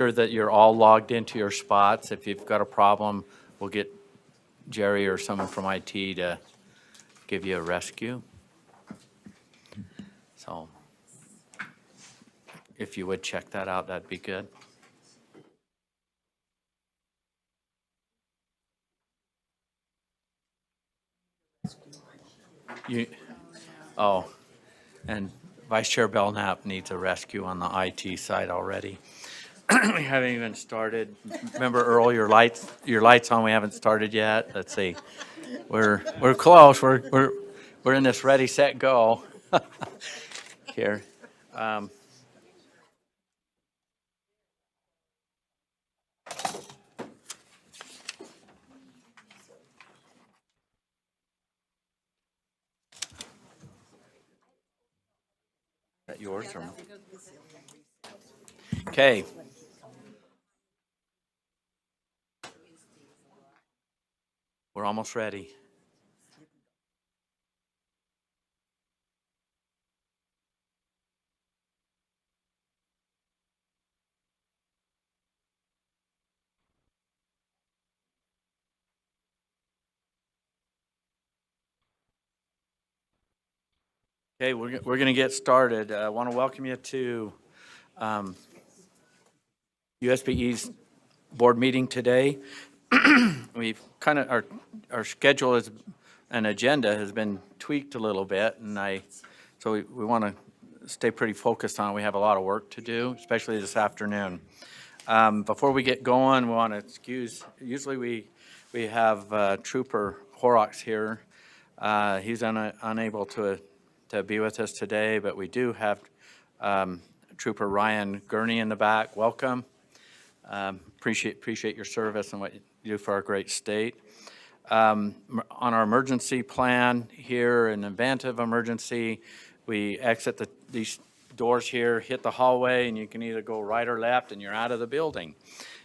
Sure that you're all logged into your spots. If you've got a problem, we'll get Jerry or someone from IT to give you a rescue. So if you would check that out, that'd be good. And Vice Chair Belknap needs a rescue on the IT side already. We haven't even started. Remember, Earl, your lights on. We haven't started yet. Let's see. We're close. We're in this ready, set, go. Here. Is that yours or? Okay. We're almost ready. Okay, we're going to get started. I want to welcome you to USBE's board meeting today. We've kind of, our schedule is, and agenda has been tweaked a little bit, and so we want to stay pretty focused on it. We have a lot of work to do, especially this afternoon. Before we get going, we want to excuse, usually we have Trooper Horrocks here. He's unable to be with us today, but we do have Trooper Ryan Gurney in the back. Welcome. Appreciate your service and what you do for our great state. On our emergency plan here, in the event of emergency, we exit these doors here, hit the hallway, and you can either go right or left, and you're out of the building.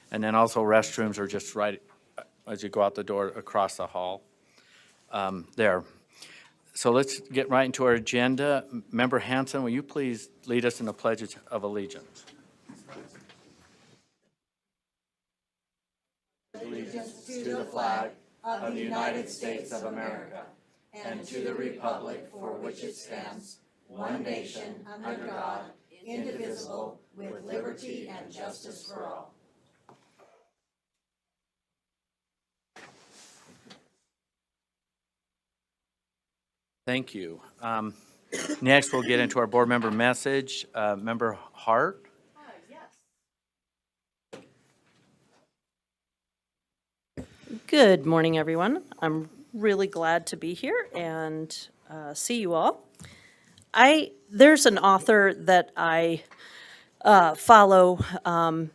And then also restrooms are just right as you go out the door across the hall there. So let's get right into our agenda. Member Hanson, will you please lead us in the Pledge of Allegiance? Allegiance to the flag of the United States of America and to the republic for which it stands, one nation, under God, indivisible, with liberty and justice for all. Thank you. Next, we'll get into our board member message. Member Hart. Good morning, everyone. I'm really glad to be here and see you all. There's an author that I follow. I'm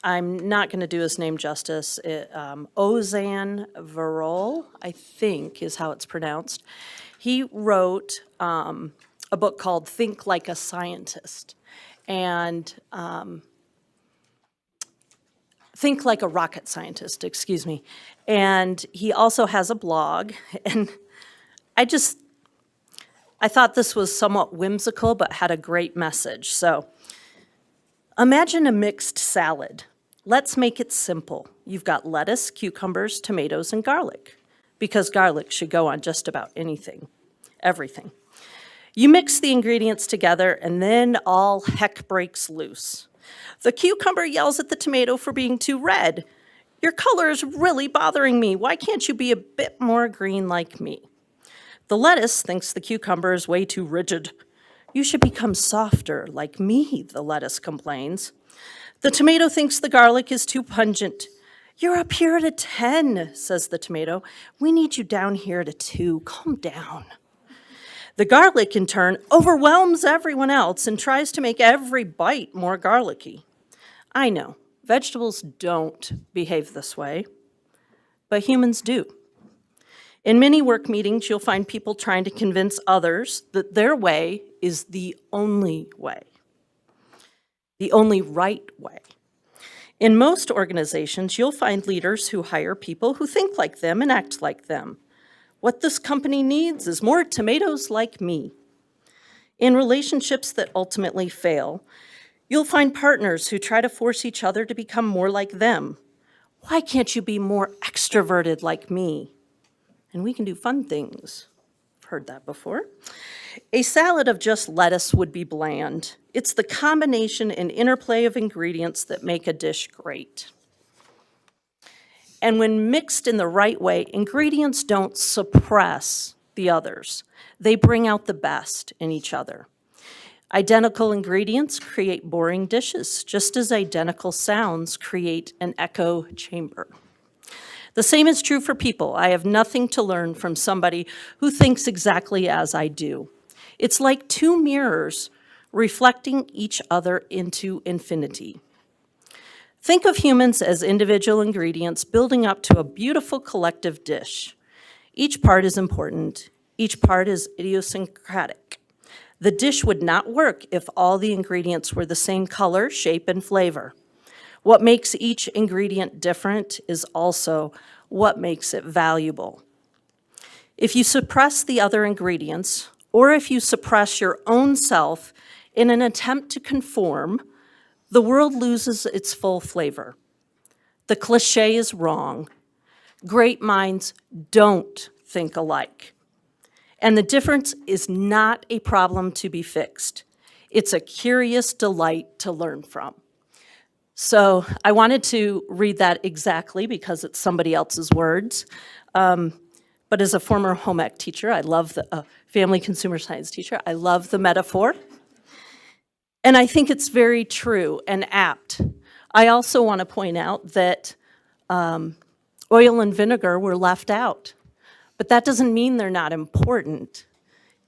not going to do his name justice. Ozan Varol, I think is how it's pronounced. He wrote a book called Think Like a Scientist, and Think Like a Rocket Scientist, excuse me. And he also has a blog, and I thought this was somewhat whimsical, but had a great message. So imagine a mixed salad. Let's make it simple. You've got lettuce, cucumbers, tomatoes, and garlic, because garlic should go on just about anything, everything. You mix the ingredients together, and then all heck breaks loose. The cucumber yells at the tomato for being too red. Your color is really bothering me. Why can't you be a bit more green like me? The lettuce thinks the cucumber is way too rigid. You should become softer like me, the lettuce complains. The tomato thinks the garlic is too pungent. You're up here at a 10, says the tomato. We need you down here at a 2. Calm down. The garlic, in turn, overwhelms everyone else and tries to make every bite more garlicky. I know, vegetables don't behave this way, but humans do. In many work meetings, you'll find people trying to convince others that their way is the only way, the only right way. In most organizations, you'll find leaders who hire people who think like them and act like them. What this company needs is more tomatoes like me. In relationships that ultimately fail, You'll find partners who try to force each other to become more like them. Why can't you be more extroverted like me? And we can do fun things. Heard that before. A salad of just lettuce would be bland. It's the combination and interplay of ingredients that make a dish great. And when mixed in the right way, ingredients don't suppress the others. They bring out the best in each other. Identical ingredients create boring dishes, just as identical sounds create an echo chamber. The same is true for people. I have nothing to learn from somebody who thinks exactly as I do. It's like two mirrors reflecting each other into infinity. Think of humans as individual ingredients building up to a beautiful collective dish. Each part is important. Each part is idiosyncratic. The dish would not work if all the ingredients were the same color, shape, and flavor. What makes each ingredient different is also what makes it valuable. If you suppress the other ingredients, or if you suppress your own self in an attempt to conform, the world loses its full flavor. The cliche is wrong. Great minds don't think alike. And the difference is not a problem to be fixed. It's a curious delight to learn from. So I wanted to read that exactly because it's somebody else's words. But as a former home ec teacher, I love the family consumer science teacher, I love the metaphor. And I think it's very true and apt. I also want to point out that oil and vinegar were left out. But that doesn't mean they're not important.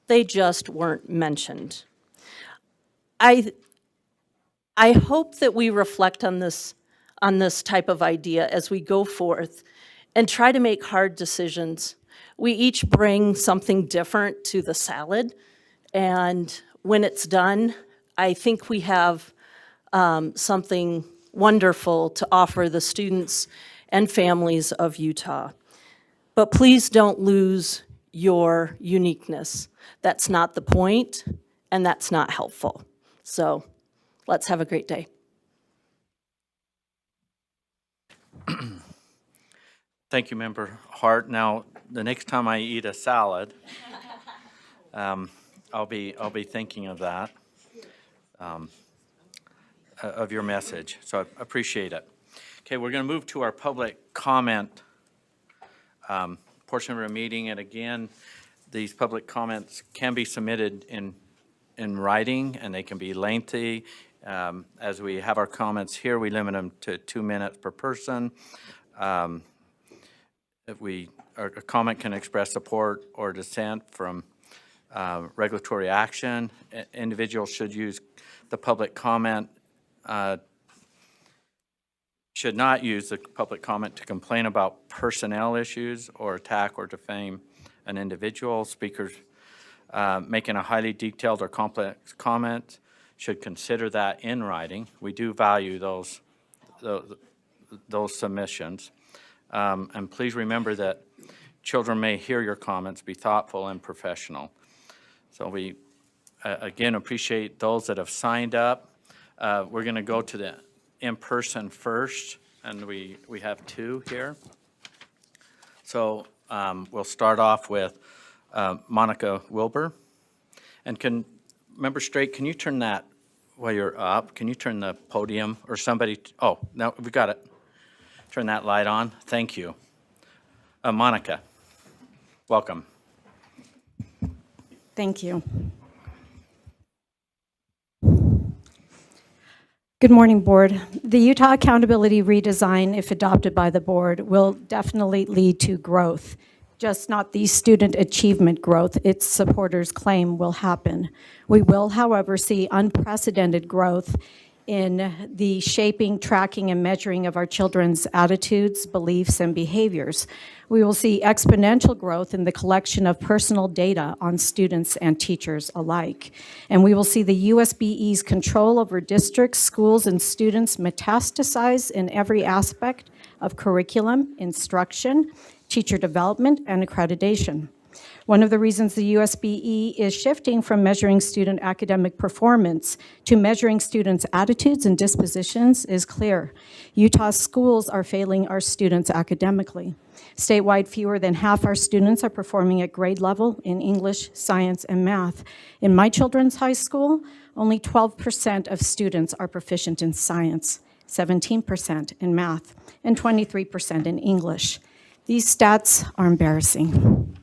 They just weren't mentioned. I hope that we reflect on this type of idea as we go forth and try to make hard decisions. We each bring something different to the salad, and when it's done, I think we have something wonderful to offer the students and families of Utah. But please don't lose your uniqueness. That's not the point, and that's not helpful. So let's have a great day. Thank you, Member Hart. Now, the next time I eat a salad, I'll be thinking of that, of your message. So I appreciate it. Okay, we're going to move to our public comment portion of our meeting. And again, these public comments can be submitted in writing, and they can be lengthy. As we have our comments here, we limit them to 2 minutes per person. A comment can express support or dissent from regulatory action. Individuals should use the public comment, should not use the public comment to complain about personnel issues or attack or defame an individual. Speakers making a highly detailed or complex comment should consider that in writing. We do value those submissions. And please remember that children may hear your comments. Be thoughtful and professional. So we, again, appreciate those that have signed up. We're going to go to the in-person first, and we have 2 here. So we'll start off with Monica Wilbur. And Member Straight, can you turn that while you're up? Can you turn the podium or somebody? Oh, no, we got it. Turn that light on. Thank you. Monica, welcome. Thank you. Good morning, Board. The Utah Accountability Redesign, if adopted by the Board, will definitely lead to growth, just not the student achievement growth its supporters claim will happen. We will, however, see unprecedented growth in the shaping, tracking, and measuring of our children's attitudes, beliefs, and behaviors. We will see exponential growth in the collection of personal data on students and teachers alike. And we will see the USBE's control over districts, schools, and students metastasize in every aspect of curriculum, instruction, teacher development, and accreditation. One of the reasons the USBE is shifting from measuring student academic performance to measuring students' attitudes and dispositions is clear. Utah schools are failing our students academically. Statewide, fewer than half our students are performing at grade level in English, science, and math. In my children's high school, only 12% of students are proficient in science, 17% in math, and 23% in English. These stats are embarrassing.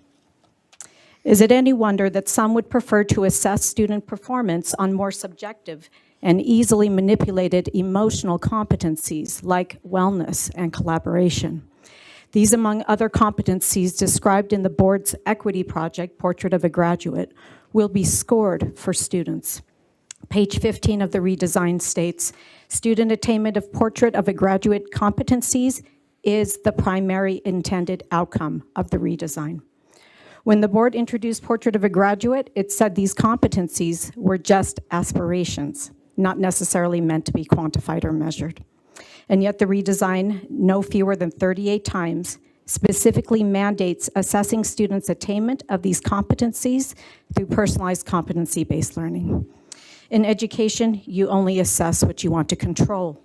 Is it any wonder that some would prefer to assess student performance on more subjective and easily manipulated emotional competencies like wellness and collaboration? These, among other competencies described in the board's equity project, Portrait of a Graduate, will be scored for students. Page 15 of the redesign states, student attainment of Portrait of a Graduate competencies is the primary intended outcome of the redesign. When the board introduced Portrait of a Graduate, it said these competencies were just aspirations, not necessarily meant to be quantified or measured. And yet the redesign, no fewer than 38 times, specifically mandates assessing students' attainment of these competencies through personalized competency-based learning. In education, you only assess what you want to control.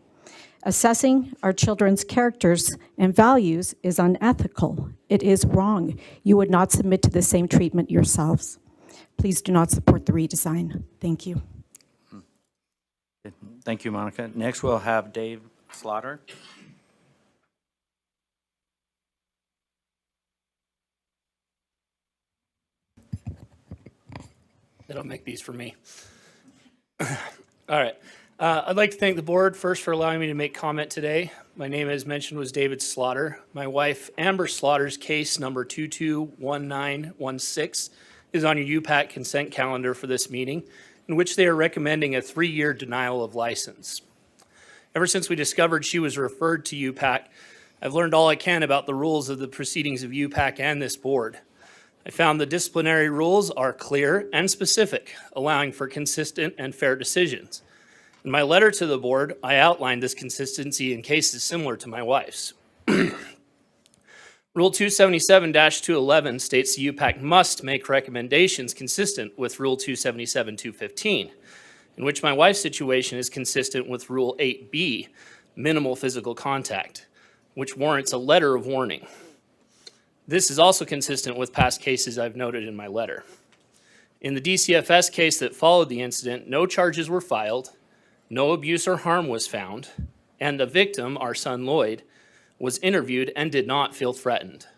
Assessing our children's characters and values is unethical. It is wrong. You would not submit to the same treatment yourselves. Please do not support the redesign. Thank you. Thank you, Monica. Next, we'll have Dave Slaughter. They don't make these for me. All right. I'd like to thank the board first for allowing me to make comment today. My name, as mentioned, was David Slaughter. My wife, Amber Slaughter's case number 221916 is on your UPAC consent calendar for this meeting, in which they are recommending a 3-year denial of license. Ever since we discovered she was referred to UPAC, I've learned all I can about the rules of the proceedings of UPAC and this board. I found the disciplinary rules are clear and specific, allowing for consistent and fair decisions. In my letter to the board, I outlined this consistency in cases similar to my wife's. Rule 277-211 states the UPAC must make recommendations consistent with Rule 277-215, in which my wife's situation is consistent with Rule 8B, minimal physical contact, which warrants a letter of warning. This is also consistent with past cases I've noted in my letter. In the DCFS case that followed the incident, no charges were filed, no abuse or harm was found, and the victim, our son Lloyd, was interviewed and did not feel threatened.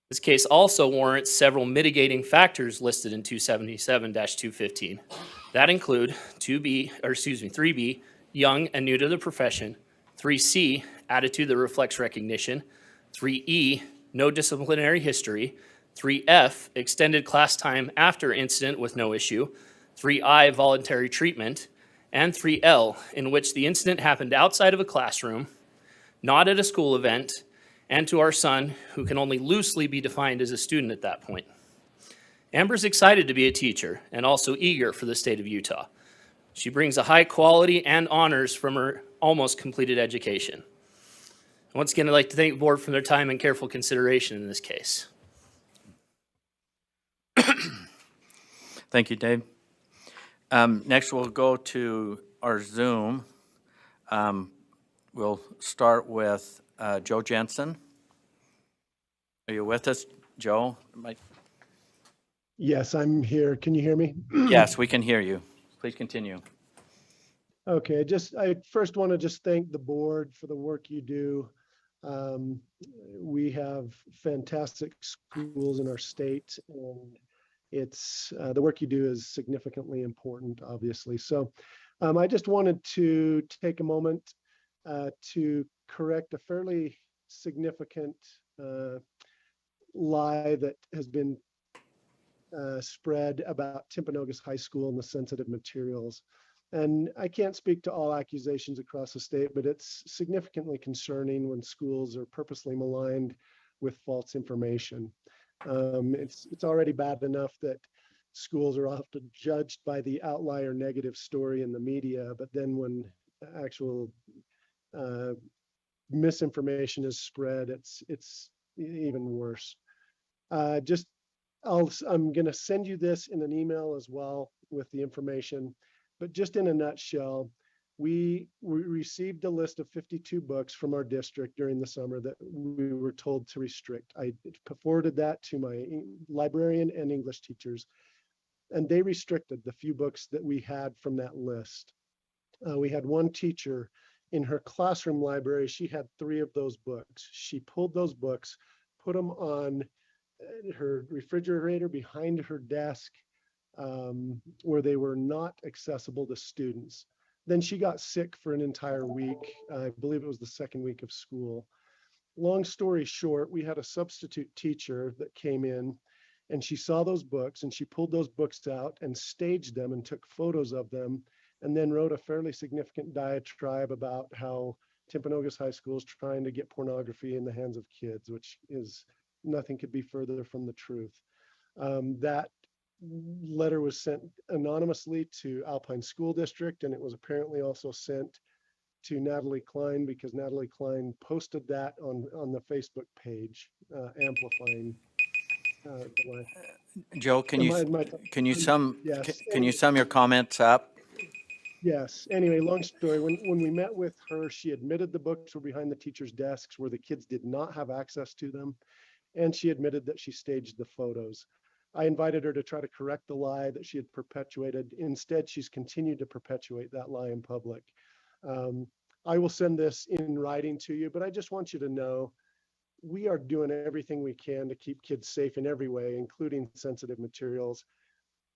This case also warrants several mitigating factors listed in 277-215. That include 3B, young and new to the profession, 3C, attitude that reflects recognition, 3E, no disciplinary history, 3F, extended class time after incident with no issue, 3I, voluntary treatment, and 3L, in which the incident happened outside of a classroom, not at a school event, and to our son, who can only loosely be defined as a student at that point. Amber's excited to be a teacher and also eager for the state of Utah. She brings a high quality and honors from her almost completed education. Once again, I'd like to thank the board for their time and careful consideration in this case. Thank you, Dave. Next, we'll go to our Zoom. We'll start with Joe Jensen. Are you with us, Joe? Yes, I'm here. Can you hear me? Yes, we can hear you. Please continue. Okay, I first want to just thank the board for the work you do. We have fantastic schools in our state, and it's the work you do is significantly important, obviously. So I just wanted to take a moment to correct a fairly significant lie that has been spread about Timpanogos High School and the sensitive materials. And I can't speak to all accusations across the state, but it's significantly concerning when schools are purposely maligned with false information. It's already bad enough that schools are often judged by the outlier negative story in the media, but then when actual misinformation is spread, it's even worse. Just I'm going to send you this in an email as well with the information, but just in a nutshell, we received a list of 52 books from our district during the summer that we were told to restrict. I forwarded that to my librarian and English teachers, and they restricted the few books that we had from that list. We had one teacher in her classroom library. She had 3 of those books. She pulled those books, put them on her refrigerator behind her desk, where they were not accessible to students. Then she got sick for an entire week. I believe it was the second week of school. Long story short, we had a substitute teacher that came in, and she saw those books and she pulled those books out and staged them and took photos of them, and then wrote a fairly significant diatribe about how Timpanogos High School is trying to get pornography in the hands of kids, which is nothing could be further from the truth. That letter was sent anonymously to Alpine School District, and it was apparently also sent to Natalie Klein, because Natalie Klein posted that on the Facebook page, amplifying Joe, can you, can you yes. can you sum your comments up? Yes. Anyway, long story. When we met with her, she admitted the books were behind the teachers' desks where the kids did not have access to them. And she admitted that she staged the photos. I invited her to try to correct the lie that she had perpetuated. Instead, she's continued to perpetuate that lie in public. I will send this in writing to you, but I just want you to know we are doing everything we can to keep kids safe in every way, including sensitive materials.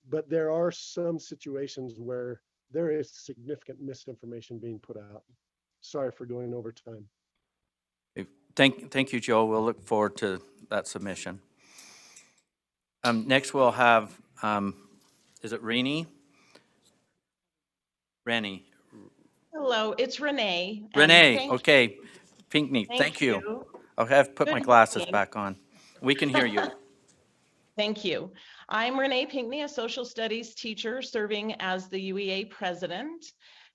But there are some situations where there is significant misinformation being put out. Sorry for going over time. Thank you, Joe. We'll look forward to that submission. Next, we'll have, is it Renee? Rennie. Hello, it's Renee. and Renee, thank- okay. Pinckney, thank you. I'll have put my Good glasses morning. back on. We can hear you. Thank you. I'm Renee Pinckney, a social studies teacher serving as the UEA president.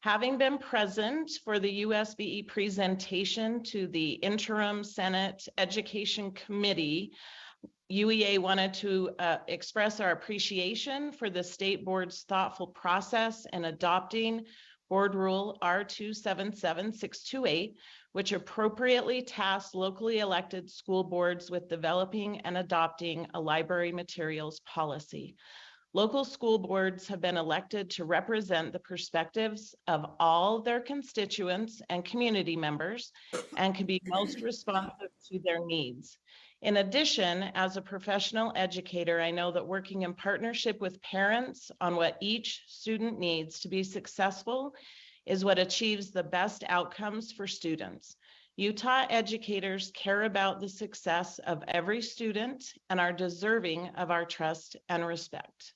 Having been present for the USBE presentation to the interim Senate Education Committee, UEA wanted to express our appreciation for the state board's thoughtful process in adopting Board Rule R277628, which appropriately tasks locally elected school boards with developing and adopting a library materials policy. Local school boards have been elected to represent the perspectives of all their constituents and community members and can be most responsive to their needs. In addition, as a professional educator, I know that working in partnership with parents on what each student needs to be successful is what achieves the best outcomes for students. Utah educators care about the success of every student and are deserving of our trust and respect.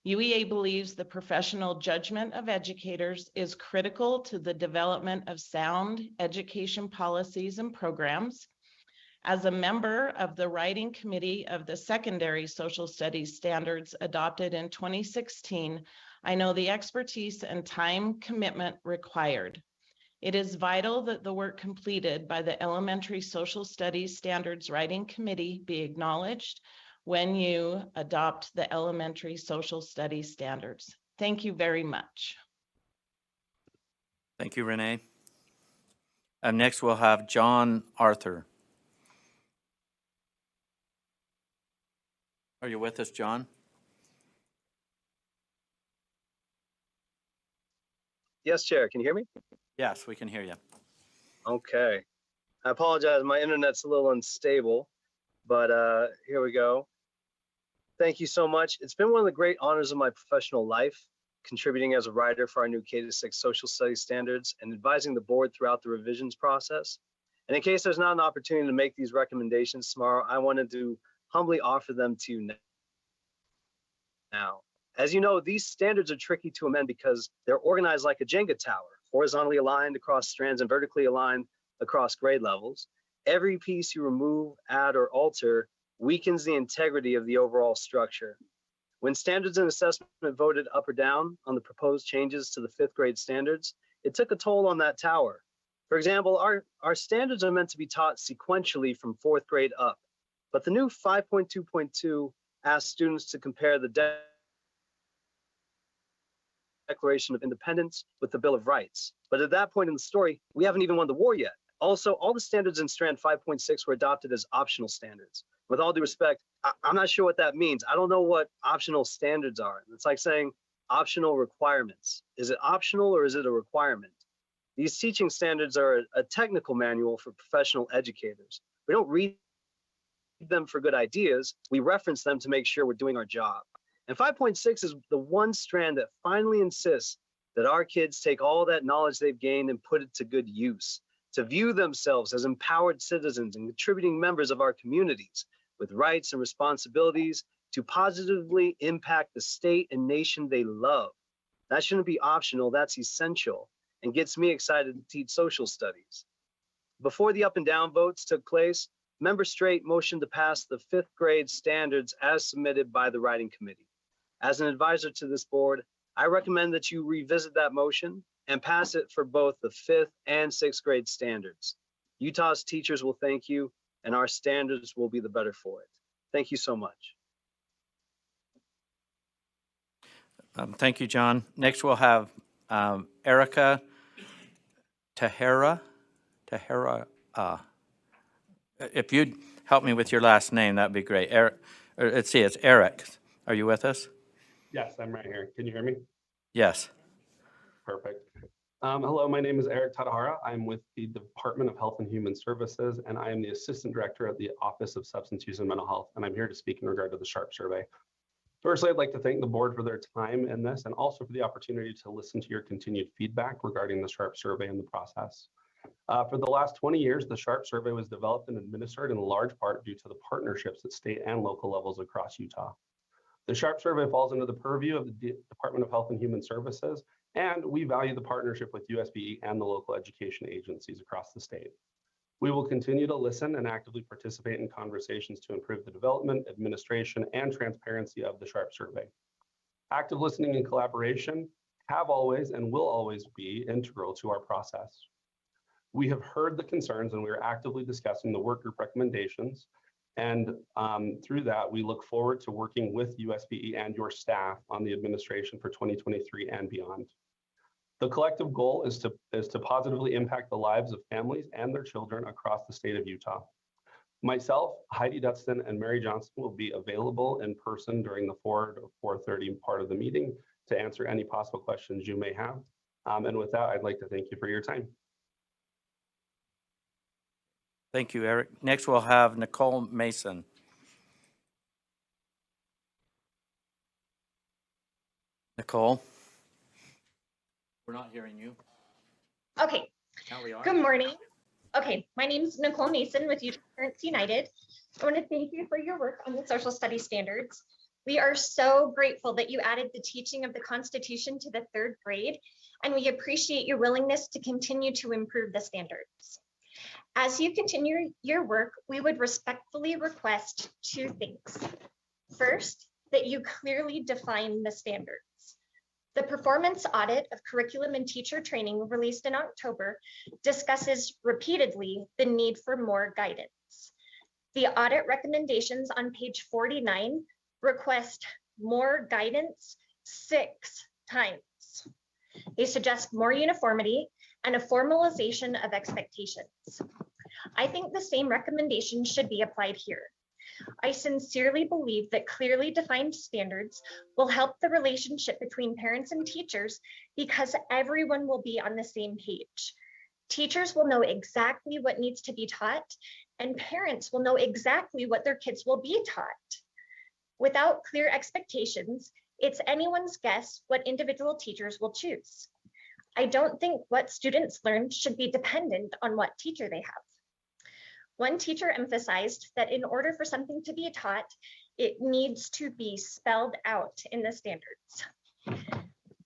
UEA believes the professional judgment of educators is critical to the development of sound education policies and programs. As a member of the writing committee of the secondary social studies standards adopted in 2016, I know the expertise and time commitment required. It is vital that the work completed by the elementary social studies standards writing committee be acknowledged when you adopt the elementary social studies standards. Thank you very much. Thank you, Renee. Next, we'll have John Arthur. Are you with us, John? Yes, Chair. Can you hear me? Yes, we can hear you. Okay. I apologize. My internet's a little unstable, but here we go. Thank you so much. It's been one of the great honors of my professional life, contributing as a writer for our new K-6 social studies standards and advising the board throughout the revisions process. And in case there's not an opportunity to make these recommendations tomorrow, I wanted to humbly offer them to you now. As you know, these standards are tricky to amend because they're organized like a Jenga tower, horizontally aligned across strands and vertically aligned across grade levels. Every piece you remove, add, or alter weakens the integrity of the overall structure. When standards and assessment voted up or down on the proposed changes to the 5th grade standards, it took a toll on that tower. For example, our standards are meant to be taught sequentially from 4th grade up, but the new 5.2.2 asked students to compare the Declaration of Independence with the Bill of Rights. But at that point in the story, we haven't even won the war yet. Also, all the standards in Strand 5.6 were adopted as optional standards. With all due respect, I'm not sure what that means. I don't know what optional standards are. It's like saying optional requirements. Is it optional or is it a requirement? These teaching standards are a technical manual for professional educators. We don't read them for good ideas. We reference them to make sure we're doing our job. And 5.6 is the one strand that finally insists that our kids take all that knowledge they've gained and put it to good use, to view themselves as empowered citizens and contributing members of our communities with rights and responsibilities to positively impact the state and nation they love. That shouldn't be optional, that's essential, and gets me excited to teach social studies. Before the up and down votes took place, Member Straight motioned to pass the 5th grade standards as submitted by the writing committee. As an advisor to this board, I recommend that you revisit that motion and pass it for both the 5th and 6th grade standards. Utah's teachers will thank you, and our standards will be the better for it. Thank you so much. Thank you, John. Next, we'll have Erica Tahera. If you'd help me with your last name, that'd be great. Let's see, it's Eric. Are you with us? Yes, I'm right here. Can you hear me? Yes. Perfect. Hello, my name is Eric Tadahara. I'm with the Department of Health and Human Services, and I am the Assistant Director at the Office of Substance Use and Mental Health, and I'm here to speak in regard to the SHARP survey. Firstly, I'd like to thank the board for their time in this and also for the opportunity to listen to your continued feedback regarding the SHARP survey and the process. For the last 20 years, the SHARP survey was developed and administered in large part due to the partnerships at state and local levels across Utah. The SHARP survey falls under the purview of the Department of Health and Human Services, and we value the partnership with USBE and the local education agencies across the state. We will continue to listen and actively participate in conversations to improve the development, administration, and transparency of the SHARP survey. Active listening and collaboration have always and will always be integral to our process. We have heard the concerns and we are actively discussing the work group recommendations. And through that, we look forward to working with USBE and your staff on the administration for 2023 and beyond. The collective goal is to positively impact the lives of families and their children across the state of Utah. Myself, Heidi Dutston, and Mary Johnson will be available in person during the 4 to 4:30 part of the meeting to answer any possible questions you may have. And with that, I'd like to thank you for your time. Thank you, Eric. Next, we'll have Nicole Mason. Nicole? We're not hearing you. Okay, Now we are. good morning. Okay, my name is Nicole Mason with Utah Parents United. I want to thank you for your work on the social studies standards. We are so grateful that you added the teaching of the Constitution to the 3rd grade, and we appreciate your willingness to continue to improve the standards. As you continue your work, we would respectfully request 2 things. First, that you clearly define the standards. The performance audit of curriculum and teacher training released in October discusses repeatedly the need for more guidance. The audit recommendations on page 49 request more guidance 6 times. They suggest more uniformity and a formalization of expectations. I think the same recommendation should be applied here. I sincerely believe that clearly defined standards will help the relationship between parents and teachers because everyone will be on the same page. Teachers will know exactly what needs to be taught, and parents will know exactly what their kids will be taught. Without clear expectations, it's anyone's guess what individual teachers will choose. I don't think what students learn should be dependent on what teacher they have. One teacher emphasized that in order for something to be taught, it needs to be spelled out in the standards.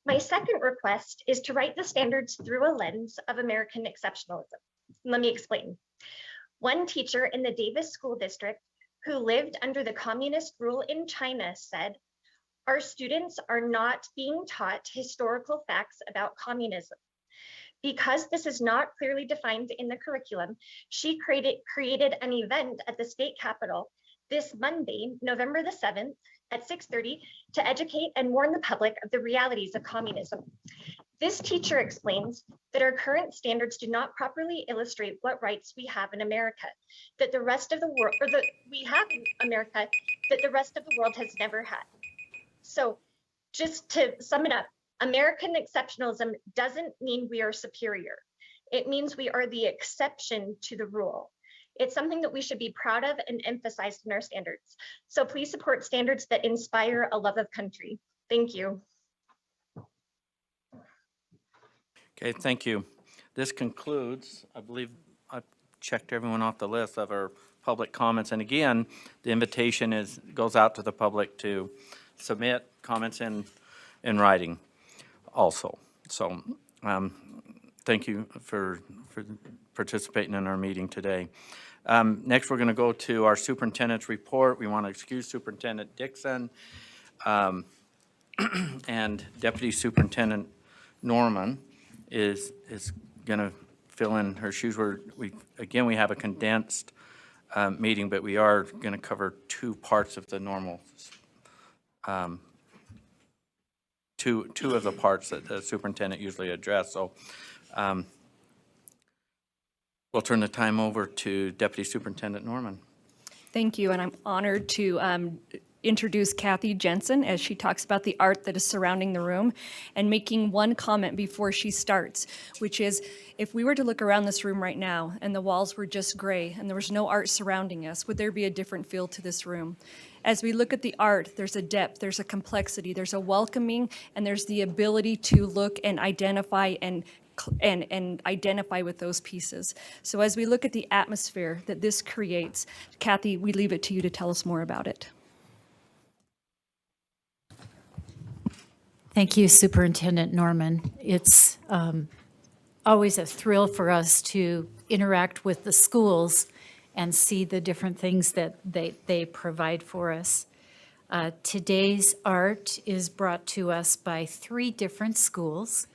My second request is to write the standards through a lens of American exceptionalism. Let me explain. One teacher in the Davis School District who lived under the communist rule in China said, "Our students are not being taught historical facts about communism." Because this is not clearly defined in the curriculum, she created an event at the state capitol this Monday, November the 7th at 6:30 to educate and warn the public of the realities of communism. This teacher explains that our current standards do not properly illustrate what rights we have in America, that the rest of the world, or that we have in America, that the rest of the world has never had. So just to sum it up, American exceptionalism doesn't mean we are superior. It means we are the exception to the rule. It's something that we should be proud of and emphasize in our standards. So please support standards that inspire a love of country. Thank you. Okay, thank you. This concludes, I believe I've checked everyone off the list of our public comments. And again, the invitation goes out to the public to submit comments in writing also. So thank you for participating in our meeting today. Next, we're going to go to our superintendent's report. We want to excuse Superintendent Dixon and Deputy Superintendent Norman is going to fill in her shoes. We have a condensed meeting, but we are going to cover two parts of the normal, two of the parts that the superintendent usually address. So we'll turn the time over to Deputy Superintendent Norman. Thank you, and I'm honored to introduce Kathy Jensen as she talks about the art that is surrounding the room, and making one comment before she starts, which is, if we were to look around this room right now and the walls were just gray and there was no art surrounding us, would there be a different feel to this room? As we look at the art, there's a depth, there's a complexity, there's a welcoming, and there's the ability to look and identify and identify with those pieces. So as we look at the atmosphere that this creates, Kathy, we leave it to you to tell us more about it. Thank you, Superintendent Norman. It's always a thrill for us to interact with the schools and see the different things that they provide for us. Today's art is brought to us by 3 different schools,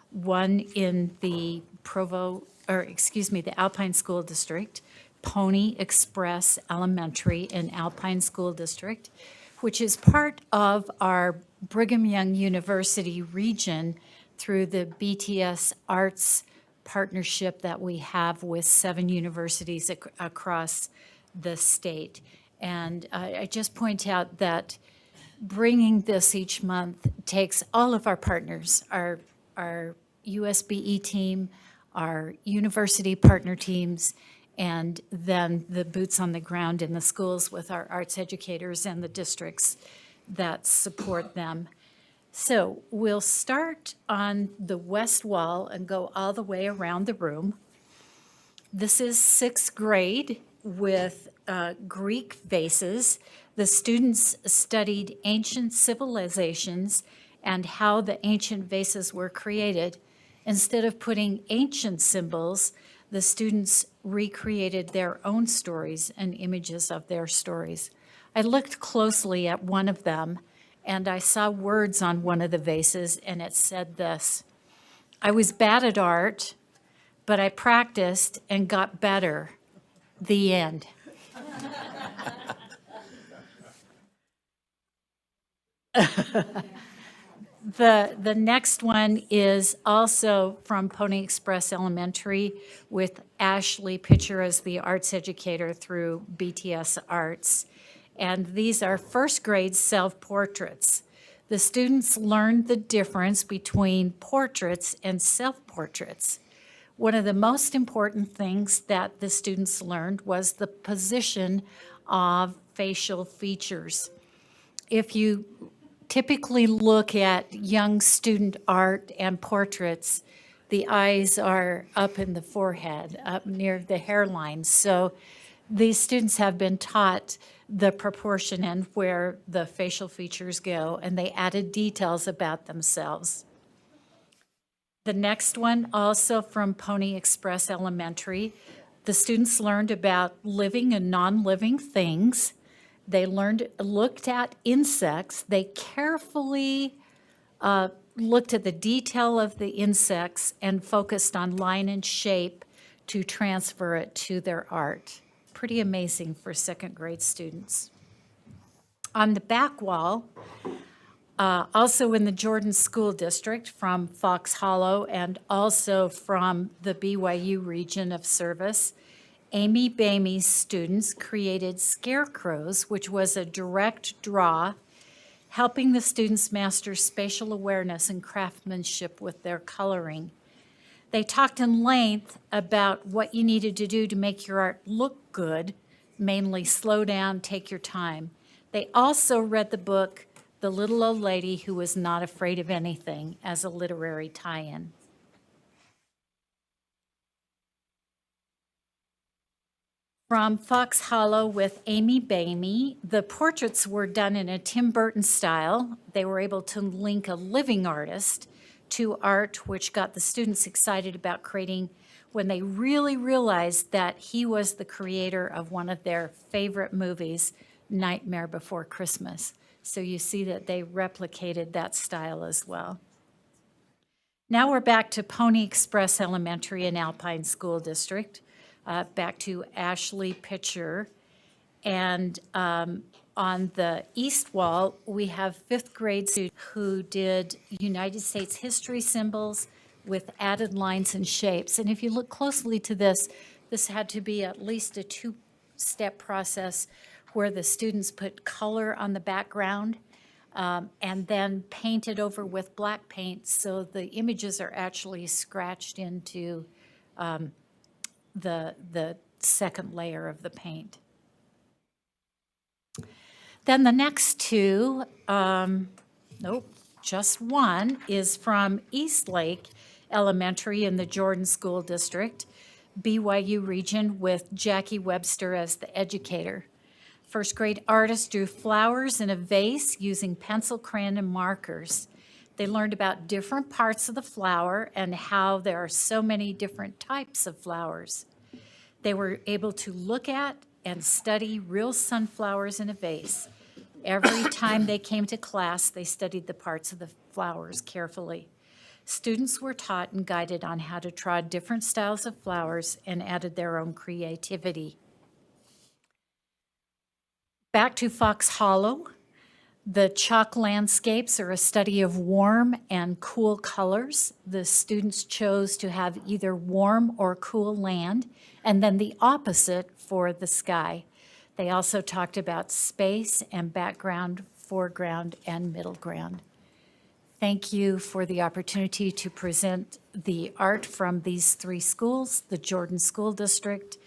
one in the the Alpine School District, Pony Express Elementary and Alpine School District, which is part of our Brigham Young University region through the BTS Arts partnership that we have with 7 universities across the state. And I just point out that bringing this each month takes all of our partners, our USBE team, our university partner teams, and then the boots on the ground in the schools with our arts educators and the districts that support them. So we'll start on the west wall and go all the way around the room. This is 6th grade with Greek vases. The students studied ancient civilizations and how the ancient vases were created. Instead of putting ancient symbols, the students recreated their own stories and images of their stories. I looked closely at one of them, and I saw words on one of the vases, and it said this: "I was bad at art, but I practiced and got better. The end." The next one is also from Pony Express Elementary with Ashley Pitcher as the arts educator through BTS Arts. And these are 1st grade self-portraits. The students learned the difference between portraits and self-portraits. One of the most important things that the students learned was the position of facial features. If you typically look at young student art and portraits, the eyes are up in the forehead, up near the hairline. So these students have been taught the proportion and where the facial features go, and they added details about themselves. The next one, also from Pony Express Elementary, the students learned about living and non-living things. They looked at insects. They carefully looked at the detail of the insects and focused on line and shape to transfer it to their art. pretty amazing for second grade students. On the back wall, also in the Jordan School District from Fox Hollow and also from the BYU region of service, Amy Bamey's students created scarecrows, which was a direct draw, helping the students master spatial awareness and craftsmanship with their coloring. They talked in length about what you needed to do to make your art look good, mainly slow down, take your time. They also read the book, The Little Old Lady Who Was Not Afraid of Anything, as a literary tie-in. From Fox Hollow with Amy Bamey, the portraits were done in a Tim Burton style. They were able to link a living artist to art, which got the students excited about creating when they really realized that he was the creator of one of their favorite movies, Nightmare Before Christmas. So you see that they replicated that style as well. Now we're back to Pony Express Elementary and Alpine School District, back to Ashley Pitcher. And on the east wall, we have fifth grade students who did United States history symbols with added lines and shapes. And if you look closely to this, this had to be at least a two-step process where the students put color on the background and then painted over with black paint, so the images are actually scratched into the second layer of the paint. Then the next two, just one, is from Eastlake Elementary in the Jordan School District, BYU region, with Jackie Webster as the educator. First grade artists drew flowers in a vase using pencil, crayon, and markers. They learned about different parts of the flower and how there are so many different types of flowers. They were able to look at and study real sunflowers in a vase. Every time they came to class, they studied the parts of the flowers carefully. Students were taught and guided on how to draw different styles of flowers and added their own creativity. Back to Fox Hollow, the chalk landscapes are a study of warm and cool colors. The students chose to have either warm or cool land, and then the opposite for the sky. They also talked about space and background, foreground, and middle ground. Thank you for the opportunity to present the art from these three schools, the Jordan School District,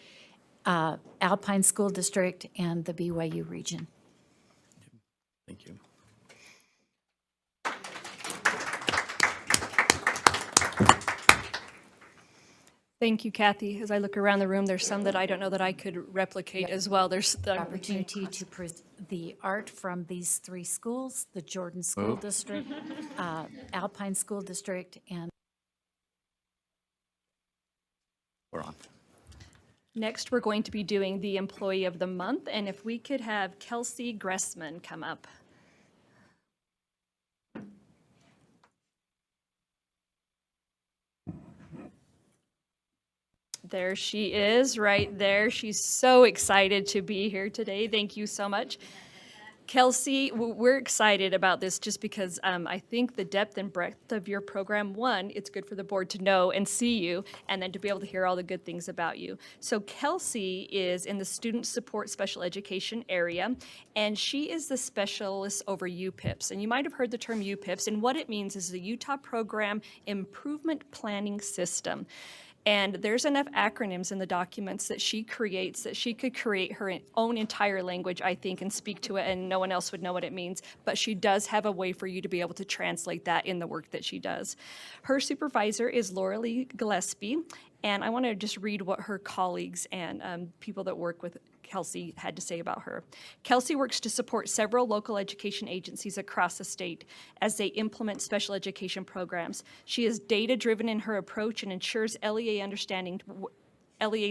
Alpine School District, and the BYU region. Thank you. Thank you, Kathy. As I look around the room, there's some that I don't know that I could replicate as well. There's the Opportunity to present the art from these three schools, the Jordan School District, Alpine School District, and We're on. Next, we're going to be doing the Employee of the Month, and if we could have Kelsey Gressman come up. There she is, right there. She's so excited to be here today. Thank you so much. Kelsey, we're excited about this just because I think the depth and breadth of your program, one, it's good for the board to know and see you, and then to be able to hear all the good things about you. So Kelsey is in the Student Support Special Education area, and she is the specialist over UPIPs. And you might have heard the term UPIPs, and what it means is the Utah Program Improvement Planning System. And there's enough acronyms in the documents that she creates that she could create her own entire language, I think, and speak to it, and no one else would know what it means. But she does have a way for you to be able to translate that in the work that she does. Her supervisor is Laura Lee Gillespie, and I want to just read what her colleagues and people that work with Kelsey had to say about her. Kelsey works to support several local education agencies across the state as they implement special education programs. She is data-driven in her approach and ensures LEAs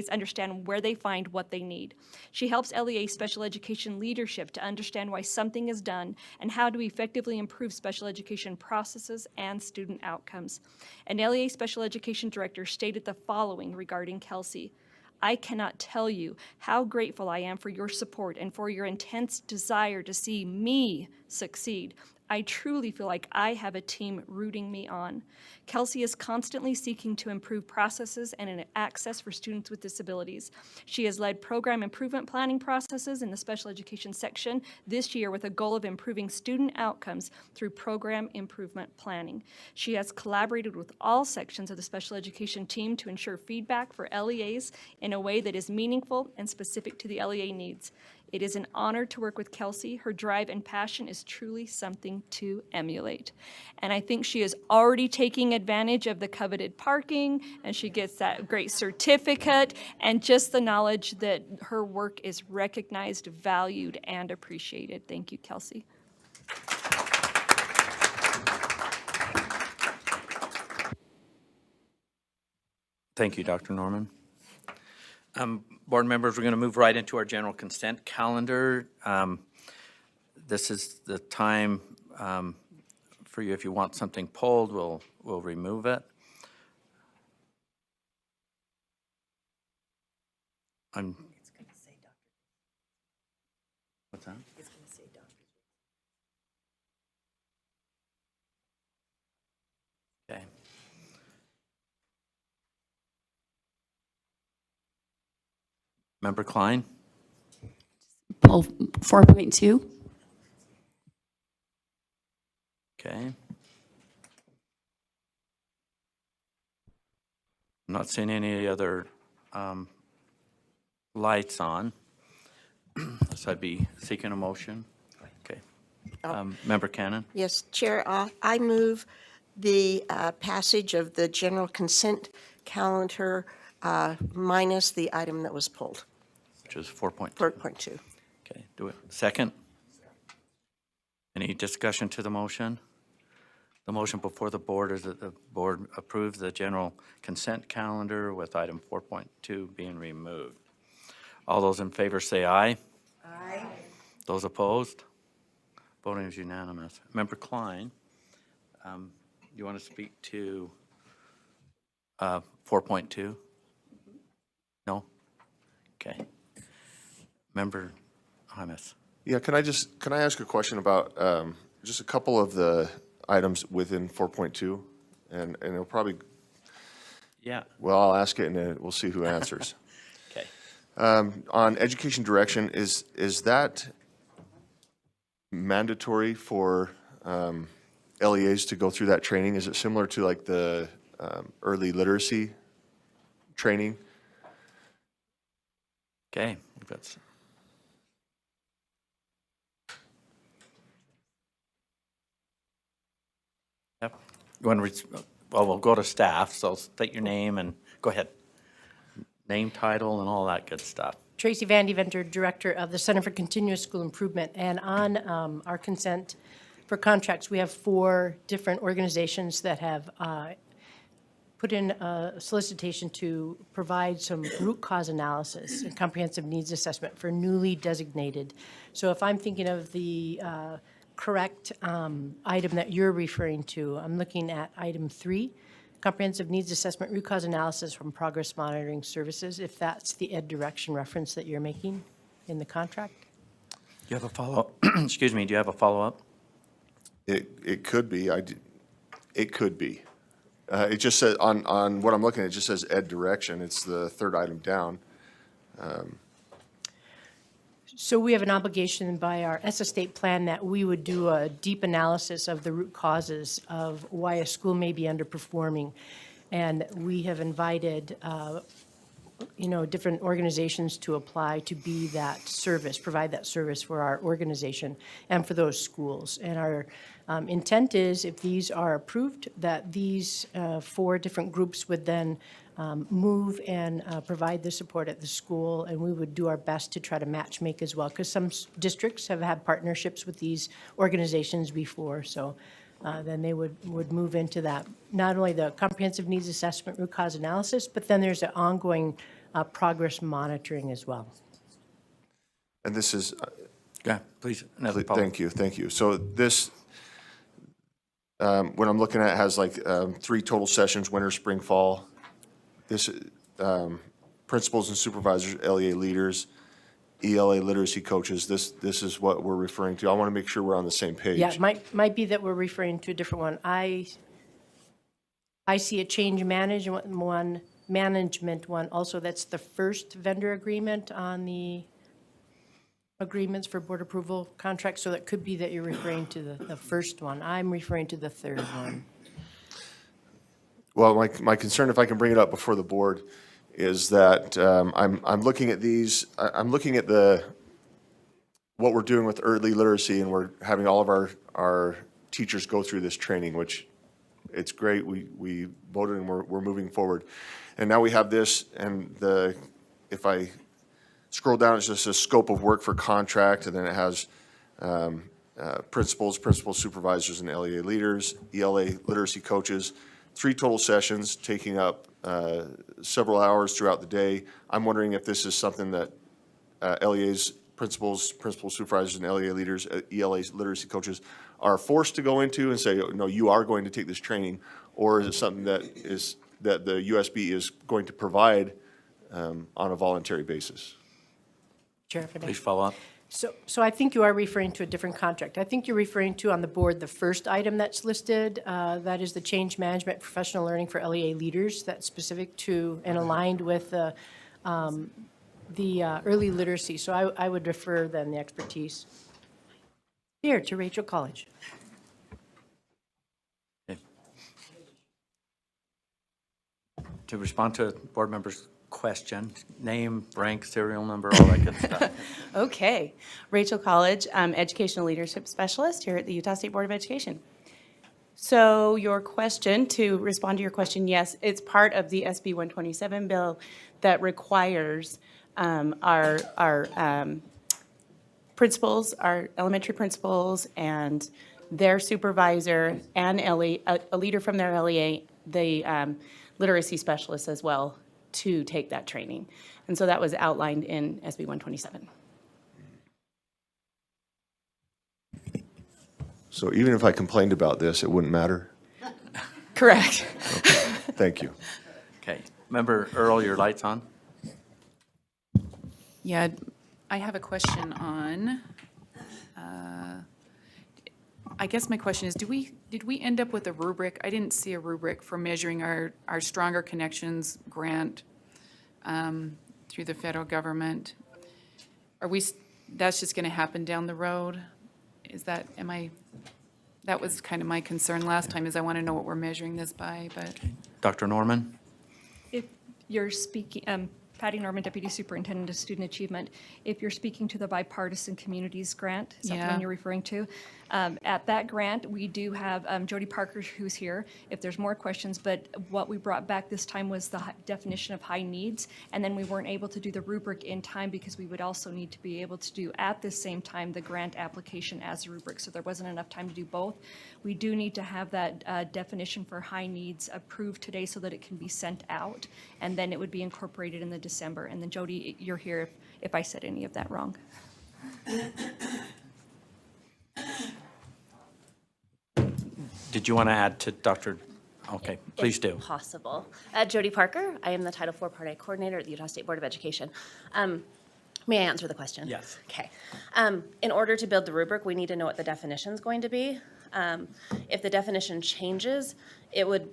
understand where they find what they need. She helps LEA special education leadership to understand why something is done and how to effectively improve special education processes and student outcomes. An LEA special education director stated the following regarding Kelsey. I cannot tell you how grateful I am for your support and for your intense desire to see me succeed. I truly feel like I have a team rooting me on. Kelsey is constantly seeking to improve processes and access for students with disabilities. She has led program improvement planning processes in the special education section this year with a goal of improving student outcomes through program improvement planning. She has collaborated with all sections of the special education team to ensure feedback for LEAs in a way that is meaningful and specific to the LEA needs. It is an honor to work with Kelsey. Her drive and passion is truly something to emulate. And I think she is already taking advantage of the coveted parking, and she gets that great certificate, and just the knowledge that her work is recognized, valued, and appreciated. Thank you, Kelsey. Thank you, Dr. Norman. Board members, we're going to move right into our general consent calendar. This is the time for you, if you want something pulled, we'll remove it. What's that? It's going to say Dr. Okay. Member Klein? Pull 4.2. Okay. I'm not seeing any other lights on, so I'd be seeking a motion. Okay. Member Cannon? Yes, Chair, I move the passage of the general consent calendar minus the item that was pulled, Which is 4.2. 4.2. Okay, do it. Second? Any discussion to the motion? The motion before the board is that the board approves the general consent calendar with item 4.2 being removed. All those in favor say aye. Aye. Those opposed? Voting is unanimous. Member Klein, you want to speak to 4.2? No? Okay. Member Hymas. Yeah, can I ask a question about just a couple of the items within 4.2? And it'll probably, Yeah. well, I'll ask it and then we'll see who answers. Okay. On education direction, is that mandatory for LEAs to go through that training? Is it similar to like the early literacy training? Okay. If that's Yep. You want to, well, we'll go to staff, so state your name and go ahead. Name, title, and all that good stuff. Tracy Van Deventer, Director of the Center for Continuous School Improvement. And on our consent for contracts, we have 4 different organizations that have put in a solicitation to provide some root cause analysis and comprehensive needs assessment for newly designated. So if I'm thinking of the correct item that you're referring to, I'm looking at item 3, comprehensive needs assessment, root cause analysis from progress monitoring services, if that's the ed direction reference that you're making in the contract? Do you have a follow-up? Excuse me, do you have a follow-up? It could be. It could be. It just says, on what I'm looking at, it just says ed direction. It's the third item down. So we have an obligation by our ESSA state plan that we would do a deep analysis of the root causes of why a school may be underperforming. And we have invited, different organizations to apply to be that service, provide that service for our organization and for those schools. And our intent is, if these are approved, that these 4 different groups would then move and provide the support at the school, and we would do our best to try to match make as well, because some districts have had partnerships with these organizations before, so then they would move into that, not only the comprehensive needs assessment, root cause analysis, but then there's an ongoing progress monitoring as well. And this is, Yeah, please. thank you. So this, what I'm looking at has like 3 total sessions, winter, spring, fall. This principals and supervisors, LEA leaders, ELA literacy coaches. This is what we're referring to. I want to make sure we're on the same page. Yeah, it might be that we're referring to a different one. I see a change management one also. That's the first vendor agreement on the agreements for board approval contracts. So that could be that you're referring to the first one. I'm referring to the third one. Well, my concern, if I can bring it up before the board, is that I'm looking at these, I'm looking at what we're doing with early literacy, and we're having all of our teachers go through this training, which it's great. We voted and we're moving forward. And now we have this, and if I scroll down, it's just a scope of work for contract, and then it has principals, principal supervisors, and LEA leaders, ELA literacy coaches, 3 total sessions taking up several hours throughout the day. I'm wondering if this is something that LEA's principal supervisors and LEA leaders, ELA literacy coaches are forced to go into and say, no, you are going to take this training, or is it something that the USBE is going to provide on a voluntary basis? Chair, if I may. Please follow up. So I think you are referring to a different contract. I think you're referring to on the board the first item that's listed. That is the change management professional learning for LEA leaders. That's specific to and aligned with the early literacy. So I would refer then the expertise here to Rachel College. Okay. To respond to a board member's question, name, rank, serial number, all that good stuff. Okay. Rachel College, Educational Leadership Specialist here at the Utah State Board of Education. So your question, to respond to your question, yes, it's part of the SB 127 bill that requires our principals, our elementary principals, and their supervisor, and a leader from their LEA, the literacy specialist as well, to take that training. And so that was outlined in SB 127. So even if I complained about this, it wouldn't matter? Correct. Okay. Thank you. Okay. Member Earl, your light's on. Yeah, I have a question on, I guess my question is, did we end up with a rubric? I didn't see a rubric for measuring our Stronger Connections grant through the federal government. That's just going to happen down the road? That was kind of my concern last time, is I want to know what we're measuring this by, but. Dr. Norman? If you're speaking, Patty Norman, Deputy Superintendent of Student Achievement, if you're speaking to the Bipartisan Communities Grant, is that the Yeah. one you're referring to? At that grant, we do have Jody Parker, who's here, if there's more questions, but what we brought back this time was the definition of high needs, and then we weren't able to do the rubric in time because we would also need to be able to do at the same time the grant application as a rubric, so there wasn't enough time to do both. We do need to have that definition for high needs approved today so that it can be sent out, and then it would be incorporated in the December. And then Jody, you're here if I said any of that wrong. Did you want to add to Dr.? Okay, please do. Possible. Jody Parker, I am the Title IV Part A Coordinator at the Utah State Board of Education. May I answer the question? Yes. Okay. In order to build the rubric, we need to know what the definition is going to be. If the definition changes, it would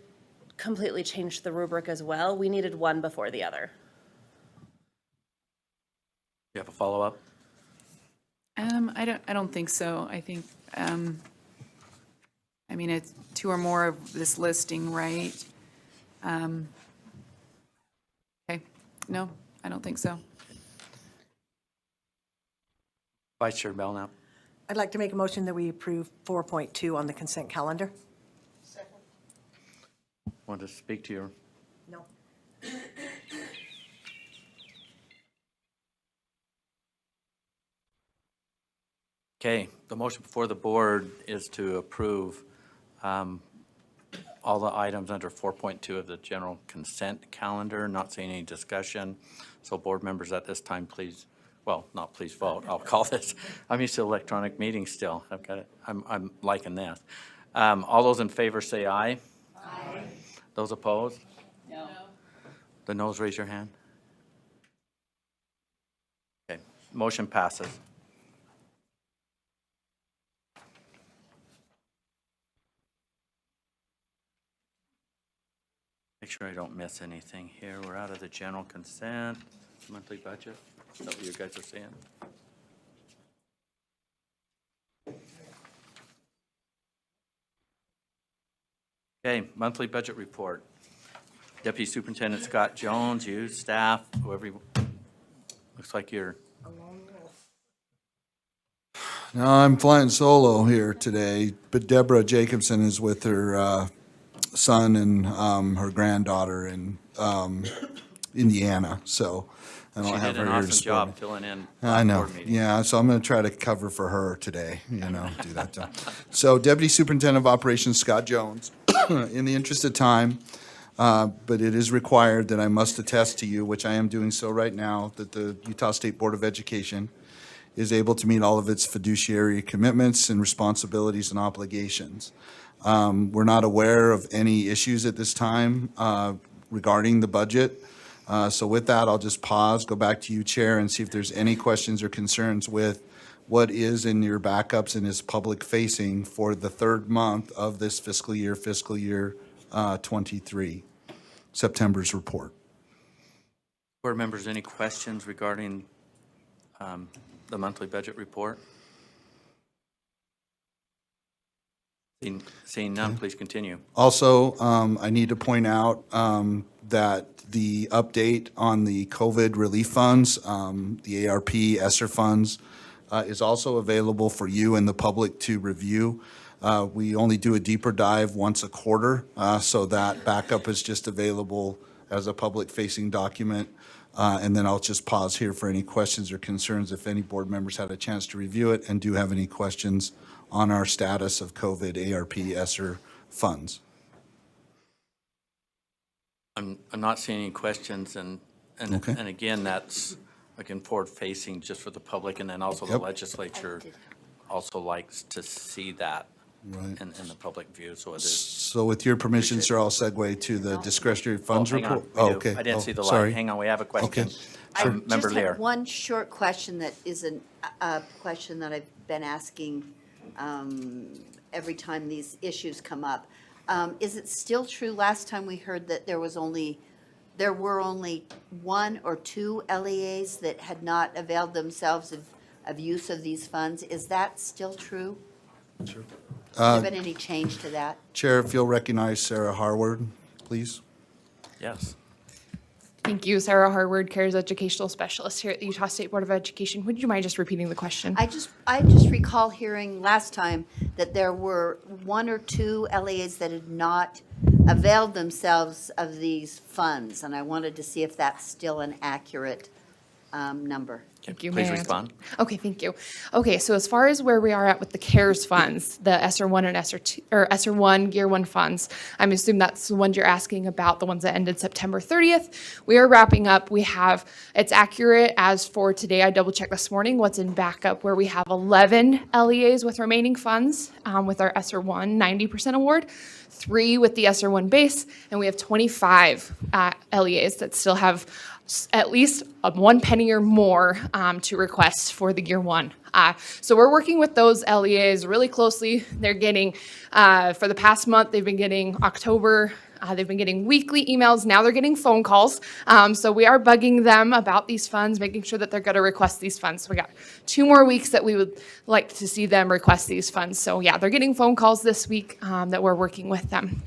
completely change the rubric as well. We needed one before the other. You have a follow-up? I don't think so. I think, I mean, it's 2 or more of this listing, right? Okay, no, I don't think so. Vice Chair Belknap? I'd like to make a motion that we approve 4.2 on the consent calendar. Want to speak to your? No. Okay, the motion before the board is to approve all the items under 4.2 of the general consent calendar, not seeing any discussion. So board members at this time, please, well, not please vote, I'll call this. I'm used to electronic meetings still. I've got it, I'm liking this. All those in favor say aye. Aye. Those opposed? No. The noes, raise your hand. Motion passes. Make sure I don't miss anything here. We're out of the general consent, monthly budget. Is that what you guys are saying? Okay, monthly budget report. Deputy Superintendent Scott Jones, you, staff, whoever, looks like you're, No, I'm flying solo here today, but Deborah Jacobson is with her son and her granddaughter in Indiana, so I she don't have did an her here to awesome support job me. filling in. I know, board meeting. yeah, so I'm gonna try to cover for her today, do that. So Deputy Superintendent of Operations Scott Jones, in the interest of time, but it is required that I must attest to you, which I am doing so right now, that the Utah State Board of Education is able to meet all of its fiduciary commitments and responsibilities and obligations. We're not aware of any issues at this time regarding the budget. So with that, I'll just pause, go back to you, Chair, and see if there's any questions or concerns with what is in your backups and is public facing for the third month of this fiscal year 23, September's report. Board members, any questions regarding the monthly budget report? Seeing none, please continue. Also, I need to point out that the update on the COVID relief funds, the ARP, ESSER funds, is also available for you and the public to review. We only do a deeper dive once a quarter, so that backup is just available as a public-facing document. And then I'll just pause here for any questions or concerns if any board members had a chance to review it and do have any questions on our status of COVID, ARP, ESSER funds. I'm not seeing any questions, and Okay. and again, that's looking forward-facing just for the public, and then also the Yep. legislature also likes to see that Right. in the public view, so it is. So with your permission, sir, I'll segue to the discretionary funds Hang on, report. we Oh, do. okay. I didn't Oh, see the light. sorry. Hang on, we have a question. Okay. I Sure. Member just Lear. have one short question that is a question that I've been asking every time these issues come up. Is it still true, last time we heard that there were only one or two LEAs that had not availed themselves of use of these funds? Is that still true? Sure. Has there been any change to that? Chair, if you'll recognize Sarah Harward, please. Yes. Thank you, Sarah Harward, CARES Educational Specialist here at the Utah State Board of Education. Would you mind just repeating the question? I just recall hearing last time that there were one or two LEAs that had not availed themselves of these funds, and I wanted to see if that's still an accurate number. Thank you. Please May I answer? respond. Okay, thank you. Okay, so as far as where we are at with the CARES funds, the ESSER 1 and ESSER 2, or ESSER 1 Gear 1 funds, I'm assuming that's the ones you're asking about, the ones that ended September 30th. We are wrapping up. We have, it's accurate as for today, I double checked this morning, what's in backup, where we have 11 LEAs with remaining funds with our ESSER 1 90% award, 3 with the ESSER 1 base, and we have 25 LEAs that still have at least one penny or more to request for the Gear 1. So we're working with those LEAs really closely. They're getting, for the past month, they've been getting October, they've been getting weekly emails. Now they're getting phone calls. So we are bugging them about these funds, making sure that they're going to request these funds. So we got 2 more weeks that we would like to see them request these funds. So yeah, they're getting phone calls this week that we're working with them.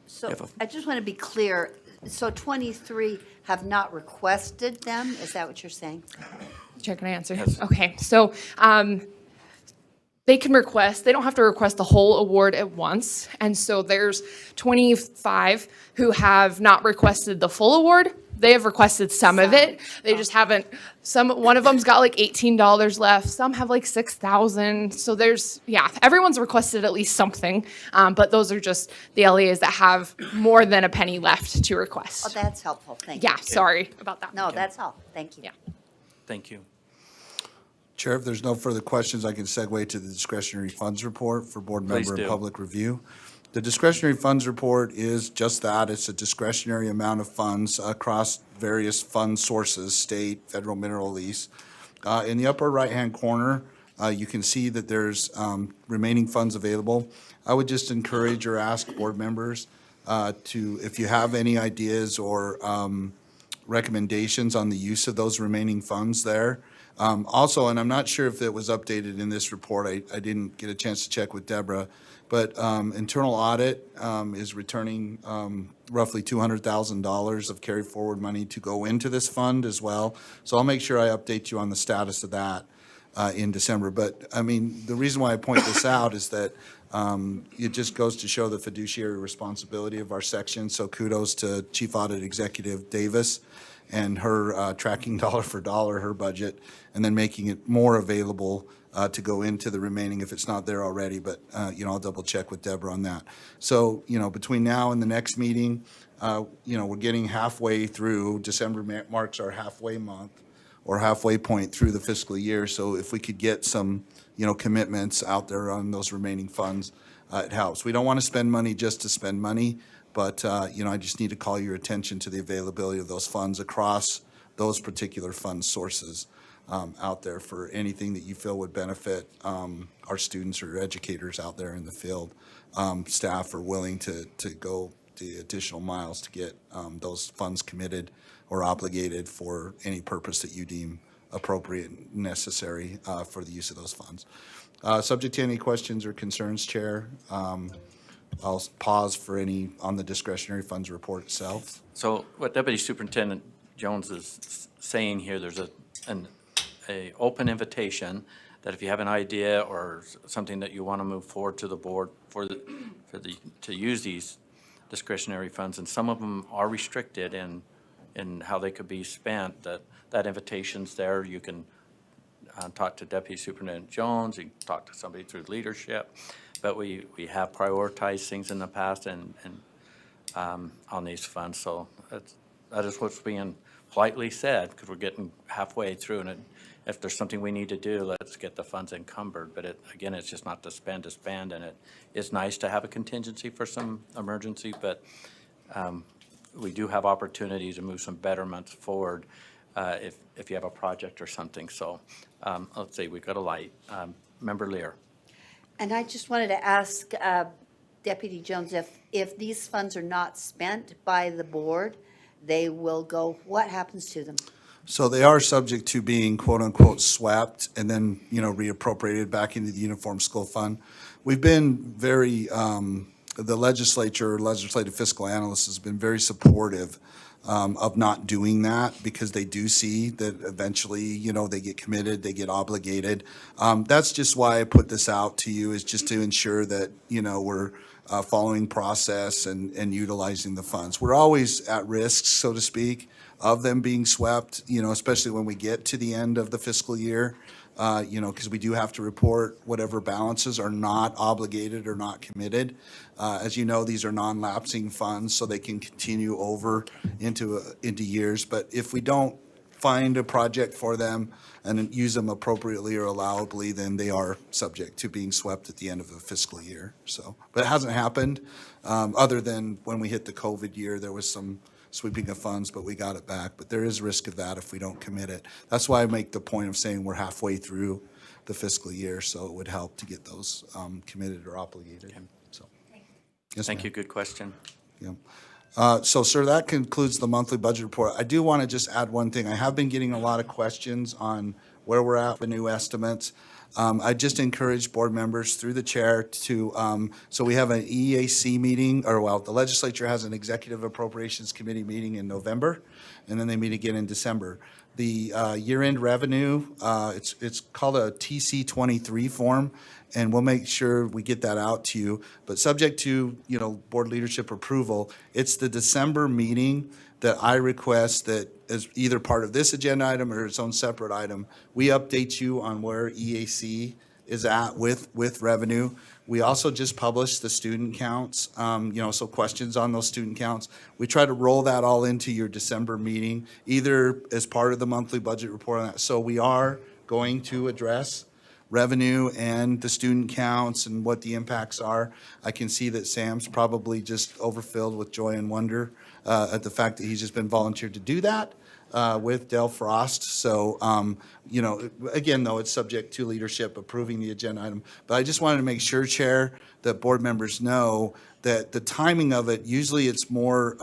So I just want to be clear, so 23 have not requested them? Is that what you're saying? Chair, can I answer? Yes. Okay, so they can request, they don't have to request the whole award at once. And so there's 25 who have not requested the full award. They have requested some of it. They just haven't, one of them's got like $18 left. Some have like 6,000. So there's, yeah, everyone's requested at least something. But those are just the LEAs that have more than a penny left to request. Oh, that's helpful. Thank you. Yeah, sorry about that. No, that's all. Thank you. Yeah. Thank you. Chair, if there's no further questions, I can segue to the discretionary funds report for board Please member and do. public review. The discretionary funds report is just that. It's a discretionary amount of funds across various fund sources, state, federal mineral lease. In the upper right-hand corner, you can see that there's remaining funds available. I would just encourage or ask board members to, if you have any ideas or recommendations on the use of those remaining funds there. Also, and I'm not sure if it was updated in this report, I didn't get a chance to check with Deborah, but internal audit is returning roughly $200,000 of carry forward money to go into this fund as well. So I'll make sure I update you on the status of that in December. But I mean, the reason why I point this out is that it just goes to show the fiduciary responsibility of our section. So kudos to Chief Audit Executive Davis and her tracking dollar for dollar her budget, and then making it more available to go into the remaining if it's not there already. But I'll double check with Deborah on that. So between now and the next meeting, we're getting halfway through. December marks our halfway month or halfway point through the fiscal year. So if we could get some commitments out there on those remaining funds, it helps. We don't want to spend money just to spend money, but I just need to call your attention to the availability of those funds across those particular fund sources out there for anything that you feel would benefit our students or educators out there in the field. Staff are willing to go the additional miles to get those funds committed or obligated for any purpose that you deem appropriate and necessary for the use of those funds. Subject to any questions or concerns, Chair, I'll pause for any on the discretionary funds report itself. So what Deputy Superintendent Jones is saying here, there's an open invitation that if you have an idea or something that you want to move forward to the board to use these discretionary funds, and some of them are restricted in how they could be spent, that invitation's there. You can talk to Deputy Superintendent Jones, you can talk to somebody through leadership, but we have prioritized things in the past and on these funds. So that is what's being politely said, because we're getting halfway through, and if there's something we need to do, let's get the funds encumbered. But again, it's just not to spend, and it is nice to have a contingency for some emergency, but we do have opportunities to move some betterments forward if you have a project or something. So let's see, we've got a light. Member Lear. And I just wanted to ask Deputy Jones, if these funds are not spent by the board, they will go, what happens to them? So they are subject to being quote unquote swept and then, reappropriated back into the Uniform School Fund. We've been very, the legislative fiscal analyst has been very supportive of not doing that, because they do see that eventually, they get committed, they get obligated. That's just why I put this out to you, is just to ensure that, we're following process and utilizing the funds. We're always at risk, so to speak, of them being swept, especially when we get to the end of the fiscal year, because we do have to report whatever balances are not obligated or not committed. As you know, these are non-lapsing funds, so they can continue over into years. But if we don't find a project for them and use them appropriately or allowably, then they are subject to being swept at the end of a fiscal year. So, but it hasn't happened, other than when we hit the COVID year, there was some sweeping of funds, but we got it back. But there is risk of that if we don't commit it. That's why I make the point of saying we're halfway through the fiscal year, so it would help to get those committed or obligated. Okay. So, yes, Thank you. Good question. Yeah. So, sir, that concludes the monthly budget report. I do want to just add one thing. I have been getting a lot of questions on where we're at with new estimates. I just encourage board members through the chair to, so we have an EAC meeting, the legislature has an Executive Appropriations Committee meeting in November, and then they meet again in December. The year-end revenue, it's called a TC-23 form, and we'll make sure we get that out to you. But subject to, board leadership approval, it's the December meeting that I request that as either part of this agenda item or its own separate item, we update you on where EAC is at with revenue. We also just published the student counts, so questions on those student counts. We try to roll that all into your December meeting, either as part of the monthly budget report on that. So we are going to address revenue and the student counts and what the impacts are. I can see that Sam's probably just overfilled with joy and wonder at the fact that he's just been volunteered to do that. with Del Frost. So, you know, again, though, it's subject to leadership approving the agenda item. But I just wanted to make sure, Chair, that board members know that the timing of it, usually it's more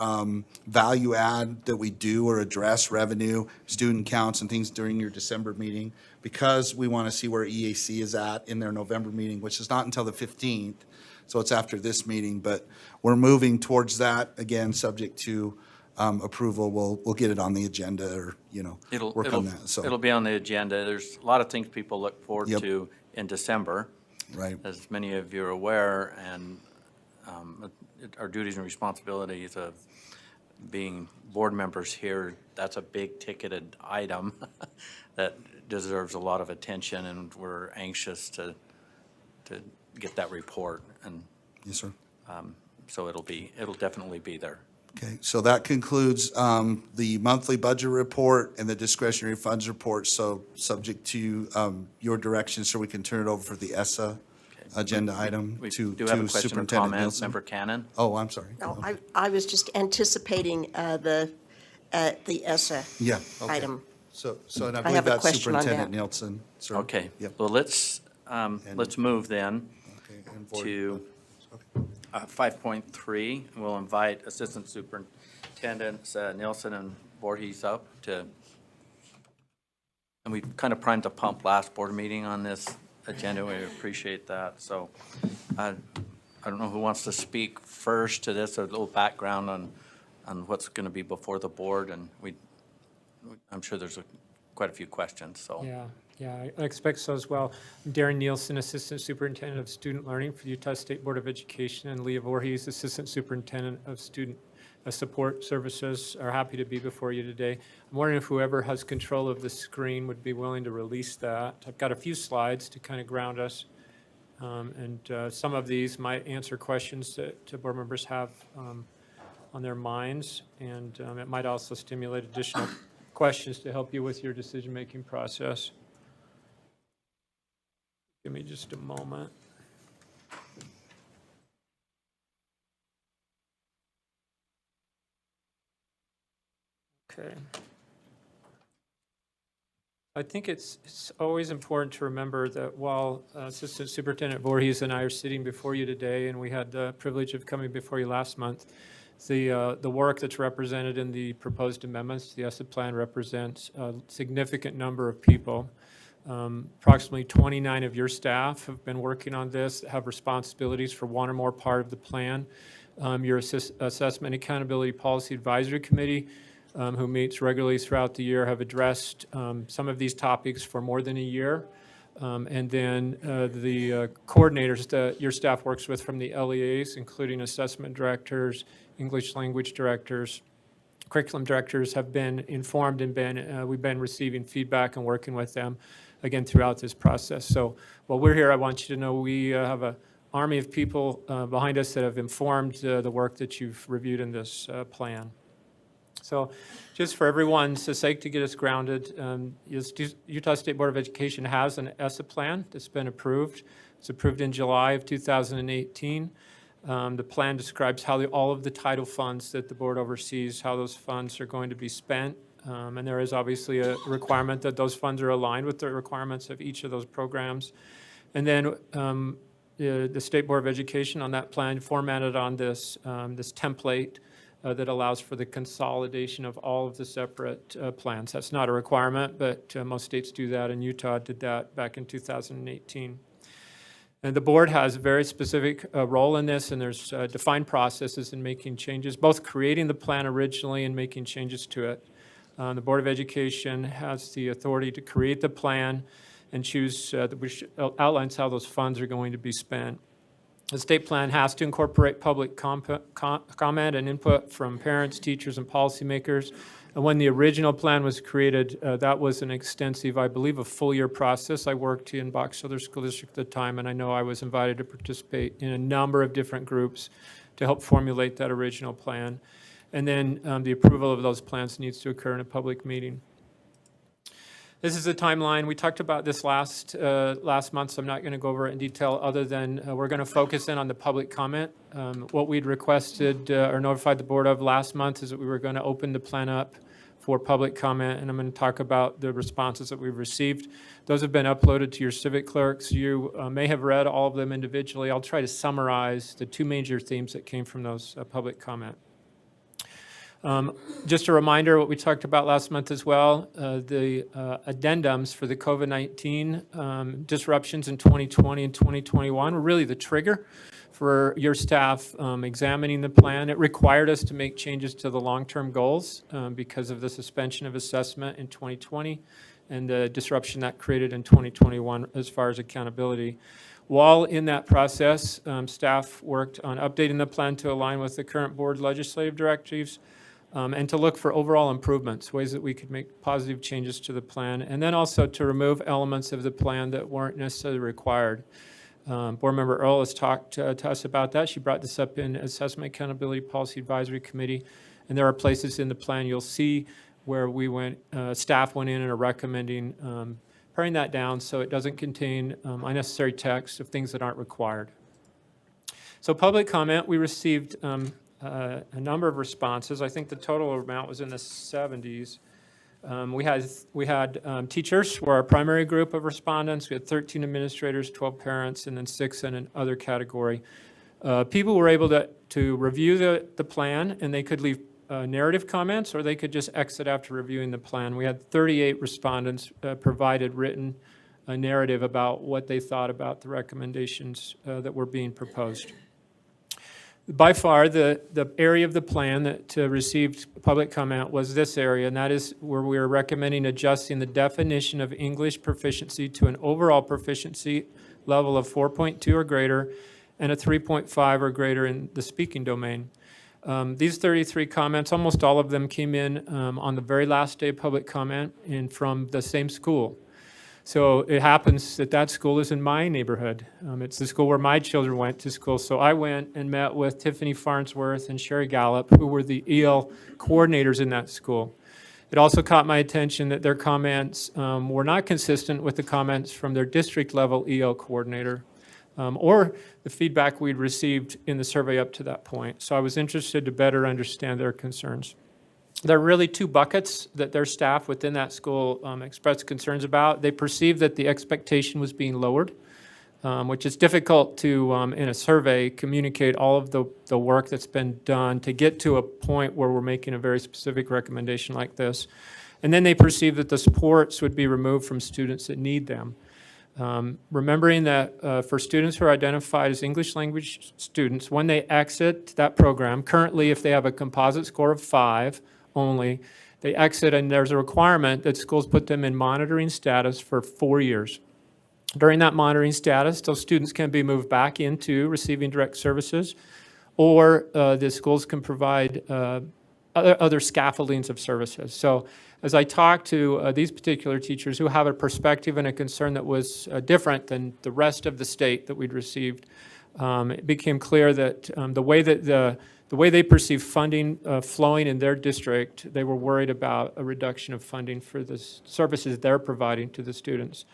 value add that we do or address revenue, student counts and things during your December meeting, because we want to see where EAC is at in their November meeting, which is not until the 15th. So it's after this meeting, but we're moving towards that, again, subject to approval. We'll get it on the agenda or, you know, work on that. So It'll be on the agenda. There's a lot of things people look forward Yep. to in December, right. as many of you are aware, and our duties and responsibilities of being board members here, that's a big ticketed item that deserves a lot of attention, and we're anxious to get that report. And Yes, sir. so it'll definitely be there. Okay, so that concludes the monthly budget report and the discretionary funds report. So subject to your direction, so we can turn it over for the ESSA agenda item We to do have a question or Superintendent comment, Nielsen. Member Cannon. Oh, I'm sorry. No, I was just anticipating the ESSA Yeah, okay. item. So and I I believe have a that's question on Superintendent that. Nielsen, sir. Okay, Yep. well, let's move then Okay, and board- to 5.3. We'll invite Assistant Superintendents Nielsen and Voorhees up to, and we kind of primed the pump last board meeting on this agenda. We appreciate that. So I don't know who wants to speak first to this, a little background on what's going to be before the board, and I'm sure there's quite a few questions, so. Yeah, I expect so as well. I'm Darren Nielsen, Assistant Superintendent of Student Learning for the Utah State Board of Education, and Leah Voorhees, Assistant Superintendent of Student Support Services, are happy to be before you today. I'm wondering if whoever has control of the screen would be willing to release that. I've got a few slides to kind of ground us, and some of these might answer questions that board members have on their minds, and it might also stimulate additional questions to help you with your decision-making process. Give me just a moment. Okay. I think it's always important to remember that while Assistant Superintendent Voorhees and I are sitting before you today, and we had the privilege of coming before you last month, the work that's represented in the proposed amendments, the ESSA plan, represents a significant number of people. Approximately 29 of your staff have been working on this, have responsibilities for one or more part of the plan. Your Assessment Accountability Policy Advisory Committee, who meets regularly throughout the year, have addressed some of these topics for more than a year. And then the coordinators that your staff works with from the LEAs, including assessment directors, English language directors, curriculum directors, have been informed and we've been receiving feedback and working with them again throughout this process. So while we're here, I want you to know we have an army of people behind us that have informed the work that you've reviewed in this plan. So just for everyone's sake, to get us grounded, Utah State Board of Education has an ESSA plan that's been approved. It's approved in July of 2018. The plan describes how all of the title funds that the board oversees, how those funds are going to be spent. And there is obviously a requirement that those funds are aligned with the requirements of each of those programs. And then the State Board of Education on that plan formatted on this template that allows for the consolidation of all of the separate plans. That's not a requirement, but most states do that, and Utah did that back in 2018. And the board has a very specific role in this, and there's defined processes in making changes, both creating the plan originally and making changes to it. The Board of Education has the authority to create the plan and choose, which outlines how those funds are going to be spent. The state plan has to incorporate public comment and input from parents, teachers, and policymakers. And when the original plan was created, that was an extensive, I believe, a full-year process. I worked in Box Elder School District at the time, and I know I was invited to participate in a number of different groups to help formulate that original plan. And then the approval of those plans needs to occur in a public meeting. This is a timeline. We talked about this last month, so I'm not going to go over it in detail other than we're going to focus in on the public comment. What we'd requested or notified the board of last month is that we were going to open the plan up for public comment, and I'm going to talk about the responses that we've received. Those have been uploaded to your civic clerks. You may have read all of them individually. I'll try to summarize the two major themes that came from those public comment. Just a reminder, what we talked about last month as well, the addendums for the COVID-19 disruptions in 2020 and 2021 were really the trigger for your staff examining the plan. It required us to make changes to the long-term goals because of the suspension of assessment in 2020 and the disruption that created in 2021 as far as accountability. While in that process, staff worked on updating the plan to align with the current board legislative directives and to look for overall improvements, ways that we could make positive changes to the plan, and then also to remove elements of the plan that weren't necessarily required. Board Member Earl has talked to us about that. She brought this up in Assessment Accountability Policy Advisory Committee, and there are places in the plan you'll see where staff went in and are recommending paring that down so it doesn't contain unnecessary text of things that aren't required. So public comment, we received a number of responses. I think the total amount was in the 70s. We had teachers were our primary group of respondents. We had 13 administrators, 12 parents, and then 6 in another category. People were able to review the plan, and they could leave narrative comments, or they could just exit after reviewing the plan. We had 38 respondents provided written narrative about what they thought about the recommendations that were being proposed. By far, the area of the plan that received public comment was this area, and that is where we are recommending adjusting the definition of English proficiency to an overall proficiency level of 4.2 or greater and a 3.5 or greater in the speaking domain. These 33 comments, almost all of them came in on the very last day of public comment and from the same school. So it happens that that school is in my neighborhood. It's the school where my children went to school. So I went and met with Tiffany Farnsworth and Sherry Gallup, who were the EL coordinators in that school. It also caught my attention that their comments were not consistent with the comments from their district level EL coordinator or the feedback we'd received in the survey up to that point. So I was interested to better understand their concerns. There are really two buckets that their staff within that school expressed concerns about. They perceived that the expectation was being lowered, which is difficult to, in a survey, communicate all of the work that's been done to get to a point where we're making a very specific recommendation like this. And then they perceived that the supports would be removed from students that need them. Remembering that for students who are identified as English language students, when they exit that program, currently if they have a composite score of 5, only, they exit, and there's a requirement that schools put them in monitoring status for 4 years. During that monitoring status, those students can be moved back into receiving direct services, or the schools can provide other scaffoldings of services. So as I talked to these particular teachers who have a perspective and a concern that was different than the rest of the state that we'd received, it became clear that the way they perceive funding flowing in their district, they were worried about a reduction of funding for the services they're providing to the students.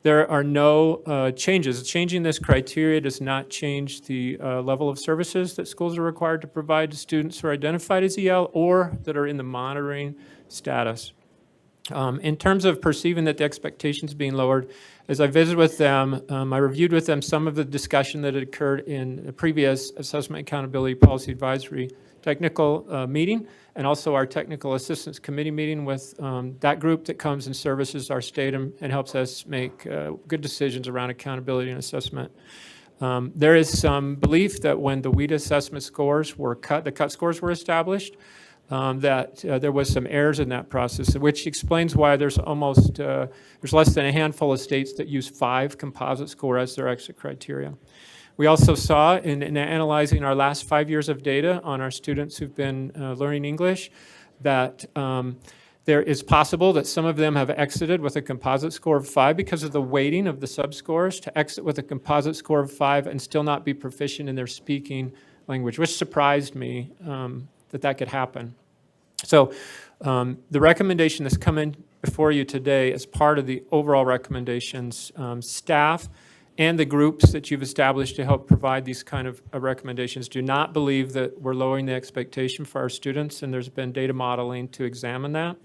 There are no changes. Changing this criteria does not change the level of services that schools are required to provide to students who are identified as EL or that are in the monitoring status. In terms of perceiving that the expectations being lowered, as I visited with them, I reviewed with them some of the discussion that had occurred in the previous Assessment Accountability Policy Advisory technical meeting, and also our Technical Assistance Committee meeting with that group that comes and services our state and helps us make good decisions around accountability and assessment. There is some belief that when the WETA assessment scores were cut, the cut scores were established, that there was some errors in that process, which explains why there's less than a handful of states that use 5 composite score as their exit criteria. We also saw in analyzing our last 5 years of data on our students who've been learning English that there is possible that some of them have exited with a composite score of 5 because of the weighting of the subscores to exit with a composite score of 5 and still not be proficient in their speaking language, which surprised me that could happen. So the recommendation that's coming before you today as part of the overall recommendations, staff and the groups that you've established to help provide these kind of recommendations do not believe that we're lowering the expectation for our students, and there's been data modeling to examine that.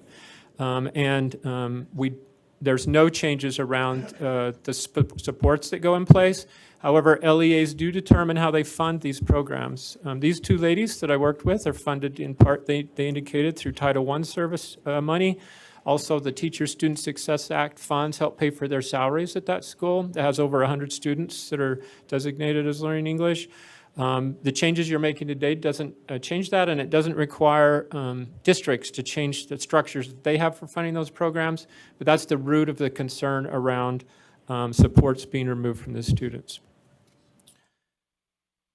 There's no changes around the supports that go in place. However, LEAs do determine how they fund these programs. These two ladies that I worked with are funded in part, they indicated, through Title I service money. Also, the Teacher Student Success Act funds help pay for their salaries at that school. It has over 100 students that are designated as learning English. The changes you're making today doesn't change that, and it doesn't require districts to change the structures that they have for funding those programs, but that's the root of the concern around supports being removed from the students.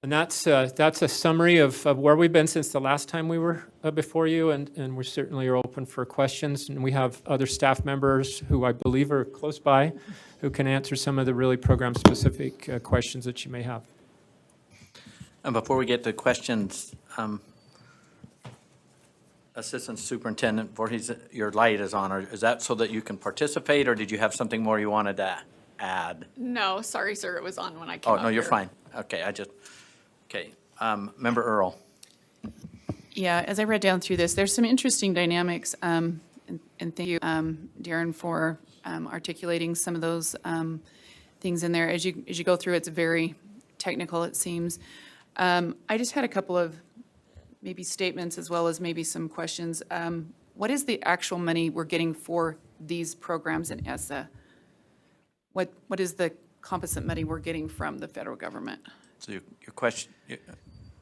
And that's a summary of where we've been since the last time we were before you, and we certainly are open for questions. And we have other staff members who I believe are close by who can answer some of the really program-specific questions that you may have. And before we get to questions, Assistant Superintendent Voorhees, your light is on. Is that so that you can participate, or did you have something more you wanted to add? No, sorry, sir, it was on when I came Oh, up no, you're here. fine. Okay, okay. Member Earl. Yeah, as I read down through this, there's some interesting dynamics, and thank you, Darren, for articulating some of those things in there. As you go through, it's very technical, it seems. I just had a couple of maybe statements as well as maybe some questions. What is the actual money we're getting for these programs in ESSA? What is the composite money we're getting from the federal government? So your question,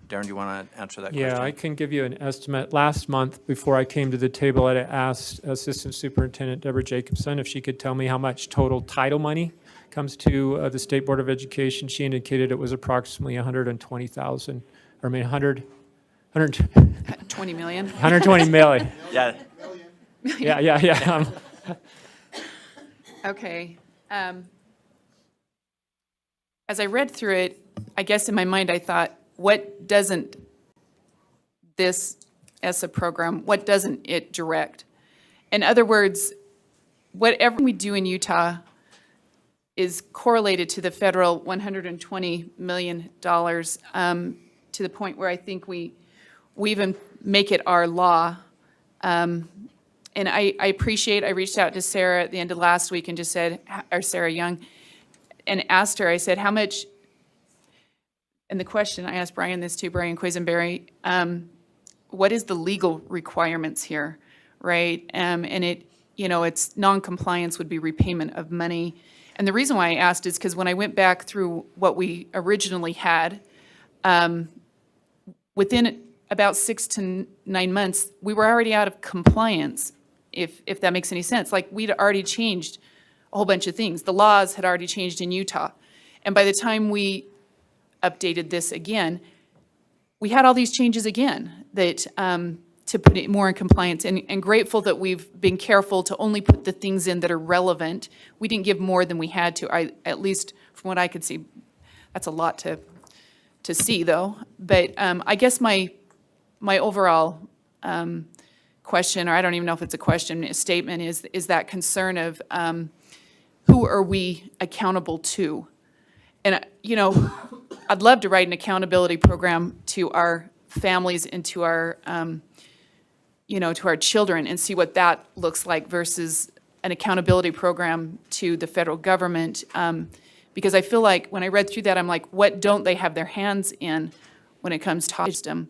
Darren, do you want to answer that question? Yeah, I can give you an estimate. Last month, before I came to the table, I asked Assistant Superintendent Deborah Jacobson if she could tell me how much total title money comes to the State Board of Education. She indicated it was approximately 120,000, or I mean 100 20 million? 120 million. Yeah. Yeah. Okay. As I read through it, I guess in my mind I thought, what doesn't this ESSA program, what doesn't it direct? In other words, whatever we do in Utah is correlated to the federal $120 million to the point where I think we even make it our law. And I appreciate, I reached out to Sarah at the end of last week and just said, or Sarah Young, and asked her, I said, how much, and the question, I asked Brian this too, Brian Quisenberry, what is the legal requirements here, right? And it, it's non-compliance would be repayment of money. And the reason why I asked is because when I went back through what we originally had, within about 6 to 9 months, we were already out of compliance, if that makes any sense. Like, we'd already changed a whole bunch of things. The laws had already changed in Utah. And by the time we updated this again, we had all these changes again that to put it more in compliance, and grateful that we've been careful to only put the things in that are relevant. We didn't give more than we had to, at least from what I could see. That's a lot to see, though. But I guess my overall question, or I don't even know if it's a question, a statement, is that concern of who are we accountable to? And, I'd love to write an accountability program to our families and to our, to our children and see what that looks like versus an accountability program to the federal government. Because I feel like when I read through that, I'm like, what don't they have their hands in when it comes to system?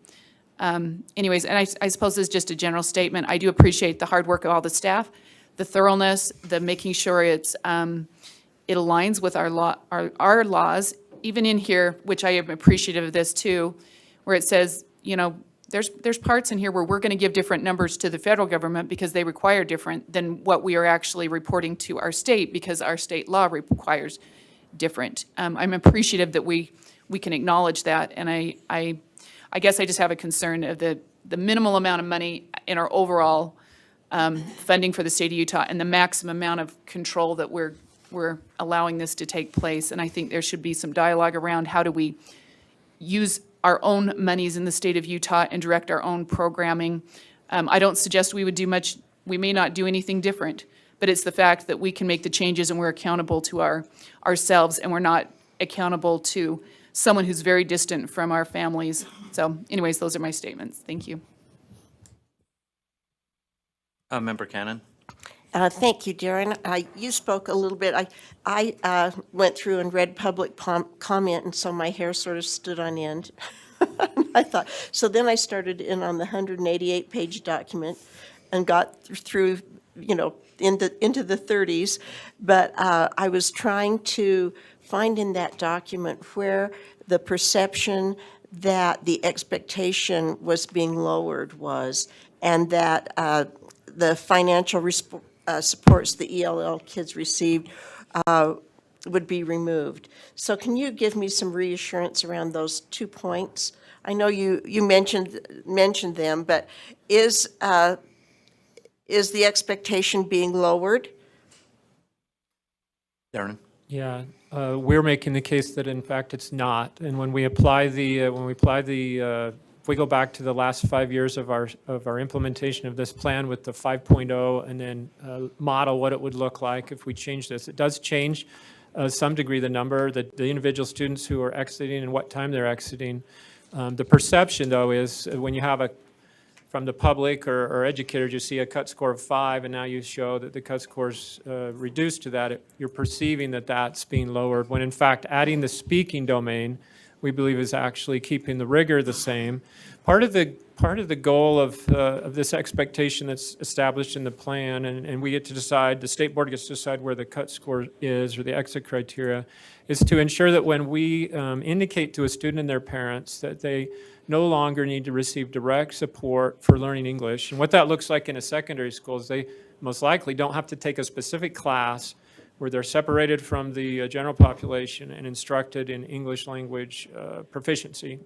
Anyways, and I suppose this is just a general statement. I do appreciate the hard work of all the staff, the thoroughness, the making sure it aligns with our laws, even in here, which I am appreciative of this too, where it says, there's parts in here where we're going to give different numbers to the federal government because they require different than what we are actually reporting to our state because our state law requires different. I'm appreciative that we can acknowledge that, and I guess I just have a concern of the minimal amount of money in our overall funding for the state of Utah and the maximum amount of control that we're allowing this to take place. And I think there should be some dialogue around how do we use our own monies in the state of Utah and direct our own programming. I don't suggest we would do much, we may not do anything different, but it's the fact that we can make the changes and we're accountable to ourselves, and we're not accountable to someone who's very distant from our families. So anyways, those are my statements. Thank you. Member Cannon? Thank you, Darren. You spoke a little bit. I went through and read public comment, and so my hair sort of stood on end. I thought, so then I started in on the 188-page document and got through, you know, into the 30s. But I was trying to find in that document where the perception that the expectation was being lowered was, and that the financial supports the ELL kids received would be removed. So can you give me some reassurance around those 2 points? I know you mentioned them, but is the expectation being lowered? Darren? Yeah, we're making the case that in fact it's not. And when we apply if we go back to the last 5 years of our implementation of this plan with the 5.0 and then model what it would look like if we change this, it does change some degree the number, the individual students who are exiting and what time they're exiting. The perception, though, is when you have from the public or educators, you see a cut score of 5, and now you show that the cut score's reduced to that, you're perceiving that that's being lowered, when in fact adding the speaking domain, we believe is actually keeping the rigor the same. Part of the goal of this expectation that's established in the plan, and we get to decide, the state board gets to decide where the cut score is or the exit criteria, is to ensure that when we indicate to a student and their parents that they no longer need to receive direct support for learning English. And what that looks like in a secondary school is they most likely don't have to take a specific class where they're separated from the general population and instructed in English language proficiency.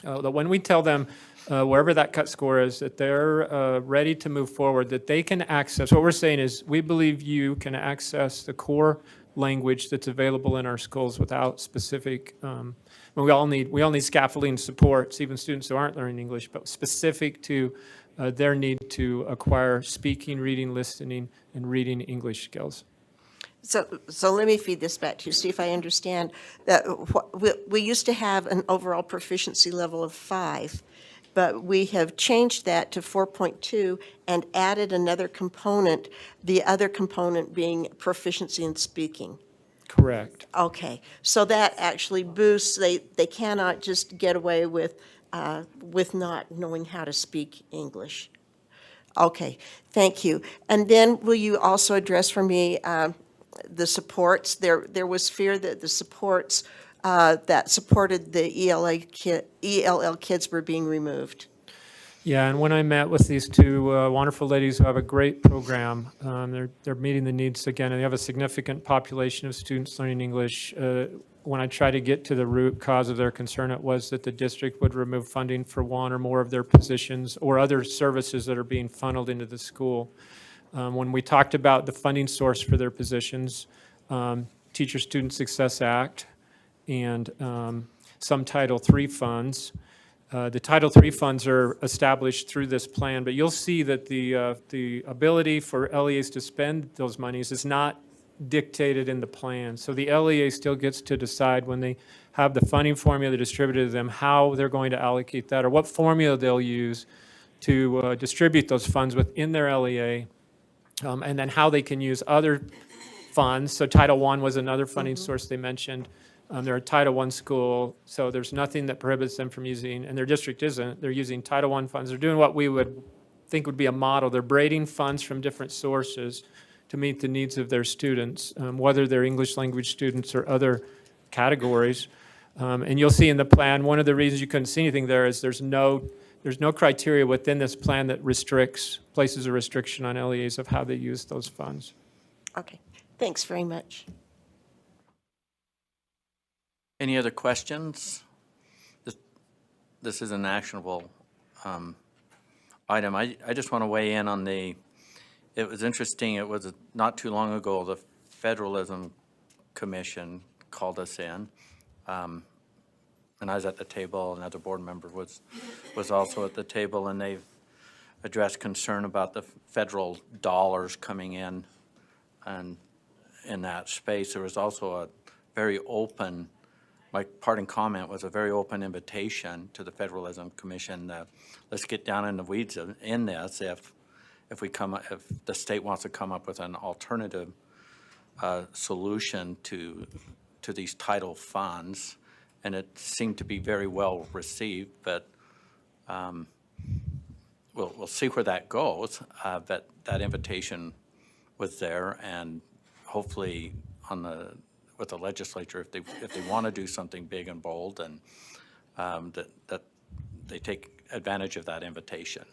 That when we tell them wherever that cut score is, that they're ready to move forward, that they can access, what we're saying is we believe you can access the core language that's available in our schools without specific, we all need scaffolding supports, even students who aren't learning English, but specific to their need to acquire speaking, reading, listening, and reading English skills. So let me feed this back to you, see if I understand. That we used to have an overall proficiency level of 5, but we have changed that to 4.2 and added another component, the other component being proficiency in speaking. Correct. Okay, so that actually boosts, they cannot just get away with not knowing how to speak English. Okay, thank you. And then will you also address for me the supports? There was fear that the supports that supported the ELL kids were being removed. Yeah, and when I met with these two wonderful ladies who have a great program, they're meeting the needs again, and they have a significant population of students learning English. When I tried to get to the root cause of their concern, it was that the district would remove funding for one or more of their positions or other services that are being funneled into the school. When we talked about the funding source for their positions, Teacher-Student Success Act and some Title III funds. The Title III funds are established through this plan, but you'll see that the ability for LEAs to spend those monies is not dictated in the plan. So the LEA still gets to decide when they have the funding formula distributed to them how they're going to allocate that or what formula they'll use to distribute those funds within their LEA, and then how they can use other funds. So Title I was another funding source they mentioned. They're a Title I school, so there's nothing that prohibits them from using, and their district isn't, they're using Title I funds. They're doing what we would think would be a model. They're braiding funds from different sources to meet the needs of their students, whether they're English language students or other categories. And you'll see in the plan, one of the reasons you couldn't see anything there is there's no criteria within this plan that places a restriction on LEAs of how they use those funds. Okay, thanks very much. Any other questions? This is an actionable item. I just want to weigh in on it was interesting, it was not too long ago, the Federalism Commission called us in, and I was at the table, another board member was also at the table, and they've addressed concern about the federal dollars coming in and in that space. There was also a very open, my parting comment was a very open invitation to the Federalism Commission that let's get down in the weeds in this if the state wants to come up with an alternative solution to these title funds. And it seemed to be very well received, but we'll see where that goes. But that invitation was there, and hopefully with the legislature, if they want to do something big and bold, and that they take advantage of that invitation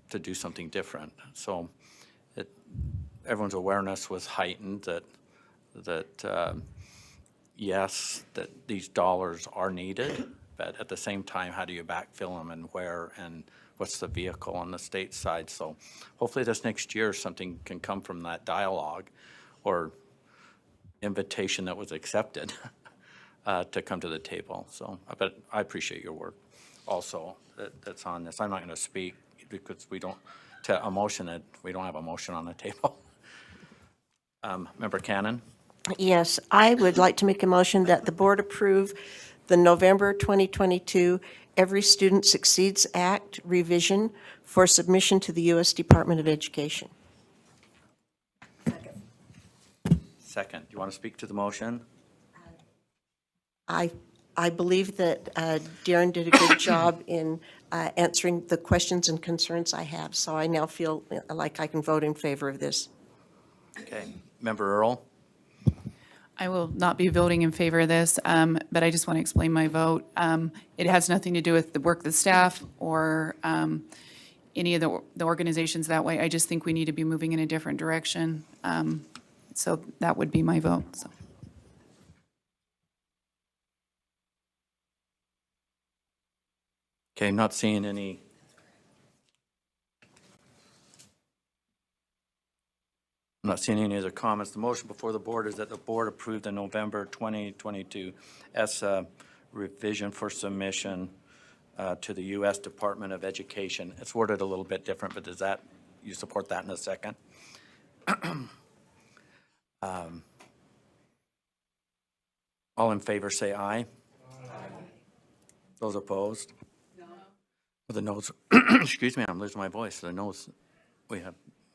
to do something different. So everyone's awareness was heightened that yes, that these dollars are needed, but at the same time, how do you backfill them and where, and what's the vehicle on the state side? So hopefully this next year something can come from that dialogue or invitation that was accepted to come to the table. So, but I appreciate your work also that's on this. I'm not going to speak because we don't have a motion on the table. Member Cannon? Yes, I would like to make a motion that the board approve the November 2022 Every Student Succeeds Act revision for submission to the U.S. Department of Education. Second. Do you want to speak to the motion? I believe that Darren did a good job in answering the questions and concerns I have, so I now feel like I can vote in favor of this. Okay. Member Earl? I will not be voting in favor of this, but I just want to explain my vote. It has nothing to do with the work of the staff or any of the organizations that way. I just think we need to be moving in a different direction. So that would be my vote. So. Okay, not seeing any. I'm not seeing any other comments. The motion before the board is that the board approve the November 2022 ESSA revision for submission to the U.S. Department of Education. It's worded a little bit different, but you support that in a second? All in favor say aye. Aye. Those opposed? No. The noes, excuse me, I'm losing my voice. The noes, we have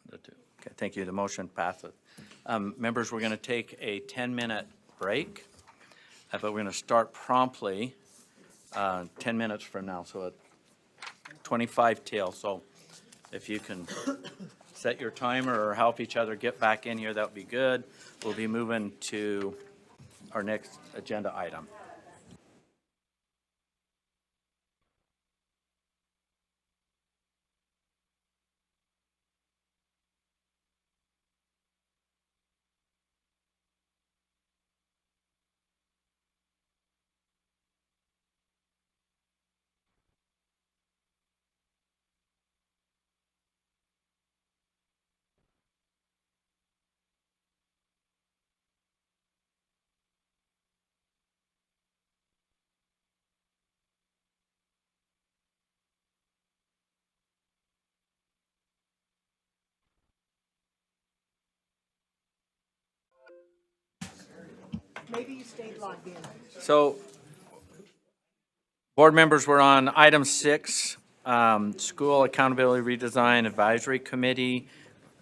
the two. Okay, thank you. The motion passes. Members, we're going to take a 10-minute break, but we're going to start promptly 10 minutes from now, so at 25 till. So if you can set your timer or help each other get back in here, that would be good. We'll be moving to our next agenda item. Maybe you stayed logged in. So, board members, we're on item 6, School Accountability Redesign Advisory Committee.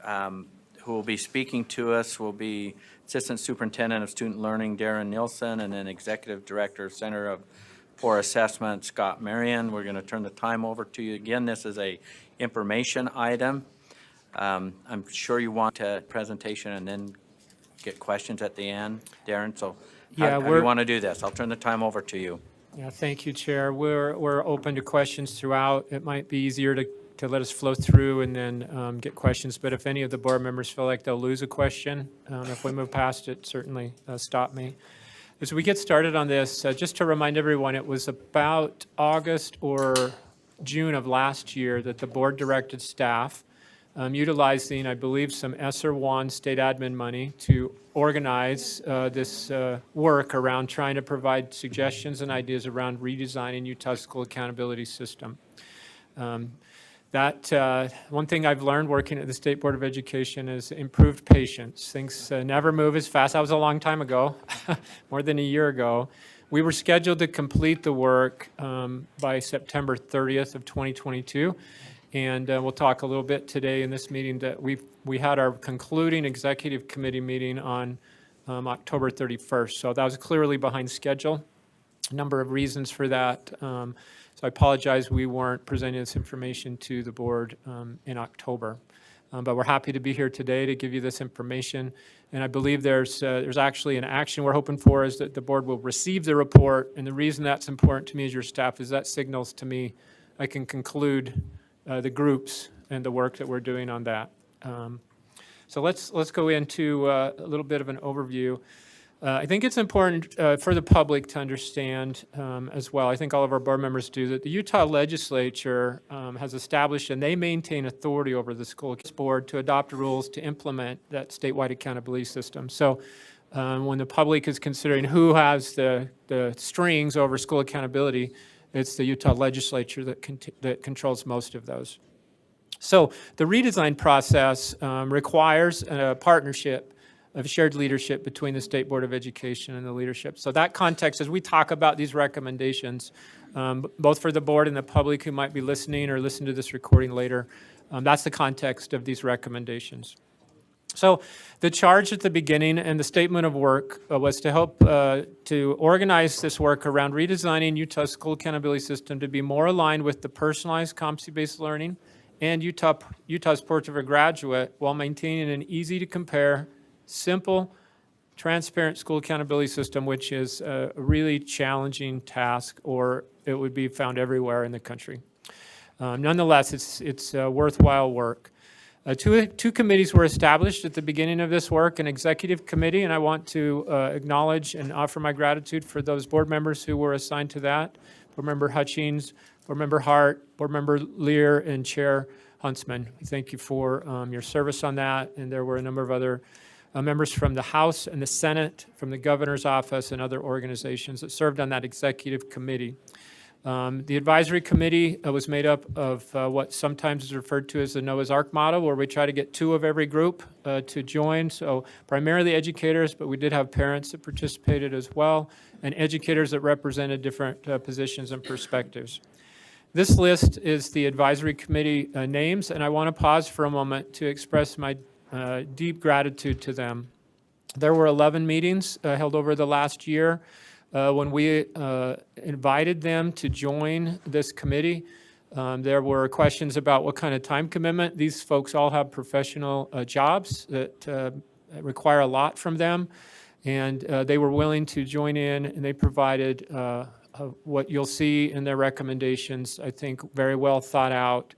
Who will be speaking to us will be Assistant Superintendent of Student Learning, Darren Nielsen, and then Executive Director, Center for Assessment, Scott Marion. We're going to turn the time over to you. Again, this is a information item. I'm sure you want a presentation and then get questions at the end, Darren. So how do you want to do this? I'll turn the time over to you. Yeah, thank you, Chair. We're open to questions throughout. It might be easier to let us flow through and then get questions. But if any of the board members feel like they'll lose a question, if we move past it, certainly stop me. As we get started on this, just to remind everyone, it was about August or June of last year that the board directed staff utilizing, I believe, some ESSER 1 state admin money to organize this work around trying to provide suggestions and ideas around redesigning Utah's school accountability system. One thing I've learned working at the State Board of Education is improved patience. Things never move as fast. That was a long time ago, more than a year ago. We were scheduled to complete the work by September 30th of 2022. And we'll talk a little bit today in this meeting that we had our concluding executive committee meeting on October 31st. So that was clearly behind schedule. A number of reasons for that. So I apologize we weren't presenting this information to the board in October. But we're happy to be here today to give you this information. And I believe there's actually an action we're hoping for is that the board will receive the report. And the reason that's important to me as your staff is that signals to me I can conclude the groups and the work that we're doing on that. So let's go into a little bit of an overview. I think it's important for the public to understand as well, I think all of our board members do, that the Utah legislature has established and they maintain authority over the school board to adopt rules to implement that statewide accountability system. So when the public is considering who has the strings over school accountability, it's the Utah legislature that controls most of those. So the redesign process requires a partnership of shared leadership between the State Board of Education and the leadership. So that context, as we talk about these recommendations, both for the board and the public who might be listening or listen to this recording later, that's the context of these recommendations. So the charge at the beginning and the statement of work was to help to organize this work around redesigning Utah's school accountability system to be more aligned with the personalized competency-based learning and Utah's Portrait of a Graduate while maintaining an easy-to-compare, simple, transparent school accountability system, which is a really challenging task, or it would be found everywhere in the country. Nonetheless, it's worthwhile work. Two committees were established at the beginning of this work, an executive committee, and I want to acknowledge and offer my gratitude for those board members who were assigned to that. Board Member Hutchings, Board Member Hart, Board Member Lear, and Chair Huntsman. Thank you for your service on that, and there were a number of other members from the House and the Senate, from the governor's office and other organizations that served on that executive committee. The advisory committee was made up of what sometimes is referred to as the Noah's Ark model, where we try to get 2 of every group to join. So primarily educators, but we did have parents that participated as well, and educators that represented different positions and perspectives. This list is the advisory committee names, and I want to pause for a moment to express my deep gratitude to them. There were 11 meetings held over the last year when we invited them to join this committee. There were questions about what kind of time commitment. These folks all have professional jobs that require a lot from them, and they were willing to join in, and they provided what you'll see in their recommendations, I think very well thought out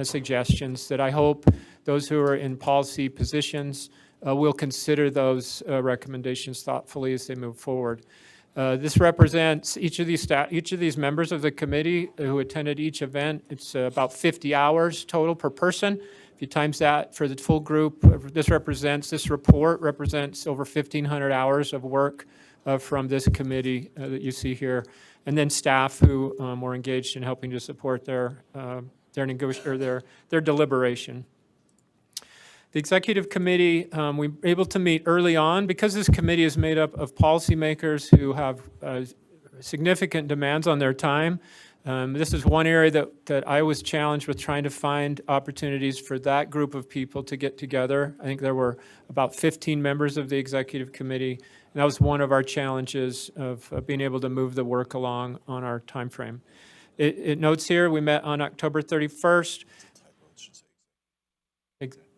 suggestions that I hope those who are in policy positions will consider those recommendations thoughtfully as they move forward. This represents each of these members of the committee who attended each event. It's about 50 hours total per person. If you times that for the full group, this report represents over 1,500 hours of work from this committee that you see here, and then staff who were engaged in helping to support their deliberation. The executive committee, we were able to meet early on because this committee is made up of policymakers who have significant demands on their time. This is one area that I was challenged with, trying to find opportunities for that group of people to get together. I think there were about 15 members of the executive committee, and that was one of our challenges of being able to move the work along on our time frame. It notes here we met on October 31st.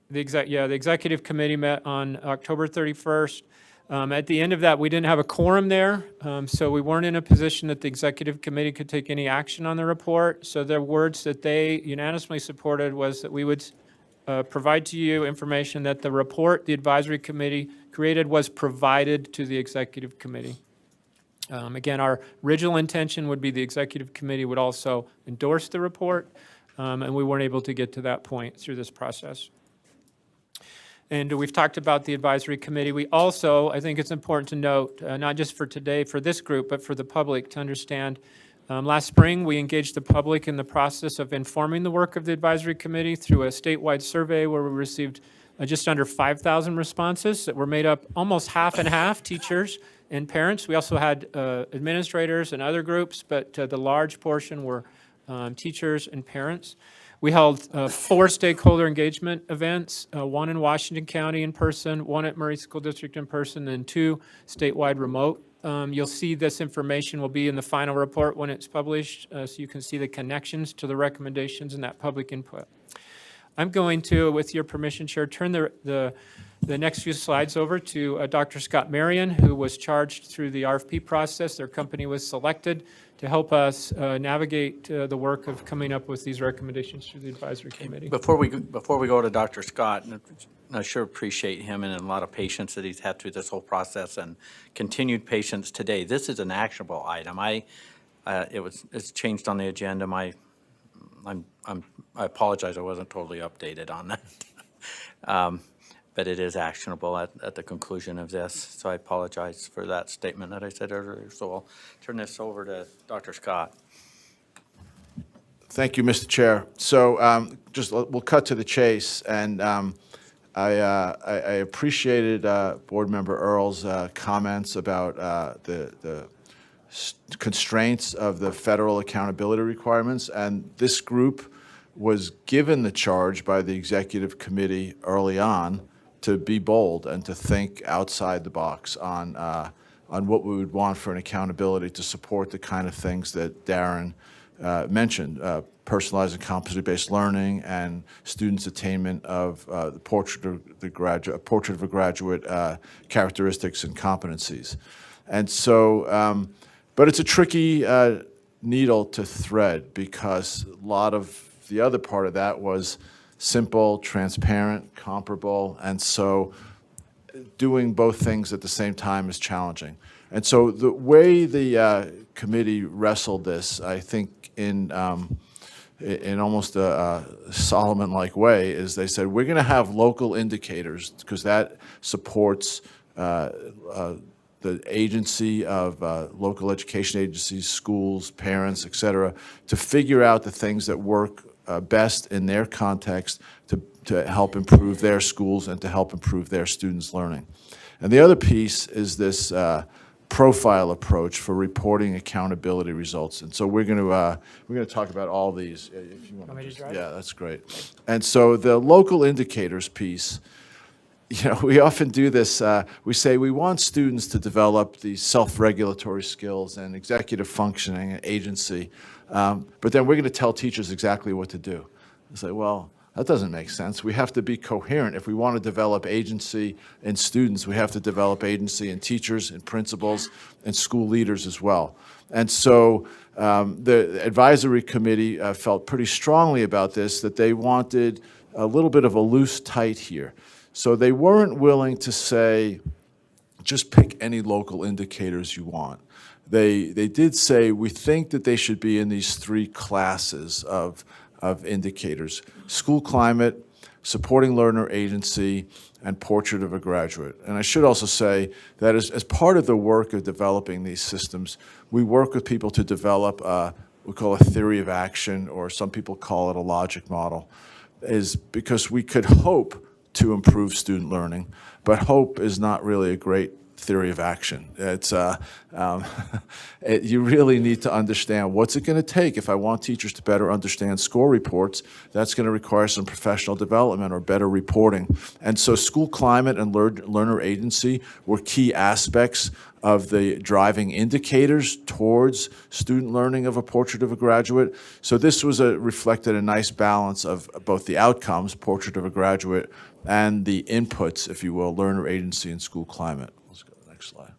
The executive committee met on October 31st. At the end of that, we didn't have a quorum there, so we weren't in a position that the executive committee could take any action on the report. So the words that they unanimously supported was that we would provide to you information that the report the advisory committee created was provided to the executive committee. Again, our original intention would be the executive committee would also endorse the report, and we weren't able to get to that point through this process. And we've talked about the advisory committee. We also, I think it's important to note, not just for today, for this group, but for the public to understand, Last spring, we engaged the public in the process of informing the work of the advisory committee through a statewide survey where we received just under 5,000 responses that were made up almost half and half, teachers and parents. We also had administrators and other groups, but the large portion were teachers and parents. We held 4 stakeholder engagement events, 1 in Washington County in person, 1 at Murray School District in person, and 2 statewide remote. You'll see this information will be in the final report when it's published, so you can see the connections to the recommendations and that public input. I'm going to, with your permission, Chair, turn the next few slides over to Dr. Scott Marion, who was charged through the RFP process. Their company was selected to help us navigate the work of coming up with these recommendations through the advisory committee. Before we go to Dr. Scott, and I sure appreciate him and a lot of patience that he's had through this whole process and continued patience today. This is an actionable item. It's changed on the agenda. I apologize, I wasn't totally updated on that. But it is actionable at the conclusion of this. So I apologize for that statement that I said earlier. So I'll turn this over to Dr. Scott. Thank you, Mr. Chair. So we'll cut to the chase. And I appreciated Board Member Earle's comments about the constraints of the federal accountability requirements. And this group was given the charge by the executive committee early on to be bold and to think outside the box on what we would want for an accountability to support the kind of things that Darren mentioned, personalized and competency-based learning and students' attainment of the portrait of a graduate characteristics and competencies. And so, but it's a tricky needle to thread because a lot of the other part of that was simple, transparent, comparable, and so doing both things at the same time is challenging. And so the way the committee wrestled this, I think in almost a Solomon-like way, is they said, we're going to have local indicators because that supports the agency of local education agencies, schools, parents, et cetera, to figure out the things that work best in their context to help improve their schools and to help improve their students' learning. And the other piece is this profile approach for reporting accountability results. And so we're going to talk about all these. If you want me to just, drive? yeah, that's great. And so the local indicators piece, you know, we often do this. We say we want students to develop these self-regulatory skills and executive functioning and agency, but then we're going to tell teachers exactly what to do. It's like, well, that doesn't make sense. We have to be coherent. If we want to develop agency in students, we have to develop agency in teachers and principals and school leaders as well. And so the advisory committee felt pretty strongly about this, that they wanted a little bit of a loose tight here. So they weren't willing to say, just pick any local indicators you want. They did say, we think that they should be in these 3 classes of indicators: school climate, supporting learner agency, and portrait of a graduate. And I should also say that as part of the work of developing these systems, we work with people to develop, we call a theory of action, or some people call it a logic model, is because we could hope to improve student learning, but hope is not really a great theory of action. It's you really need to understand what's it going to take. If I want teachers to better understand score reports, that's going to require some professional development or better reporting. And so school climate and learner agency were key aspects of the driving indicators towards student learning of a portrait of a graduate. So this was reflected a nice balance of both the outcomes, portrait of a graduate, and the inputs, if you will, learner agency and school climate. Let's go to the next slide.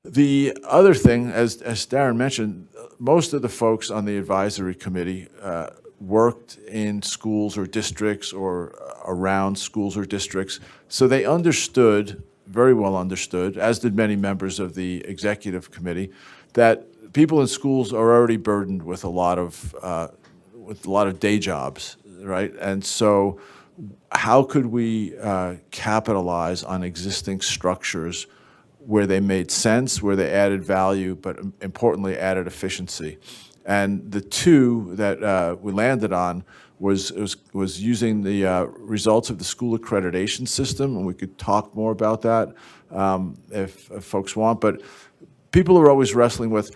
The other thing, as Darren mentioned, most of the folks on the advisory committee worked in schools or districts or around schools or districts, so they understood, very well understood, as did many members of the executive committee, that people in schools are already burdened with a lot of day jobs, right? And so how could we capitalize on existing structures where they made sense, where they added value, but importantly added efficiency. And the two that we landed on was using the results of the school accreditation system, and we could talk more about that if folks want. But people are always wrestling with,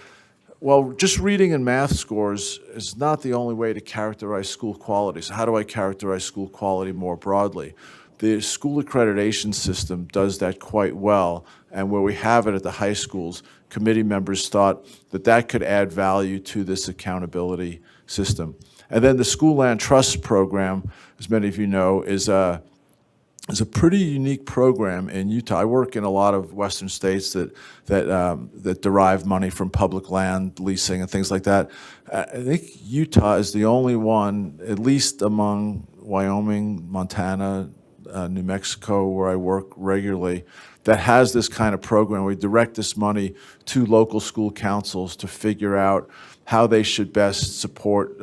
well, just reading and math scores is not the only way to characterize school quality. So how do I characterize school quality more broadly? The school accreditation system does that quite well, and where we have it at the high schools, committee members thought that that could add value to this accountability system. And then the School Land Trust Program, as many of you know, is a pretty unique program in Utah. I work in a lot of western states that derive money from public land leasing and things like that. I think Utah is the only one, at least among Wyoming, Montana, New Mexico, where I work regularly, that has this kind of program. We direct this money to local school councils to figure out how they should best support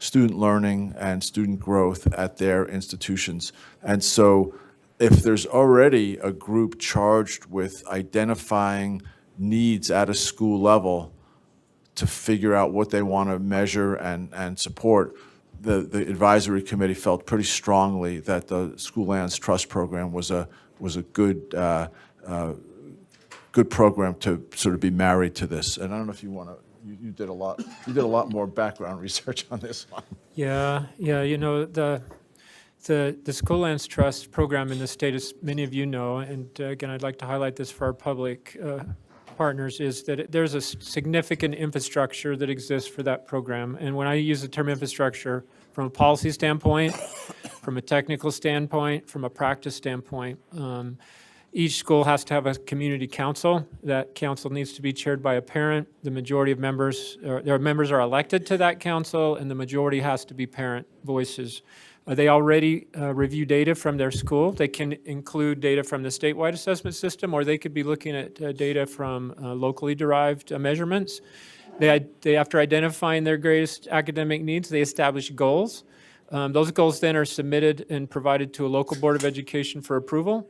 student learning and student growth at their institutions. And so if there's already a group charged with identifying needs at a school level to figure out what they want to measure and support, the advisory committee felt pretty strongly that the School Lands Trust Program was a good good program to sort of be married to this. And I don't know if you want to. You did a lot more background research on this one. Yeah, you know, the School Lands Trust program in the state, as many of you know, and again, I'd like to highlight this for our public partners, is that there's a significant infrastructure that exists for that program. And when I use the term infrastructure, from a policy standpoint, from a technical standpoint, from a practice standpoint, each school has to have a community council. That council needs to be chaired by a parent. The majority of members, their members are elected to that council, and the majority has to be parent voices. They already review data from their school. They can include data from the statewide assessment system, or they could be looking at data from locally derived measurements. They, after identifying their greatest academic needs, they establish goals. Those goals then are submitted and provided to a local board of education for approval,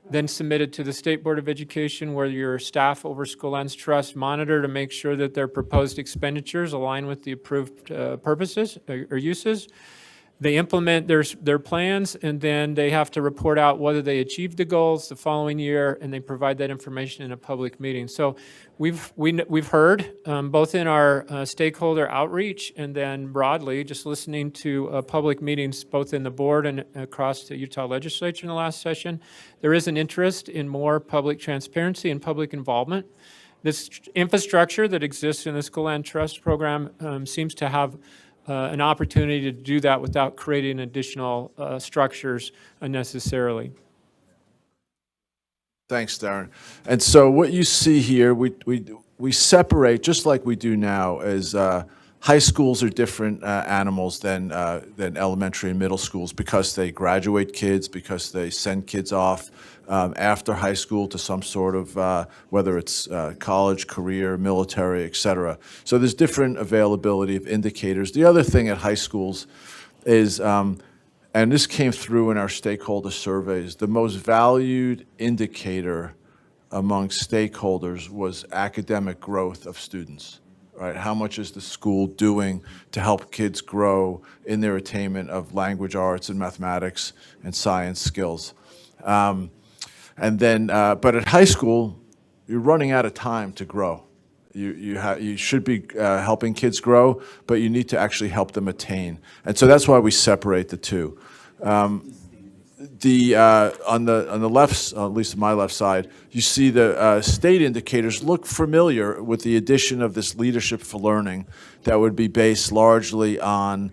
then submitted to the State Board of Education, where your staff over School Lands Trust monitor to make sure that their proposed expenditures align with the approved purposes or uses. They implement their plans, and then they have to report out whether they achieved the goals the following year, and they provide that information in a public meeting. So we've heard, both in our stakeholder outreach and then broadly, just listening to public meetings, both in the board and across the Utah legislature in the last session, there is an interest in more public transparency and public involvement. This infrastructure that exists in the School Land Trust program seems to have an opportunity to do that without creating additional structures unnecessarily. Thanks, Darren. And so what you see here, we separate, just like we do now, as high schools are different animals than elementary and middle schools, because they graduate kids, because they send kids off after high school to some sort of, whether it's college, career, military, et cetera. So there's different availability of indicators. The other thing at high schools is, and this came through in our stakeholder surveys, the most valued indicator among stakeholders was academic growth of students. Right? How much is the school doing to help kids grow in their attainment of language arts and mathematics and science skills? And then, but at high school, you're running out of time to grow. You should be helping kids grow, but you need to actually help them attain. And so that's why we separate the two. On the left, at least on my left side, you see the state indicators look familiar with the addition of this leadership for learning that would be based largely on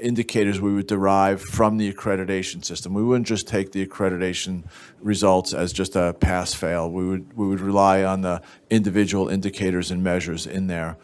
indicators we would derive from the accreditation system. We wouldn't just take the accreditation results as just a pass-fail. We would rely on the individual indicators and measures in there.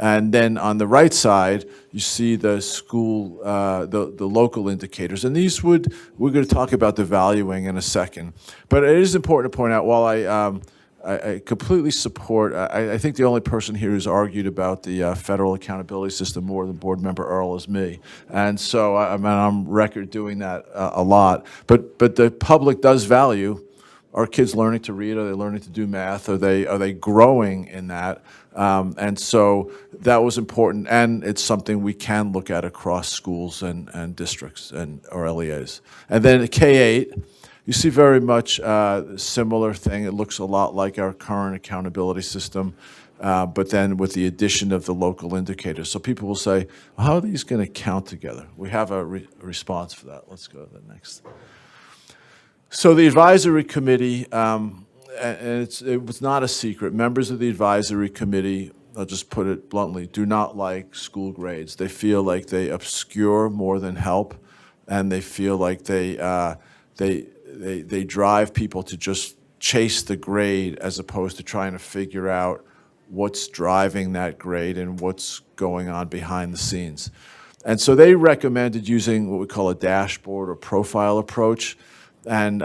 And then on the right side, you see the school, the local indicators. And these we're going to talk about the valuing in a second. But it is important to point out, while I completely support, I think the only person here who's argued about the federal accountability system more than Board Member Earl is me. And so I'm record doing that a lot. But the public does value Are kids learning to read? Are they learning to do math? Are they growing in that? And so that was important, and it's something we can look at across schools and districts or LEAs. And then K-8, you see very much similar thing. It looks a lot like our current accountability system, but then with the addition of the local indicators. So people will say, well, how are these going to count together? We have a response for that. Let's go to the next. So the advisory committee, and it was not a secret, members of the advisory committee, I'll just put it bluntly, do not like school grades. They feel like they obscure more than help, and they feel like they drive people to just chase the grade as opposed to trying to figure out what's driving that grade and what's going on behind the scenes. And so they recommended using what we call a dashboard or profile approach, and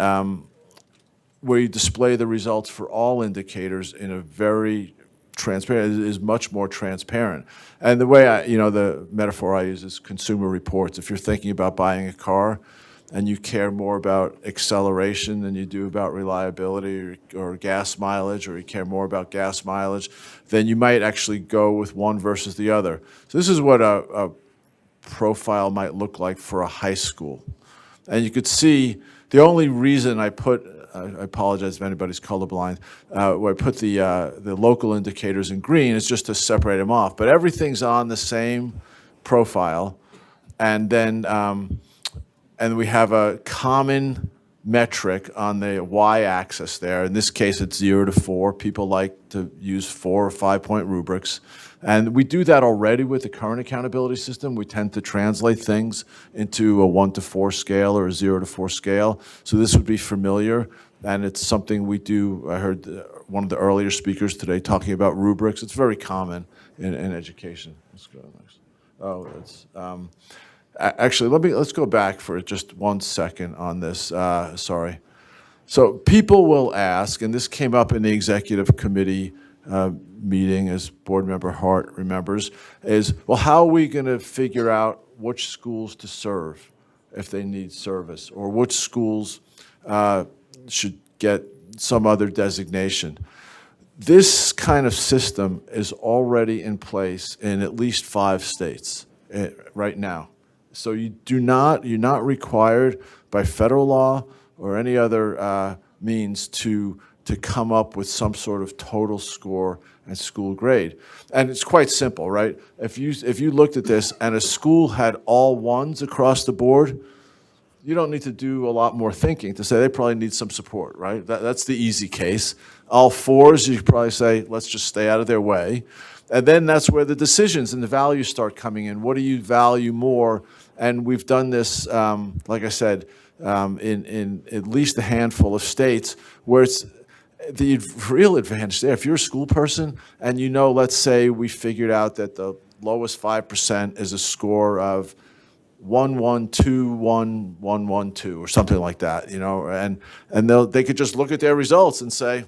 where you display the results for all indicators in a very transparent, it is much more transparent. And the way the metaphor I use is consumer reports. If you're thinking about buying a car and you care more about acceleration than you do about reliability or gas mileage, or you care more about gas mileage, then you might actually go with one versus the other. So this is what a profile might look like for a high school. And you could see the only reason I put, I apologize if anybody's colorblind, where I put the local indicators in green is just to separate them off. But everything's on the same profile, and then and we have a common metric on the y-axis there. In this case, it's 0 to 4. People like to use 4 or 5-point rubrics. And we do that already with the current accountability system. We tend to translate things into a 1 to 4 scale or a 0 to 4 scale. So this would be familiar, and it's something we do. I heard one of the earlier speakers today talking about rubrics. It's very common in education. Let's go next. Oh, it's actually, let's go back for just 1 second on this. Sorry. So people will ask, and this came up in the executive committee meeting, as Board Member Hart remembers, is, well, how are we going to figure out which schools to serve if they need service, or which schools should get some other designation? This kind of system is already in place in at least 5 states right now. So you're not required by federal law or any other means to come up with some sort of total score and school grade. And it's quite simple, right? If you looked at this and a school had all ones across the board, you don't need to do a lot more thinking to say they probably need some support, right? That's the easy case. All 4s, you could probably say, let's just stay out of their way. And then that's where the decisions and the values start coming in. What do you value more? And we've done this, like I said, in at least a handful of states where it's the real advantage there. If you're a school person and you know, let's say we figured out that the lowest 5% is a score of 112, 112, or something like that, and they could just look at their results and say,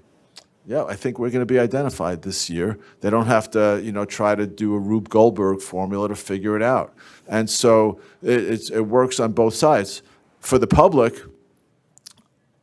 yeah, I think we're going to be identified this year. They don't have to, try to do a Rube Goldberg formula to figure it out. And so it works on both sides. For the public,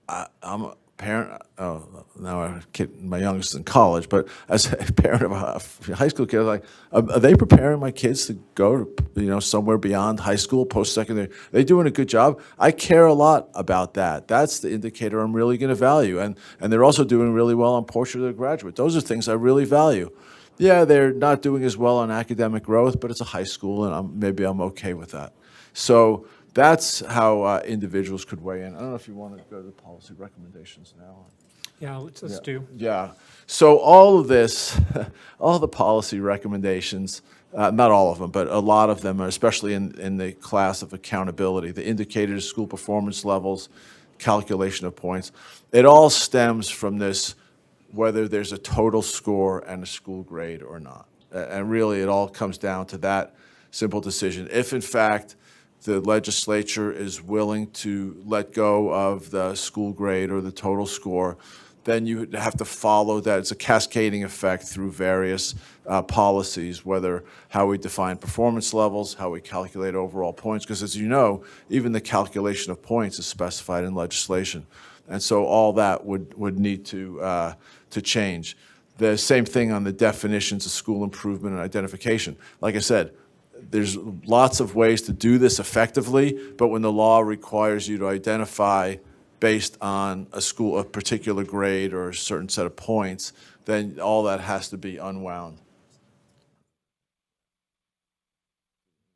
I'm a parent. Oh, now my youngest is in college, but as a parent of a high school kid, I'm like, are they preparing my kids to go to, somewhere beyond high school, post-secondary? Are they doing a good job? I care a lot about that. That's the indicator I'm really going to value. And they're also doing really well on portrait of the graduate. Those are things I really value. Yeah, they're not doing as well on academic growth, but it's a high school, and maybe I'm okay with that. So that's how individuals could weigh in. I don't know if you want to go to the policy recommendations now. Yeah, let's do. Yeah. So all of this, all the policy recommendations, not all of them, but a lot of them, especially in the class of accountability, the indicators, school performance levels, calculation of points, it all stems from this, whether there's a total score and a school grade or not. And really, it all comes down to that simple decision. If, in fact, the legislature is willing to let go of the school grade or the total score, then you have to follow that. It's a cascading effect through various policies, whether how we define performance levels, how we calculate overall points, because as you know, even the calculation of points is specified in legislation. And so all that would need to change. The same thing on the definitions of school improvement and identification. Like I said, there's lots of ways to do this effectively, but when the law requires you to identify based on a particular grade or a certain set of points, then all that has to be unwound.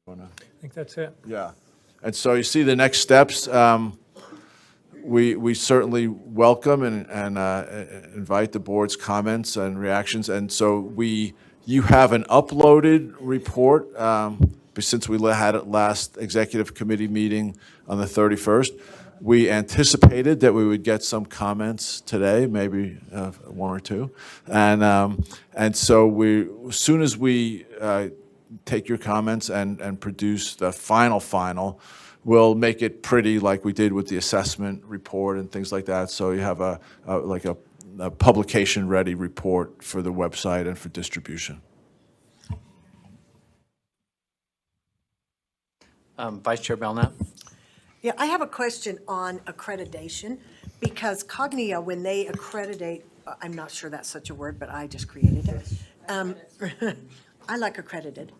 I think that's it. Yeah. And so you see the next steps. We certainly welcome and invite the board's comments and reactions. And so you have an uploaded report, since we had it last executive committee meeting on the 31st. We anticipated that we would get some comments today, maybe one or two. And so as soon as we take your comments and produce the final, we'll make it pretty like we did with the assessment report and things like that. So you have a publication-ready report for the website and for distribution. Vice Chair Belknap? Yeah, I have a question on accreditation, because Cognia, when they accreditate, I'm not sure that's such a word, but I just created it. I like accredited.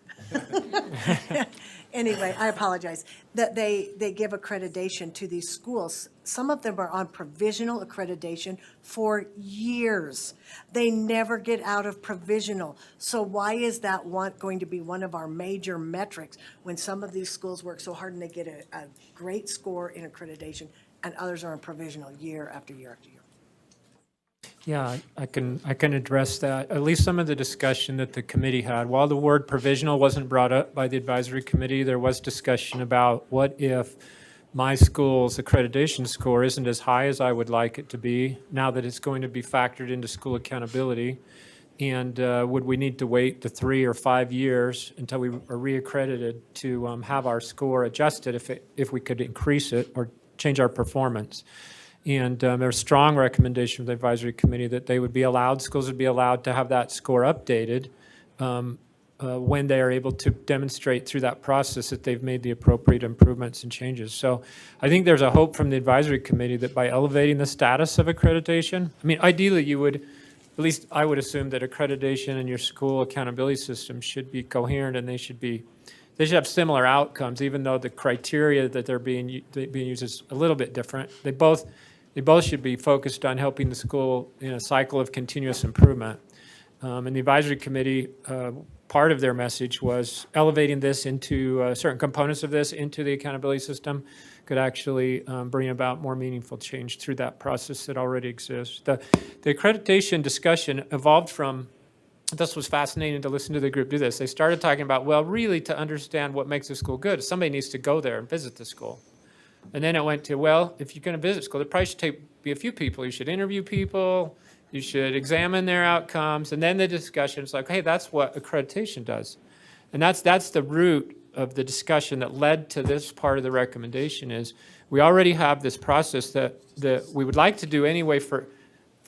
Anyway, I apologize. That they give accreditation to these schools. Some of them are on provisional accreditation for years. They never get out of provisional. So why is that going to be one of our major metrics when some of these schools work so hard and they get a great score in accreditation and others are on provisional year after year after year? Yeah, I can address that. At least some of the discussion that the committee had. While the word provisional wasn't brought up by the advisory committee, there was discussion about what if my school's accreditation score isn't as high as I would like it to be, now that it's going to be factored into school accountability. And would we need to wait the 3 or 5 years until we are reaccredited to have our score adjusted if we could increase it or change our performance? And there's strong recommendation from the advisory committee that schools would be allowed to have that score updated when they are able to demonstrate through that process that they've made the appropriate improvements and changes. So I think there's a hope from the advisory committee that by elevating the status of accreditation, I mean, ideally you would, at least I would assume that accreditation and your school accountability system should be coherent, and they should have similar outcomes, even though the criteria that they're being used is a little bit different. They both should be focused on helping the school in a cycle of continuous improvement. And the advisory committee, part of their message was elevating this into certain components of this into the accountability system could actually bring about more meaningful change through that process that already exists. The accreditation discussion evolved from, this was fascinating to listen to the group do this. They started talking about, well, really to understand what makes a school good, somebody needs to go there and visit the school. And then it went to, well, if you're going to visit school, there probably should be a few people. You should interview people. You should examine their outcomes. And then the discussion is like, hey, that's what accreditation does. And that's the root of the discussion that led to this part of the recommendation is we already have this process that we would like to do anyway for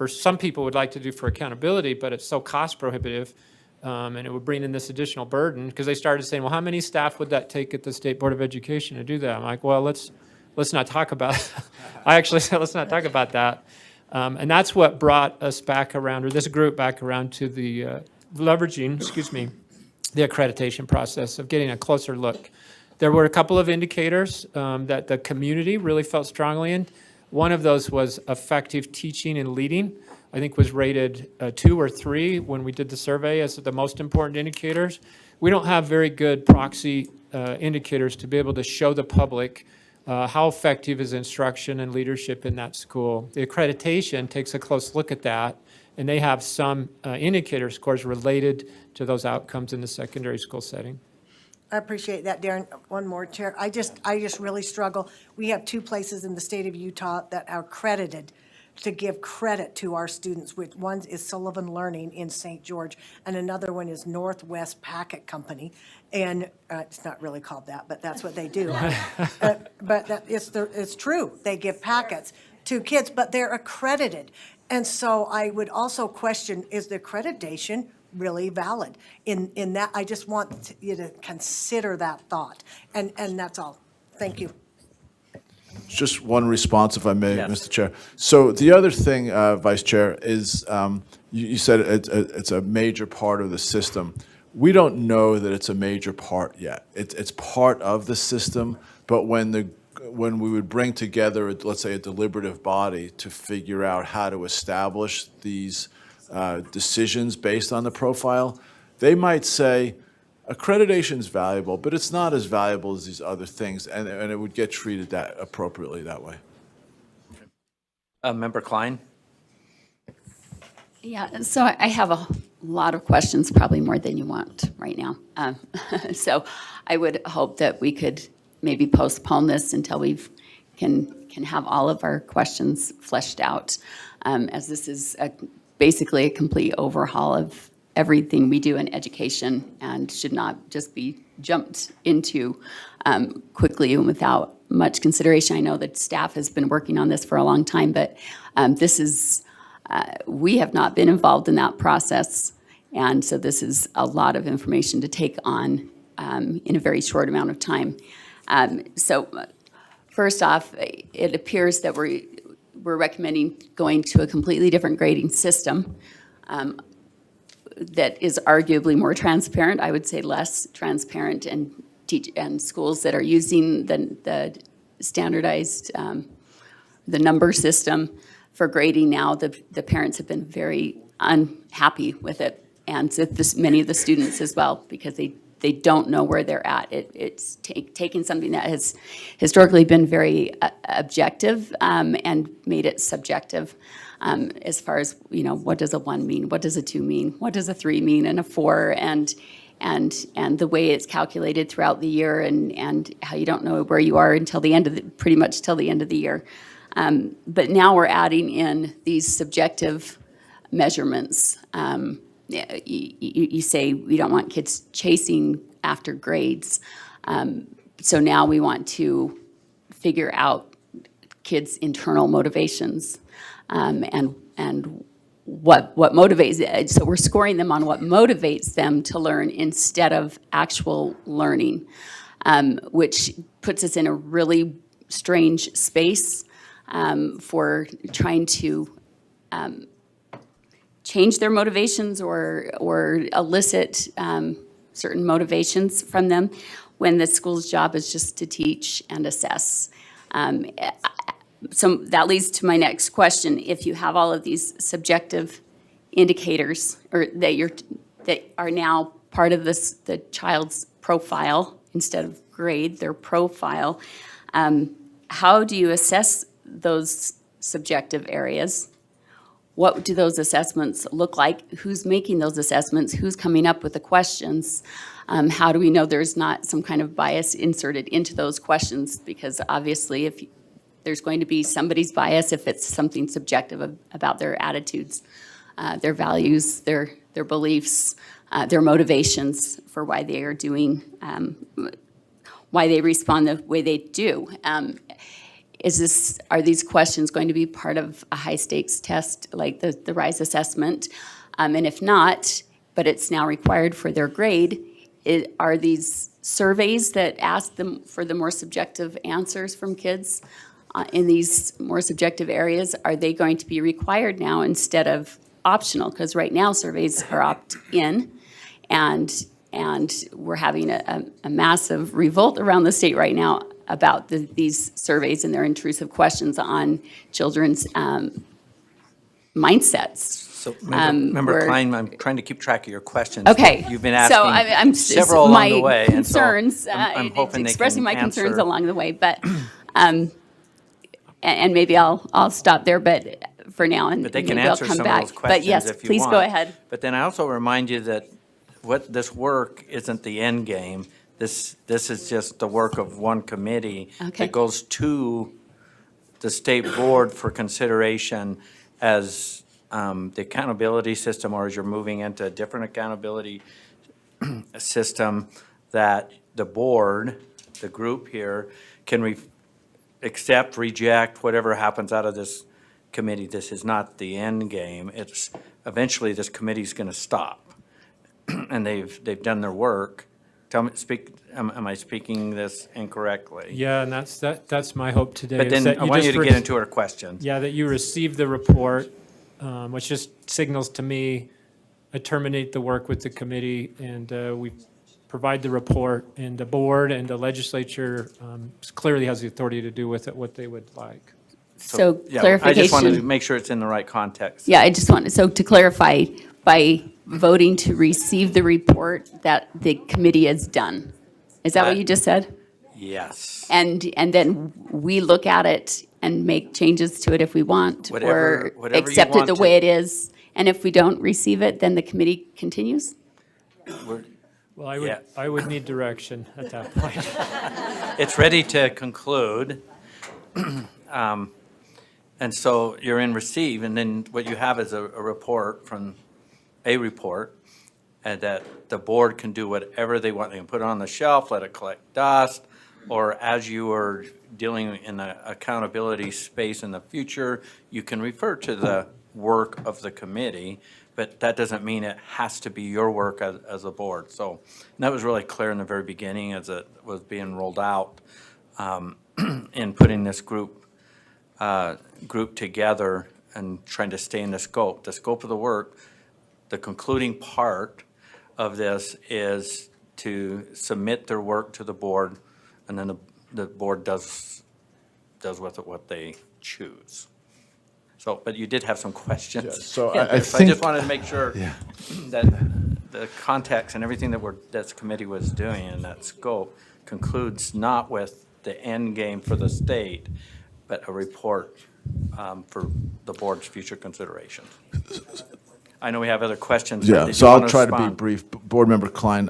some people would like to do for accountability, but it's so cost prohibitive and it would bring in this additional burden because they started saying, well, how many staff would that take at the State Board of Education to do that? I'm like, well, let's not talk about it. I actually said, let's not talk about that. And that's what brought us back around, or this group back around to the leveraging, the accreditation process of getting a closer look. There were a couple of indicators that the community really felt strongly in. One of those was effective teaching and leading. I think was rated 2 or 3 when we did the survey as the most important indicators. We don't have very good proxy indicators to be able to show the public how effective is instruction and leadership in that school. The accreditation takes a close look at that, and they have some indicator scores related to those outcomes in the secondary school setting. I appreciate that, Darren. One more, Chair. I just really struggle. We have 2 places in the state of Utah that are credited to give credit to our students, which one is Sullivan Learning in St. George, and another one is Northwest Packet Company. And it's not really called that, but that's what they do. But it's true. They give packets to kids, but they're accredited. And so I would also question, is the accreditation really valid? In that, I just want you to consider that thought. And that's all. Thank you. Just one response, if I may, Yes. Mr. Chair. So the other thing, Vice Chair, is you said it's a major part of the system. We don't know that it's a major part yet. It's part of the system, but when we would bring together, let's say, a deliberative body to figure out how to establish these decisions based on the profile, they might say, accreditation is valuable, but it's not as valuable as these other things, and it would get treated that appropriately that way. Member Klein? Yeah, so I have a lot of questions, probably more than you want right now. So I would hope that we could maybe postpone this until we can have all of our questions fleshed out, as this is basically a complete overhaul of everything we do in education and should not just be jumped into quickly and without much consideration. I know that staff has been working on this for a long time, but this is, we have not been involved in that process. And so this is a lot of information to take on in a very short amount of time. So first off, it appears that we're recommending going to a completely different grading system that is arguably more transparent. I would say less transparent, and schools that are using the standardized, the number system for grading now, the parents have been very unhappy with it, and so many of the students as well, because they don't know where they're at. It's taking something that has historically been very objective and made it subjective. As far as, what does a 1 mean? What does a 2 mean? What does a 3 mean? And a 4, and the way it's calculated throughout the year, and how you don't know where you are until the end of pretty much till the end of the year. But now we're adding in these subjective measurements. You say we don't want kids chasing after grades. So now we want to figure out kids' internal motivations. And what motivates, so we're scoring them on what motivates them to learn instead of actual learning, which puts us in a really strange space for trying to change their motivations or elicit certain motivations from them when the school's job is just to teach and assess. So that leads to my next question. If you have all of these subjective indicators, or that are now part of the child's profile instead of grade, their profile, how do you assess those subjective areas? What do those assessments look like? Who's making those assessments? Who's coming up with the questions? How do we know there's not some kind of bias inserted into those questions? Because obviously, if there's going to be somebody's bias if it's something subjective about their attitudes, their values, their beliefs, their motivations for why they are doing, why they respond the way they do. Are these questions going to be part of a high stakes test like the RISE assessment? And if not, but it's now required for their grade, are these surveys that ask them for the more subjective answers from kids in these more subjective areas, are they going to be required now instead of optional? Because right now surveys are opt-in, and we're having a massive revolt around the state right now about these surveys and their intrusive questions on children's mindsets. So, Member Klein, I'm trying to keep track of your questions. Okay. You've been So asking I'm several along the way. My concerns, and so I'm hoping expressing they my can concerns answer. along the way, but, and maybe I'll stop there, but for now, and But they maybe can I'll answer come some back. of those questions But yes, if you please want. go ahead. But then I also remind you that what this work isn't the end game. This is just the work of one committee Okay. that goes to the state board for consideration as the accountability system, or as you're moving into a different accountability system, that the board, the group here, can accept, reject, whatever happens out of this committee. This is not the end game. It's eventually this committee's going to stop, and they've done their work am I speaking this incorrectly? Yeah, and that's my hope today. But is then that I want you just to get into our questions. Yeah, that you receive the report, which just signals to me, I terminate the work with the committee, and we provide the report, and the board and the legislature clearly has the authority to do with it what they would like. So Yeah, clarification. I just wanted to make sure it's in the right context. Yeah, I just wanted, so to clarify, by voting to receive the report that the committee has done. Is that what you just said? Yes. And then we look at it and make changes to it if we want, Whatever or you accept it want the to. way it is. And if we don't receive it, then the committee continues? Well, Yeah. I would need direction at that point. It's ready to conclude. And so you're in receive, and then what you have is a report from a report, and that the board can do whatever they want. They can put it on the shelf, let it collect dust, or as you are dealing in the accountability space in the future, you can refer to the work of the committee, but that doesn't mean it has to be your work as a board. So that was really clear in the very beginning as it was being rolled out in putting this group together and trying to stay in the scope. The scope of the work, the concluding part of this is to submit their work to the board, and then the board does with it what they choose. So, but you did have some questions. Yeah, so in I there. So think- I just wanted to make sure Yeah. that the context and everything that this committee was doing in that scope concludes not with the end game for the state, but a report for the board's future considerations. I know we have other questions. but Yeah, did so you I'll want try to be respond? brief. Board Member Klein,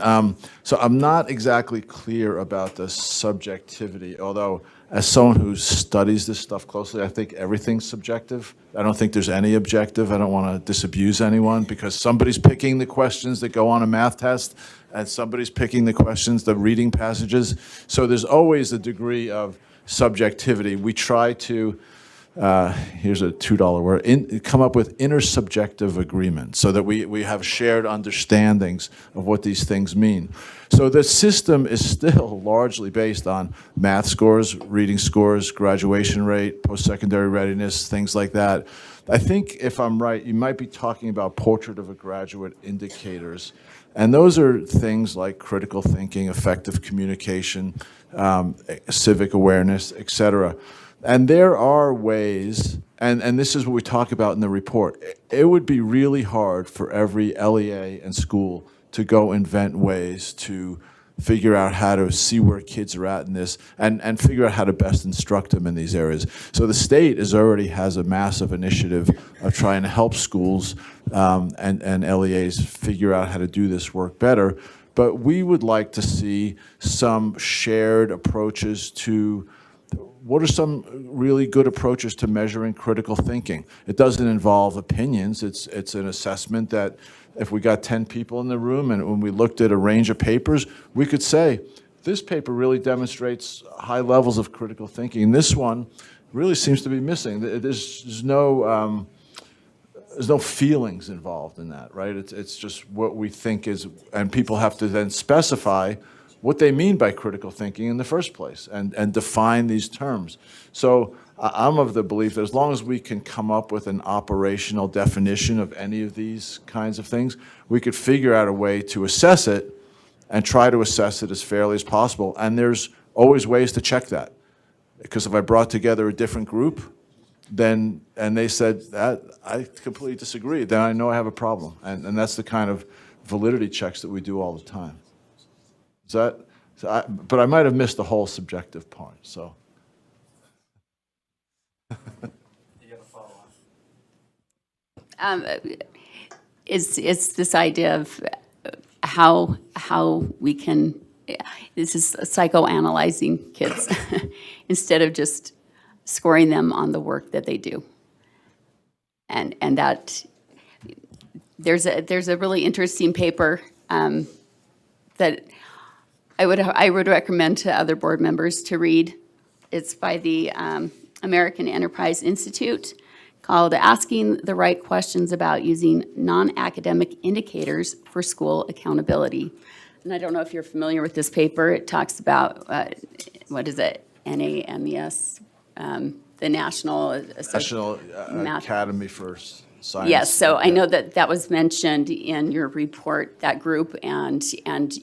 so I'm not exactly clear about the subjectivity, although as someone who studies this stuff closely, I think everything's subjective. I don't think there's any objective. I don't want to disabuse anyone, because somebody's picking the questions that go on a math test, and somebody's picking the questions, the reading passages. So there's always a degree of subjectivity. We try to, here's a $2 word, come up with intersubjective agreement so that we have shared understandings of what these things mean. So the system is still largely based on math scores, reading scores, graduation rate, post-secondary readiness, things like that. I think if I'm right, you might be talking about portrait of a graduate indicators. And those are things like critical thinking, effective communication, civic awareness, et cetera. And there are ways, and this is what we talk about in the report, it would be really hard for every LEA and school to go invent ways to figure out how to see where kids are at in this and figure out how to best instruct them in these areas. So the state already has a massive initiative of trying to help schools and LEAs figure out how to do this work better. But we would like to see some shared approaches to what are some really good approaches to measuring critical thinking. It doesn't involve opinions. It's an assessment that if we got 10 people in the room and when we looked at a range of papers, we could say, this paper really demonstrates high levels of critical thinking. This one really seems to be missing. There's no feelings involved in that, right? It's just what we think is, and people have to then specify what they mean by critical thinking in the first place and define these terms. So I'm of the belief that as long as we can come up with an operational definition of any of these kinds of things, we could figure out a way to assess it and try to assess it as fairly as possible. And there's always ways to check that. Because if I brought together a different group, and they said that, I completely disagree, then I know I have a problem. And that's the kind of validity checks that we do all the time. But I might have missed the whole subjective part, so. It's this idea of how we can, this is psychoanalyzing kids instead of just scoring them on the work that they do. And that there's a really interesting paper that I would recommend to other board members to read. It's by the American Enterprise Institute, called Asking the Right Questions About Using Non-Academic Indicators for School Accountability. and I don't know if you're familiar with this paper, it talks about, what is it, NAMES, the National Math- Academy for Science. Yes, so I know that that was mentioned in your report, that group, and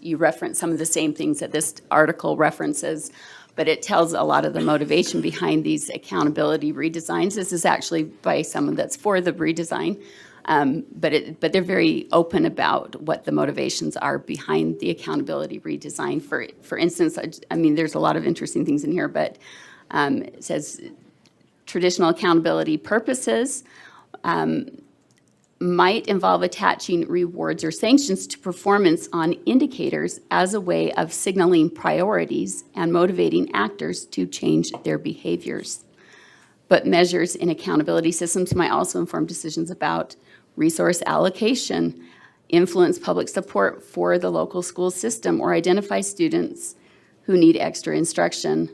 you reference some of the same things that this article references, but it tells a lot of the motivation behind these accountability redesigns. This is actually by someone that's for the redesign, but they're very open about what the motivations are behind the accountability redesign. For instance, I mean, there's a lot of interesting things in here, but it says traditional accountability purposes might involve attaching rewards or sanctions to performance on indicators as a way of signaling priorities and motivating actors to change their behaviors. But measures in accountability systems might also inform decisions about resource allocation, influence public support for the local school system, or identify students who need extra instruction.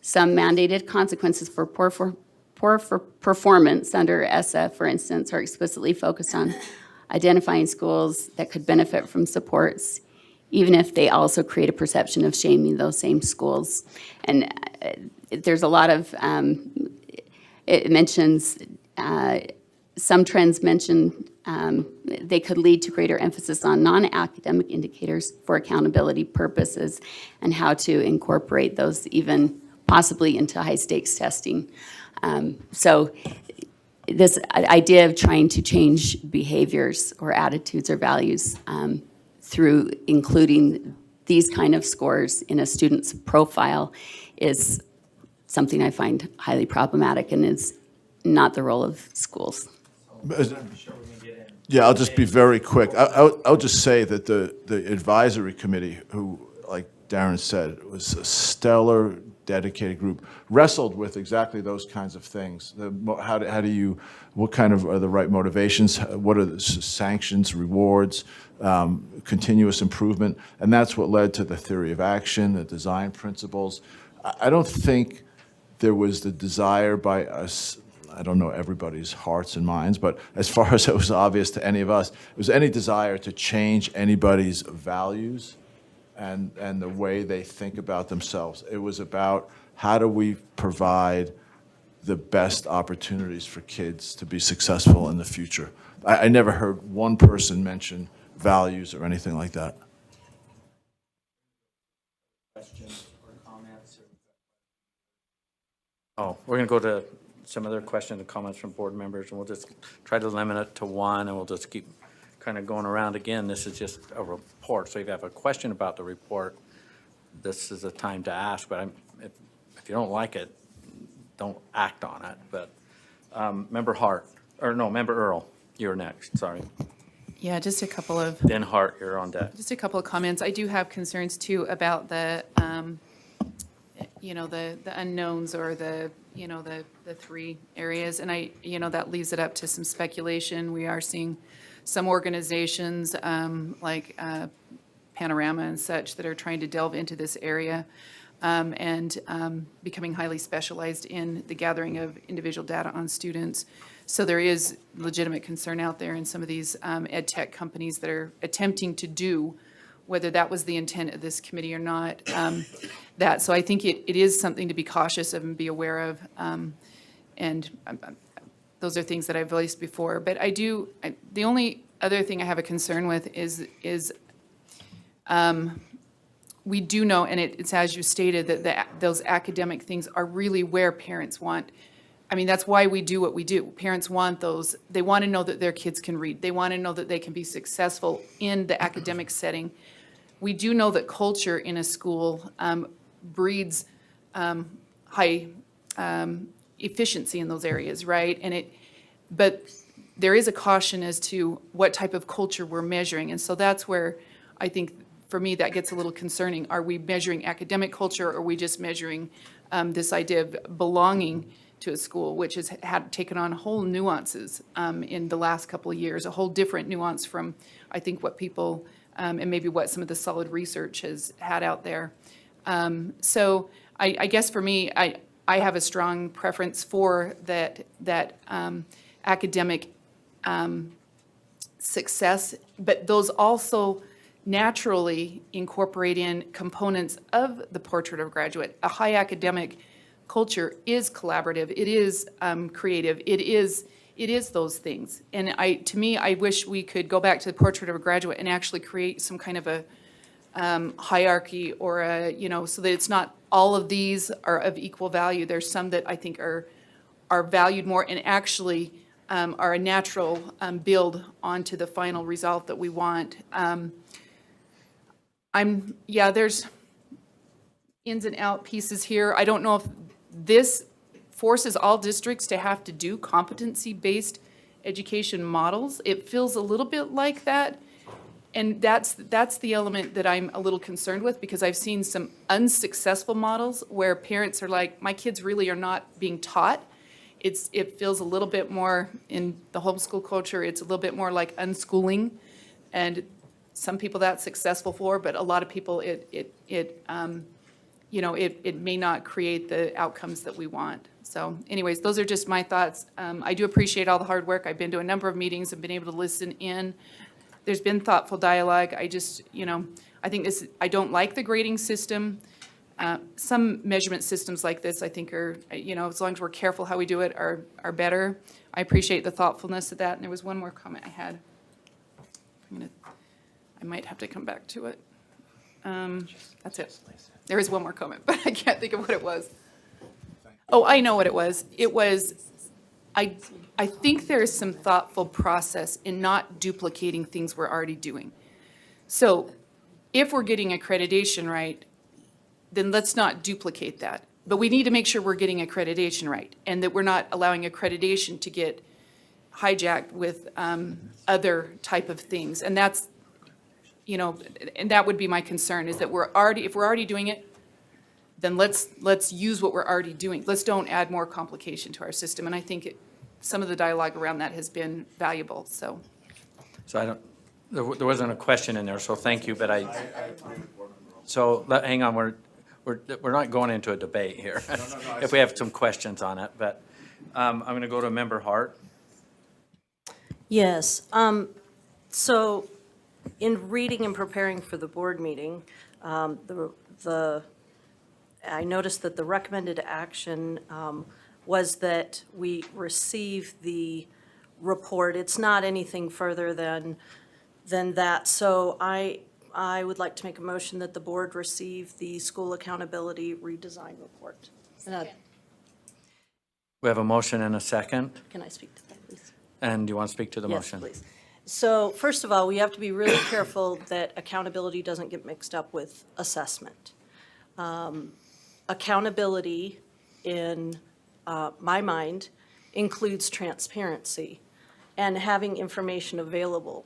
Some mandated consequences for poor performance under ESSA, for instance, are explicitly focused on identifying schools that could benefit from supports, even if they also create a perception of shaming those same schools. And there's a lot of, it mentions, some trends mention they could lead to greater emphasis on non-academic indicators for accountability purposes and how to incorporate those even possibly into high-stakes testing. So this idea of trying to change behaviors or attitudes or values through including these kind of scores in a student's profile is something I find highly problematic and is not the role of schools. Yeah, I'll just be very quick. I'll just say that the advisory committee, who, like Darren said, was a stellar, dedicated group, wrestled with exactly those kinds of things. How do you, what kind of are the right motivations? What are the sanctions, rewards, continuous improvement? And that's what led to the theory of action, the design principles. I don't think there was the desire by us, I don't know everybody's hearts and minds, but as far as it was obvious to any of us, was any desire to change anybody's values and the way they think about themselves. It was about how do we provide the best opportunities for kids to be successful in the future. I never heard one person mention values or anything like that. Questions or comments? Oh, we're going to go to some other questions and comments from board members, and we'll just try to limit it to one, and we'll just keep kind of going around again. This is just a report, so if you have a question about the report, this is the time to ask, but if you don't like it, don't act on it. But Member Earl, you're next, sorry. Yeah, just a couple of. Then Hart, you're on deck. Just a couple of comments. I do have concerns too about the, the unknowns or the three areas. And that leaves it up to some speculation. We are seeing some organizations like Panorama and such that are trying to delve into this area and becoming highly specialized in the gathering of individual data on students. So there is legitimate concern out there in some of these ed tech companies that are attempting to do, whether that was the intent of this committee or not, so I think it is something to be cautious of and be aware of. Those are things that I've voiced before. But the only other thing I have a concern with is we do know, and it's as you stated, that those academic things are really where parents want. I mean, that's why we do what we do. Parents want those. They want to know that their kids can read. They want to know that they can be successful in the academic setting. We do know that culture in a school breeds high efficiency in those areas, right? But there is a caution as to what type of culture we're measuring. And so that's where I think, for me, that gets a little concerning. Are we measuring academic culture, or are we just measuring this idea of belonging to a school, which has taken on whole nuances in the last couple of years, a whole different nuance from, I think, what people and maybe what some of the solid research has had out there. So I guess for me, I have a strong preference for that academic success, but those also naturally incorporate in components of the portrait of a graduate. A high academic culture is collaborative, it is creative, it is those things. And to me, I wish we could go back to the portrait of a graduate and actually create some kind of a hierarchy or so that it's not all of these are of equal value. There's some that I think are valued more and actually are a natural build onto the final result that we want. There's ins and out pieces here. I don't know if this forces all districts to have to do competency-based education models. It feels a little bit like that. And that's the element that I'm a little concerned with, because I've seen some unsuccessful models where parents are like, my kids really are not being taught. It feels a little bit more in the homeschool culture, it's a little bit more like unschooling. And some people that's successful for, but a lot of people it may not create the outcomes that we want. So anyways, those are just my thoughts. I do appreciate all the hard work. I've been to a number of meetings and been able to listen in. There's been thoughtful dialogue. I just, I think I don't like the grading system. Some measurement systems like this, I think are, as long as we're careful how we do it, are better. I appreciate the thoughtfulness of that. And there was one more comment I had. I might have to come back to it. That's it. There is one more comment, but I can't think of what it was. Oh, I know what it was. It was, I think there is some thoughtful process in not duplicating things we're already doing. So if we're getting accreditation right, then let's not duplicate that. But we need to make sure we're getting accreditation right and that we're not allowing accreditation to get hijacked with other type of things. And that's, and that would be my concern, is that if we're already doing it, then let's use what we're already doing. Let's don't add more complication to our system. And I think some of the dialogue around that has been valuable, so. So there wasn't a question in there, so thank you, but so hang on, we're not going into a debate here. If we have some questions on it, but I'm going to go to Member Hart. Yes. So in reading and preparing for the board meeting, I noticed that the recommended action was that we receive the report. It's not anything further than that. So I would like to make a motion that the board receive the school accountability redesign report. We have a motion and a second. Can I speak to that, please? And do you want to speak to the Yes, motion? please. So first of all, we have to be really careful that accountability doesn't get mixed up with assessment. Accountability, in my mind, includes transparency and having information available.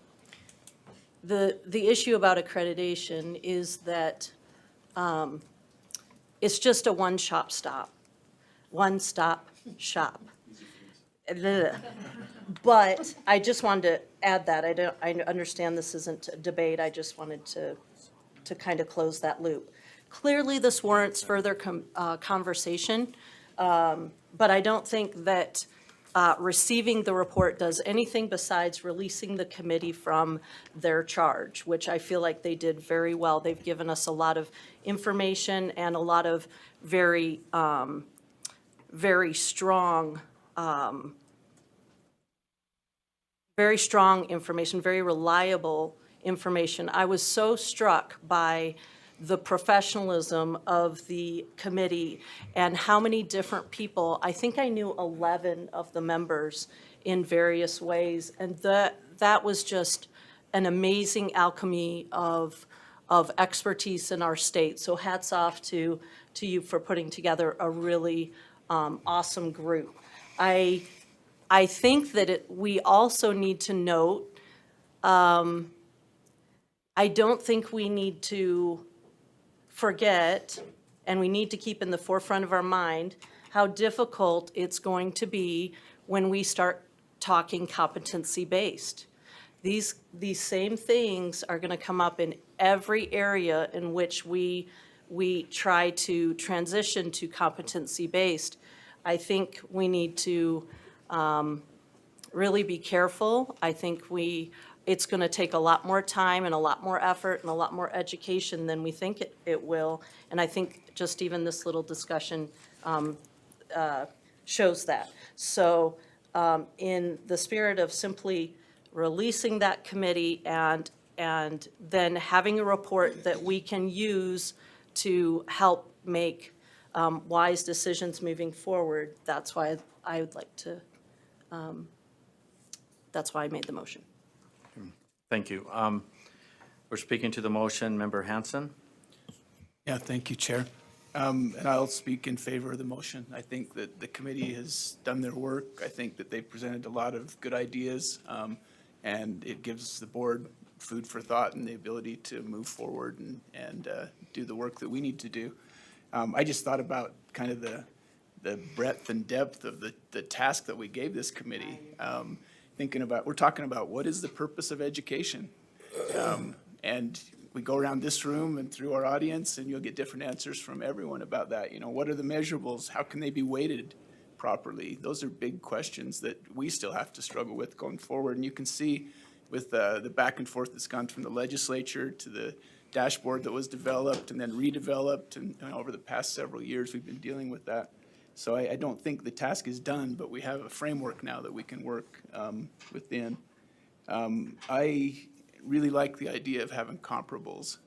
The issue about accreditation is that it's just a one-stop shop. But I just wanted to add that. I understand this isn't a debate. I just wanted to kind of close that loop. Clearly, this warrants further conversation, but I don't think that receiving the report does anything besides releasing the committee from their charge, which I feel like they did very well. They've given us a lot of information and a lot of very strong information, very reliable information. I was so struck by the professionalism of the committee and how many different people, I think I knew 11 of the members in various ways, and that was just an amazing alchemy of expertise in our state. So hats off to you for putting together a really awesome group. I think that we also need to note, I don't think we need to forget, and we need to keep in the forefront of our mind, how difficult it's going to be when we start talking competency-based. These same things are going to come up in every area in which we try to transition to competency-based. I think we need to really be careful. I think we it's going to take a lot more time and a lot more effort and a lot more education than we think it will. And I think just even this little discussion shows that. So in the spirit of simply releasing that committee and then having a report that we can use to help make wise decisions moving forward, that's why I would like to, that's why I made the motion. Thank you. We're speaking to the motion, Member Hanson. Yeah, thank you, Chair. And I'll speak in favor of the motion. I think that the committee has done their work. I think that they've presented a lot of good ideas, and it gives the board food for thought and the ability to move forward and do the work that we need to do. I just thought about kind of the breadth and depth of the task that we gave this committee. Thinking about, we're talking about what is the purpose of education? And we go around this room and through our audience, and you'll get different answers from everyone about that. You know, what are the measurables? How can they be weighted properly? Those are big questions that we still have to struggle with going forward. And you can see with the back and forth that's gone from the legislature to the dashboard that was developed and then redeveloped, and over the past several years, we've been dealing with that. So I don't think the task is done, but we have a framework now that we can work within. I really like the idea of having comparables,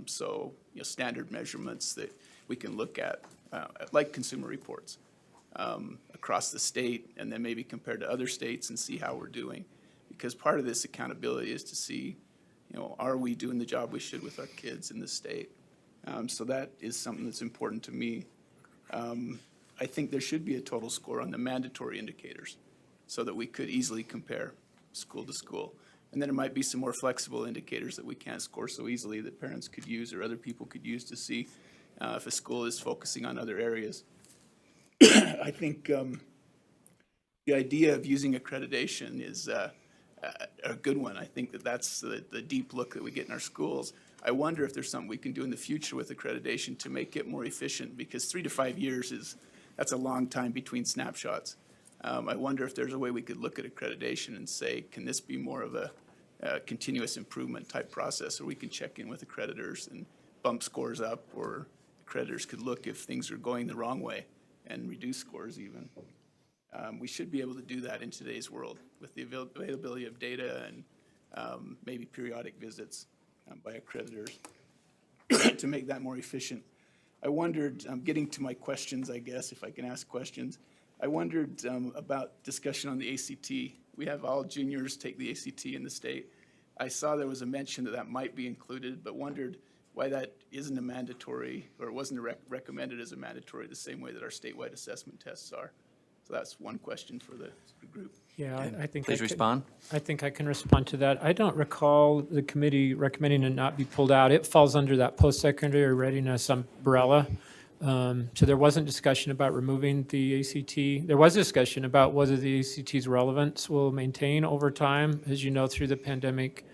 so standard measurements that we can look at, like consumer reports across the state, and then maybe compared to other states and see how we're doing. Because part of this accountability is to see, are we doing the job we should with our kids in the state? So that is something that's important to me. I think there should be a total score on the mandatory indicators so that we could easily compare school to school. And then there might be some more flexible indicators that we can't score so easily that parents could use or other people could use to see if a school is focusing on other areas. I think the idea of using accreditation is a good one. I think that's the deep look that we get in our schools. I wonder if there's something we can do in the future with accreditation to make it more efficient, because 3 to 5 years that's a long time between snapshots. I wonder if there's a way we could look at accreditation and say, can this be more of a continuous improvement type process, or we can check in with accreditors and bump scores up, or accreditors could look if things are going the wrong way and reduce scores even. We should be able to do that in today's world with the availability of data and maybe periodic visits by accreditors to make that more efficient. I wondered, getting to my questions, I guess, if I can ask questions, I wondered about discussion on the ACT. We have all juniors take the ACT in the state. I saw there was a mention that might be included, but wondered why that isn't a mandatory, or wasn't recommended as a mandatory the same way that our statewide assessment tests are. So that's one question for the group. Yeah, I think. Please respond. I think I can respond to that. I don't recall the committee recommending it not be pulled out. It falls under that post-secondary readiness umbrella. So there wasn't discussion about removing the ACT. There was discussion about whether the ACT's relevance will maintain over time. As you know, through the pandemic,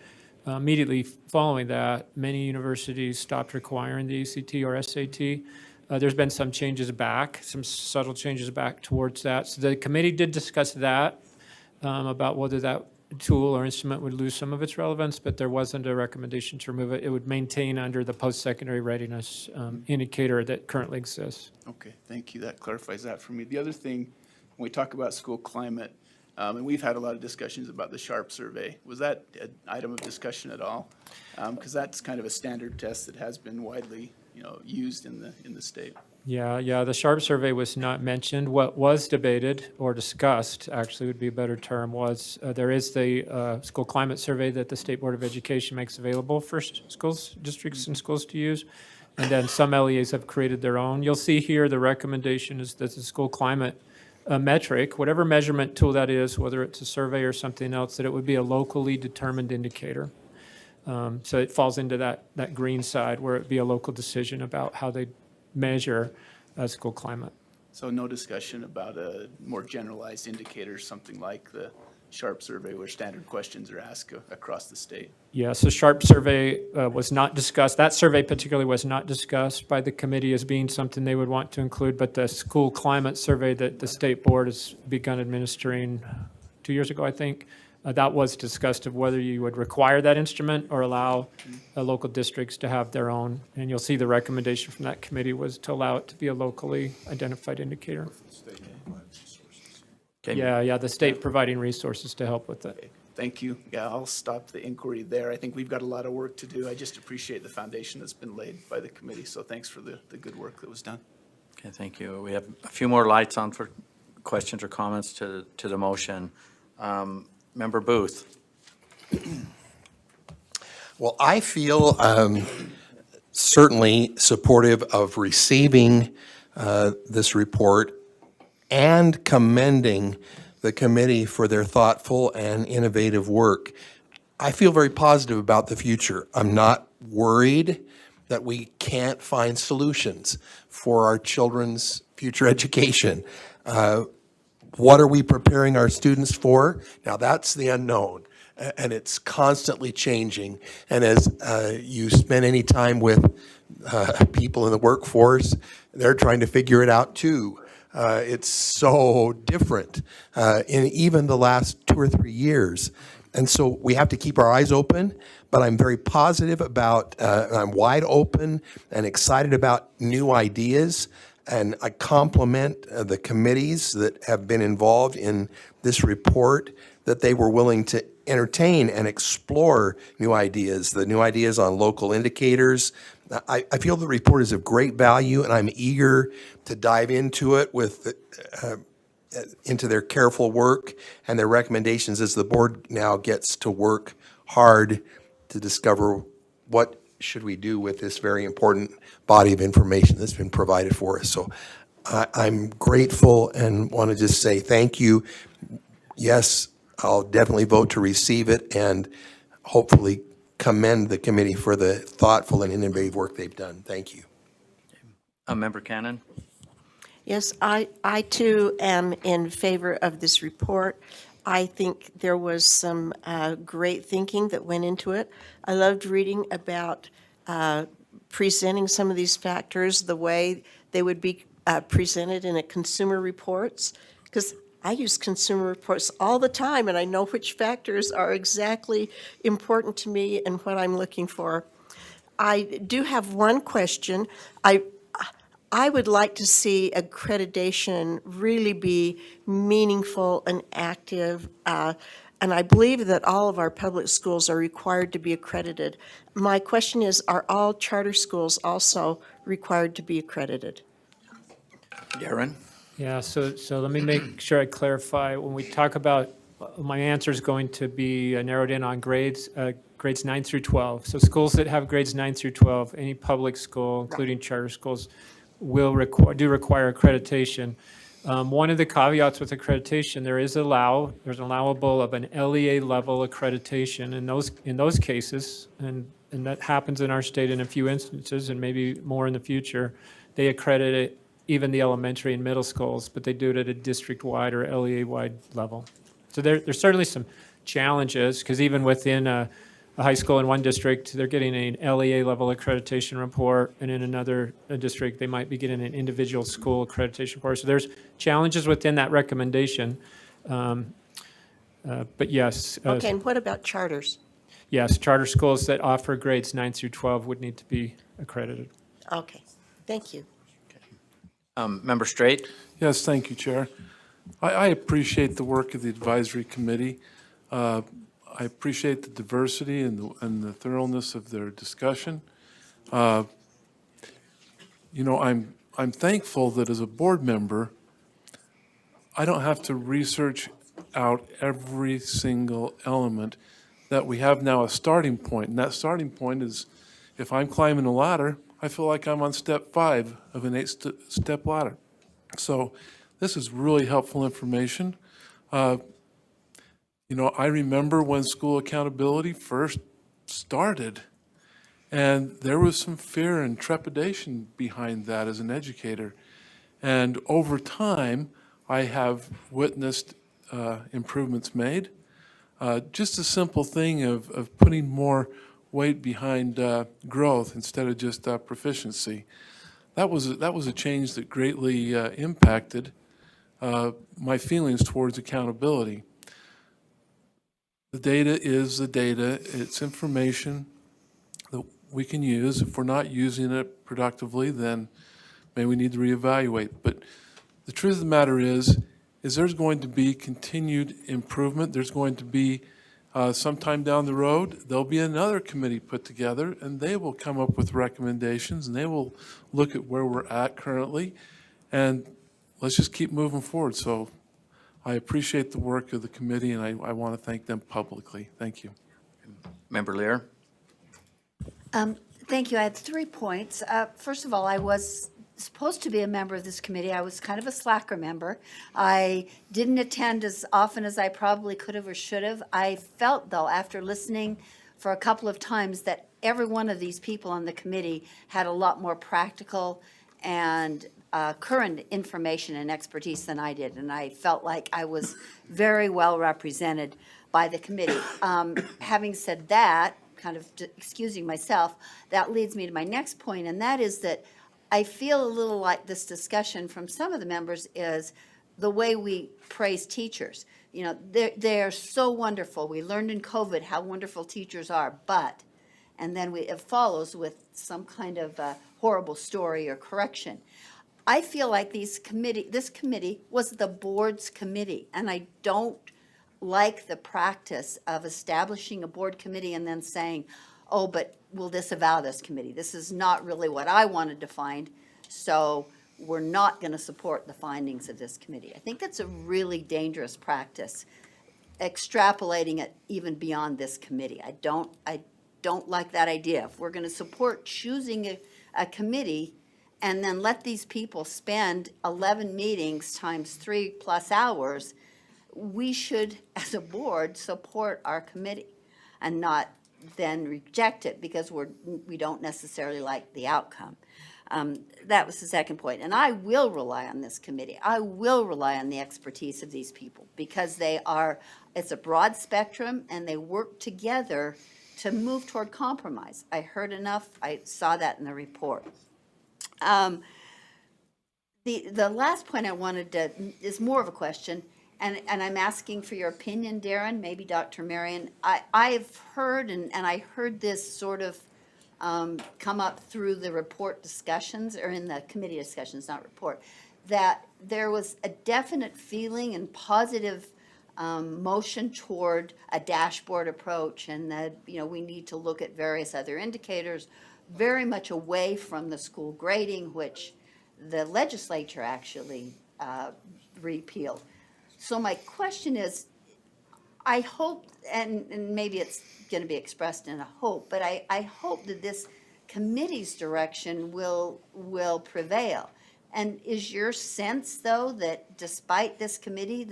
immediately following that, many universities stopped requiring the ACT or SAT. There's been some changes back, some subtle changes back towards that. So the committee did discuss that, about whether that tool or instrument would lose some of its relevance, but there wasn't a recommendation to remove it. It would maintain under the post-secondary readiness indicator that currently exists. Okay, thank you. That clarifies that for me. The other thing, when we talk about school climate, and we've had a lot of discussions about the SHARP survey. Was that an item of discussion at all? Because that's kind of a standard test that has been widely, used in the state. Yeah, the SHARP survey was not mentioned. What was debated or discussed, actually would be a better term, was there is the school climate survey that the State Board of Education makes available for schools, districts and schools to use. And then some LEAs have created their own. You'll see here the recommendation is that the school climate metric, whatever measurement tool that is, whether it's a survey or something else, that it would be a locally determined indicator. So it falls into that green side where it'd be a local decision about how they measure school climate. So no discussion about a more generalized indicator, something like the SHARP survey where standard questions are asked across the state? Yeah, so SHARP survey was not discussed. That survey particularly was not discussed by the committee as being something they would want to include, but the school climate survey that the state board has begun administering 2 years ago, I think, That was discussed of whether you would require that instrument or allow local districts to have their own. And you'll see the recommendation from that committee was to allow it to be a locally identified indicator. Okay. Yeah, the state providing resources to help with it. Thank you. Yeah, I'll stop the inquiry there. I think we've got a lot of work to do. I just appreciate the foundation that's been laid by the committee, so thanks for the good work that was done. Okay, thank you. We have a few more lights on for questions or comments to the motion. Member Booth. Well, I feel certainly supportive of receiving this report and commending the committee for their thoughtful and innovative work. I feel very positive about the future. I'm not worried that we can't find solutions for our children's future education. What are we preparing our students for? Now, that's the unknown, and it's constantly changing. And as you spend any time with people in the workforce, they're trying to figure it out too. It's so different in even the last 2 or 3 years. And so we have to keep our eyes open, but I'm very positive about, I'm wide open and excited about new ideas. And I compliment the committees that have been involved in this report, that they were willing to entertain and explore new ideas, the new ideas on local indicators. I feel the report is of great value, and I'm eager to dive into it with into their careful work and their recommendations as the board now gets to work hard to discover what should we do with this very important body of information that's been provided for us. So I'm grateful and want to just say thank you. Yes, I'll definitely vote to receive it and hopefully commend the committee for the thoughtful and innovative work they've done. Thank you. Member Cannon. Yes, I too am in favor of this report. I think there was some great thinking that went into it. I loved reading about presenting some of these factors the way they would be presented in a consumer reports, because I use consumer reports all the time, and I know which factors are exactly important to me and what I'm looking for. I do have one question. I would like to see accreditation really be meaningful and active, and I believe that all of our public schools are required to be accredited. My question is, are all charter schools also required to be accredited? Darren? Yeah, so let me make sure I clarify. When we talk about, my answer is going to be narrowed in on grades 9 through 12. So schools that have grades 9 through 12, any public school, including charter schools, do require accreditation. One of the caveats with accreditation, there's allowable of an LEA level accreditation in those cases, and that happens in our state in a few instances and maybe more in the future. They accredit it, even the elementary and middle schools, but they do it at a district-wide or LEA-wide level. So there's certainly some challenges, because even within a high school in one district, they're getting an LEA level accreditation report, and in another district, they might be getting an individual school accreditation report. So there's challenges within that recommendation. But yes. Okay, and what about charters? Yes, charter schools that offer grades 9 through 12 would need to be accredited. Okay, thank you. Member Straight? Yes, thank you, Chair. I appreciate the work of the advisory committee. I appreciate the diversity and the thoroughness of their discussion. You know, I'm thankful that as a board member, I don't have to research out every single element, that we have now a starting point. And that starting point is, if I'm climbing a ladder, I feel like I'm on step 5 of an 8-step ladder. So this is really helpful information. You know, I remember when school accountability first started, and there was some fear and trepidation behind that as an educator. And over time, I have witnessed improvements made. Just a simple thing of putting more weight behind growth instead of just proficiency. That was a change that greatly impacted my feelings towards accountability. The data is the data. It's information that we can use. If we're not using it productively, then maybe we need to reevaluate. But the truth of the matter is there's going to be continued improvement. There's going to be sometime down the road, there'll be another committee put together, and they will come up with recommendations, and they will look at where we're at currently, and let's just keep moving forward. So I appreciate the work of the committee, and I want to thank them publicly. Thank you. Member Lear? Thank you. I had 3 points. First of all, I was supposed to be a member of this committee. I was kind of a slacker member. I didn't attend as often as I probably could have or should have. I felt, though, after listening for a couple of times, that every one of these people on the committee had a lot more practical and current information and expertise than I did, and I felt like I was very well represented by the committee. Having said that, kind of excusing myself, that leads me to my next point, and that is that I feel a little like this discussion from some of the members is the way we praise teachers. You know, they're so wonderful. We learned in COVID how wonderful teachers are, but, and then it follows with some kind of horrible story or correction. I feel like this committee was the board's committee, and I don't like the practice of establishing a board committee and then saying, oh, but we'll disavow this committee. This is not really what I wanted to find, so we're not going to support the findings of this committee. I think that's a really dangerous practice, extrapolating it even beyond this committee. I don't like that idea. If we're going to support choosing a committee and then let these people spend 11 meetings times 3+ hours, we should, as a board, support our committee and not then reject it because we don't necessarily like the outcome. That was the second point. And I will rely on this committee. I will rely on the expertise of these people because it's a broad spectrum and they work together to move toward compromise. I heard enough. I saw that in the report. The last point I wanted to is more of a question, and I'm asking for your opinion, Darren, maybe Dr. Marion. I have heard, and I heard this sort of come up through the report discussions, or in the committee discussions, not report, that there was a definite feeling and positive motion toward a dashboard approach, and that we need to look at various other indicators, very much away from the school grading, which the legislature actually repealed. So my question is, I hope, and maybe it's going to be expressed in a hope, but I hope that this committee's direction will prevail. And is your sense, though, that despite this committee,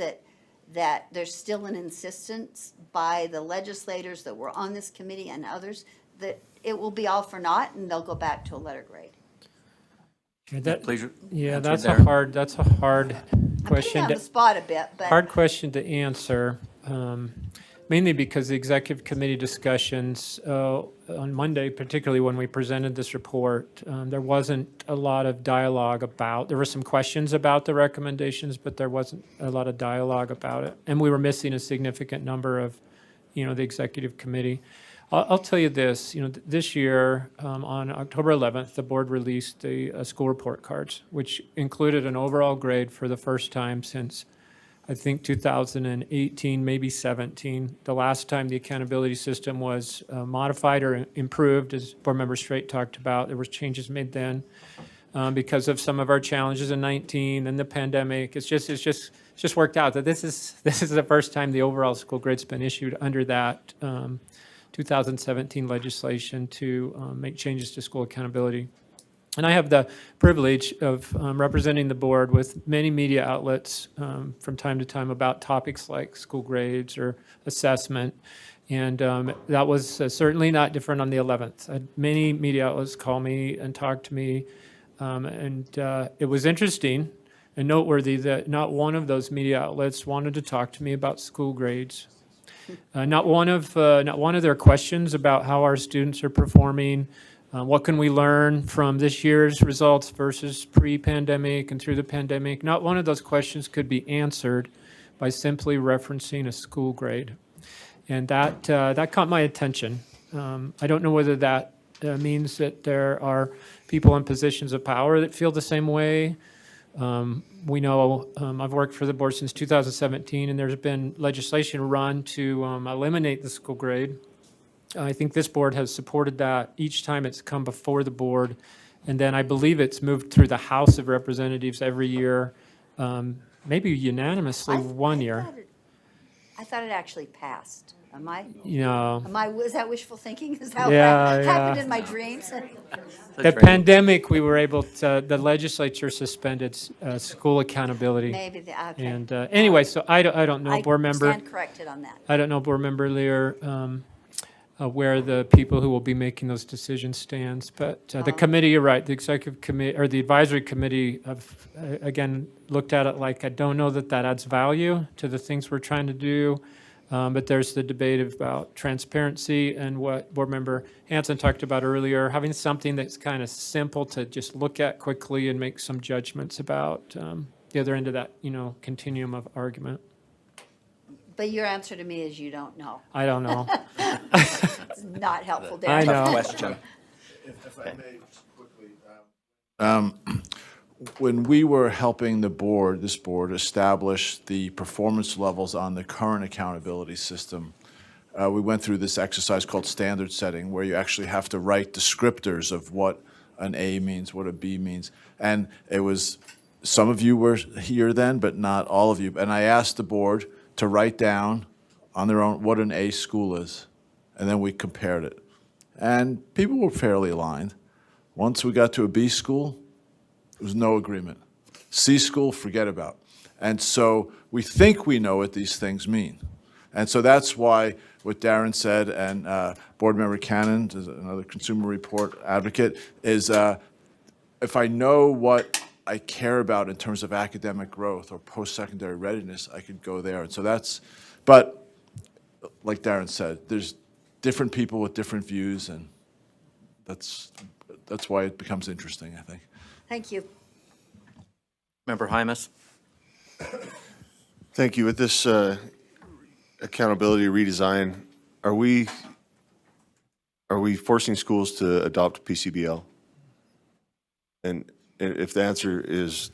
that there's still an insistence by the legislators that were on this committee and others that it will be all for naught and they'll go back to a letter grade? Yeah, that's a hard question. I'm putting you on the spot a bit, but hard question to answer, mainly because the executive committee discussions on Monday, particularly when we presented this report, there wasn't a lot of dialogue about. There were some questions about the recommendations, but there wasn't a lot of dialogue about it, and we were missing a significant number of, the executive committee. I'll tell you this, this year, on October 11th, the board released the school report cards, which included an overall grade for the first time since, I think, 2018, maybe 17. The last time the accountability system was modified or improved, as Board Member Straight talked about, there was changes made then because of some of our challenges in 19 and the pandemic. It's just worked out that this is the first time the overall school grade's been issued under that 2017 legislation to make changes to school accountability. And I have the privilege of representing the board with many media outlets from time to time about topics like school grades or assessment. And that was certainly not different on the 11th. I had many media outlets call me and talk to me. And it was interesting and noteworthy that not one of those media outlets wanted to talk to me about school grades. Not one of their questions about how our students are performing, what can we learn from this year's results versus pre-pandemic and through the pandemic. Not one of those questions could be answered by simply referencing a school grade. And that caught my attention. I don't know whether that means that there are people in positions of power that feel the same way. We know, I've worked for the board since 2017, and there's been legislation run to eliminate the school grade. I think this board has supported that each time it's come before the board. And then I believe it's moved through the House of Representatives every year, maybe unanimously one year. I thought it actually passed. Am I? No. Is that wishful thinking? Is that Yeah, what happened yeah. in my dreams? The pandemic, we were able to, the legislature suspended school accountability. Maybe, okay. And anyway, so I don't know, board member. I stand corrected on that. I don't know, board member Lear, where the people who will be making those decisions stands. But the committee, you're right, the executive committee, or the advisory committee, again, looked at it like, I don't know that that adds value to the things we're trying to do. But there's the debate about transparency and what board member Hanson talked about earlier, having something that's kind of simple to just look at quickly and make some judgments about the other end of that, continuum of argument. But your answer to me is you don't know. I don't know. It's not helpful, Darren. I know. Tough question. If I may, just quickly. When we were helping this board, establish the performance levels on the current accountability system, we went through this exercise called standard setting, where you actually have to write descriptors of what an A means, what a B means. And it was, some of you were here then, but not all of you. And I asked the board to write down on their own what an A school is. And then we compared it. And people were fairly aligned. Once we got to a B school, there was no agreement. C school, forget about. And so we think we know what these things mean. And so that's why what Darren said, and Board Member Cannon, another Consumer Report advocate, is if I know what I care about in terms of academic growth or post-secondary readiness, I could go there. And so that's, but like Darren said, there's different people with different views, and that's why it becomes interesting, I think. Thank you. Member Hymas? Thank you. With this accountability redesign, are we forcing schools to adopt PCBL? And if the answer is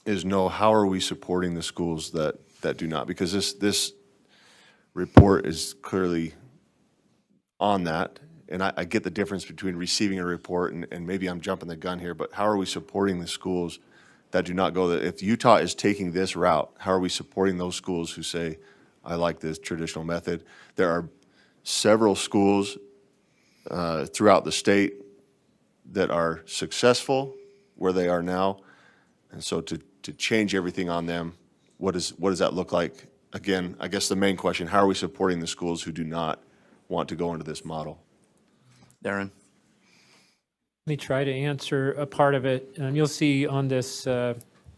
no, how are we supporting the schools that do not? Because this report is clearly on that. And I get the difference between receiving a report and maybe I'm jumping the gun here, but how are we supporting the schools that do not go there? If Utah is taking this route, how are we supporting those schools who say, I like this traditional method? There are several schools throughout the state that are successful where they are now. And so to change everything on them, what does that look like? Again, I guess the main question, how are we supporting the schools who do not want to go into this model? Darren? Let me try to answer a part of it. You'll see on this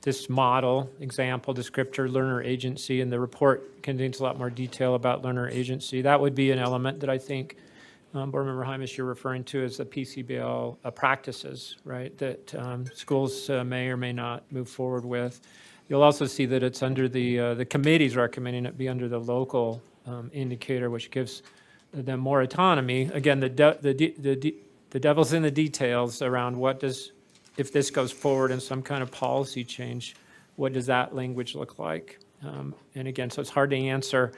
this model, example, descriptor, learner agency, and the report contains a lot more detail about learner agency. That would be an element that I think, Board Member Hymas, you're referring to as the PCBL practices, right, that schools may or may not move forward with. You'll also see that it's under the committee's recommending it be under the local indicator, which gives them more autonomy. Again, the devil's in the details around what does, if this goes forward in some kind of policy change, what does that language look like? And again, so it's hard to answer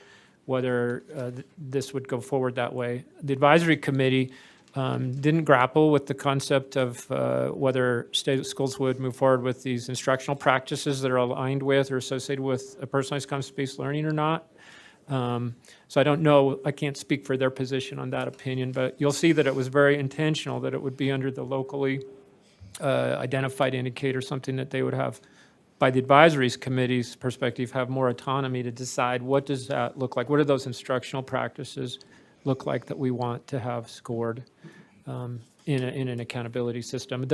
whether this would go forward that way. The advisory committee didn't grapple with the concept of whether state schools would move forward with these instructional practices that are aligned with or associated with a personalized concept-based learning or not. So I don't know, I can't speak for their position on that opinion, but you'll see that it was very intentional that it would be under the locally identified indicator, something that they would have, by the advisory committee's perspective, have more autonomy to decide what does that look like? What do those instructional practices look like that we want to have scored in an accountability system?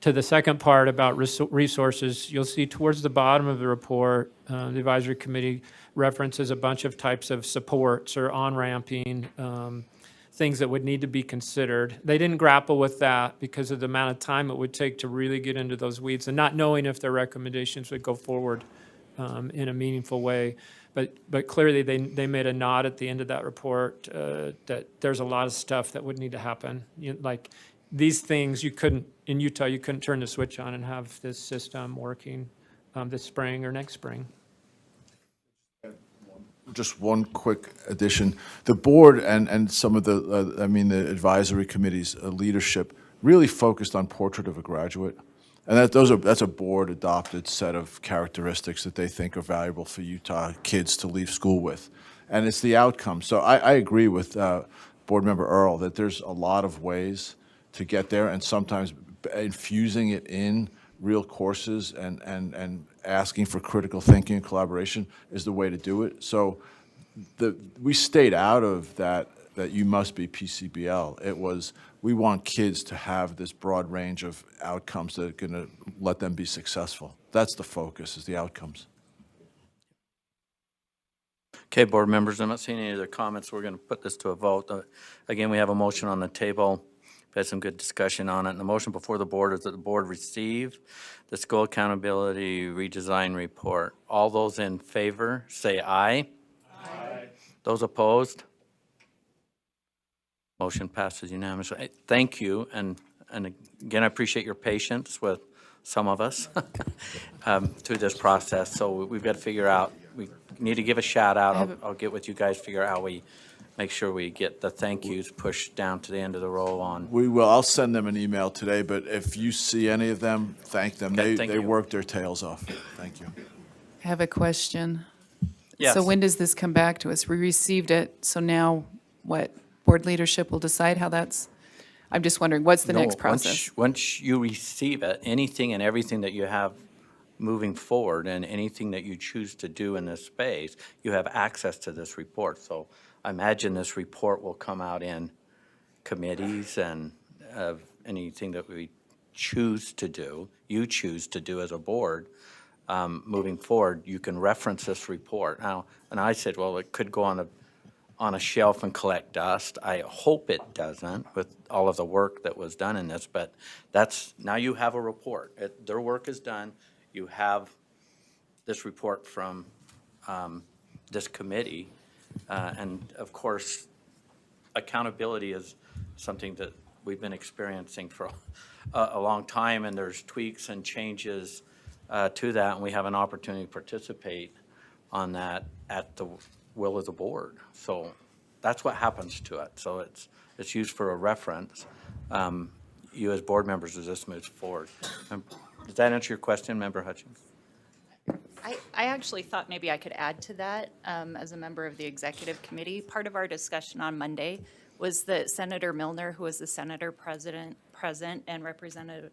To the second part about resources, you'll see towards the bottom of the report, the advisory committee references a bunch of types of supports or on-ramping, things that would need to be considered. They didn't grapple with that because of the amount of time it would take to really get into those weeds and not knowing if their recommendations would go forward in a meaningful way. But clearly, they made a nod at the end of that report that there's a lot of stuff that would need to happen. Like these things, in Utah, you couldn't turn the switch on and have this system working this spring or next spring. Just one quick addition. The board and some of the, the advisory committee's leadership really focused on portrait of a graduate. And that's a board-adopted set of characteristics that they think are valuable for Utah kids to leave school with. And it's the outcome. So I agree with Board Member Earl that there's a lot of ways to get there, and sometimes infusing it in real courses and asking for critical thinking and collaboration is the way to do it. So we stayed out of that you must be PCBL. It was, we want kids to have this broad range of outcomes that are going to let them be successful. That's the focus, is the outcomes. Okay, board members, I'm not seeing any other comments. We're going to put this to a vote. Again, we have a motion on the table. We had some good discussion on it. And the motion before the board is that the board receive the school accountability redesign report. All those in favor, say aye. Aye. Those opposed? Motion passes unanimously. Thank you, and again, I appreciate your patience with some of us through this process. So we've got to figure out, we need to give a shout out. I'll get with you guys, figure out how we make sure we get the thank yous pushed down to the end of the roll on. We will. I'll send them an email today, but if you see any of them, thank them. Okay, They worked their tails off. Thank you. I have a question. Yes. So when does this come back to us? We received it, so now what? Board leadership will decide how that's, I'm just wondering, what's the No, next process? Once you receive it, anything and everything that you have moving forward and anything that you choose to do in this space, you have access to this report. So I imagine this report will come out in committees and anything that we choose to do, you choose to do as a board. Moving forward, you can reference this report. Now, and I said, well, it could go on a shelf and collect dust. I hope it doesn't with all of the work that was done in this, but now you have a report. Their work is done. You have this report from this committee. And of course, accountability is something that we've been experiencing for a long time, and there's tweaks and changes to that, and we have an opportunity to participate on that at the will of the board. So that's what happens to it. So it's used for a reference. You as board members as this moves forward. Does that answer your question, Member Hutchins? I actually thought maybe I could add to that as a member of the executive committee. Part of our discussion on Monday was that Senator Milner, who was the senator present, and Representative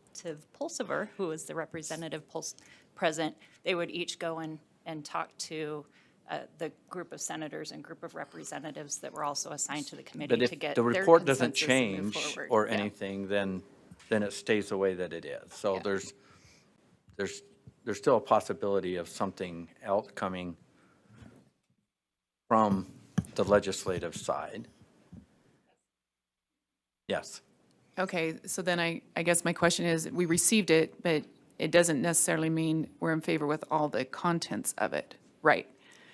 Pulsiver, who was the representative present, they would each go and talk to the group of senators and group of representatives that were also assigned to the committee to get their But if the report doesn't consensus and move change forward. or Yeah. anything, then it stays the way that it is. So there's still a possibility of something else coming from the legislative side. Yes. Okay, so then I guess my question is, we received it, but it doesn't necessarily mean we're in favor with all the contents of it, right?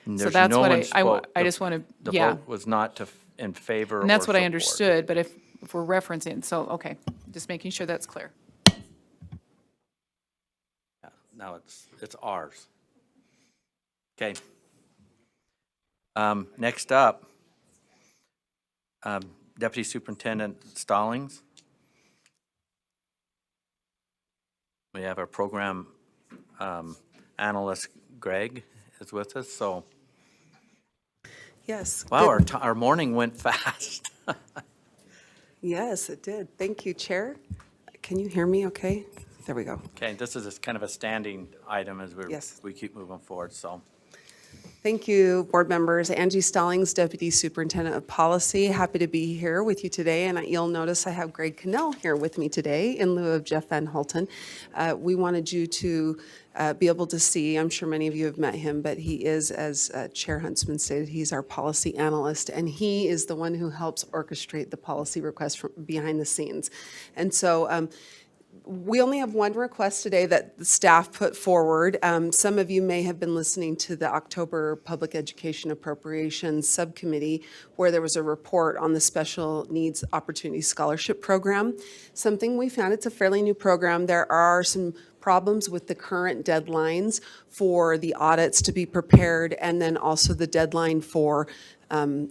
So There's that's no what one I spoke. I just want to, The yeah. vote was not in favor or And that's what I support. understood, but if we're referencing, so, okay, just making sure that's clear. Yeah, now it's ours. Okay. Next up, Deputy Superintendent Stallings. We have our program analyst, Greg, is with us, so. Yes. Wow, our morning went fast. Yes, it did. Thank you, Chair. Can you hear me okay? There we go. Okay, this is just kind of a standing item as Yes. we keep moving forward, so. Thank you, board members. Angie Stallings, Deputy Superintendent of Policy. Happy to be here with you today. And you'll notice I have Greg Cannell here with me today in lieu of Jeff Van Hulten. We wanted you to be able to see, I'm sure many of you have met him, but he is, as Chair Huntsman stated, he's our policy analyst, and he is the one who helps orchestrate the policy requests from behind the scenes. And so We only have one request today that the staff put forward. Some of you may have been listening to the October Public Education Appropriations Subcommittee, where there was a report on the Special Needs Opportunity Scholarship Program. Something we found, it's a fairly new program. There are some problems with the current deadlines for the audits to be prepared, and then also the deadline for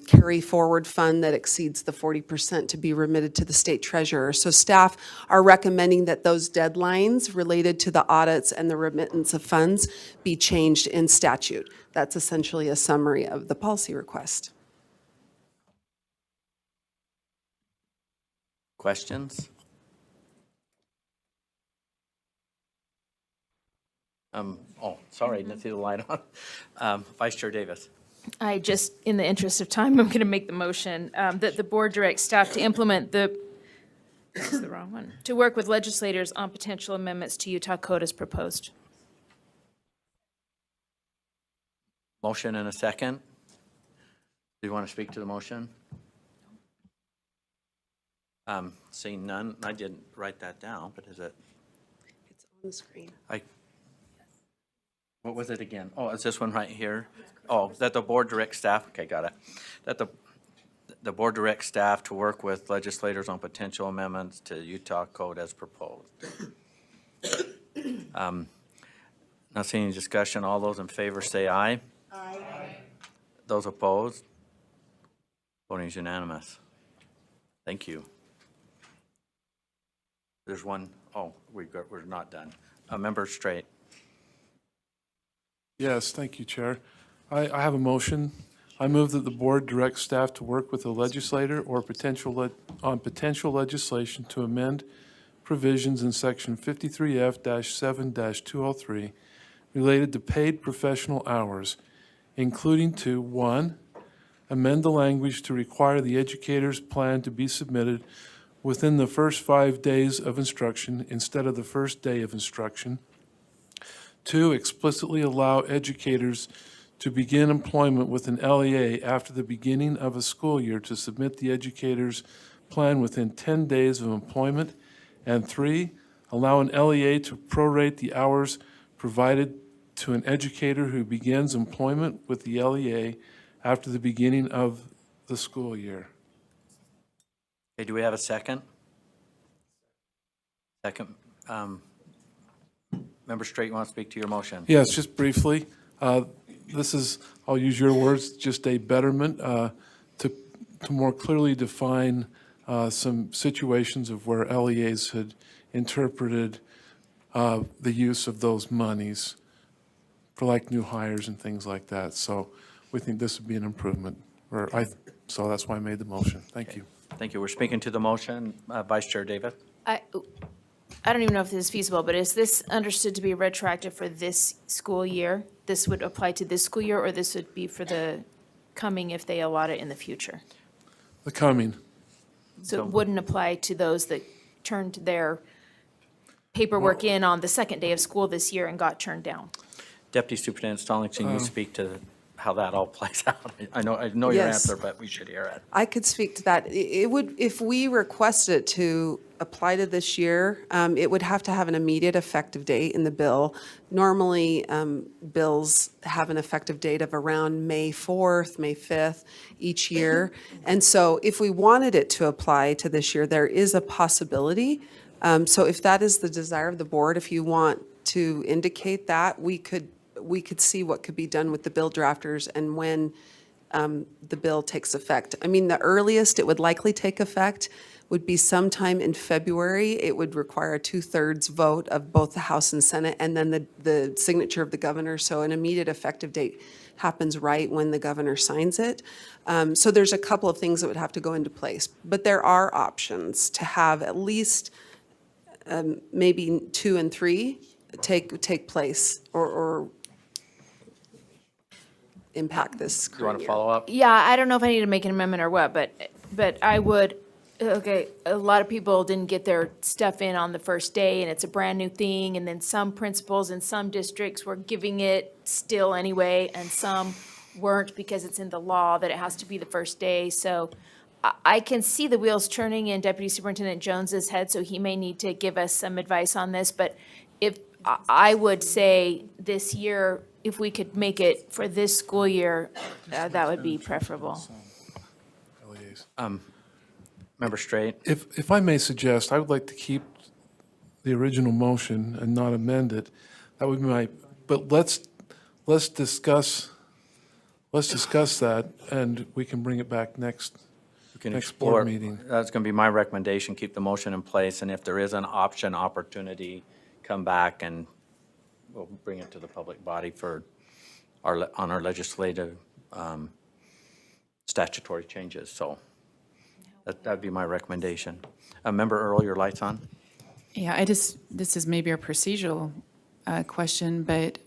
carry forward fund that exceeds the 40% to be remitted to the state treasurer. So staff are recommending that those deadlines related to the audits and the remittance of funds be changed in statute. That's essentially a summary of the policy request. Questions? Sorry, didn't see the light on. Vice Chair Davis. I just, in the interest of time, I'm going to make the motion that the board direct staff to implement this is the wrong one, to work with legislators on potential amendments to Utah Code as proposed. Motion and a second. Do you want to speak to the motion? Seeing none, I didn't write that down, but is it? It's on the screen. What was it again? Oh, is this one right here? Oh, that the board direct staff, okay, got it. That the board direct staff to work with legislators on potential amendments to Utah Code as proposed. Not seeing any discussion. All those in favor say aye. Aye. Those opposed? Voting is unanimous. Thank you. There's one, we're not done. Member Straight. Yes, thank you, Chair. I have a motion. I move that the board direct staff to work with the legislator or potential legislation to amend provisions in section 53F-7-203 related to paid professional hours, including to, 1, amend the language to require the educator's plan to be submitted within the first 5 days of instruction instead of the first day of instruction. 2, explicitly allow educators to begin employment with an LEA after the beginning of a school year to submit the educator's plan within 10 days of employment. And 3, allow an LEA to prorate the hours provided to an educator who begins employment with the LEA after the beginning of the school year. Okay, do we have a second? Second. Member Straight, you want to speak to your motion? Yes, just briefly. This is, I'll use your words, just a betterment to more clearly define some situations of where LEAs had interpreted the use of those monies for like new hires and things like that. So we think this would be an improvement. So that's why I made the motion. Thank you. Thank you. We're speaking to the motion. Vice Chair Davis. I don't even know if this is feasible, but is this understood to be retroactive for this school year? This would apply to this school year, or this would be for the coming if they allot it in the future? The coming. So it wouldn't apply to those that turned their paperwork in on the second day of school this year and got turned down? Deputy Superintendent Stallings, can you speak to how that all plays out? I know your Yes. answer, but we should hear it. I could speak to that. It would, if we requested it to apply to this year, it would have to have an immediate effective date in the bill. Normally, bills have an effective date of around May 4th, May 5th each year. And so if we wanted it to apply to this year, there is a possibility. So if that is the desire of the board, if you want to indicate that, we could see what could be done with the bill drafters and when the bill takes effect. I mean, the earliest it would likely take effect would be sometime in February. It would require a 2/3 vote of both the House and Senate, and then the signature of the governor. So an immediate effective date happens right when the governor signs it. So there's a couple of things that would have to go into place. But there are options to have at least maybe 2 and 3 take place or impact this current You want to year. follow up? Yeah, I don't know if I need to make an amendment or what, but I would, okay, a lot of people didn't get their stuff in on the first day, and it's a brand-new thing, and then some principals in some districts were giving it still anyway, and some weren't because it's in the law that it has to be the first day. So I can see the wheels turning in Deputy Superintendent Jones's head, so he may need to give us some advice on this. But if, I would say this year, if we could make it for this school year, that would be preferable. Member Straight? If I may suggest, I would like to keep the original motion and not amend it. That would be my, but let's discuss that, and we can bring it back next board meeting. That's going to be my recommendation, keep the motion in place, and if there is an opportunity, come back and we'll bring it to the public body for on our legislative statutory changes. So that'd be my recommendation. Member Earl, your light's on. Yeah, this is maybe a procedural question, but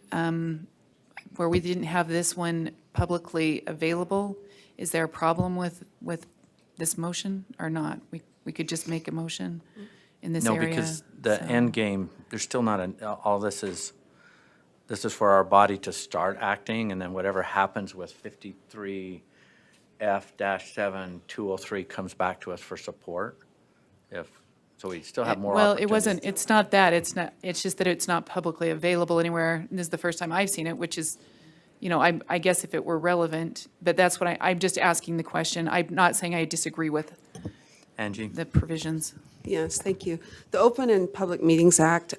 where we didn't have this one publicly available, is there a problem with this motion or not? We could just make a motion in this area? No, because the end game, there's still not all this is for our body to start acting, and then whatever happens with 53F-7-203 comes back to us for support. So we still have more Well, opportunities. it's not that, it's just that it's not publicly available anywhere. This is the first time I've seen it, which is, I guess if it were relevant, but that's what I'm just asking the question. I'm not saying I disagree with Angie? the provisions. Yes, thank you. The Open and Public Meetings Act,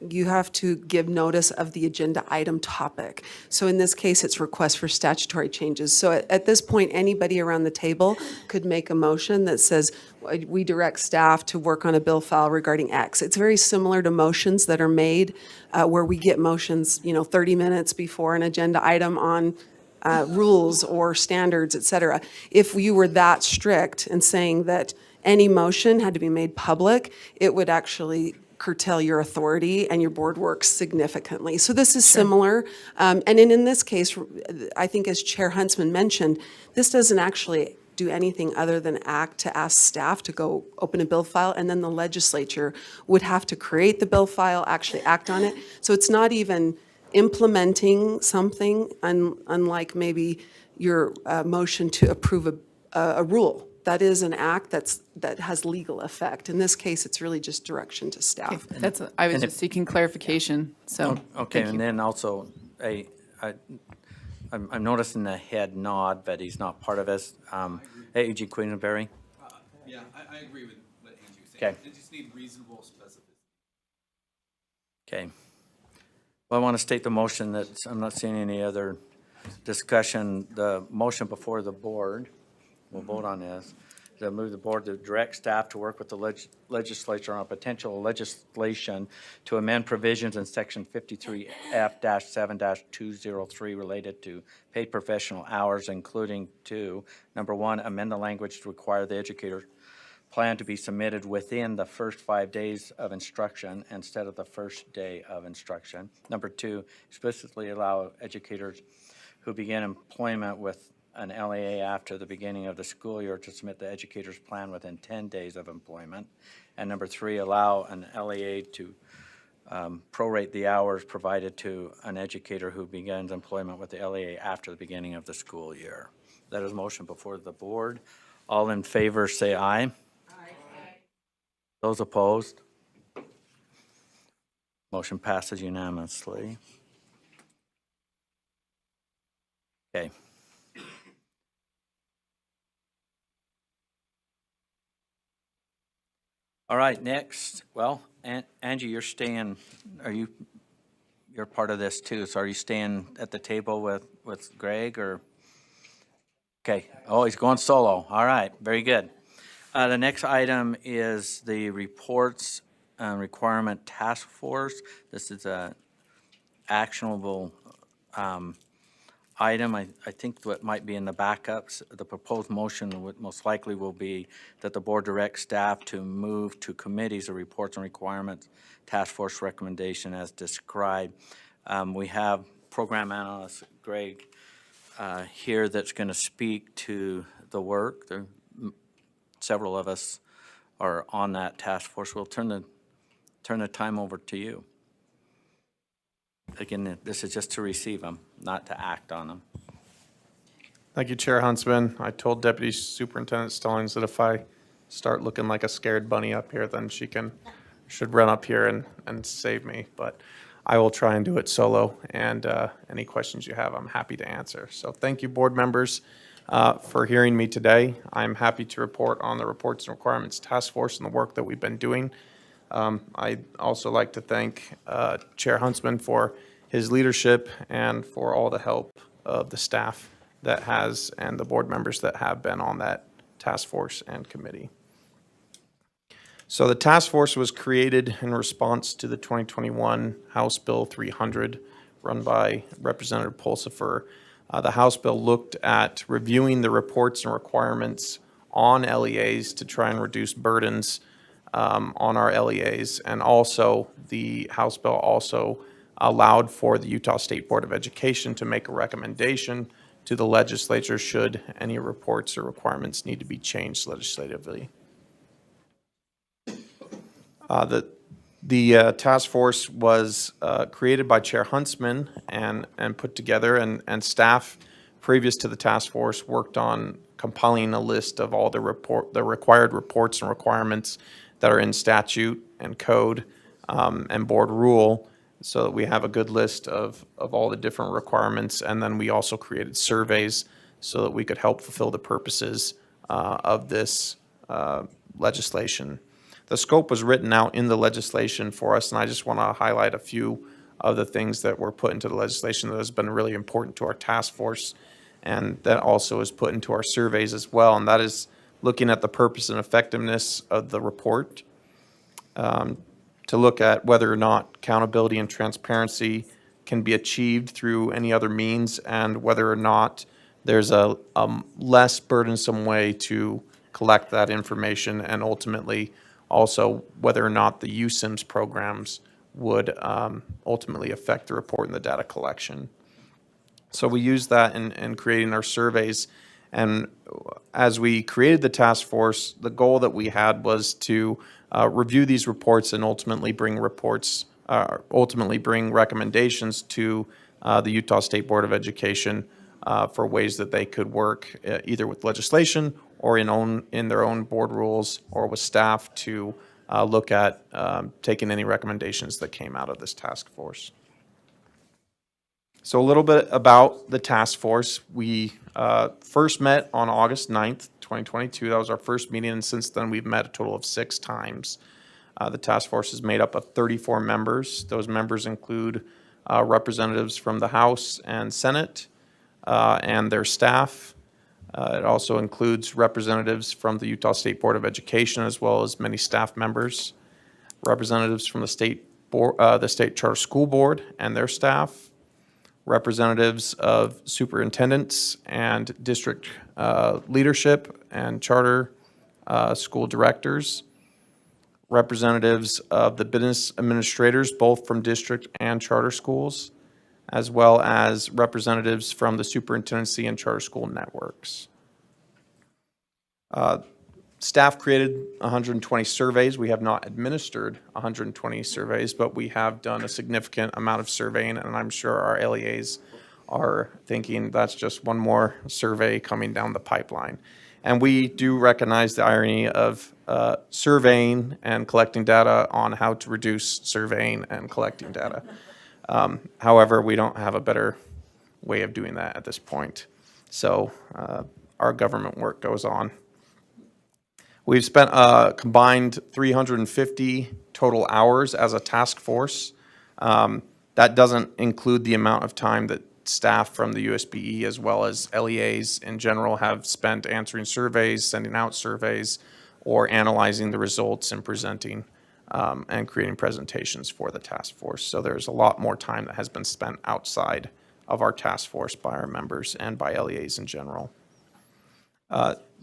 you have to give notice of the agenda item topic. So in this case, it's request for statutory changes. So at this point, anybody around the table could make a motion that says, we direct staff to work on a bill file regarding X. It's very similar to motions that are made where we get motions, 30 minutes before an agenda item on rules or standards, et cetera. If you were that strict in saying that any motion had to be made public, it would actually curtail your authority and your board work significantly. So this is similar. And in this case, I think as Chair Huntsman mentioned, this doesn't actually do anything other than act to ask staff to go open a bill file, and then the legislature would have to create the bill file, actually act on it. So it's not even implementing something, unlike maybe your motion to approve a rule. That is an act that has legal effect. In this case, it's really just direction to staff. I was just seeking clarification, so. Okay, thank and you. then also, I'm noticing the head nod, but he's not part of this. A.G. Queenenberry? Yeah, I agree with what Angie was saying. Okay. They just need reasonable specificity. Okay. Well, I want to state the motion that I'm not seeing any other discussion. The motion before the board, we'll vote on this, to move the board to direct staff to work with the legislature on potential legislation to amend provisions in section 53F-7-203 related to paid professional hours, including to, number one, amend the language to require the educator plan to be submitted within the first 5 days of instruction instead of the first day of instruction. Number two, explicitly allow educators who begin employment with an LEA after the beginning of the school year to submit the educator's plan within 10 days of employment. And number three, allow an LEA to prorate the hours provided to an educator who begins employment with the LEA after the beginning of the school year. That is motion before the board. All in favor say aye. Aye. Those opposed? Motion passes unanimously. Okay. All right, next, well, Angie, you're staying, you're part of this too, so are you staying at the table with Greg, or? Okay, oh, he's going solo, all right, very good. The next item is the reports requirement task force. This is a actionable item. I think what might be in the backups, the proposed motion would most likely will be that the board directs staff to move to committees of reports and requirements task force recommendation as described. We have program analyst Greg here that's going to speak to the work. Several of us are on that task force. We'll turn the time over to you. Again, this is just to receive them, not to act on them. Thank you, Chair Huntsman. I told Deputy Superintendent Stallings that if I start looking like a scared bunny up here, then should run up here and save me. But I will try and do it solo, and any questions you have, I'm happy to answer. So thank you, board members, for hearing me today. I'm happy to report on the Reports and Requirements Task Force and the work that we've been doing. I'd also like to thank Chair Huntsman for his leadership and for all the help of the staff that has and the board members that have been on that task force and committee. So the task force was created in response to the 2021 House Bill 300 run by Representative Pulsifer. The House bill looked at reviewing the reports and requirements on LEAs to try and reduce burdens on our LEAs, and also the House bill also allowed for the Utah State Board of Education to make a recommendation to the legislature should any reports or requirements need to be changed legislatively. The task force was created by Chair Huntsman and put together, and staff previous to the task force worked on compiling a list of all the required reports and requirements that are in statute and code and board rule, so that we have a good list of all the different requirements. And then we also created surveys so that we could help fulfill the purposes of this legislation. The scope was written out in the legislation for us, and I just want to highlight a few of the things that were put into the legislation that has been really important to our task force, and that also is put into our surveys as well, and that is looking at the purpose and effectiveness of the report, to look at whether or not accountability and transparency can be achieved through any other means, and whether or not there's a less burdensome way to collect that information, and ultimately also whether or not the USIMS programs would ultimately affect the report and the data collection. So we use that in creating our surveys. And as we created the task force, the goal that we had was to review these reports and ultimately bring recommendations to the Utah State Board of Education for ways that they could work either with legislation or in their own board rules or with staff to look at taking any recommendations that came out of this task force. So a little bit about the task force. We first met on August 9th, 2022. That was our first meeting, and since then we've met a total of 6 times. The task force is made up of 34 members. Those members include representatives from the House and Senate and their staff. It also includes representatives from the Utah State Board of Education, as well as many staff members, representatives from the State Charter School Board and their staff, representatives of superintendents and district leadership and charter school directors, representatives of the business administrators, both from district and charter schools, as well as representatives from the superintendency and charter school networks. Staff created 120 surveys. We have not administered 120 surveys, but we have done a significant amount of surveying, and I'm sure our LEAs are thinking that's just one more survey coming down the pipeline. And we do recognize the irony of surveying and collecting data on how to reduce surveying and collecting data. However, we don't have a better way of doing that at this point. So our government work goes on. We've spent a combined 350 total hours as a task force. That doesn't include the amount of time that staff from the USBE as well as LEAs in general have spent answering surveys, sending out surveys, or analyzing the results and presenting and creating presentations for the task force. So there's a lot more time that has been spent outside of our task force by our members and by LEAs in general.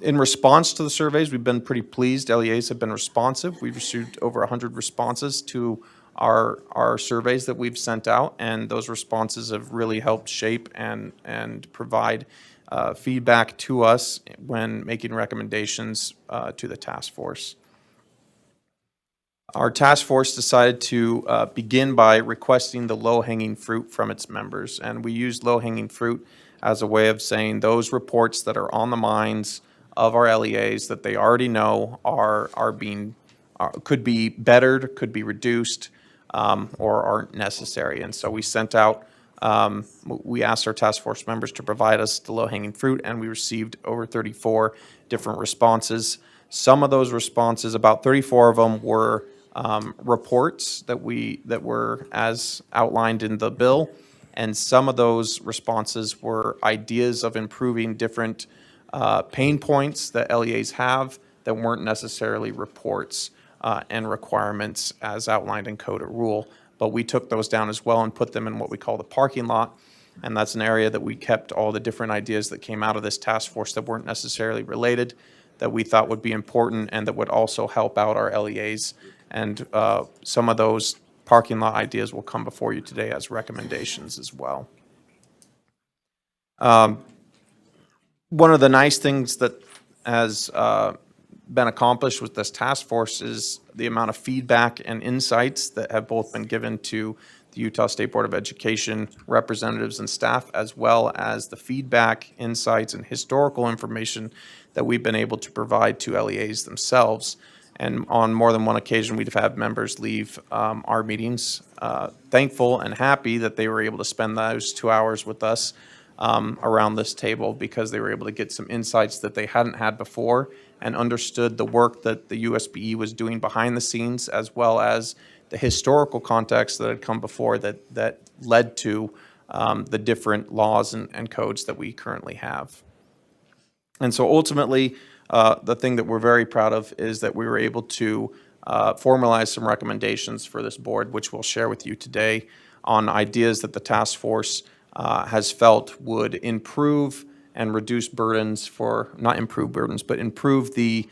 In response to the surveys, we've been pretty pleased. LEAs have been responsive. We've received over 100 responses to our surveys that we've sent out, and those responses have really helped shape and provide feedback to us when making recommendations to the task force. Our task force decided to begin by requesting the low-hanging fruit from its members, and we used low-hanging fruit as a way of saying those reports that are on the minds of our LEAs that they already know could be bettered, could be reduced, or aren't necessary. And so we sent out, we asked our task force members to provide us the low-hanging fruit, and we received over 34 different responses. Some of those responses, about 34 of them, were reports that were as outlined in the bill, and some of those responses were ideas of improving different pain points that LEAs have that weren't necessarily reports and requirements as outlined in code or rule. But we took those down as well and put them in what we call the parking lot. And that's an area that we kept all the different ideas that came out of this task force that weren't necessarily related, that we thought would be important and that would also help out our LEAs. And some of those parking lot ideas will come before you today as recommendations as well. One of the nice things that has been accomplished with this task force is the amount of feedback and insights that have both been given to the Utah State Board of Education representatives and staff, as well as the feedback, insights, and historical information that we've been able to provide to LEAs themselves. And on more than one occasion, we've had members leave our meetings thankful and happy that they were able to spend those 2 hours with us around this table, because they were able to get some insights that they hadn't had before and understood the work that the USBE was doing behind the scenes, as well as the historical context that had come before that led to the different laws and codes that we currently have. And so ultimately, the thing that we're very proud of is that we were able to formalize some recommendations for this board, which we'll share with you today, on ideas that the task force has felt would improve and reduce burdens for, not improve burdens, but improve the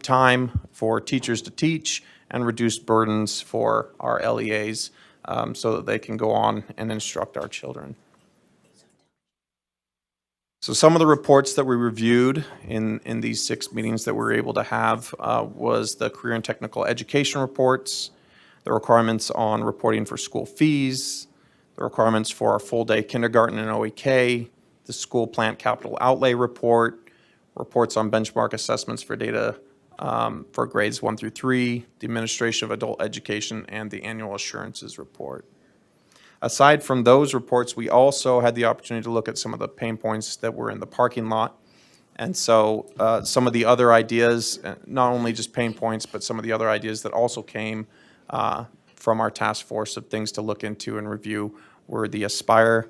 time for teachers to teach and reduce burdens for our LEAs so that they can go on and instruct our children. So some of the reports that we reviewed in these 6 meetings that we were able to have was the career and technical education reports, the requirements on reporting for school fees, the requirements for our full-day kindergarten and OEK, the school plant capital outlay report, reports on benchmark assessments for data for grades 1 through 3, the administration of adult education, and the annual assurances report. Aside from those reports, we also had the opportunity to look at some of the pain points that were in the parking lot. And so some of the other ideas, not only just pain points, but some of the other ideas that also came from our task force of things to look into and review were the Aspire,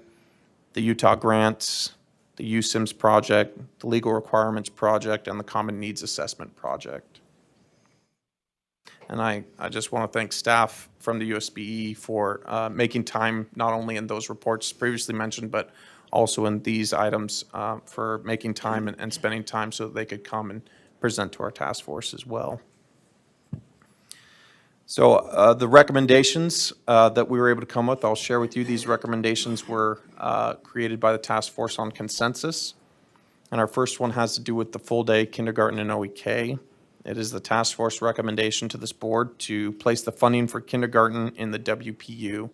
the Utah Grants, the USIMS project, the Legal Requirements project, and the Common Needs Assessment project. And I just want to thank staff from the USBE for making time, not only in those reports previously mentioned, but also in these items for making time and spending time so that they could come and present to our task force as well. So the recommendations that we were able to come with, I'll share with you. These recommendations were created by the task force on consensus. And our first one has to do with the full-day kindergarten and OEK. It is the task force recommendation to this board to place the funding for kindergarten in the WPU.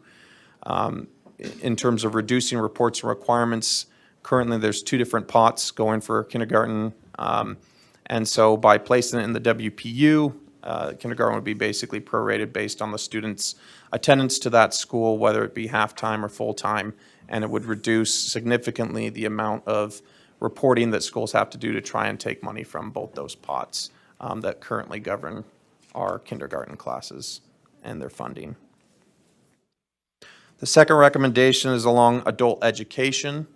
In terms of reducing reports and requirements, currently there's 2 different pots going for kindergarten. And so by placing it in the WPU, kindergarten would be basically prorated based on the student's attendance to that school, whether it be half-time or full-time, and it would reduce significantly the amount of reporting that schools have to do to try and take money from both those pots that currently govern our kindergarten classes and their funding. The second recommendation is along adult education.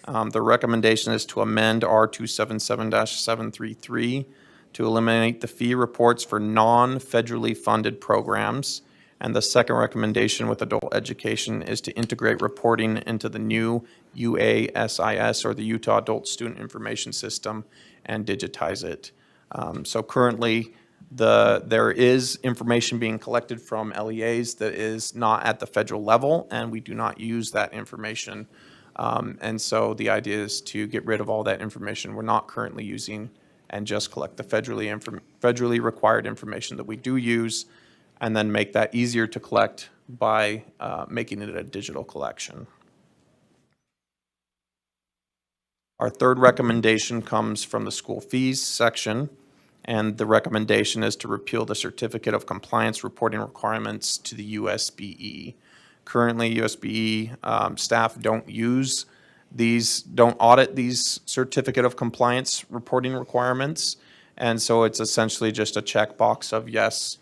The recommendation is to amend R277-733 to eliminate the fee reports for non-federally funded programs. And the second recommendation with adult education is to integrate reporting into the new UASIS, or the Utah Adult Student Information System, and digitize it. So currently, there is information being collected from LEAs that is not at the federal level, and we do not use that information. And so the idea is to get rid of all that information we're not currently using and just collect the federally required information that we do use, and then make that easier to collect by making it a digital collection. Our third recommendation comes from the school fees section, and the recommendation is to repeal the Certificate of Compliance reporting requirements to the USBE. Currently, USBE staff don't audit these Certificate of Compliance reporting requirements, and so it's essentially just a checkbox of yes,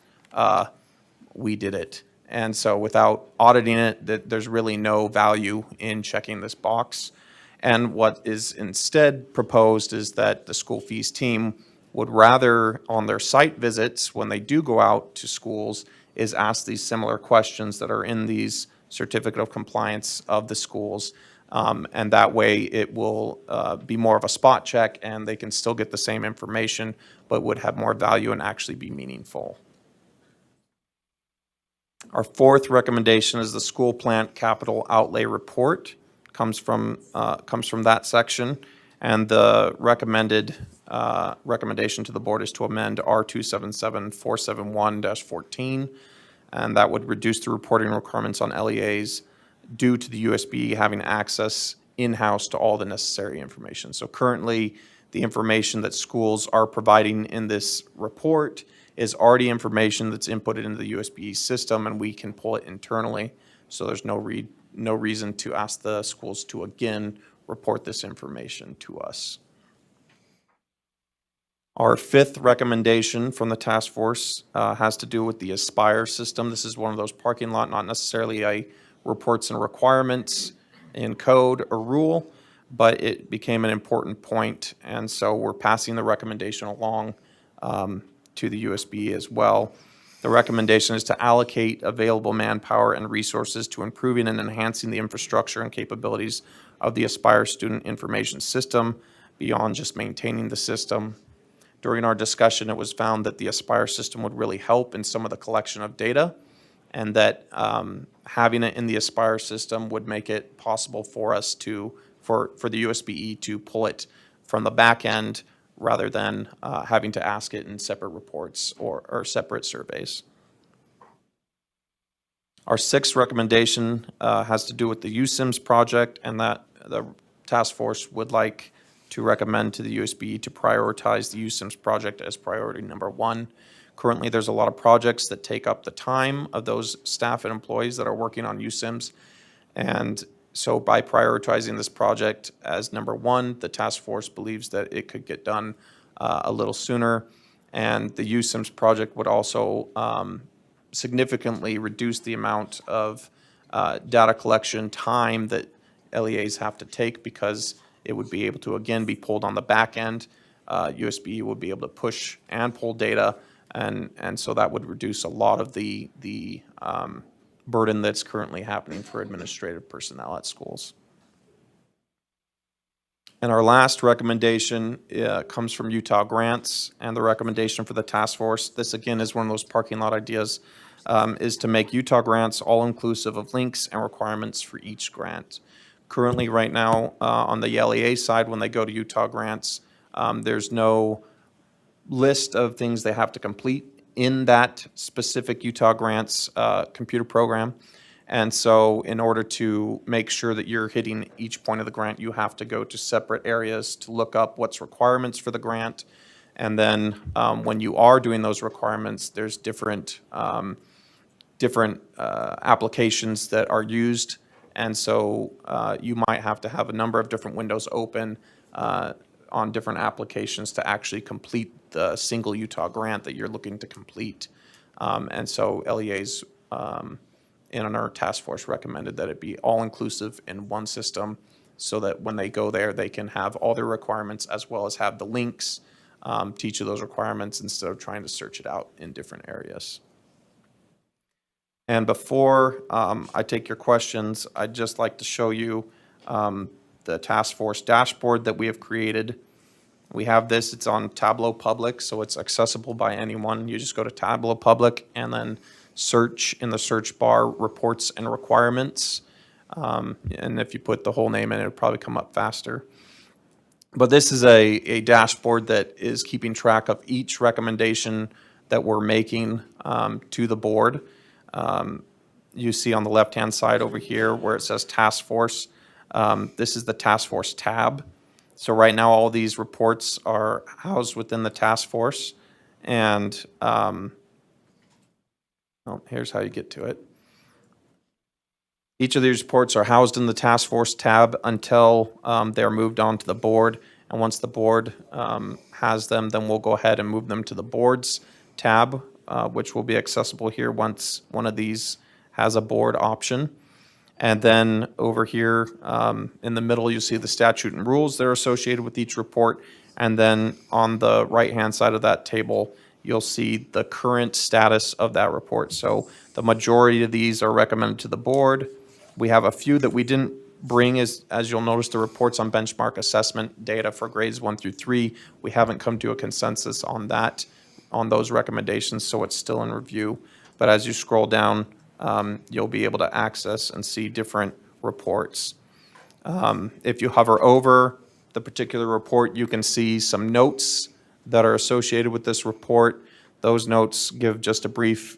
we did it. And so without auditing it, there's really no value in checking this box. And what is instead proposed is that the school fees team would rather, on their site visits, when they do go out to schools, is ask these similar questions that are in these certificate of compliance of the schools. And that way it will be more of a spot check and they can still get the same information, but would have more value and actually be meaningful. Our fourth recommendation is the school plant capital outlay report. Comes from that section, and the recommendation to the board is to amend R277471-14, and that would reduce the reporting requirements on LEAs due to the USBE having access in-house to all the necessary information. So currently, the information that schools are providing in this report is already information that's inputted into the USBE system, and we can pull it internally. So there's no reason to ask the schools to again report this information to us. Our fifth recommendation from the task force has to do with the Aspire system. This is one of those parking lot, not necessarily a reports and requirements in code or rule, but it became an important point, and so we're passing the recommendation along to the USB as well. The recommendation is to allocate available manpower and resources to improving and enhancing the infrastructure and capabilities of the Aspire student information system beyond just maintaining the system. During our discussion, it was found that the Aspire system would really help in some of the collection of data, and that having it in the Aspire system would make it possible for us for the USBE to pull it from the back end rather than having to ask it in separate reports or separate surveys. Our sixth recommendation has to do with the USIMS project, and that the task force would like to recommend to the USBE to prioritize the USIMS project as priority number one. Currently, there's a lot of projects that take up the time of those staff and employees that are working on USIMS, and so by prioritizing this project as number one, the task force believes that it could get done a little sooner. And the USIMS project would also significantly reduce the amount of data collection time that LEAs have to take, because it would be able to, again, be pulled on the back end. USB would be able to push and pull data, and so that would reduce a lot of the burden that's currently happening for administrative personnel at schools. And our last recommendation comes from Utah Grants, and the recommendation for the task force, this again is one of those parking lot ideas, is to make Utah Grants all-inclusive of links and requirements for each grant. Currently, right now, on the LEA side, when they go to Utah Grants, there's no list of things they have to complete in that specific Utah Grants computer program. And so in order to make sure that you're hitting each point of the grant, you have to go to separate areas to look up what's requirements for the grant. And then when you are doing those requirements, there's different applications that are used. And so you might have to have a number of different windows open on different applications to actually complete the single Utah grant that you're looking to complete. And so LEAs in our task force recommended that it be all-inclusive in one system, so that when they go there, they can have all their requirements as well as have the links to each of those requirements instead of trying to search it out in different areas. And before I take your questions, I'd just like to show you the task force dashboard that we have created. We have this, it's on Tableau Public, so it's accessible by anyone. You just go to Tableau Public and then search in the search bar, reports and requirements. And if you put the whole name in, it'll probably come up faster. But this is a dashboard that is keeping track of each recommendation that we're making to the board. You see on the left-hand side over here where it says task force. This is the task force tab. So right now, all these reports are housed within the task force, and here's how you get to it. Each of these reports are housed in the task force tab until they're moved on to the board. And once the board has them, then we'll go ahead and move them to the boards tab, which will be accessible here once one of these has a board option. And then over here in the middle, you see the statute and rules that are associated with each report. And then on the right-hand side of that table, you'll see the current status of that report. So the majority of these are recommended to the board. We have a few that we didn't bring, as you'll notice, the reports on benchmark assessment data for grades 1 through 3. We haven't come to a consensus on that, on those recommendations, so it's still in review. But as you scroll down, you'll be able to access and see different reports. If you hover over the particular report, you can see some notes that are associated with this report. Those notes give just a brief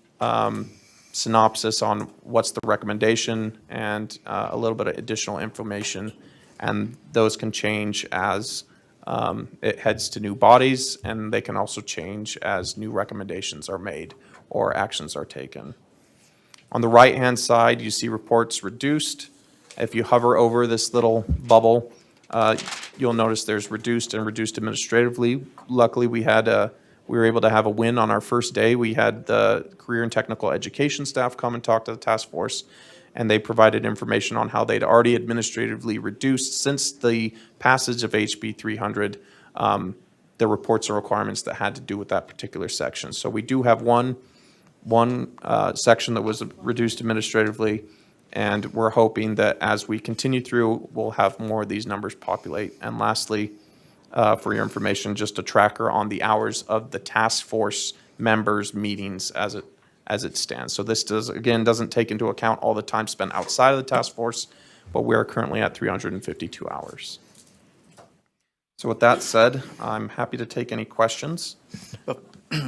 synopsis on what's the recommendation and a little bit of additional information. And those can change as it heads to new bodies, and they can also change as new recommendations are made or actions are taken. On the right-hand side, you see reports reduced. If you hover over this little bubble, you'll notice there's reduced and reduced administratively. Luckily, we were able to have a win on our first day. We had the career and technical education staff come and talk to the task force, and they provided information on how they'd already administratively reduced since the passage of HB 300 the reports and requirements that had to do with that particular section. So we do have one section that was reduced administratively, and we're hoping that as we continue through, we'll have more of these numbers populate. And lastly, for your information, just a tracker on the hours of the task force members' meetings as it stands. So this doesn't take into account all the time spent outside of the task force, but we are currently at 352 hours. So with that said, I'm happy to take any questions.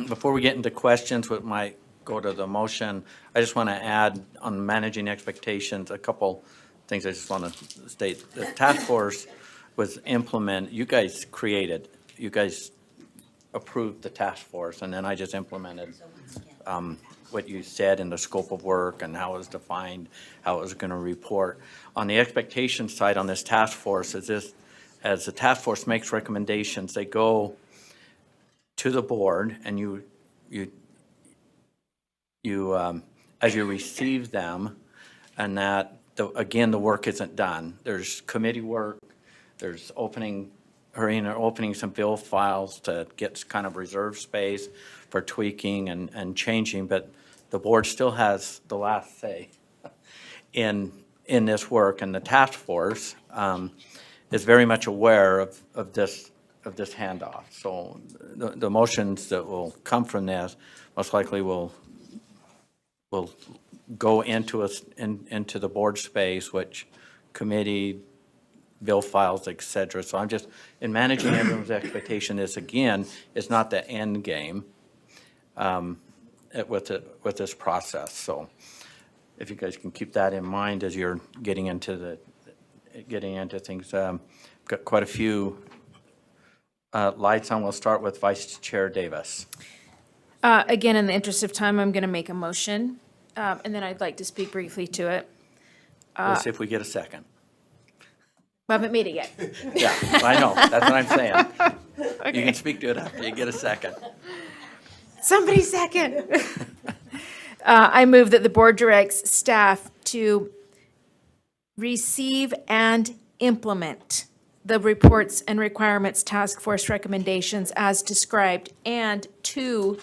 Before we get into questions, what might go to the motion, I just want to add on managing expectations, a couple things I just want to state. The task force was you guys approved the task force, and then I just implemented what you said in the scope of work and how it was defined, how it was going to report. On the expectation side on this task force, as the task force makes recommendations, they go to the board, and as you receive them, and that, again, the work isn't done. There's committee work, there's opening some bill files to get kind of reserve space for tweaking and changing, but the board still has the last say in this work, and the task force is very much aware of this handoff. So the motions that will come from this most likely will go into the board space, which committee, bill files, et cetera. So I'm just, in managing everyone's expectation, this again is not the end game with this process. So if you guys can keep that in mind as you're getting into things. Got quite a few lights on. We'll start with Vice Chair Davis. Again, in the interest of time, I'm going to make a motion, and then I'd like to speak briefly to it. Let's see if we get a second. We haven't made it yet. Yeah, I know. That's what I'm saying. Okay. You can speak to it after you get a second. Somebody second. I move that the board directs staff to receive and implement the reports and requirements task force recommendations as described, and to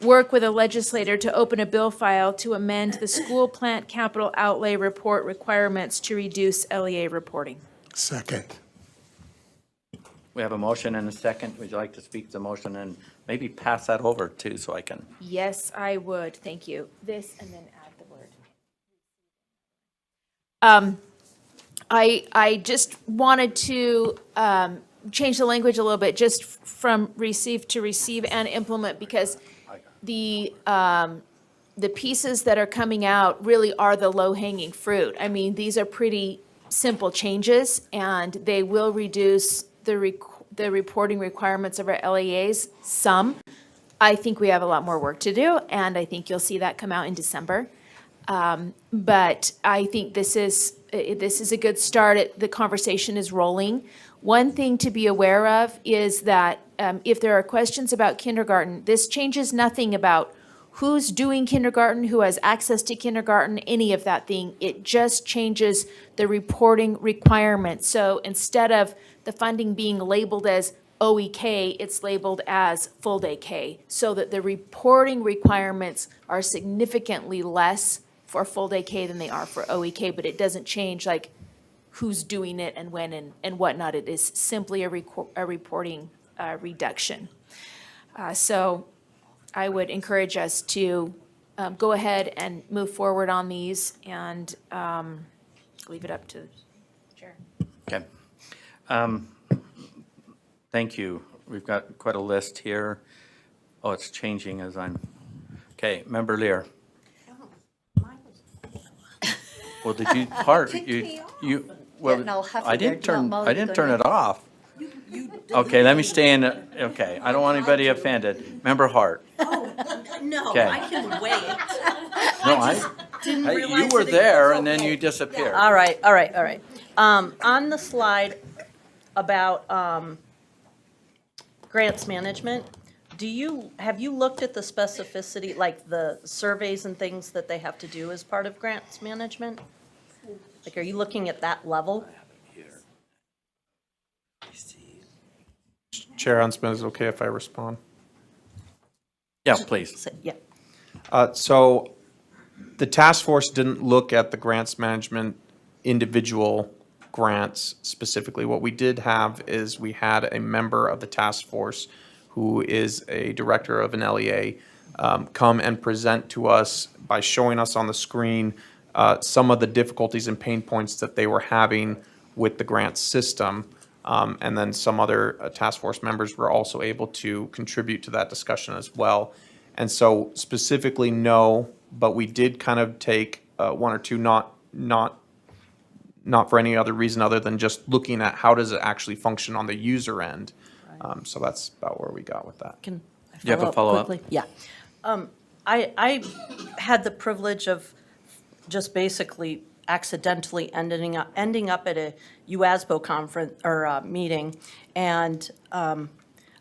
work with a legislator to open a bill file to amend the school plant capital outlay report requirements to reduce LEA reporting. Second. We have a motion and a second. Would you like to speak to the motion and maybe pass that over too, so I can? Yes, I would. Thank you. This, and then add the word. I just wanted to change the language a little bit, just from receive to receive and implement, because the pieces that are coming out really are the low-hanging fruit. I mean, these are pretty simple changes, and they will reduce the reporting requirements of our LEAs, some. I think we have a lot more work to do, and I think you'll see that come out in December. But I think this is a good start. The conversation is rolling. One thing to be aware of is that if there are questions about kindergarten, this changes nothing about who's doing kindergarten, who has access to kindergarten, any of that thing. It just changes the reporting requirements. So instead of the funding being labeled as OEK, it's labeled as full day K, so that the reporting requirements are significantly less for full day K than they are for OEK, but it doesn't change like who's doing it and when and whatnot. It is simply a reporting reduction. So I would encourage us to go ahead and move forward on these and leave it up to the chair. Okay. Thank you. We've got quite a list here. Oh, it's changing as I'm, okay, Member Lear. Well, did you, well, Getting all huffy I there. didn't Do you want turn, Molly I to didn't go turn ahead? it off. Okay, let me stay in, okay, I don't want anybody offended. Member Hart. No, Okay. I can wait. No, Didn't you realize were that it there was and then okay. you disappeared. All right, all right, all right. On the slide about grants management, have you looked at the specificity, like the surveys and things that they have to do as part of grants management? Like, are you looking at that level? Chair Huntsman, is it okay if I respond? Yeah, please. Yeah. So the task force didn't look at the grants management individual grants specifically. What we did have is we had a member of the task force who is a director of an LEA come and present to us by showing us on the screen some of the difficulties and pain points that they were having with the grant system. And then some other task force members were also able to contribute to that discussion as well. And so specifically, no, but we did kind of take one or two, not for any other reason other than just looking at how does it actually function on the user end. So that's about where we got with that. Can I You have a follow-up? quickly? Yeah. I had the privilege of just basically accidentally ending up at a USBE conference or meeting, and I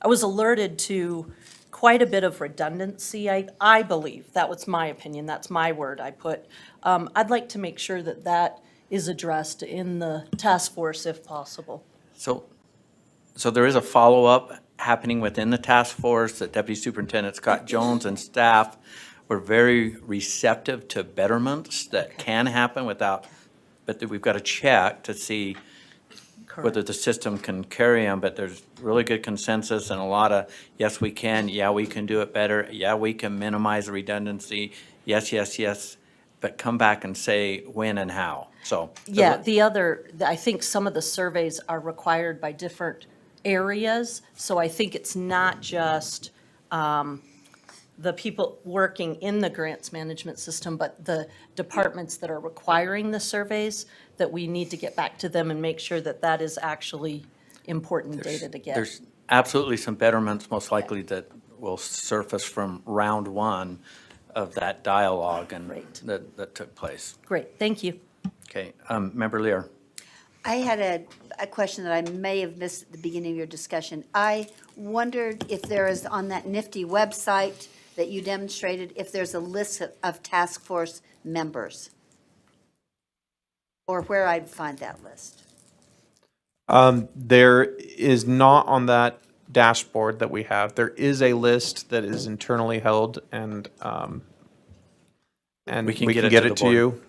was alerted to quite a bit of redundancy. I believe that was my opinion. That's my word I put. I'd like to make sure that that is addressed in the task force if possible. So there is a follow-up happening within the task force that Deputy Superintendent Scott Jones and staff were very receptive to betterments that can happen without, but that we've got to check to see whether the system can carry them, but there's really good consensus and a lot of, yes, we can, yeah, we can do it better, yeah, we can minimize the redundancy, yes, yes, yes, but come back and say when and how, so. Yeah, I think some of the surveys are required by different areas, so I think it's not just the people working in the grants management system, but the departments that are requiring the surveys, that we need to get back to them and make sure that that is actually important data to get. There's absolutely some betterments, most likely, that will surface from round one of that dialogue and that took place. Great, thank you. Okay, Member Lear. I had a question that I may have missed at the beginning of your discussion. I wondered if there is, on that nifty website that you demonstrated, if there's a list of task force members, or where I'd find that list. There is not on that dashboard that we have. There is a list that is internally held, and we can get it to you.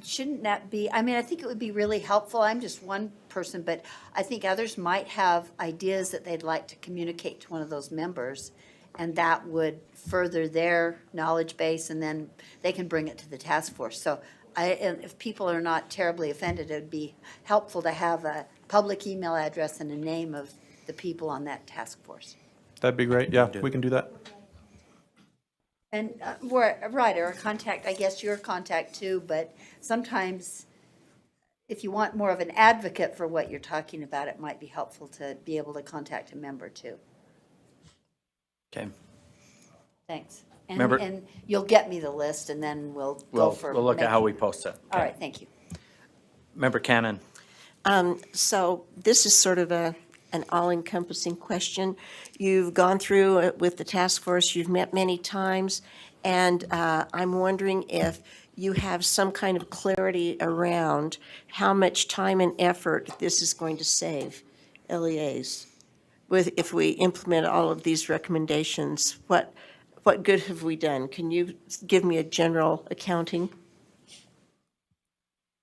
Shouldn't that be, I mean, I think it would be really helpful. I'm just one person, but I think others might have ideas that they'd like to communicate to one of those members, and that would further their knowledge base, and then they can bring it to the task force. So and if people are not terribly offended, it would be helpful to have a public email address and a name of the people on that task force. That'd be great. Yeah, we can do that. And, right, or a contact, I guess your contact too, but sometimes if you want more of an advocate for what you're talking about, it might be helpful to be able to contact a member too. Okay. Thanks. Member- And you'll get me the list and then we'll go for. We'll look at how we making- post it. All Okay. right, thank you. Member Cannon. So this is sort of an all-encompassing question. You've gone through it with the task force, you've met many times, and I'm wondering if you have some kind of clarity around how much time and effort this is going to save LEAs. If we implement all of these recommendations, what good have we done? Can you give me a general accounting?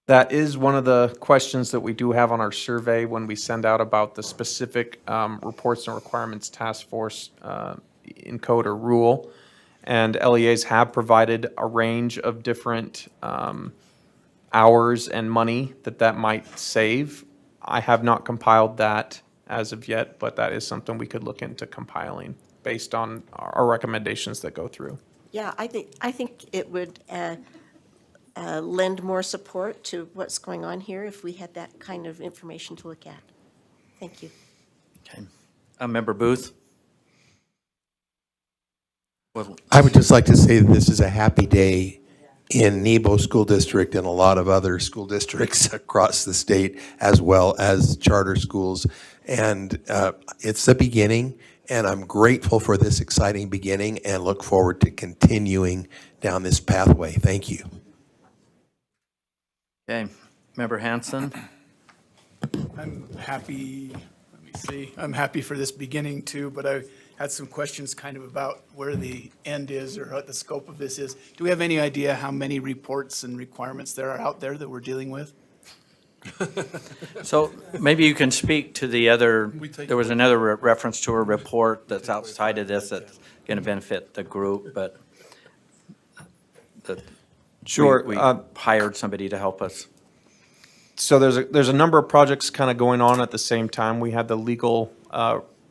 That is one of the questions that we do have on our survey when we send out about the specific reports and requirements task force in code or rule. And LEAs have provided a range of different hours and money that might save. I have not compiled that as of yet, but that is something we could look into compiling based on our recommendations that go through. Yeah, I think it would lend more support to what's going on here if we had that kind of information to look at. Thank you. Okay. Member Booth? Well, I would just like to say that this is a happy day in Nebo School District and a lot of other school districts across the state, as well as charter schools. And it's the beginning, and I'm grateful for this exciting beginning and look forward to continuing down this pathway. Thank you. Okay. Member Hanson? I'm happy, let me see, I'm happy for this beginning too, but I had some questions kind of about where the end is or what the scope of this is. Do we have any idea how many reports and requirements there are out there that we're dealing with? So maybe you can speak to the other, there was another reference to a report that's outside of this that's going to benefit the group, but Sure. we hired somebody to help us. So there's a number of projects kind of going on at the same time. We had the legal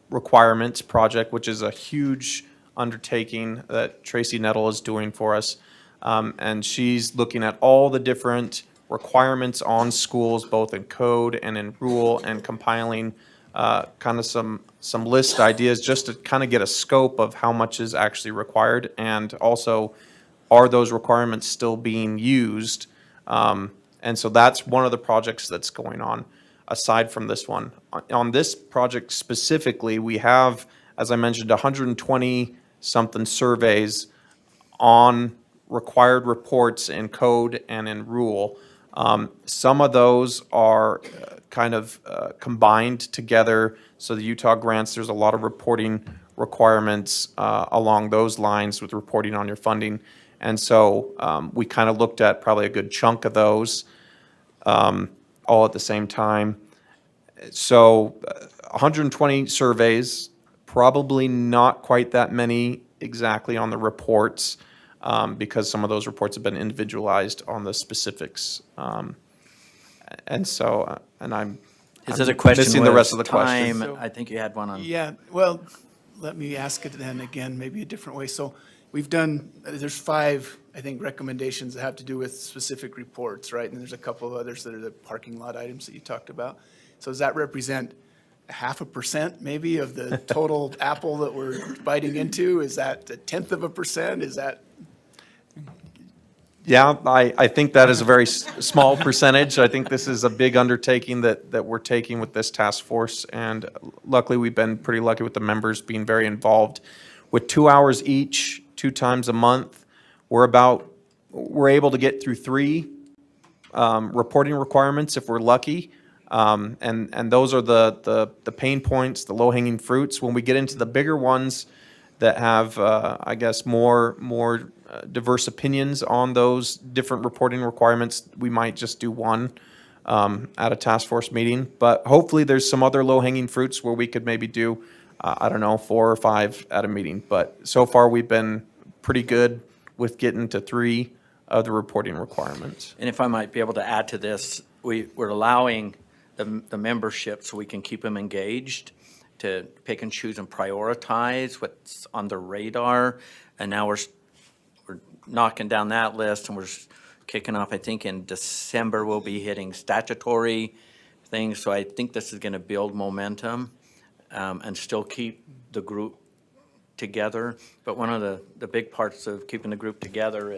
requirements project, which is a huge undertaking that Tracy Nettle is doing for us. And she's looking at all the different requirements on schools, both in code and in rule, and compiling kind of some list ideas just to kind of get a scope of how much is actually required, and also are those requirements still being used. And so that's one of the projects that's going on aside from this one. On this project specifically, we have, as I mentioned, 120 something surveys on required reports in code and in rule. Some of those are kind of combined together. So the Utah grants, there's a lot of reporting requirements along those lines with reporting on your funding. And so we kind of looked at probably a good chunk of those all at the same time. So 120 surveys, probably not quite that many exactly on the reports, because some of those reports have been individualized on the specifics. And so, I'm Is it a question missing the with rest of the question. time? I think you had one on. Yeah, well, let me ask it then again, maybe a different way. So we've done, there's 5, I think, recommendations that have to do with specific reports, right? And there's a couple of others that are the parking lot items that you talked about. So does that represent 0.5% maybe of the total apple that we're biting into? Is that 0.1%? Is that? Yeah, I think that is a very small percentage. I think this is a big undertaking that we're taking with this task force. And luckily, we've been pretty lucky with the members being very involved. With 2 hours each, 2 times a month, we're able to get through 3 reporting requirements if we're lucky. And those are the pain points, the low-hanging fruits. When we get into the bigger ones that have, I guess, more diverse opinions on those different reporting requirements, we might just do one at a task force meeting. But hopefully there's some other low-hanging fruits where we could maybe do, I don't know, 4 or 5 at a meeting. But so far we've been pretty good with getting to 3 of the reporting requirements. And if I might be able to add to this, we're allowing the membership so we can keep them engaged to pick and choose and prioritize what's on the radar. And now we're knocking down that list, and we're kicking off, I think in December, we'll be hitting statutory things. So I think this is going to build momentum and still keep the group together. But one of the big parts of keeping the group together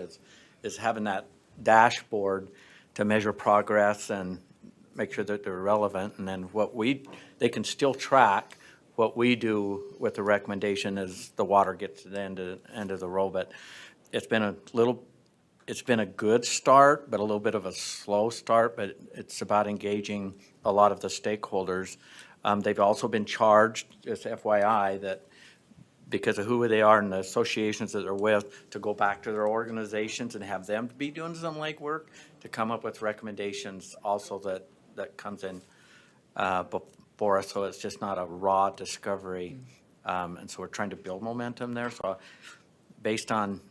is having that dashboard to measure progress and make sure that they're relevant. And then they can still track what we do with the recommendation as the water gets to the end of the road. But it's been a good start, but a little bit of a slow start, but it's about engaging a lot of the stakeholders. They've also been charged, just FYI, that because of who they are and the associations that they're with, to go back to their organizations and have them be doing some legwork to come up with recommendations also that comes in before us, so it's just not a raw discovery. And so we're trying to build momentum there. So based on,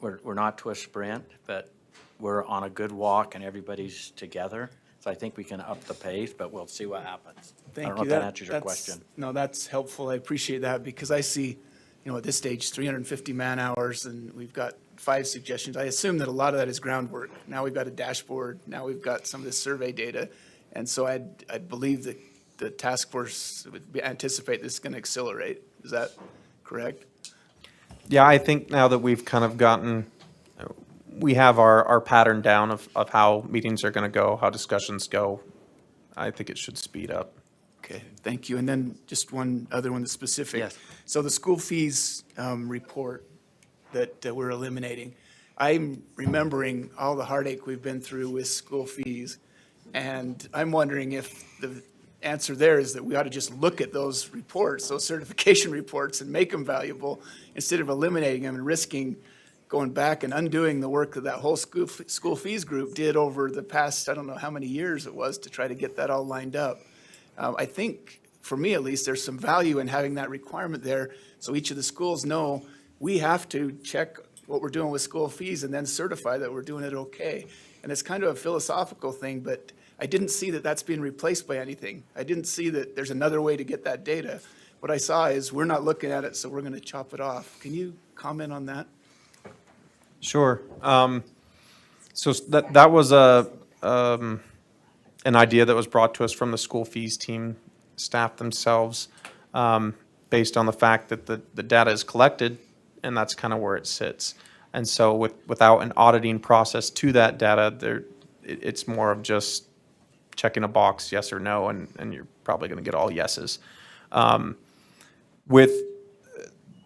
we're not to a sprint, but we're on a good walk and everybody's together. So I think we can up the pace, but we'll see what happens. Thank I don't know you. if that answers your question. No, that's helpful. I appreciate that because I see, at this stage, 350 man-hours, and we've got 5 suggestions. I assume that a lot of that is groundwork. Now we've got a dashboard. Now we've got some of this survey data. And so I believe that the task force would anticipate this is going to accelerate. Is that correct? Yeah, I think now that we've kind of we have our pattern down of how meetings are going to go, how discussions go, I think it should speed up. Okay, thank you. And then just one other one that's specific. Yes. So the school fees report that we're eliminating, I'm remembering all the heartache we've been through with school fees. And I'm wondering if the answer there is that we ought to just look at those reports, those certification reports, and make them valuable instead of eliminating them and risking going back and undoing the work that whole school fees group did over the past, I don't know how many years it was, to try to get that all lined up. I think, for me at least, there's some value in having that requirement there, so each of the schools know we have to check what we're doing with school fees and then certify that we're doing it okay. And it's kind of a philosophical thing, but I didn't see that that's being replaced by anything. I didn't see that there's another way to get that data. What I saw is we're not looking at it, so we're going to chop it off. Can you comment on that? Sure. So that was an idea that was brought to us from the school fees team staff themselves, based on the fact that the data is collected, and that's kind of where it sits. And so without an auditing process to that data, it's more of just checking a box, yes or no, and you're probably going to get all yeses.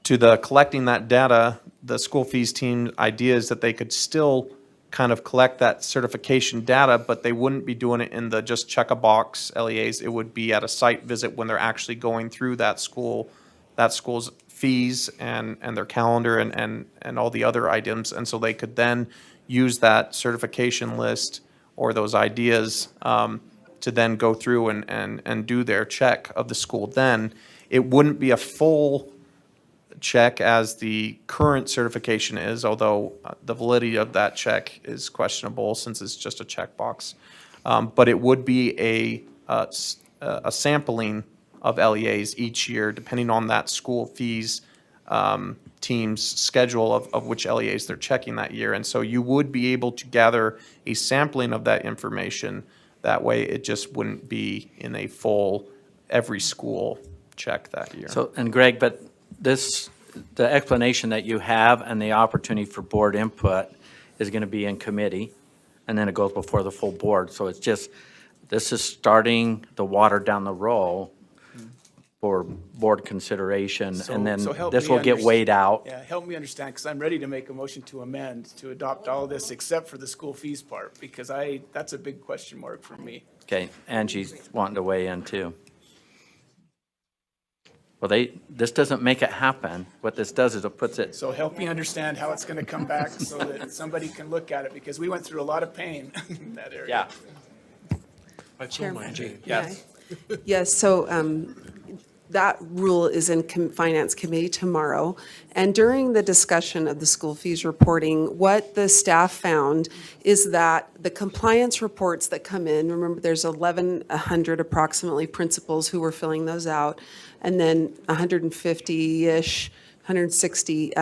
To the collecting that data, the school fees team idea is that they could still kind of collect that certification data, but they wouldn't be doing it in the just check a box LEAs. It would be at a site visit when they're actually going through that school's fees and their calendar and all the other items. And so they could then use that certification list or those ideas to then go through and do their check of the school. Then it wouldn't be a full check as the current certification is, although the validity of that check is questionable since it's just a checkbox. But it would be a sampling of LEAs each year, depending on that school fees team's schedule of which LEAs they're checking that year. And so you would be able to gather a sampling of that information. That way it just wouldn't be in a full every school check that year. So, and Greg, but the explanation that you have and the opportunity for board input is going to be in committee, and then it goes before the full board. So it's just, this is starting the water down the road for board consideration, and then So help this me will get weighed out. Yeah, help me understand, because I'm ready to make a motion to amend, to adopt all of this except for the school fees part, because that's a big question mark for me. Okay, Angie's wanting to weigh in too. Well, this doesn't make it happen. What this does is it puts it, So help me understand how it's going to come back so that somebody can look at it, because we went through a lot of pain in that area. yeah. Chairman. Yes. Yes, so that rule is in Finance Committee tomorrow. And during the discussion of the school fees reporting, what the staff found is that the compliance reports that come in, remember there's 1,100 approximately principals who were filling those out, and then 150-ish 160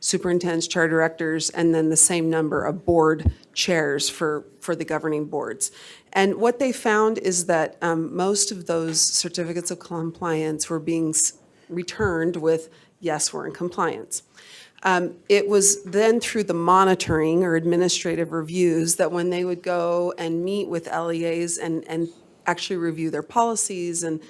superintendents, chair directors, and then the same number of board chairs for the governing boards. And what they found is that most of those certificates of compliance were being returned with, yes, we're in compliance. It was then through the monitoring or administrative reviews that when they would go and meet with LEAs and actually review their policies and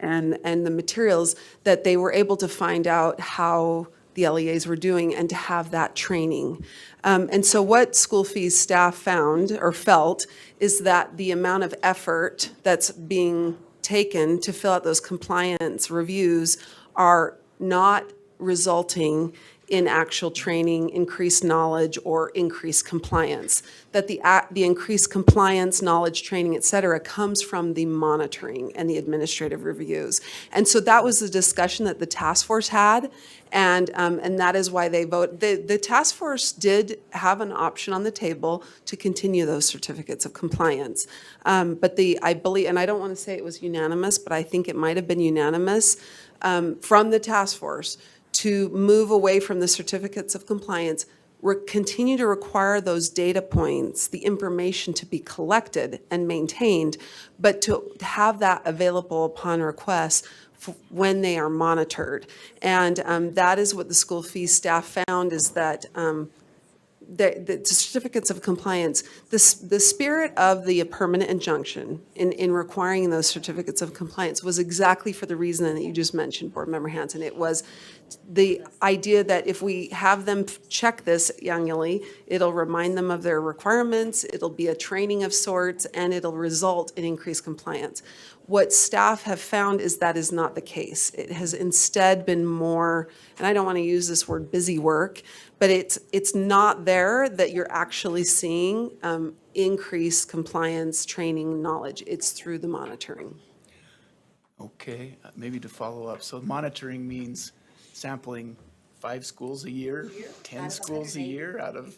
the materials, that they were able to find out how the LEAs were doing and to have that training. And so what school fees staff found or felt is that the amount of effort that's being taken to fill out those compliance reviews are not resulting in actual training, increased knowledge, or increased compliance. That the increased compliance, knowledge, training, et cetera, comes from the monitoring and the administrative reviews. And so that was the discussion that the task force had, and that is why they vote. The task force did have an option on the table to continue those certificates of compliance. But I believe, and I don't want to say it was unanimous, but I think it might have been unanimous from the task force to move away from the certificates of compliance, continue to require those data points, the information to be collected and maintained, but to have that available upon request when they are monitored. And that is what the school fees staff found, is that the certificates of compliance, the spirit of the permanent injunction in requiring those certificates of compliance was exactly for the reason that you just mentioned, Board Member Hanson. It was the idea that if we have them check this annually, it'll remind them of their requirements, it'll be a training of sorts, and it'll result in increased compliance. What staff have found is that is not the case. It has instead been more, and I don't want to use this word busy work, but it's not there that you're actually seeing increased compliance, training, knowledge. It's through the monitoring. Okay, maybe to follow up. So monitoring means sampling 5 schools a year, 10 schools a year out of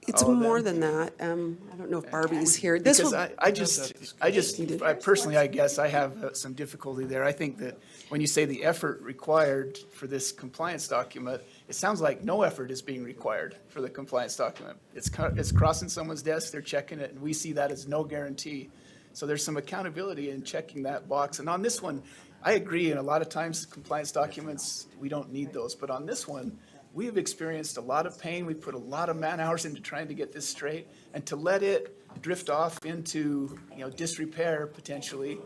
It's all of more them? than that. I don't know if Barbie's here. Because I personally, I guess I have some difficulty there. I think that when you say the effort required for this compliance document, it sounds like no effort is being required for the compliance document. It's crossing someone's desk, they're checking it, and we see that as no guarantee. So there's some accountability in checking that box. And on this one, I agree, and a lot of times compliance documents, we don't need those. But on this one, we have experienced a lot of pain. We put a lot of man hours into trying to get this straight, and to let it drift off into, disrepair potentially,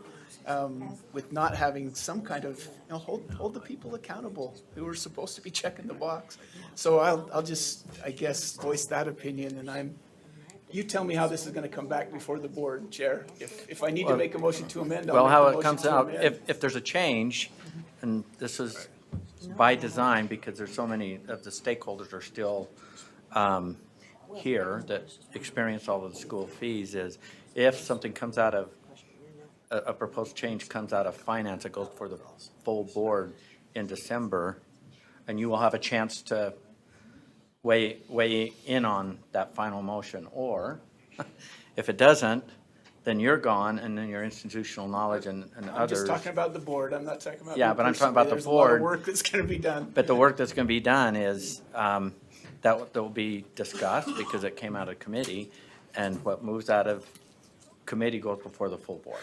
with not having some kind of, hold the people accountable who are supposed to be checking the box. So I'll just, I guess, voice that opinion, and you tell me how this is going to come back before the board, Chair. If I need to make a motion to amend, I'll Well, make how the it motion comes to out, amend. if there's a change, and this is by design, because there's so many of the stakeholders are still here that experience all of the school fees, is if something comes out of, a proposed change comes out of finance, it goes for the full board in December, and you will have a chance to weigh in on that final motion. Or if it doesn't, then you're gone, and then your institutional knowledge and I'm others. just talking about the board. I'm not talking about Yeah, me but I'm talking personally. about the There's a lot of board. work that's going to be done. But the work that's going to be done is, that will be discussed because it came out of committee, and what moves out of committee goes before the full board.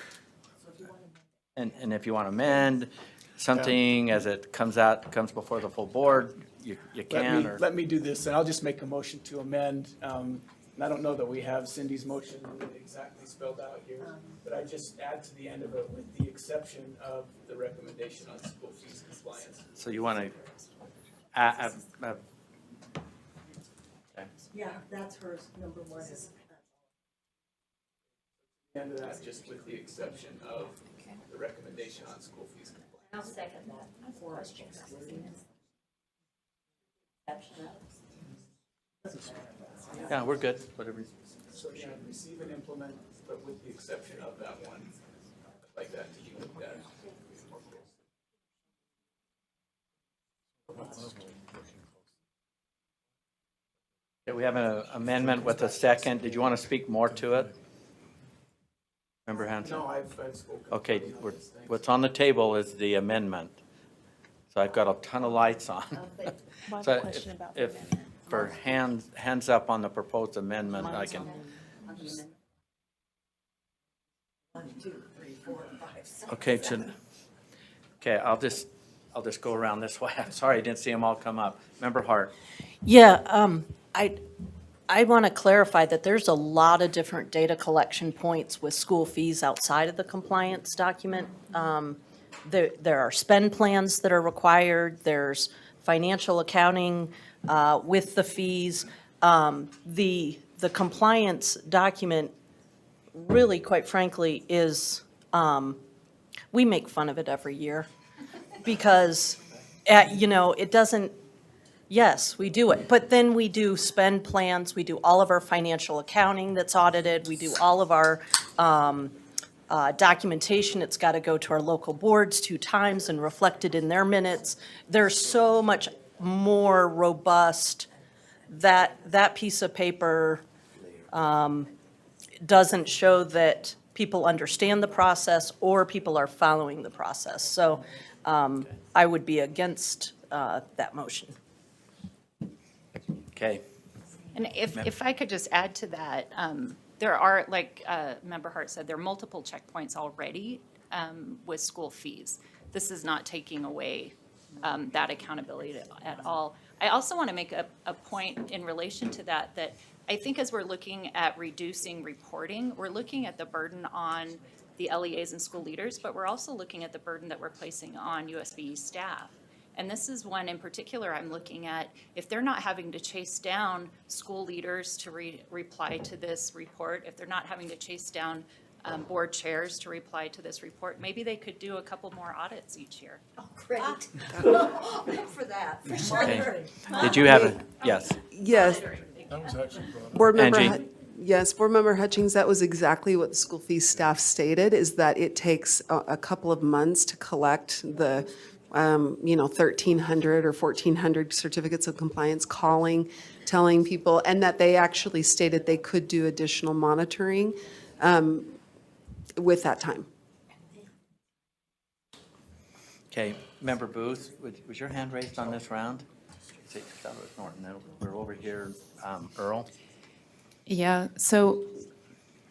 And if you want to amend something as it comes before the full board, you can, or. Let me do this, and I'll just make a motion to amend. And I don't know that we have Cindy's motion exactly spelled out here, but I just add to the end of it with the exception of the recommendation on school fees compliance. So you want to, Yeah, that's hers, number 1 is. The end of that, just with the exception of the recommendation on school fees compliance. I'll second that. yeah, we're good, whatever. So, yeah, receive and implement, but with the exception of that one, I'd like that to be looked at. Okay, we have an amendment with a second. Did you want to speak more to it? Member Hanson? No, I've spoken. Okay, what's on the table is the amendment. So I've got a ton of lights on. Well, I have So a question about the if, amendment. for hands up on the proposed amendment, I can, okay, okay, I'll just go around this way. I'm sorry, I didn't see them all come up. Member Hart. Yeah, I want to clarify that there's a lot of different data collection points with school fees outside of the compliance document. There are spend plans that are required, there's financial accounting with the fees. The compliance document really, quite frankly, is, we make fun of it every year because, it doesn't, yes, we do it. But then we do spend plans, we do all of our financial accounting that's audited, we do all of our documentation. It's got to go to our local boards 2 times and reflected in their minutes. There's so much more robust that piece of paper doesn't show that people understand the process or people are following the process. So I would be against that motion. Okay. And if I could just add to that, there are, like Member Hart said, there are multiple checkpoints already with school fees. This is not taking away that accountability at all. I also want to make a point in relation to that, that I think as we're looking at reducing reporting, we're looking at the burden on the LEAs and school leaders, but we're also looking at the burden that we're placing on USBE staff. And this is one in particular I'm looking at. If they're not having to chase down school leaders to reply to this report, if they're not having to chase down board chairs to reply to this report, maybe they could do a couple more audits each year. Oh, great. For that, for sure. Okay. Did you have a, yes. Yes. That was actually brought up. Board Member, Angie? yes, Board Member Hutchings, that was exactly what the school fees staff stated, is that it takes a couple of months to collect the 1,300 or 1,400 certificates of compliance, calling, telling people, and that they actually stated they could do additional monitoring with that time. Okay, Member Booth, was your hand raised on this round? I thought it was Norton. We're over here, Earl. Yeah, so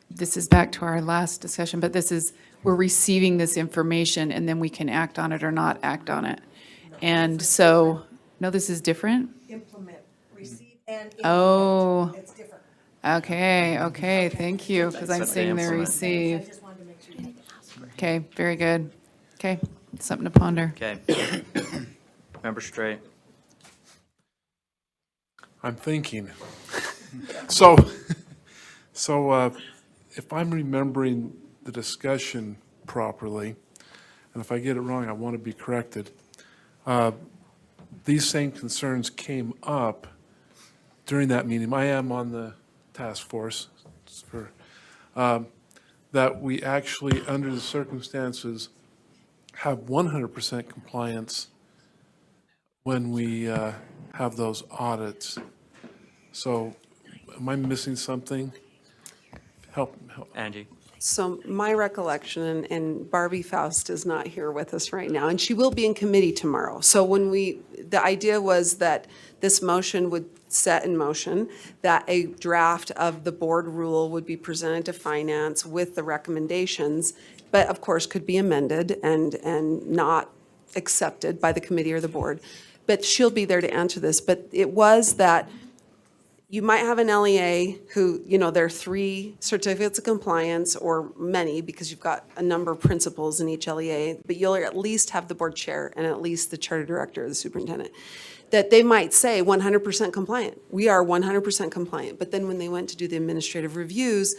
this is back to our last discussion, but this is, we're receiving this information and then we can act on it or not act on it. And so, no, this is different? Implement, receive and implement. Oh, It's different. okay, thank you, because I'm That's what seeing they the implement. receive. I just wanted to make sure. Okay, very good. Okay, something to ponder. Okay. Member Straight. I'm thinking. So if I'm remembering the discussion properly, and if I get it wrong, I want to be corrected, these same concerns came up during that meeting. I am on the task force for, that we actually, under the circumstances, have 100% compliance when we have those audits. So am I missing something? Help. Angie. So my recollection, and Barbie Faust is not here with us right now, and she will be in committee tomorrow. So when the idea was that this motion would set in motion, that a draft of the board rule would be presented to finance with the recommendations, but of course could be amended and not accepted by the committee or the board. But she'll be there to answer this. But it was that you might have an LEA who, there are 3 certificates of compliance, or many, because you've got a number of principals in each LEA, but you'll at least have the board chair and at least the charter director or the superintendent, that they might say 100% compliant. We are 100% compliant. But then when they went to do the administrative reviews,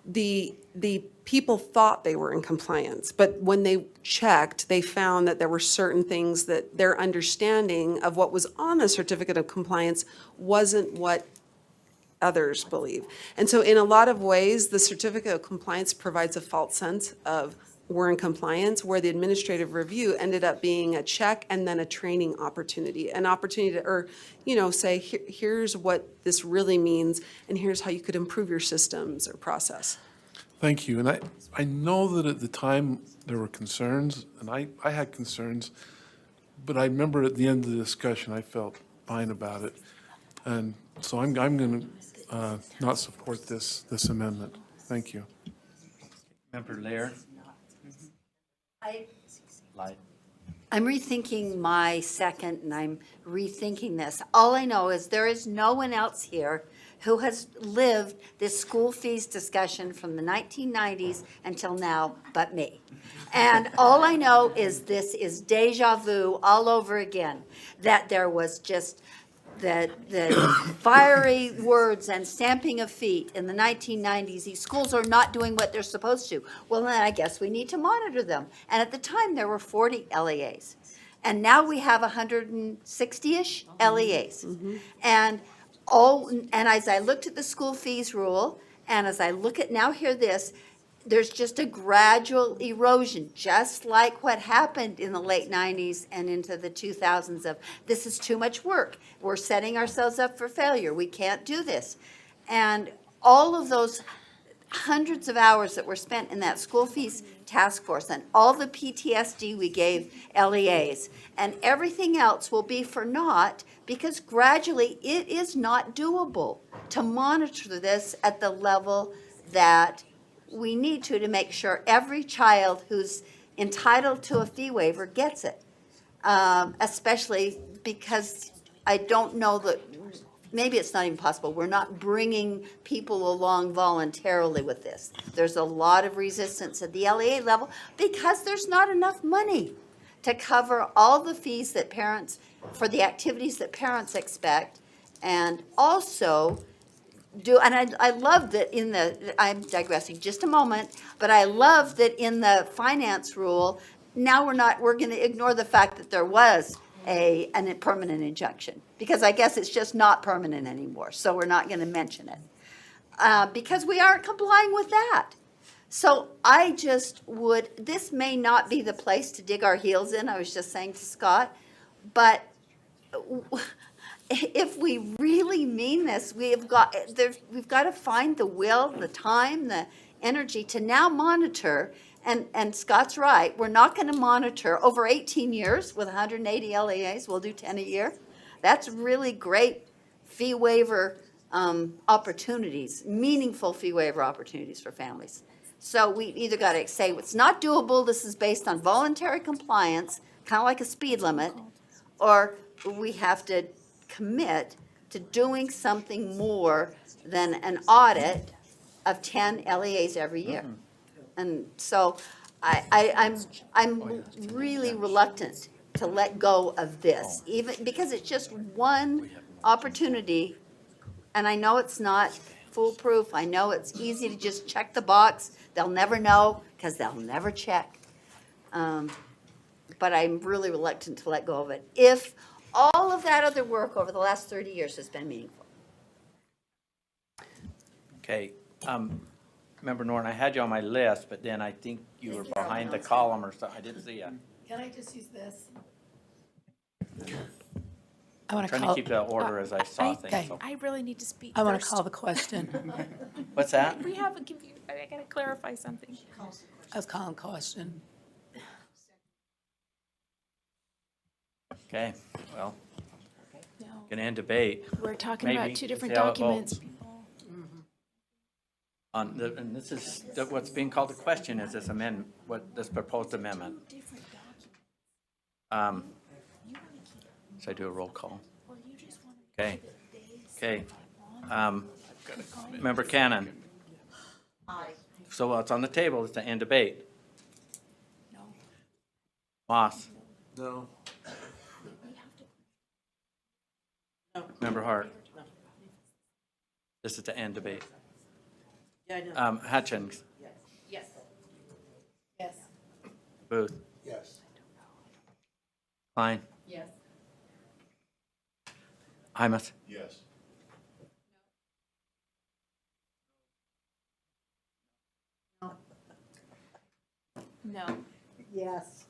the people thought they were in compliance, but when they checked, they found that there were certain things that their understanding of what was on the certificate of compliance wasn't what others believe. And so in a lot of ways, the certificate of compliance provides a false sense of we're in compliance, where the administrative review ended up being a check and then a training opportunity, an opportunity to, say, here's what this really means, and here's how you could improve your systems or process. Thank you. And I know that at the time there were concerns, and I had concerns, but I remember at the end of the discussion, I felt fine about it. And so I'm going to not support this amendment. Thank you. Member Lair? I'm rethinking my second, and I'm rethinking this. All I know is there is no one else here who has lived this school fees discussion from the 1990s until now but me. And all I know is this is deja vu all over again, that there was just the fiery words and stamping of feet in the 1990s. These schools are not doing what they're supposed to. Well, then I guess we need to monitor them. And at the time, there were 40 LEAs. And now we have 160-ish LEAs. And as I looked at the school fees rule, and as I look at now hear this, there's just a gradual erosion, just like what happened in the late 90s and into the 2000s of, this is too much work. We're setting ourselves up for failure. We can't do this. And all of those hundreds of hours that were spent in that school fees task force and all the PTSD we gave LEAs and everything else will be for naught, because gradually it is not doable to monitor this at the level that we need to make sure every child who's entitled to a fee waiver gets it. Especially because I don't know that, maybe it's not even possible. We're not bringing people along voluntarily with this. There's a lot of resistance at the LEA level because there's not enough money to cover all the fees that parents, for the activities that parents expect, and also and I love that in the, I'm digressing just a moment, but I love that in the finance rule, now we're going to ignore the fact that there was a permanent injunction, because I guess it's just not permanent anymore, so we're not going to mention it, because we aren't complying with that. So I just would, this may not be the place to dig our heels in, I was just saying to Scott, but if we really mean this, we've got to find the will, the time, the energy to now monitor. And Scott's right, we're not going to monitor over 18 years with 180 LEAs. We'll do 10 a year. That's really great fee waiver opportunities, meaningful fee waiver opportunities for families. So we either got to say it's not doable, this is based on voluntary compliance, kind of like a speed limit, or we have to commit to doing something more than an audit of 10 LEAs every year. And so I'm really reluctant to let go of this, even because it's just one opportunity. And I know it's not foolproof. I know it's easy to just check the box. They'll never know because they'll never check. But I'm really reluctant to let go of it if all of that other work over the last 30 years has been meaningful. Okay. Member Norton, I had you on my list, but then I think you were behind the column or something. I didn't see you. Can I just use this? I want to Trying to call. keep the order as I saw things. So. I really need to speak I want to first. call the question. What's that? We have a confusion. I got to clarify something. I was calling question. Okay, well, No, gonna end debate. we're talking Maybe. about two different See how it documents. votes. And this is, what's being called a question is this amendment, this proposed amendment. Should I do a roll call? Okay, okay. Member Cannon? Aye. So what's on the table is to end debate. No. Moss? No. Member Hart? This is to end debate. Yeah, I know. Hutchins? Yes. Yes. Booth? Yes. Klein? Yes. Hymus? Yes. No. Yes.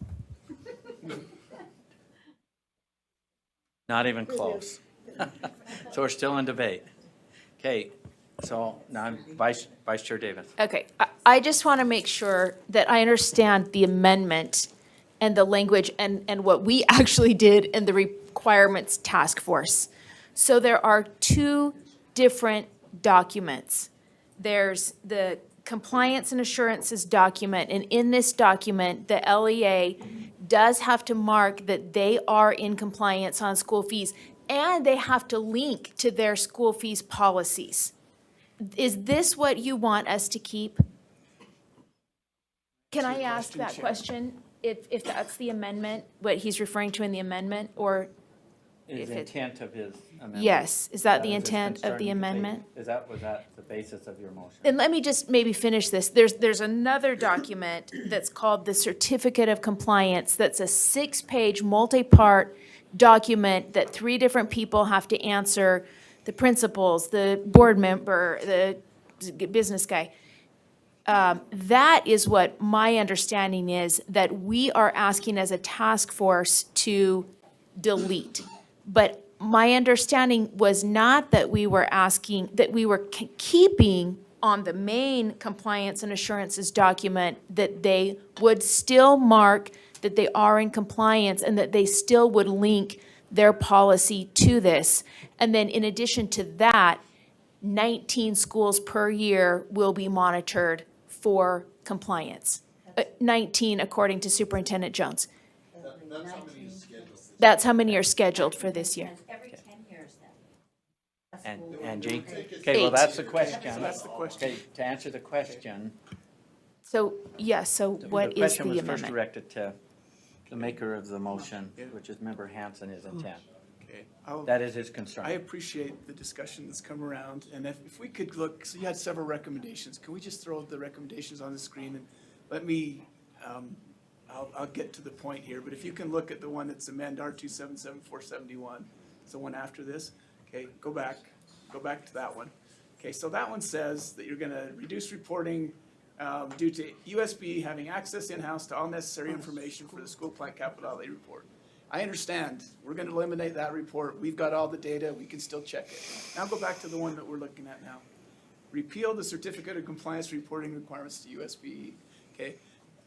Not even close. So we're still in debate. Okay, so now I'm Vice Chair Davis. Okay, I just want to make sure that I understand the amendment and the language and what we actually did in the requirements task force. So there are two different documents. There's the compliance and assurances document, and in this document, the LEA does have to mark that they are in compliance on school fees, and they have to link to their school fees policies. Is this what you want us to keep? Can I ask that question, if that's the amendment, what he's referring to in the amendment, or? Is If the it- intent of his amendment? Yes, is that the his intent of concern? the amendment? Was that the basis of your motion? And let me just maybe finish this. There's another document that's called the Certificate of Compliance, that's a 6-page, multi-part document that 3 different people have to answer, the principals, the board member, the business guy. That is what my understanding is, that we are asking as a task force to delete. But my understanding was not that we were asking, that we were keeping on the main compliance and assurances document, that they would still mark that they are in compliance and that they still would link their policy to this. And then in addition to that, 19 schools per year will be monitored for compliance. 19 according to Superintendent Jones. That's how many are scheduled for this year. Every 10 years then. And Angie? Okay, well, that's the question. That's the question. Okay, to answer the question. So, yes, so what The is question the was first amendment? directed to the maker of the motion, which is Member Hanson, his intent. Okay. That is his concern. I appreciate the discussion that's come around, and if we could look, so you had several recommendations. Can we just throw the recommendations on the screen and let me, I'll get to the point here, but if you can look at the one that's amend R277471, it's the one after this. Okay, go back to that one. Okay, so that one says that you're gonna reduce reporting due to USBE having access in-house to all necessary information for the school plant capital outlay report. I understand, we're gonna eliminate that report, we've got all the data, we can still check it. Now go back to the one that we're looking at now. Repeal the certificate of compliance reporting requirements to USBE, okay?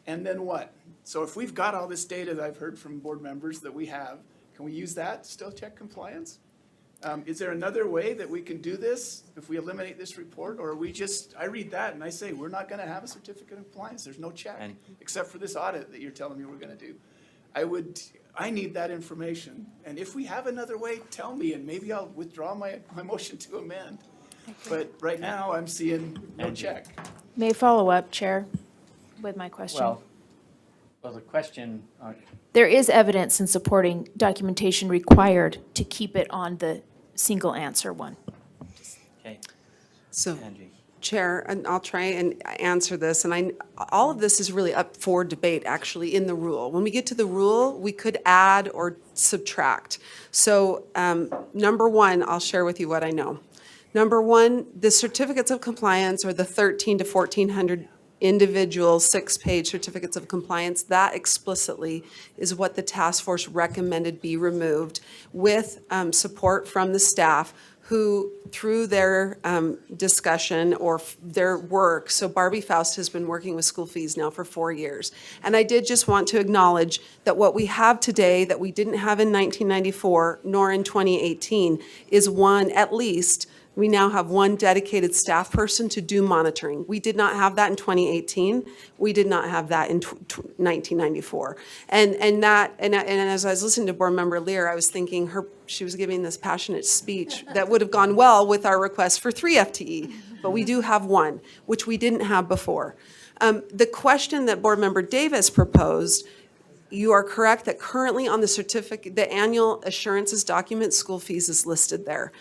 And then what? So if we've got all this data that I've heard from board members that we have, can we use that to still check compliance? Is there another way that we can do this if we eliminate this report, or are we just, I read that and I say, we're not gonna have a certificate of compliance, there's no check, except for this audit that you're telling me we're gonna do. I need that information, and if we have another way, tell me, and maybe I'll withdraw my motion to amend. But right now, I'm seeing no check. May I follow up, Chair, with my question? Well, the question, There is evidence in supporting documentation required to keep it on the single answer one. okay, So, Angie. Chair, and I'll try and answer this, and all of this is really up for debate, actually, in the rule. When we get to the rule, we could add or subtract. So, number one, I'll share with you what I know. Number one, the certificates of compliance, or the 1,300 to 1,400 individual 6-page certificates of compliance, that explicitly is what the task force recommended be removed, with support from the staff, who, through their discussion or their work, so Barbie Faust has been working with school fees now for 4 years. And I did just want to acknowledge that what we have today that we didn't have in 1994 nor in 2018 is one, at least, we now have one dedicated staff person to do monitoring. We did not have that in 2018. We did not have that in 1994. And as I was listening to Board Member Lear, I was thinking she was giving this passionate speech that would have gone well with our request for 3 FTE, but we do have one, which we didn't have before. The question that Board Member Davis proposed, you are correct that currently on the certificate, the annual assurances document, school fees is listed there.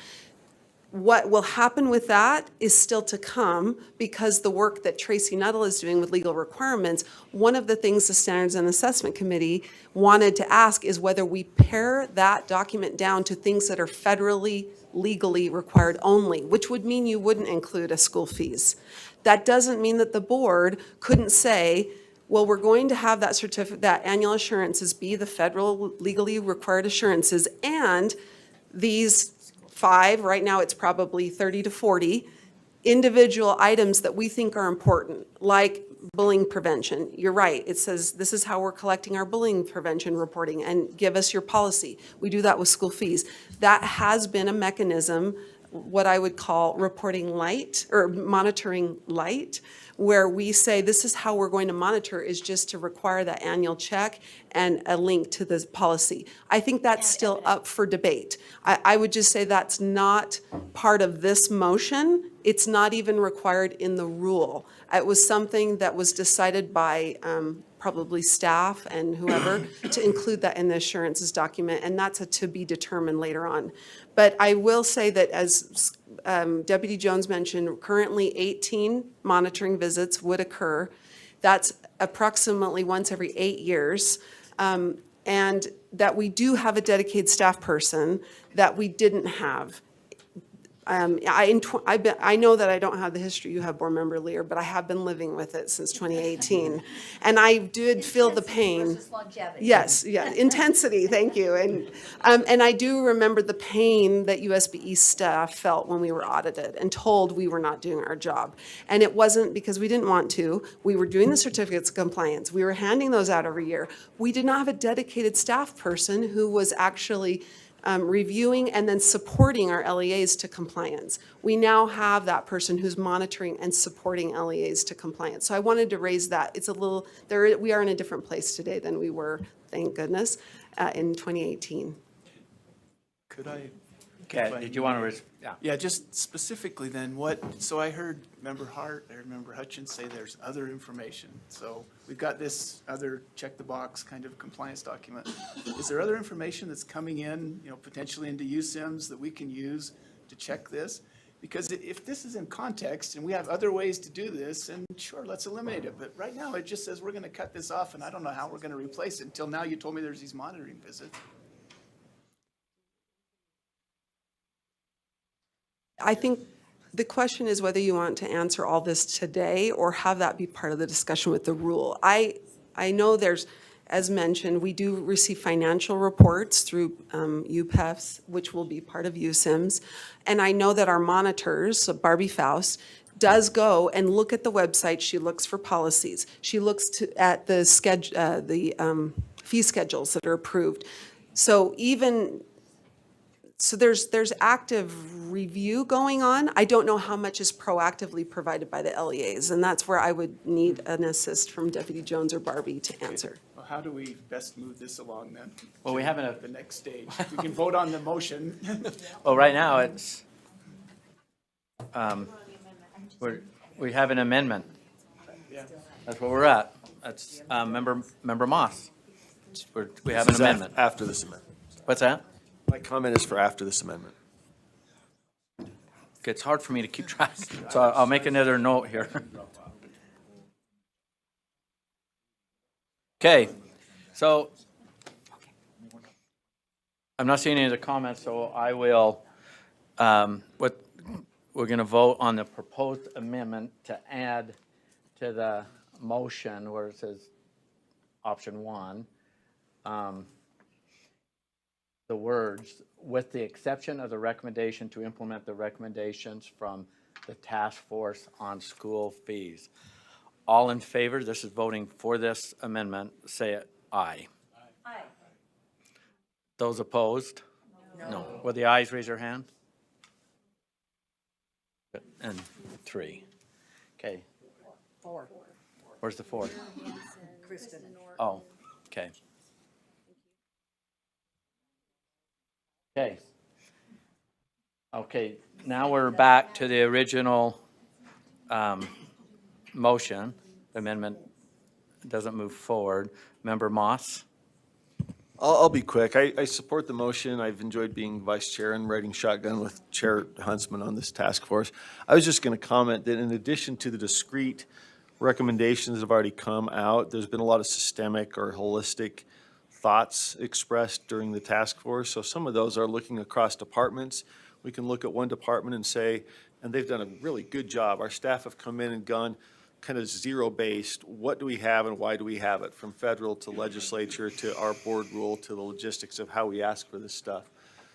What will happen with that is still to come, because the work that Tracy Nuttall is doing with legal requirements, one of the things the Standards and Assessment Committee wanted to ask is whether we pare that document down to things that are federally, legally required only, which would mean you wouldn't include a school fees. That doesn't mean that the board couldn't say, well, we're going to have that certificate, that annual assurances be the federal legally required assurances, and these 5, right now it's probably 30 to 40, individual items that we think are important, like bullying prevention. You're right. It says, this is how we're collecting our bullying prevention reporting, and give us your policy. We do that with school fees. That has been a mechanism, what I would call reporting light or monitoring light, where we say this is how we're going to monitor, is just to require that annual check and a link to the policy. I think that's still up for debate. I would just say that's not part of this motion. It's not even required in the rule. It was something that was decided by probably staff and whoever to include that in the assurances document, and that's a to be determined later on. But I will say that, as Deputy Jones mentioned, currently 18 monitoring visits would occur. That's approximately once every 8 years. And that we do have a dedicated staff person that we didn't have. I know that I don't have the history you have, Board Member Lear, but I have been living with it since 2018. And I did feel the pain. Versus longevity. Yes, yeah, intensity, thank you. And I do remember the pain that USBE staff felt when we were audited and told we were not doing our job. And it wasn't because we didn't want to. We were doing the certificates of compliance. We were handing those out every year. We did not have a dedicated staff person who was actually reviewing and then supporting our LEAs to compliance. We now have that person who's monitoring and supporting LEAs to compliance. So I wanted to raise that. It's a little, we are in a different place today than we were, thank goodness, in 2018. Could I? Okay, did you want to, Yeah, just specifically then, so I heard Member Hart, I heard Member Hutchins say there's other information. So we've got this other check the box kind of compliance document. Is there other information that's coming in, potentially into USIMS that we can use to check this? Because if this is in context and we have other ways to do this, and sure, let's eliminate it. But right now, it just says we're going to cut this off, and I don't know how we're going to replace it. Until now, you told me there's these monitoring visits. I think the question is whether you want to answer all this today or have that be part of the discussion with the rule. I know there's, as mentioned, we do receive financial reports through UPEFs, which will be part of USIMS. And I know that our monitors, so Barbie Faust, does go and look at the website. She looks for policies. She looks at the fee schedules that are approved. So there's active review going on. I don't know how much is proactively provided by the LEAs, and that's where I would need an assist from Deputy Jones or Barbie to answer. Well, how do we best move this along then? Well, we haven't The next stage. We can vote on the motion. well, right now, it's, we have an amendment. Yeah. That's where we're at. That's Member Moss. We have an amendment. After this amendment. What's that? My comment is for after this amendment. It's hard for me to keep track, so I'll make another note here. Okay, so I'm not seeing any of the comments, so I will, we're going to vote on the proposed amendment to add to the motion where it says option 1, the words, with the exception of the recommendation to implement the recommendations from the task force on school fees. All in favor, this is voting for this amendment, say aye. Aye. Those opposed? No. Will the ayes raise their hand? And 3. Okay. 4. Where's the 4? Kristen. Oh, okay. Okay. Okay, now we're back to the original motion. Amendment doesn't move forward. Member Moss? I'll be quick. I support the motion. I've enjoyed being vice chair and riding shotgun with Chair Huntsman on this task force. I was just going to comment that in addition to the discrete recommendations that have already come out, there's been a lot of systemic or holistic thoughts expressed during the task force. So some of those are looking across departments. We can look at one department and say, and they've done a really good job. Our staff have come in and gone kind of zero-based. What do we have and why do we have it? From federal to legislature to our board rule to the logistics of how we ask for this stuff.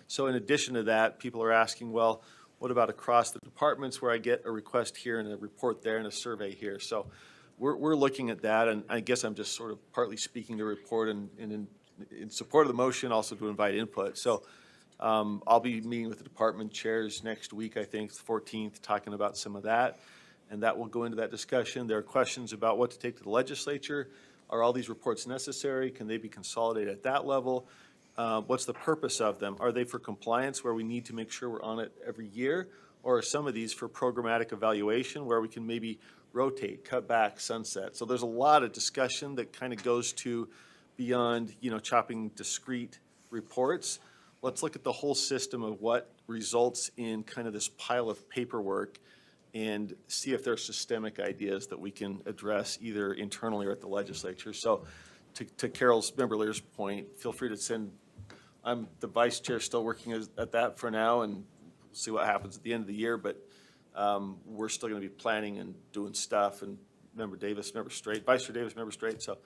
So in addition to that, people are asking, well, what about across the departments where I get a request here and a report there and a survey here? So we're looking at that, and I guess I'm just sort of partly speaking to report and in support of the motion, also to invite input. So I'll be meeting with the department chairs next week, I think, the 14th, talking about some of that, and that will go into that discussion. There are questions about what to take to the legislature. Are all these reports necessary? Can they be consolidated at that level? What's the purpose of them? Are they for compliance, where we need to make sure we're on it every year? Or are some of these for programmatic evaluation, where we can maybe rotate, cut back, sunset? So there's a lot of discussion that kind of goes to beyond, chopping discrete reports. Let's look at the whole system of what results in kind of this pile of paperwork and see if there are systemic ideas that we can address either internally or at the legislature. So to Carol's, Member Lear's point, feel free to send, I'm the vice chair, still working at that for now, and we'll see what happens at the end of the year, but we're still going to be planning and doing stuff, and Member Davis, Member Straight, Vice Chair Davis, Member Straight, so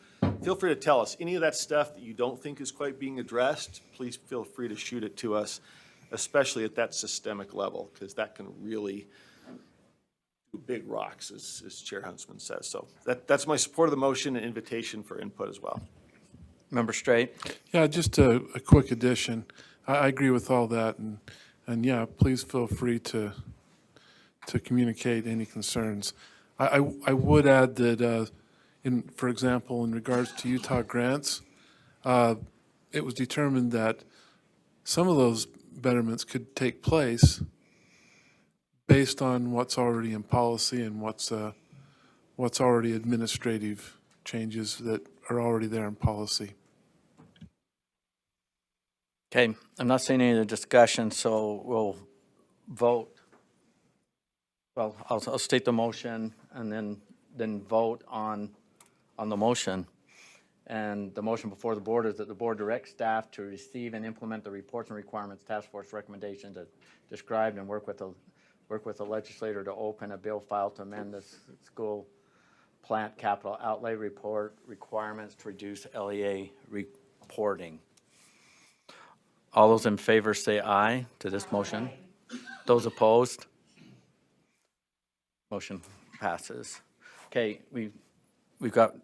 feel free to tell us. Any of that stuff that you don't think is quite being addressed, please feel free to shoot it to us, especially at that systemic level, because that can really do big rocks, as Chair Huntsman says. So that's my support of the motion and invitation for input as well. Member Straight? Yeah, just a quick addition. I agree with all that, and yeah, please feel free to communicate any concerns. I would add that, for example, in regards to Utah grants, it was determined that some of those betterments could take place based on what's already in policy and what's already administrative changes that are already there in policy. Okay, I'm not seeing any other discussion, so we'll vote. Well, I'll state the motion and then vote on the motion. And the motion before the board is that the board directs staff to receive and implement the reports and requirements task force recommendations as described, and work with the legislator to open a bill file to amend the school plant capital outlay report requirements to reduce LEA reporting. All those in favor say aye to this motion. Those opposed? Motion passes. Okay, we've got,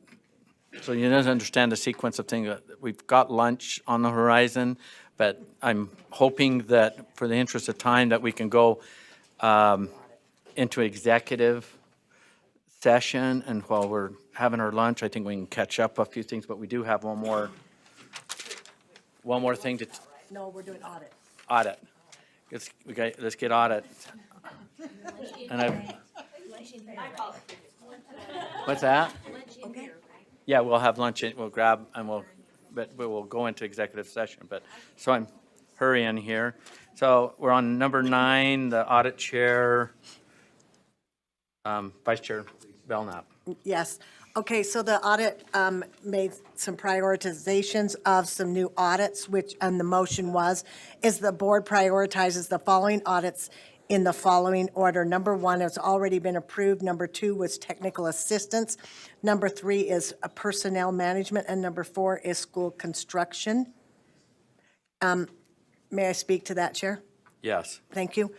so you guys understand the sequence of things. We've got lunch on the horizon, but I'm hoping that for the interest of time that we can go into executive session, and while we're having our lunch, I think we can catch up a few things, but we do have one more thing to No, we're doing audit. audit. Let's get audit. And what's that? Okay. Yeah, we'll have lunch, we'll grab, and but we will go into executive session, but, so I'm hurrying here. So we're on number 9, the audit chair, Vice Chair Belknap. Yes. Okay, so the audit made some prioritizations of some new audits, which, and the motion is the board prioritizes the following audits in the following order. Number 1 has already been approved. Number 2 was technical assistance. Number 3 is personnel management, and number 4 is school construction. May I speak to that, Chair? Yes. Thank you.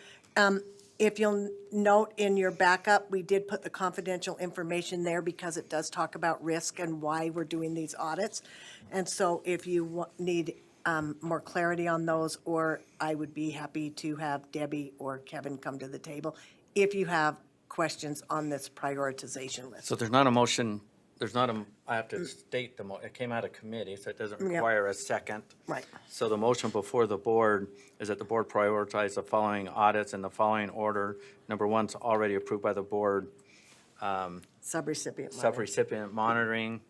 If you'll note in your backup, we did put the confidential information there because it does talk about risk and why we're doing these audits. And so if you need more clarity on those, or I would be happy to have Debbie or Kevin come to the table if you have questions on this prioritization list. So there's not a motion, I have to state it came out of committee, so it doesn't require a second. Right. So the motion before the board is that the board prioritize the following audits in the following order. Number 1's already approved by the board. Subrecipient monitoring.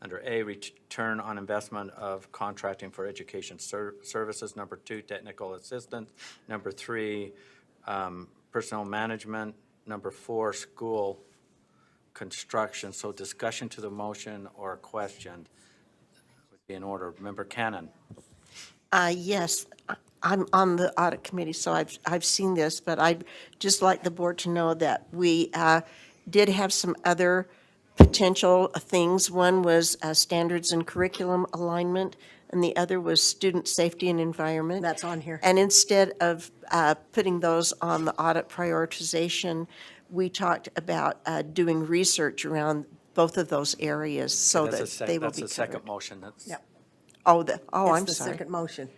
Under A, return on investment of contracting for education services. Number 2, technical assistance. Number 3, personnel management. Number 4, school construction. So discussion to the motion or a question would be in order. Member Cannon. Yes, I'm on the audit committee, so I've seen this, but I'd just like the board to know that we did have some other potential things. One was standards and curriculum alignment, and the other was student safety and environment. That's on here. And instead of putting those on the audit prioritization, we talked about doing research around both of those areas so That's a that sec- they will That's be the second covered. motion. That's, Yep. I'm It's the sorry. second motion.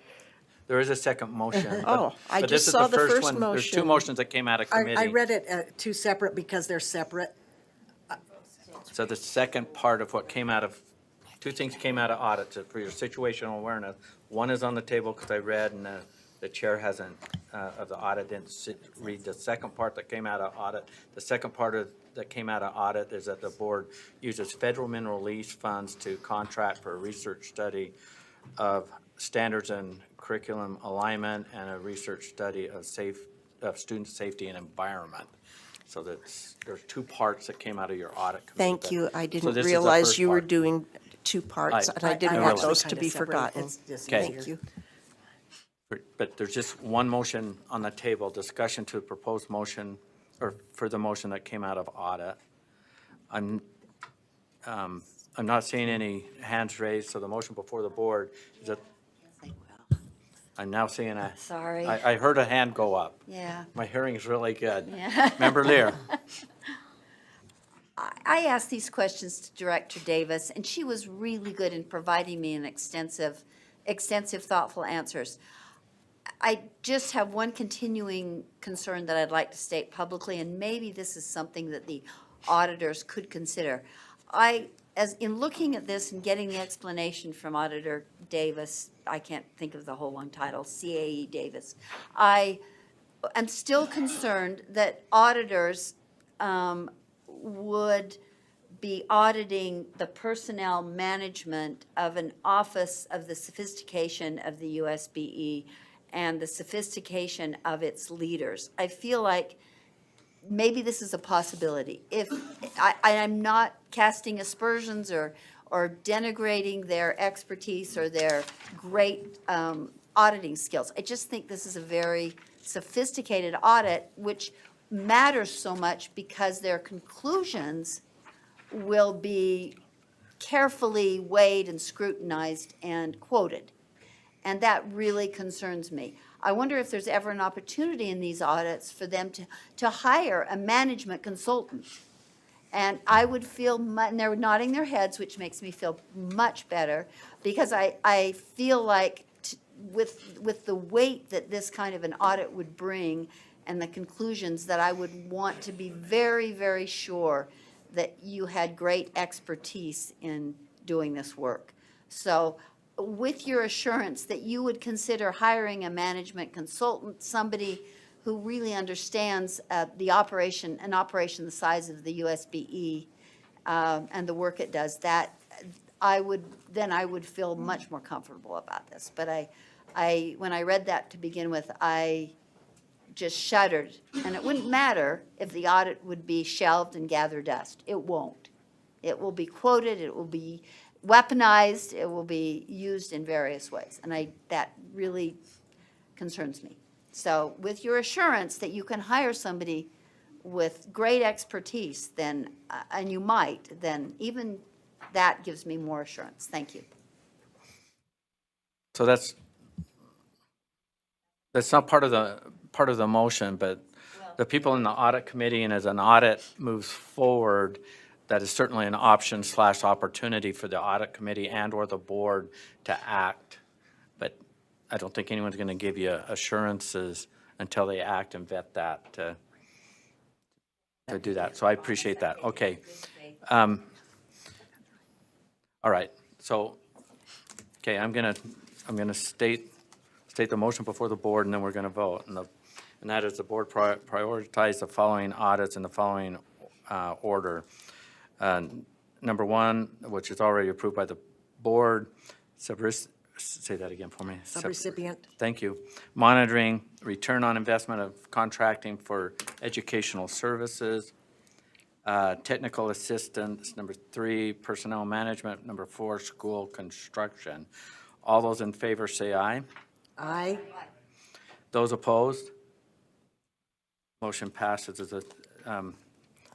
there is a second motion. but- Oh, I but just this is saw the first one. There's two motion. motions that came out of committee. I read it two separate because they're separate. So the second part of what came out of, two things came out of audit for your situational awareness. One is on the table because I read and the chair hasn't, of the audit, didn't read the second part that came out of audit. The second part that came out of audit is that the board uses federal mineral lease funds to contract for a research study of standards and curriculum alignment and a research study of student safety and environment. So there's two parts that came out of your audit committee. Thank you. I So didn't this is the realize first you were part. doing two parts, and I didn't I want realize. those to Kinda be separate. forgotten. It's just Okay. Thank easier. you. But there's just one motion on the table, discussion to proposed motion, or for the motion that came out of audit. I'm not seeing any hands raised, so the motion before the board is that, I'm now seeing a. Sorry. I heard a hand go up. Yeah. My hearing is really good. Yeah. Member Lear. I asked these questions to Director Davis, and she was really good in providing me an extensive, thoughtful answers. I just have one continuing concern that I'd like to state publicly, and maybe this is something that the auditors could consider. As in looking at this and getting the explanation from Auditor Davis, I can't think of the whole long title, CAE Davis, I am still concerned that auditors would be auditing the personnel management of an office of the sophistication of the USBE and the sophistication of its leaders. I feel like maybe this is a possibility. If I'm not casting aspersions or denigrating their expertise or their great auditing skills. I just think this is a very sophisticated audit, which matters so much because their conclusions will be carefully weighed and scrutinized and quoted. And that really concerns me. I wonder if there's ever an opportunity in these audits for them to hire a management consultant. And I would feel, and they're nodding their heads, which makes me feel much better, because I feel like with the weight that this kind of an audit would bring and the conclusions, that I would want to be very, very sure that you had great expertise in doing this work. So with your assurance that you would consider hiring a management consultant, somebody who really understands the operation the size of the USBE and the work it does, that I would feel much more comfortable about this. But when I read that to begin with, I just shuddered. And it wouldn't matter if the audit would be shelved and gather dust. It won't. It will be quoted, it will be weaponized, it will be used in various ways. And that really concerns me. So with your assurance that you can hire somebody with great expertise, then, and you might, then even that gives me more assurance. Thank you. So that's not part of the motion, but the people in the audit committee, and as an audit moves forward, that is certainly an option / opportunity for the audit committee and/or the board to act. But I don't think anyone's going to give you assurances until they act and vet that to do that. So I appreciate that. Okay. All right. So, okay, I'm gonna state the motion before the board, and then we're going to vote. And that is the board prioritize the following audits in the following order. Number one, which is already approved by the board, say that again for me. Subrecipient. Thank you. Monitoring return on investment of contracting for educational services. Technical assistance, number 3, personnel management, number 4, school construction. All those in favor say aye. Aye. Those opposed? Motion passes.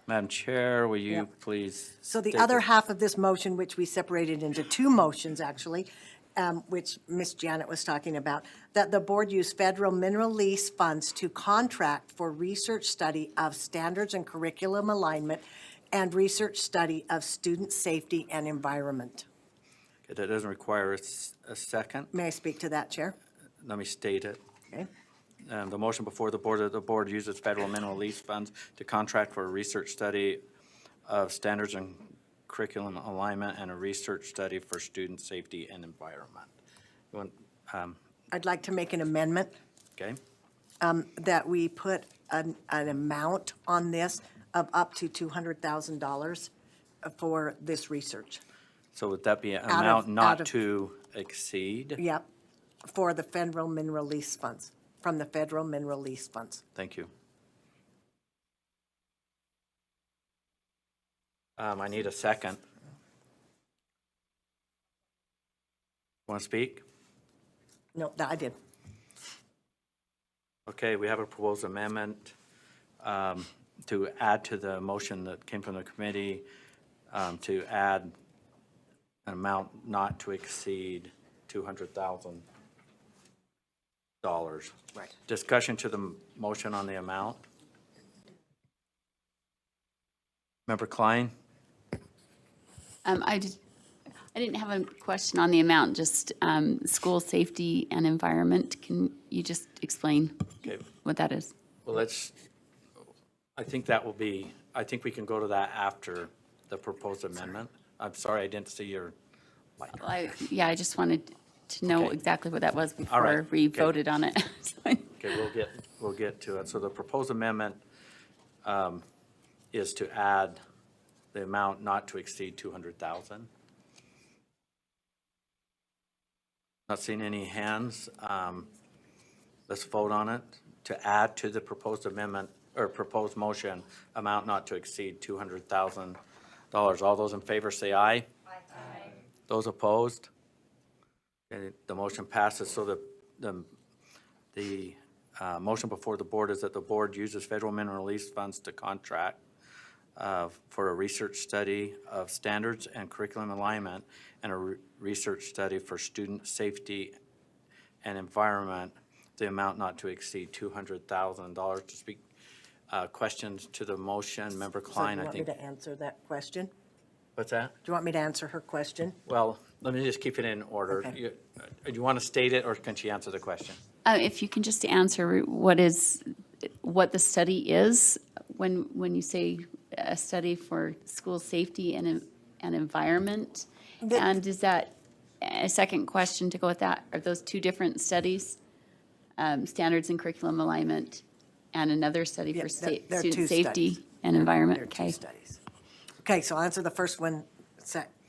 Madam Chair, will you please? So the state other half of this motion, which we separated into two motions actually, which Ms. Janet was talking about, that the board use federal mineral lease funds to contract for research study of standards and curriculum alignment and research study of student safety and environment. Okay, that doesn't require a second. May I speak to that, Chair? Let me state it. Okay. The motion before the board, that the board uses federal mineral lease funds to contract for a research study of standards and curriculum alignment and a research study for student safety and environment. You want, I'd like to make an amendment okay? that we put an amount on this of up to $200,000 for this research. So would that be an Out of- amount out not of- to exceed? Yep, for the federal mineral lease funds, from the federal mineral lease funds. Thank you. I need a second. Want to speak? No, I did. Okay, we have a proposed amendment to add to the motion that came from the committee, to add an amount not to exceed $200,000. Right. Discussion to the motion on the amount. Member Klein? I didn't have a question on the amount, just school safety and environment. Can you just explain Okay. what that is? Well, I think that will be, I think we can go to that after the proposed amendment. I'm sorry, I didn't see your light. Yeah, I just wanted to know Okay. exactly what that was All right. before we Okay. voted on it. Okay, we'll get to it. So the proposed amendment is to add the amount not to exceed 200,000. Not seeing any hands. Let's vote on it to add to the proposed amendment or proposed motion, amount not to exceed $200,000. All those in favor say aye. Aye. Those opposed? Okay, the motion passes. So the motion before the board is that the board uses federal mineral lease funds to contract for a research study of standards and curriculum alignment and a research study for student safety and environment, the amount not to exceed $200,000. To speak, questions to the motion, Member Klein, So I do you think. want me to answer that question? What's that? Do you want me to answer her question? Well, let me just keep it in order. Okay. Do you want to state it, or can she answer the question? If you can just answer what the study is, when you say a study for school safety and environment, and is that, a second question to go with that, are those two different studies? Standards and curriculum alignment and another study Yeah, for they're two student safety studies. and environment? They're two Okay. studies. Okay, so I'll answer the first one,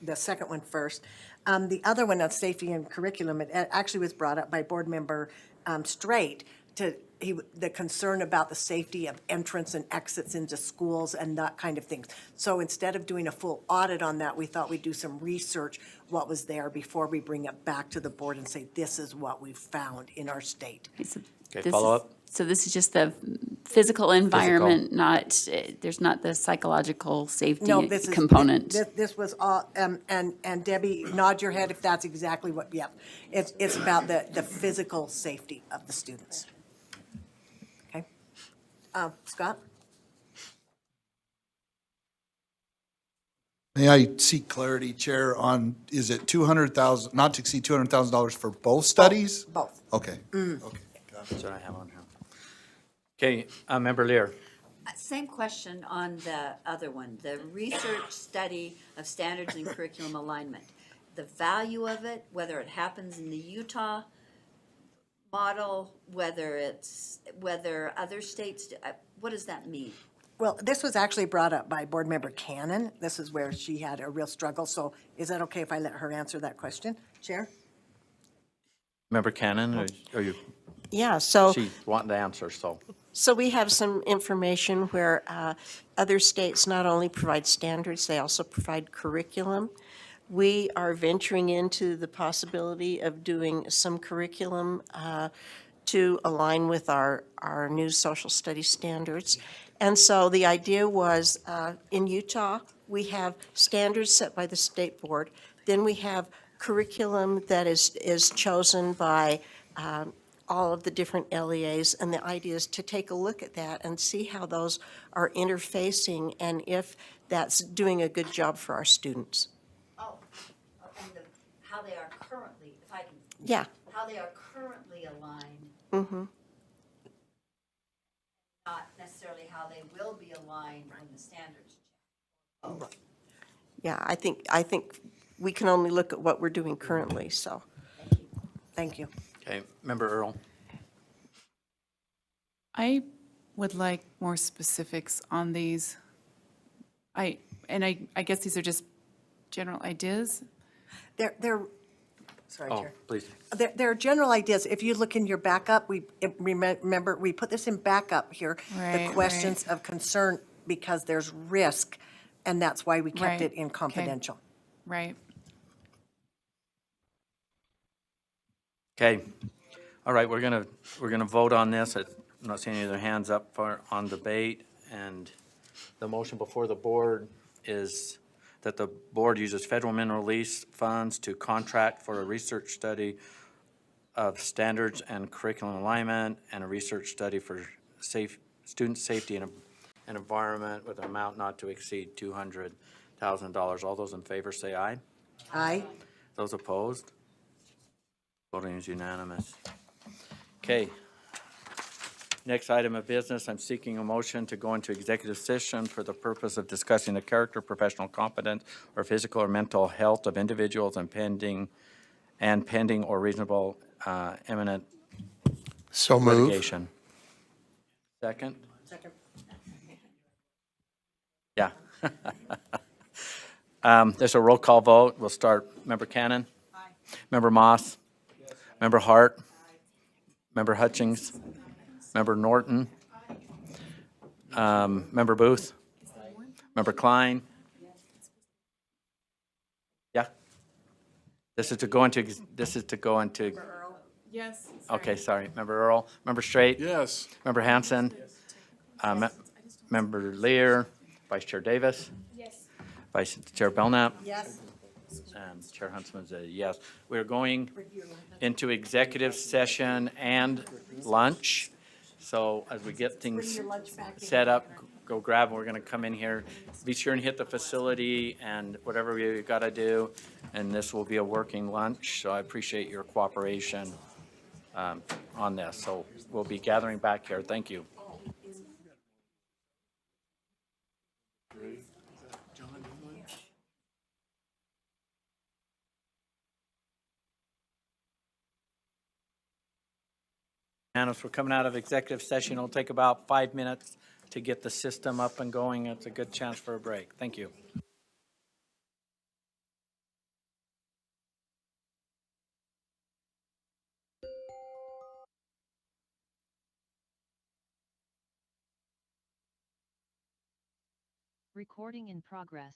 the second one first. The other one on safety and curriculum, it actually was brought up by Board Member Straight the concern about the safety of entrance and exits into schools and that kind of things. So instead of doing a full audit on that, we thought we'd do some research, what was there before we bring it back to the board and say, this is what we've found in our state. Okay, follow up? So this is just the physical environment, not, there's not the psychological safety No, this is. component? This was all, and Debbie, nod your head if that's exactly what, yeah. It's about the physical safety of the students. Okay. Scott? May I seek clarity, Chair, on, is it 200,000, not to exceed $200,000 for both studies? Both. Okay. Mm. Okay. That's what I have on here. Okay, Member Lear. Same question on the other one, the research study of standards and curriculum alignment. The value of it, whether it happens in the Utah model, whether other states, what does that mean? Well, this was actually brought up by Board Member Cannon. This is where she had a real struggle. So is that okay if I let her answer that question, Chair? Member Cannon, are you? Yeah, so. She's wanting to answer, so. So we have some information where other states not only provide standards, they also provide curriculum. We are venturing into the possibility of doing some curriculum to align with our new social studies standards. And so the idea was, in Utah, we have standards set by the state board. Then we have curriculum that is chosen by all of the different LEAs, and the idea is to take a look at that and see how those are interfacing and if that's doing a good job for our students. Oh, and how they are currently, if I can. Yeah. How they are currently aligned, Mm-hmm. not necessarily how they will be aligned when the standards change. Yeah, I think we can only look at what we're doing currently, so. Thank you. Okay, Member Earl. I would like more specifics on these. I guess these are just general ideas. They're, sorry, Oh, Chair. please. They're general ideas. If you look in your backup, remember, we put this in backup here. Right, The questions of concern, because there's risk, and that's why we kept Right, it in okay. confidential. Right. Okay. All right, we're gonna vote on this. I'm not seeing any other hands up on debate. And the motion before the board is that the board uses federal mineral lease funds to contract for a research study of standards and curriculum alignment and a research study for student safety and environment with an amount not to exceed $200,000. All those in favor say aye. Aye. Those opposed? Voting is unanimous. Okay. Next item of business, I'm seeking a motion to go into executive session for the purpose of discussing the character, professional competence, or physical or mental health of individuals and pending or reasonable imminent So move. litigation. Second? Second. Yeah. There's a roll call vote. We'll start. Member Cannon? Aye. Member Moss? Yes. Member Hart? Aye. Member Hutchings? Member Norton? Member Booth? Member Klein? Yeah? This is to go into, Yes. okay, sorry. Member Earl? Member Straight? Yes. Member Hanson? Member Lear? Vice Chair Davis? Yes. Vice Chair Belknap? Yes. And Chair Huntsman's a yes. We're going into executive session and lunch. So as we get things set up, go grab them. We're going to come in here. Be sure and hit the facility and whatever you got to do. And this will be a working lunch. So I appreciate your cooperation on this. So we'll be gathering back here. Thank you. And as we're coming out of executive session, it'll take about 5 minutes to get the system up and going. It's a good chance for a break. Thank you. Recording in progress.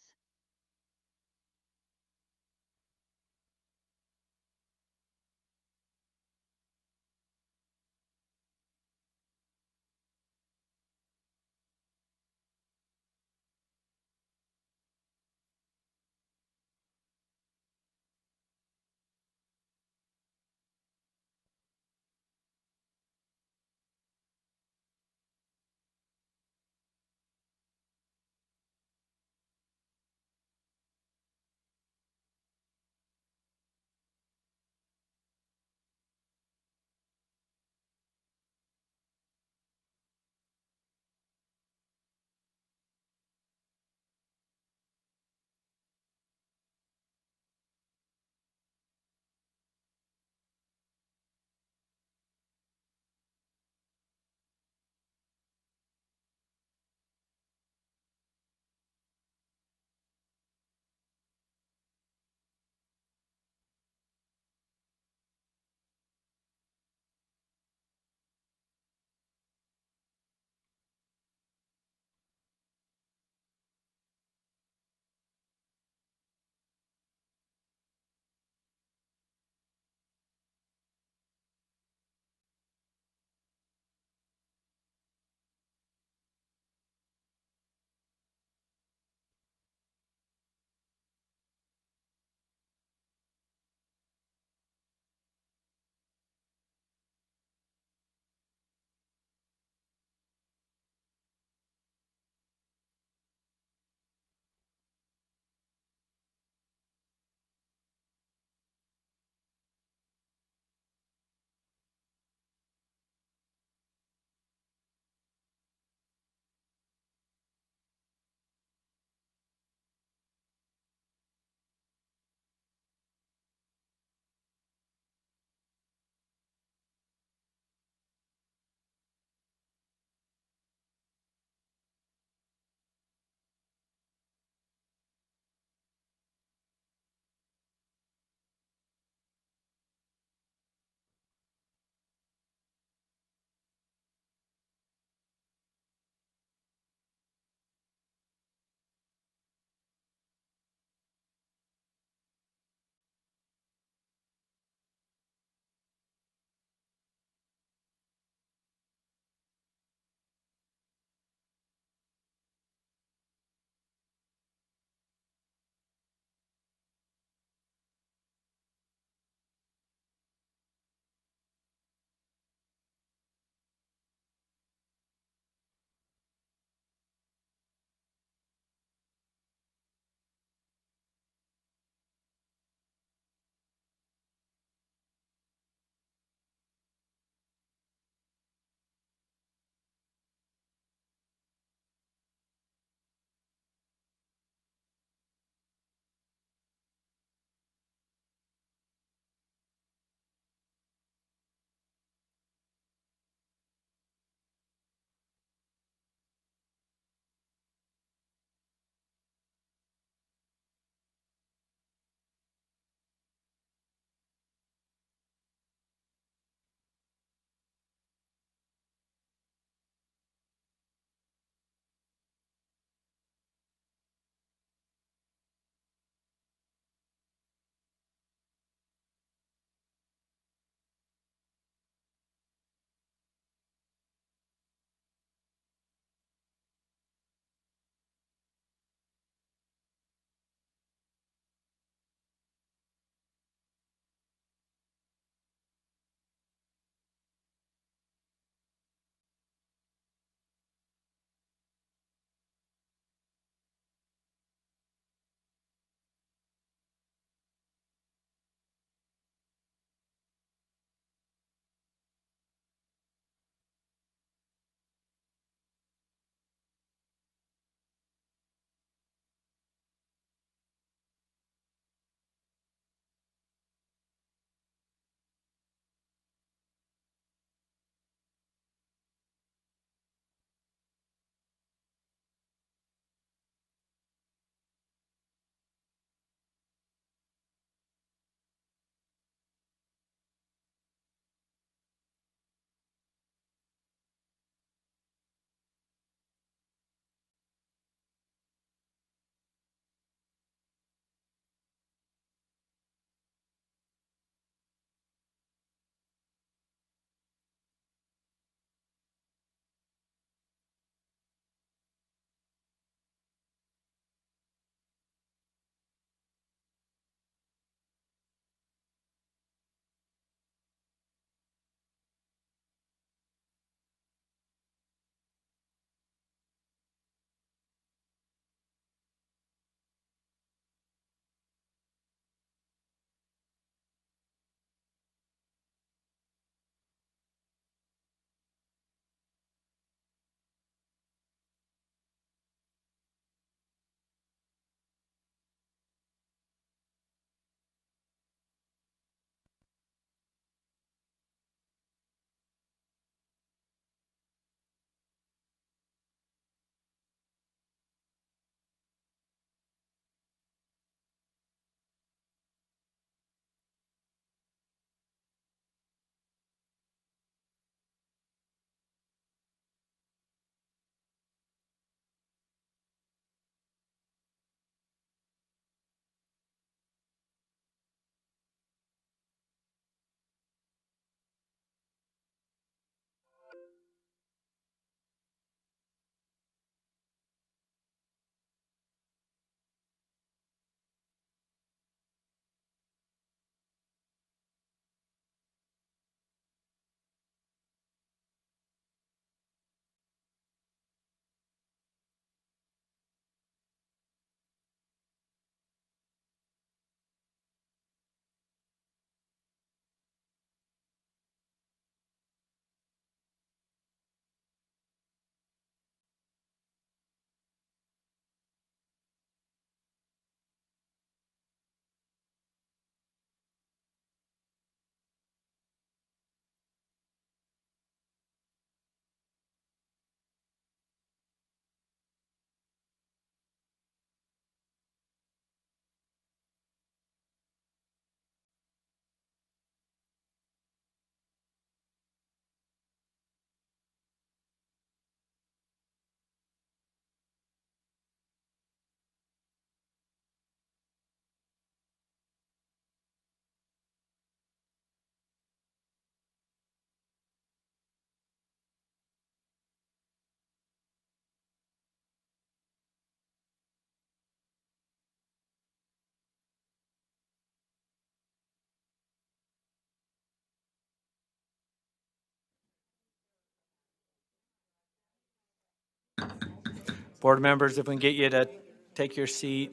Board members, if we can get you to take your seat.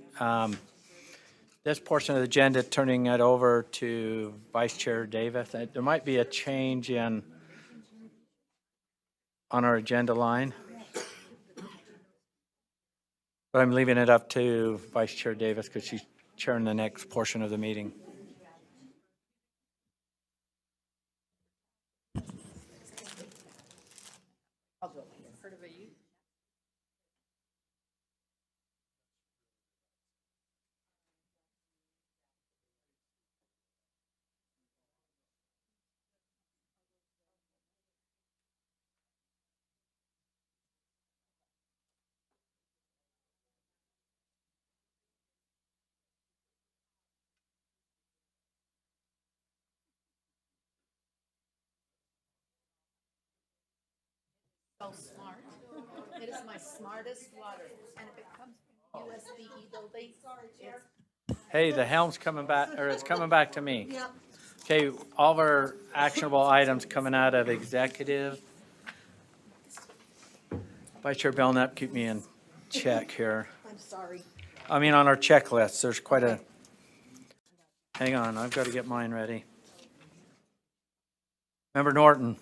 This portion of the agenda, turning it over to Vice Chair Davis. There might be a change on our agenda line. But I'm leaving it up to Vice Chair Davis because she's chairing the next portion of the meeting. So smart. It is my smartest water. And if it comes from USBE building, it's. Hey, the helm's coming back, or it's coming back to me. Yep. Okay, all of our actionable items coming out of executive. Vice Chair Belknap, keep me in check here. I'm sorry. I mean, on our checklist, there's quite a, hang on, I've got to get mine ready. Member Norton.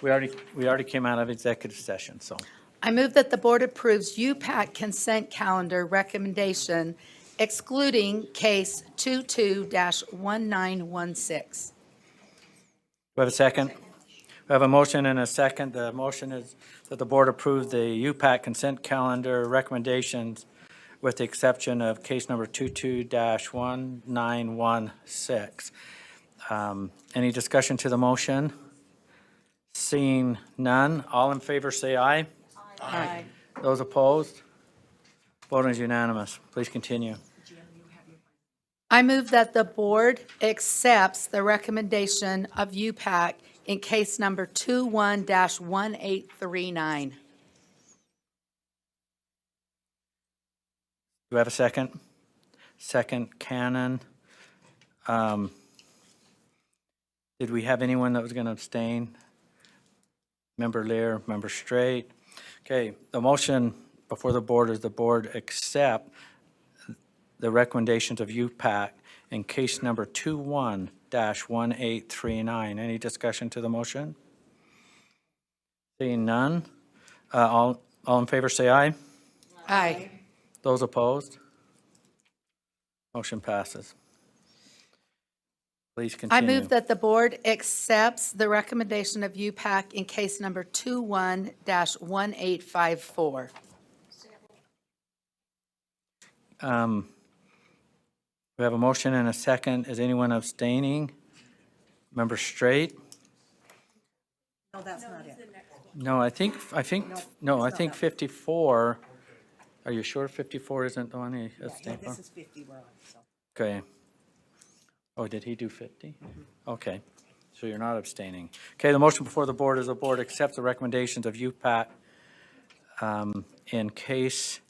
We already came out of executive session, so. I move that the board approves UPAC consent calendar recommendation excluding case 22-1916. Do we have a second? We have a motion and a second. The motion is that the board approve the UPAC consent calendar recommendations with the exception of case number 22-1916. Any discussion to the motion? Seeing none, all in favor say aye. Aye. Those opposed? Voting is unanimous. Please continue. I move that the board accepts the recommendation of UPAC in case number 21-1839. Do we have a second? Second, Cannon. Did we have anyone that was going to abstain? Member Lear, Member Straight. Okay, the motion before the board is the board accept the recommendations of UPAC in case number 21-1839. Any discussion to the motion? Seeing none, all in favor say aye. Aye. Those opposed? Motion passes. Please I continue. move that the board accepts the recommendation of UPAC in case number 21-1854. We have a motion and a second. Is anyone abstaining? Member Straight? No, that's not it. No, I think 54. Are you sure 54 isn't the one he abstained for? This is 50 we're on, so. Okay. Oh, did he do 50? Okay, so you're not abstaining. Okay, the motion before the board is the board accepts the recommendations of UPAC in case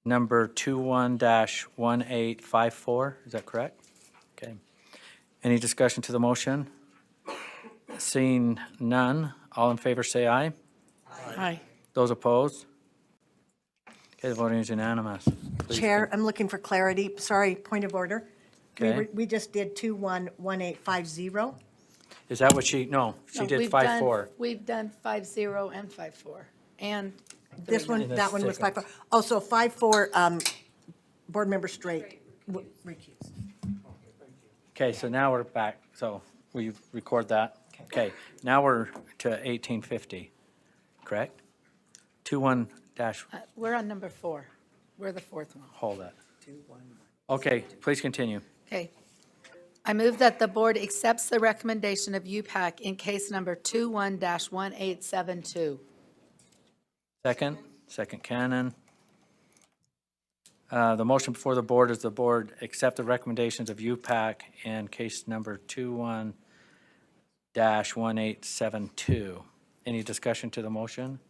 number 21-1854. Is that correct? Okay. Any discussion to the motion? Seeing none, all in favor say aye. Aye. Those opposed? Okay, the voting is unanimous. Please Chair, I'm looking for clarity. Sorry, point of order. Okay. We just did 211850. Is that what she, no, she did 5-4. We've done 5-0 and 5-4, and. This one, And that one was that's 5-4. Oh, so 5-4, Board Member Straight recused. Okay, so now we're back, so we record that. Okay, now we're to 1850, correct? 21 dash, We're on number 4. We're the fourth one. hold that. Okay, please continue. Okay. I move that the board accepts the recommendation of UPAC in case number 21-1872. Second Cannon. The motion before the board is the board accept the recommendations of UPAC in case number 21-1872. Any discussion to the motion?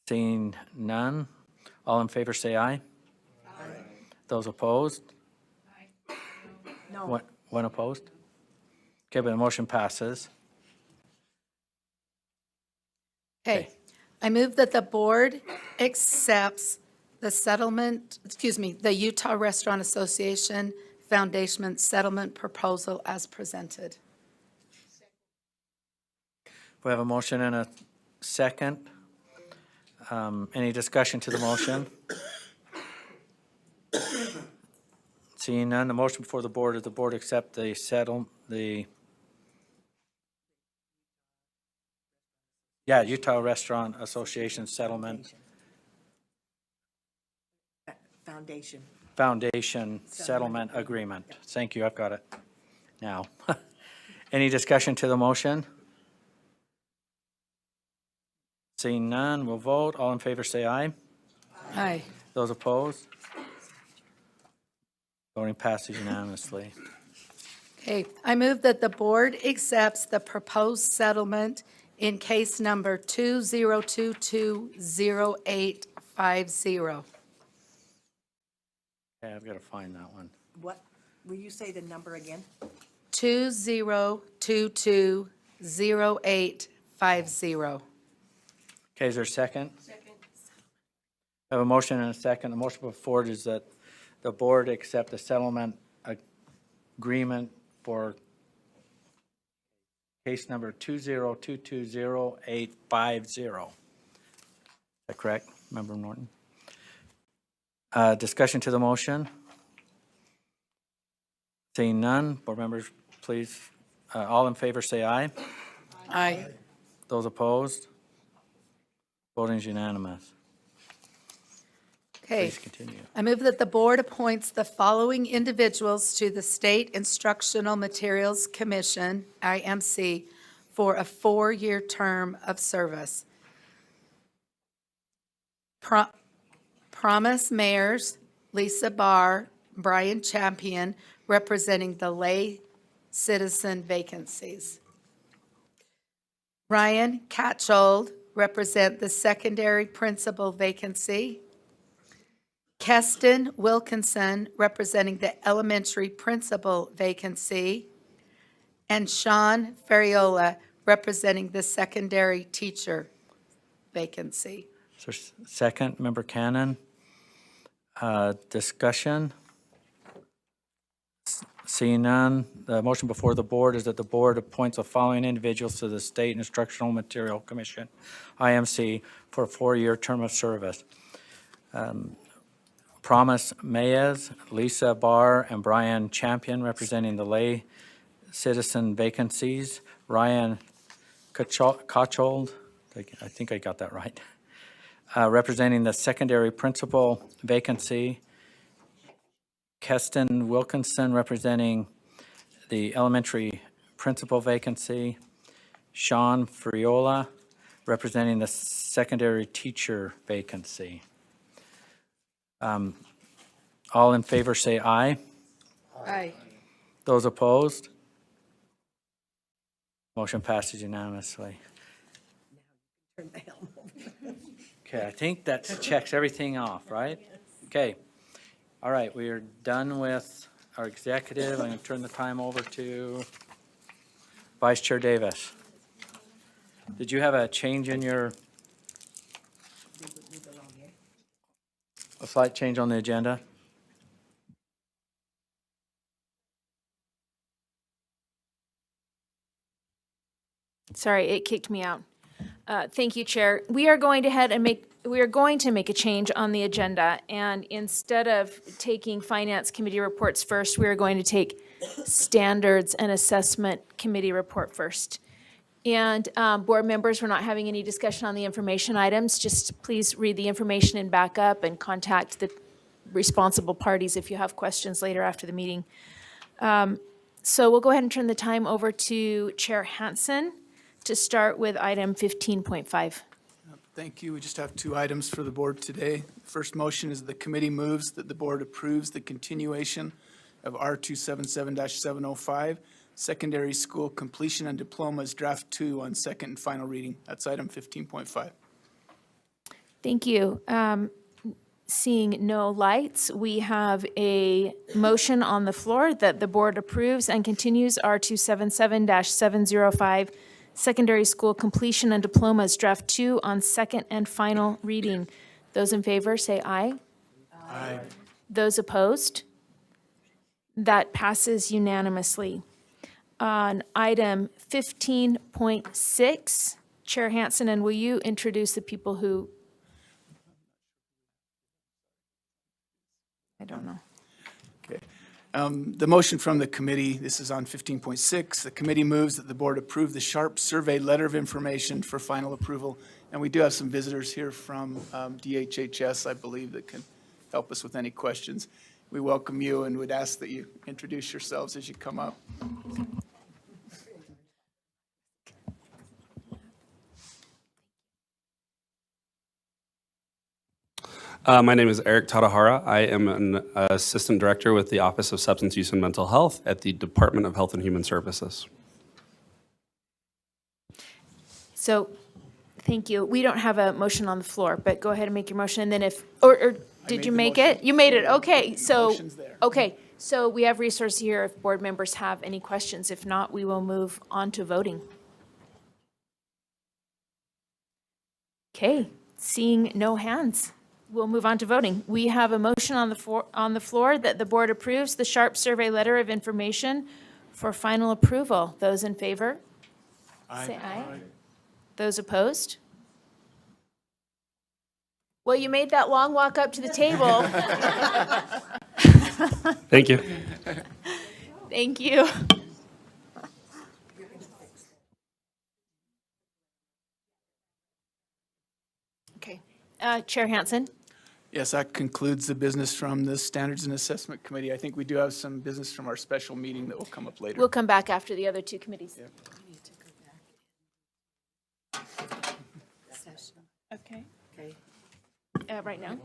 Seeing none, all in favor say aye. Those opposed? No. One opposed? Okay, but the motion passes. Okay. I move that the board accepts the settlement, the Utah Restaurant Association Foundation settlement proposal as presented. We have a motion and a second. Any discussion to the motion? Seeing none, the motion before the board is the board accept the Utah Restaurant Association Settlement Foundation Settlement Agreement. Thank you, I've got it now. Any discussion to the motion? Seeing none, we'll vote. All in favor, say aye. Aye. Those opposed? Voting passes unanimously. Okay, I move that the board accepts the proposed settlement in case number 20220850. Okay, I've got to find that one. What, will you say the number again? 20220850. Okay, is there a second? Second. I have a motion and a second. The motion before it is that the board accept the settlement agreement for case number 20220850. Is that correct, Member Norton? Discussion to the motion? Seeing none, board members, please, all in favor say aye. Aye. Those opposed? Voting is unanimous. Okay. Please continue. I move that the board appoints the following individuals to the State Instructional Materials Commission, IMC, for a 4-year term of service. Promise Mayors, Lisa Barr, Brian Champion, representing the lay citizen vacancies. Ryan Catchold, represent the secondary principal vacancy. Keston Wilkinson, representing the elementary principal vacancy. And Sean Ferriola, representing the secondary teacher vacancy. So second, Member Cannon. Discussion? Seeing none, the motion before the board is that the board appoints the following individuals to the State Instructional Material Commission, IMC, for a 4-year term of service. Promise Mayes, Lisa Barr, and Brian Champion, representing the lay citizen vacancies. Ryan Kotchold, I think I got that right, representing the secondary principal vacancy. Keston Wilkinson, representing the elementary principal vacancy. Sean Friola, representing the secondary teacher vacancy. All in favor say aye. Aye. Those opposed? Motion passes unanimously. Okay, I think that checks everything off, right? Okay. All right, we are done with our executive. I'm going to turn the time over to Vice Chair Davis. Did you have a change in a slight change on the agenda? Sorry, it kicked me out. Thank you, Chair. We are going to make a change on the agenda, and instead of taking Finance Committee reports first, we are going to take Standards and Assessment Committee report first. And board members, we're not having any discussion on the information items. Just please read the information and back up and contact the responsible parties if you have questions later after the meeting. So we'll go ahead and turn the time over to Chair Hansen to start with item 15.5. Thank you. We just have 2 items for the board today. First motion is the committee moves that the board approves the continuation of R277-705, secondary school completion and diplomas, draft 2 on second and final reading. That's item 15.5. Thank you. Seeing no lights, we have a motion on the floor that the board approves and continues R277-705, secondary school completion and diplomas, draft 2 on second and final reading. Those in favor, say aye. Aye. Those opposed? That passes unanimously. On item 15.6, Chair Hansen, and will you introduce the people who? I don't know. Okay. The motion from the committee, this is on 15.6. The committee moves that the board approve the Sharp Survey Letter of Information for final approval. And we do have some visitors here from DHHS, I believe, that can help us with any questions. We welcome you and would ask that you introduce yourselves as you come up. My name is Eric Tadahara. I am an assistant director with the Office of Substance Use and Mental Health at the Department of Health and Human Services. So, thank you. We don't have a motion on the floor, but go ahead and make your motion, and then if, or did you make it? You made it, okay, so, Motion's there. okay. So we have resources here if board members have any questions. If not, we will move on to voting. Okay, seeing no hands, we'll move on to voting. We have a motion on the floor that the board approves the Sharp Survey Letter of Information for final approval. Those in favor? Say aye. Those opposed? Well, you made that long walk up to the table. Thank you. Thank you. Okay. Chair Hansen? Yes, that concludes the business from the Standards and Assessment Committee. I think we do have some business from our special meeting that will come up later. We'll come back after the other two committees. Yeah. Okay. Right now?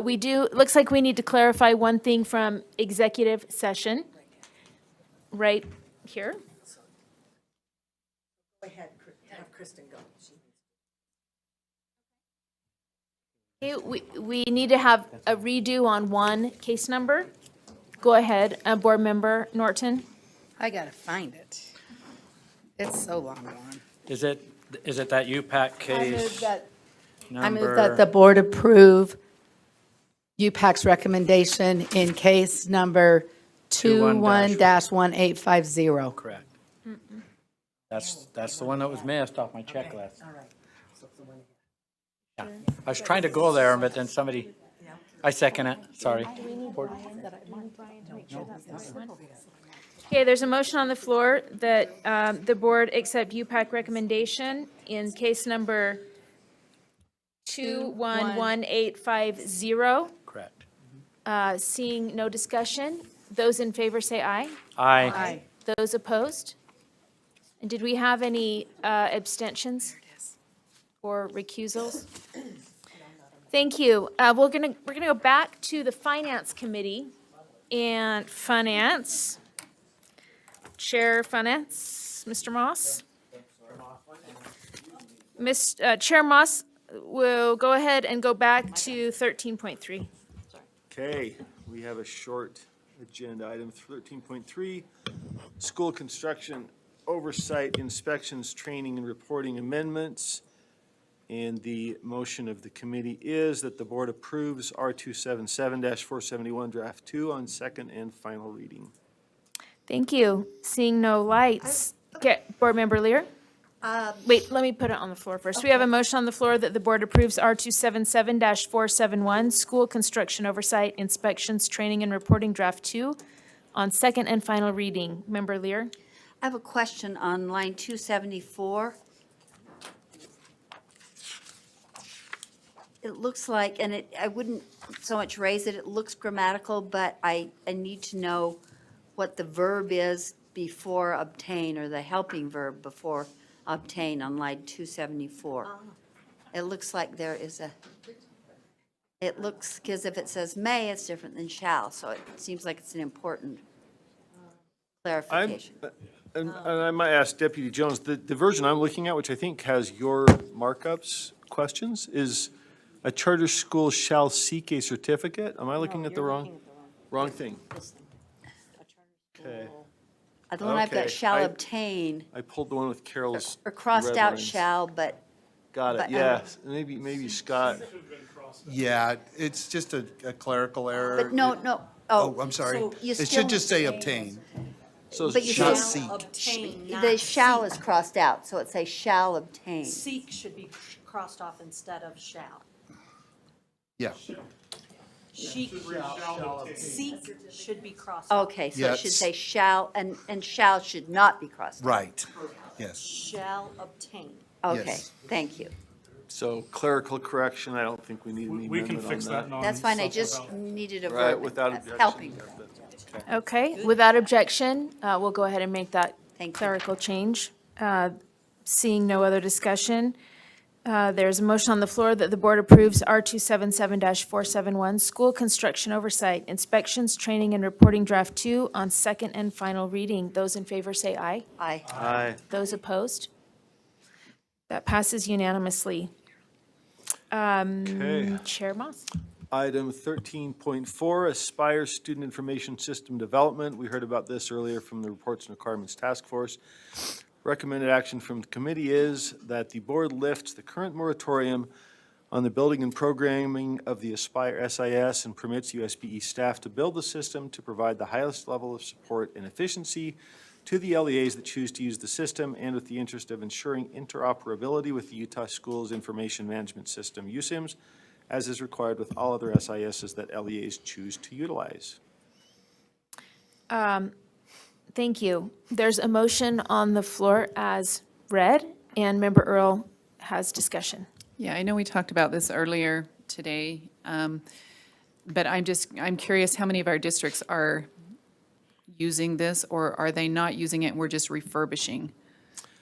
We do, looks like we need to clarify one thing from executive session. Right here. Go ahead, have Kristen go. Okay, we need to have a redo on one case number. Go ahead, Board Member Norton. I gotta find it. It's so long gone. Is it that UPAC case? I move that the board approve UPAC's recommendation in case number 21-1850. Correct. That's the one that was missed off my checklist. Yeah. I was trying to go there, but then somebody, I second it, sorry. Okay, there's a motion on the floor that the board accept UPAC recommendation in case number 211850. Correct. Seeing no discussion, those in favor say aye. Aye. Those opposed? And did we have any abstentions or recusals? Thank you. We're gonna go back to the Finance Committee and Finance. Chair Finance, Mr. Moss. Chair Moss will go ahead and go back to 13.3. Okay, we have a short agenda item, 13.3, school construction oversight inspections, training, and reporting amendments. And the motion of the committee is that the board approves R277-471 draft 2 on second and final reading. Thank you. Seeing no lights. Okay, Board Member Lear? Wait, let me put it on the floor first. We have a motion on the floor that the board approves R277-471, school construction oversight inspections, training, and reporting draft 2 on second and final reading. Member Lear? I have a question on line 274. It looks like, and I wouldn't so much raise it, it looks grammatical, but I need to know what the verb is before obtain, or the helping verb before obtain on line 274. It looks like there is it looks, because if it says may, it's different than shall, so it seems like it's an important clarification. And I might ask Deputy Jones, the version I'm looking at, which I think has your markups questions, is a charter school shall seek a certificate. Am I looking at the wrong? Wrong thing. Okay. The one I've got Okay, shall I- obtain, I pulled the one with Carol's. or crossed red out lines. shall, but. Got it, but, yes. Maybe Scott. Yeah, it's just a clerical error. But no, Oh, I'm sorry. so you It still- should just say obtain. So But you shall still- seek. The shall is crossed out, so it says shall obtain. Seek should be crossed off instead of shall. Yeah. Seek should be crossed off. Okay, so Yeah, it should it's- say shall, and shall should not be crossed out. Right, yes. Shall obtain. Okay, Yes. thank you. So clerical correction, I don't think we need any We can amendment fix on that. that. That's fine, I just needed a Right, verb. without That's objection. helping. Okay, without objection, we'll go ahead and make that Thank you. clerical change. Seeing no other discussion, there's a motion on the floor that the board approves R277-471, School Construction Oversight, Inspections, Training, and Reporting Draft 2 on second and final reading. Those in favor say aye. Aye. Aye. Those opposed? That passes unanimously. Okay. Chair Moss? Item 13.4, Aspire Student Information System Development. We heard about this earlier from the Reports and Requirements Task Force. Recommended action from the committee is that the board lifts the current moratorium on the building and programming of the Aspire SIS and permits USBE staff to build the system to provide the highest level of support and efficiency to the LEAs that choose to use the system, and with the interest of ensuring interoperability with the Utah Schools Information Management System, USIMS, as is required with all other SISs that LEAs choose to utilize. Thank you. There's a motion on the floor as read, and Member Earl has discussion. Yeah, I know we talked about this earlier today, but I'm curious how many of our districts are using this, or are they not using it and we're just refurbishing?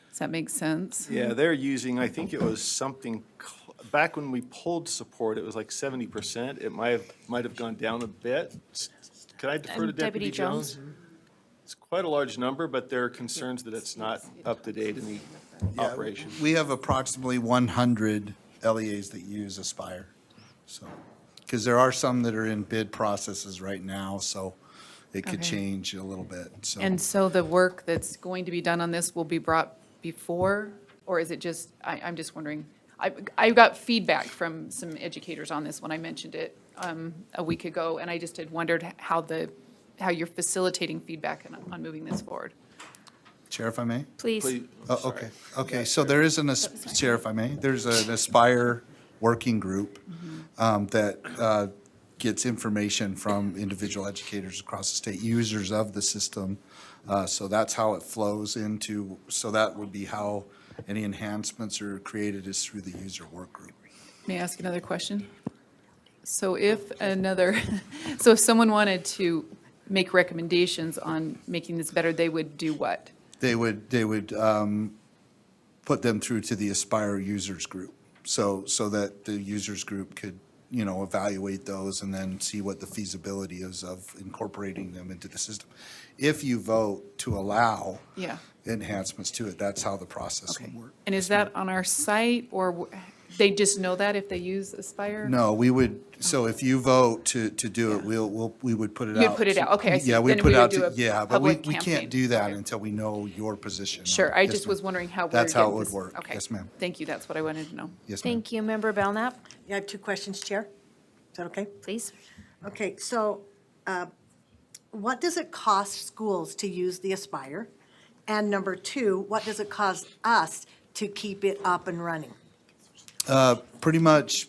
Does that make sense? Yeah, they're using, I think it was something, back when we pulled support, it was like 70%. It might have gone down a bit. Could I defer to Deputy Jones? It's quite a large number, but there are concerns that it's not up to date in the operation. We have approximately 100 LEAs that use Aspire, so, because there are some that are in bid processes right now, so it could Okay. change a little bit, so. And so the work that's going to be done on this will be brought before, or is it just, I'm just wondering. I got feedback from some educators on this when I mentioned it a week ago, and I just had wondered how you're facilitating feedback on moving this forward. Chair, if I may? Please. Oh, okay, so there is Chair, if I may, there's an Aspire working group that gets information from individual educators across the state, users of the system. So that's how it flows into, so that would be how any enhancements are created is through the user work group. May I ask another question? So if someone wanted to make recommendations on making this better, they would do what? They would put them through to the Aspire users group, so that the users group could, evaluate those and then see what the feasibility is of incorporating them into the system. If you vote to allow Yeah. enhancements to it, that's how the process would work. And is that on our site, or they just know that if they use Aspire? No, we would, so if you vote to do it, we would put it out. You'd put it out, okay, I see. Yeah, we Then put we it would out, do a yeah, but we public can't campaign. do that until we know your position. on Sure, it. I Yes, just ma'am. was wondering how we're That's how it getting would this- work. Okay. Yes, ma'am. Thank you, that's what I wanted to know. Yes, ma'am. Thank you, Member Belknap. Yeah, I have two questions, Chair. Is that okay? Please. Okay, so what does it cost schools to use the Aspire? And number two, what does it cost us to keep it up and running? Pretty much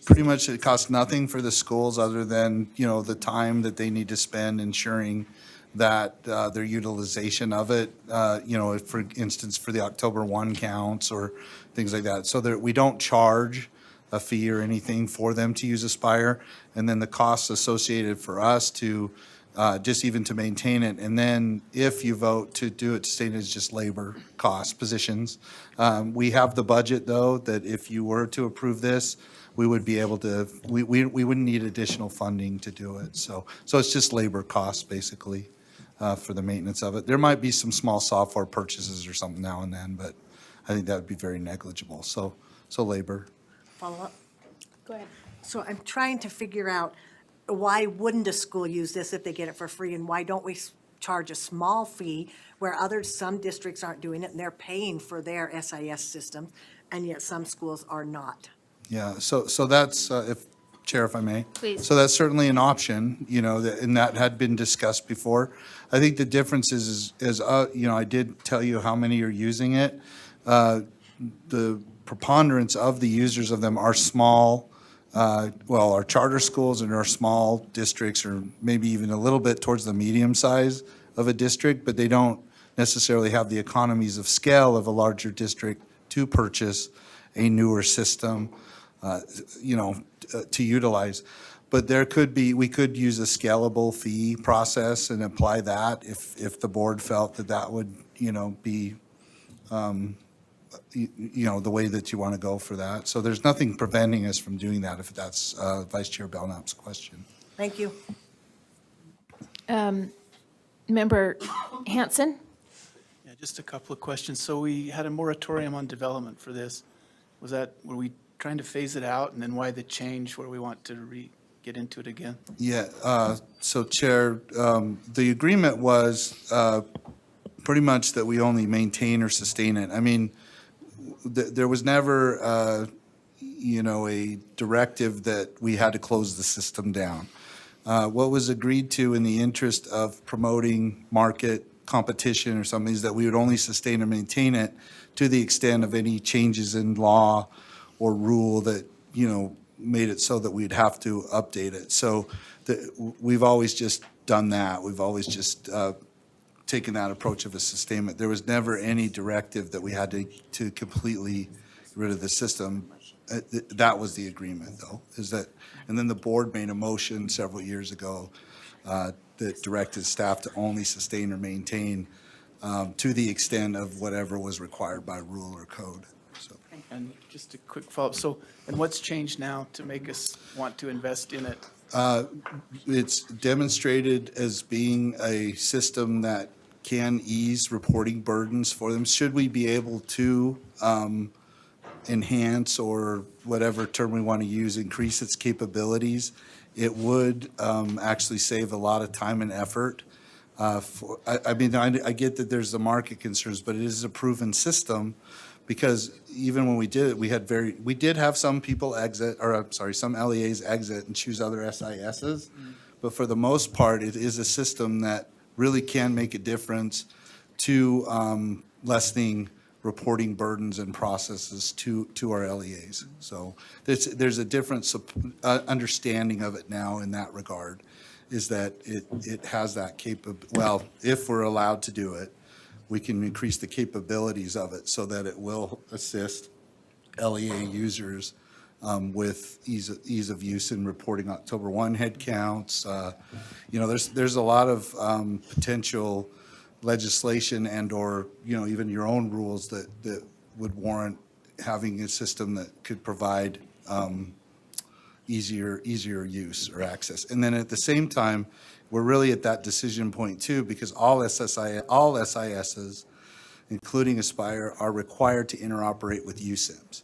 it costs nothing for the schools other than, the time that they need to spend ensuring that their utilization of it, for instance, for the October 1 counts or things like that. So that we don't charge a fee or anything for them to use Aspire. And then the costs associated for us to, just even to maintain it. And then if you vote to do it, to state it as just labor cost positions. We have the budget, though, that if you were to approve this, we would be able to, we wouldn't need additional funding to do it. So it's just labor costs, basically. for the maintenance of it. There might be some small software purchases or something now and then, but I think that would be very negligible. So labor. Follow up? Go ahead. So I'm trying to figure out, why wouldn't a school use this if they get it for free? And why don't we charge a small fee where some districts aren't doing it and they're paying for their SIS system, and yet some schools are not? Yeah, so that's, Chair, if I may. Please. So that's certainly an option, and that had been discussed before. I think the difference is, I did tell you how many are using it. The preponderance of the users of them are small, are charter schools and are small districts, or maybe even a little bit towards the medium size of a district, but they don't necessarily have the economies of scale of a larger district to purchase a newer system, to utilize. But we could use a scalable fee process and apply that if the board felt that would, be, the way that you want to go for that. So there's nothing preventing us from doing that if that's Vice Chair Belknap's question. Thank you. Member Hanson? Yeah, just a couple of questions. So we had a moratorium on development for this. Were we trying to phase it out, and then why the change where we want to get into it again? Yeah, so Chair, the agreement was pretty much that we only maintain or sustain it. I mean, there was never, a directive that we had to close the system down. What was agreed to in the interest of promoting market competition or something is that we would only sustain and maintain it to the extent of any changes in law or rule that, made it so that we'd have to update it. So we've always just done that. We've always just taken that approach of a sustainment. There was never any directive that we had to completely get rid of the system. That was the agreement, though, and then the board made a motion several years ago that directed staff to only sustain or maintain to the extent of whatever was required by rule or code. So. And just a quick follow-up. And what's changed now to make us want to invest in it? It's demonstrated as being a system that can ease reporting burdens for them. Should we be able to enhance, or whatever term we want to use, increase its capabilities, it would actually save a lot of time and effort. I get that there's the market concerns, but it is a proven system, because even when we did it, we did have some people exit, some LEAs exit and choose other SISs. But for the most part, it is a system that really can make a difference to lessening reporting burdens and processes to our LEAs. So there's a different understanding of it now in that regard, is that it has that if we're allowed to do it, we can increase the capabilities of it so that it will assist LEA users with ease of use in reporting October 1 head counts. There's a lot of potential legislation and/or even your own rules that would warrant having a system that could provide easier use or access. And then at the same time, we're really at that decision point too, because all SISs, including Aspire, are required to interoperate with USIMs.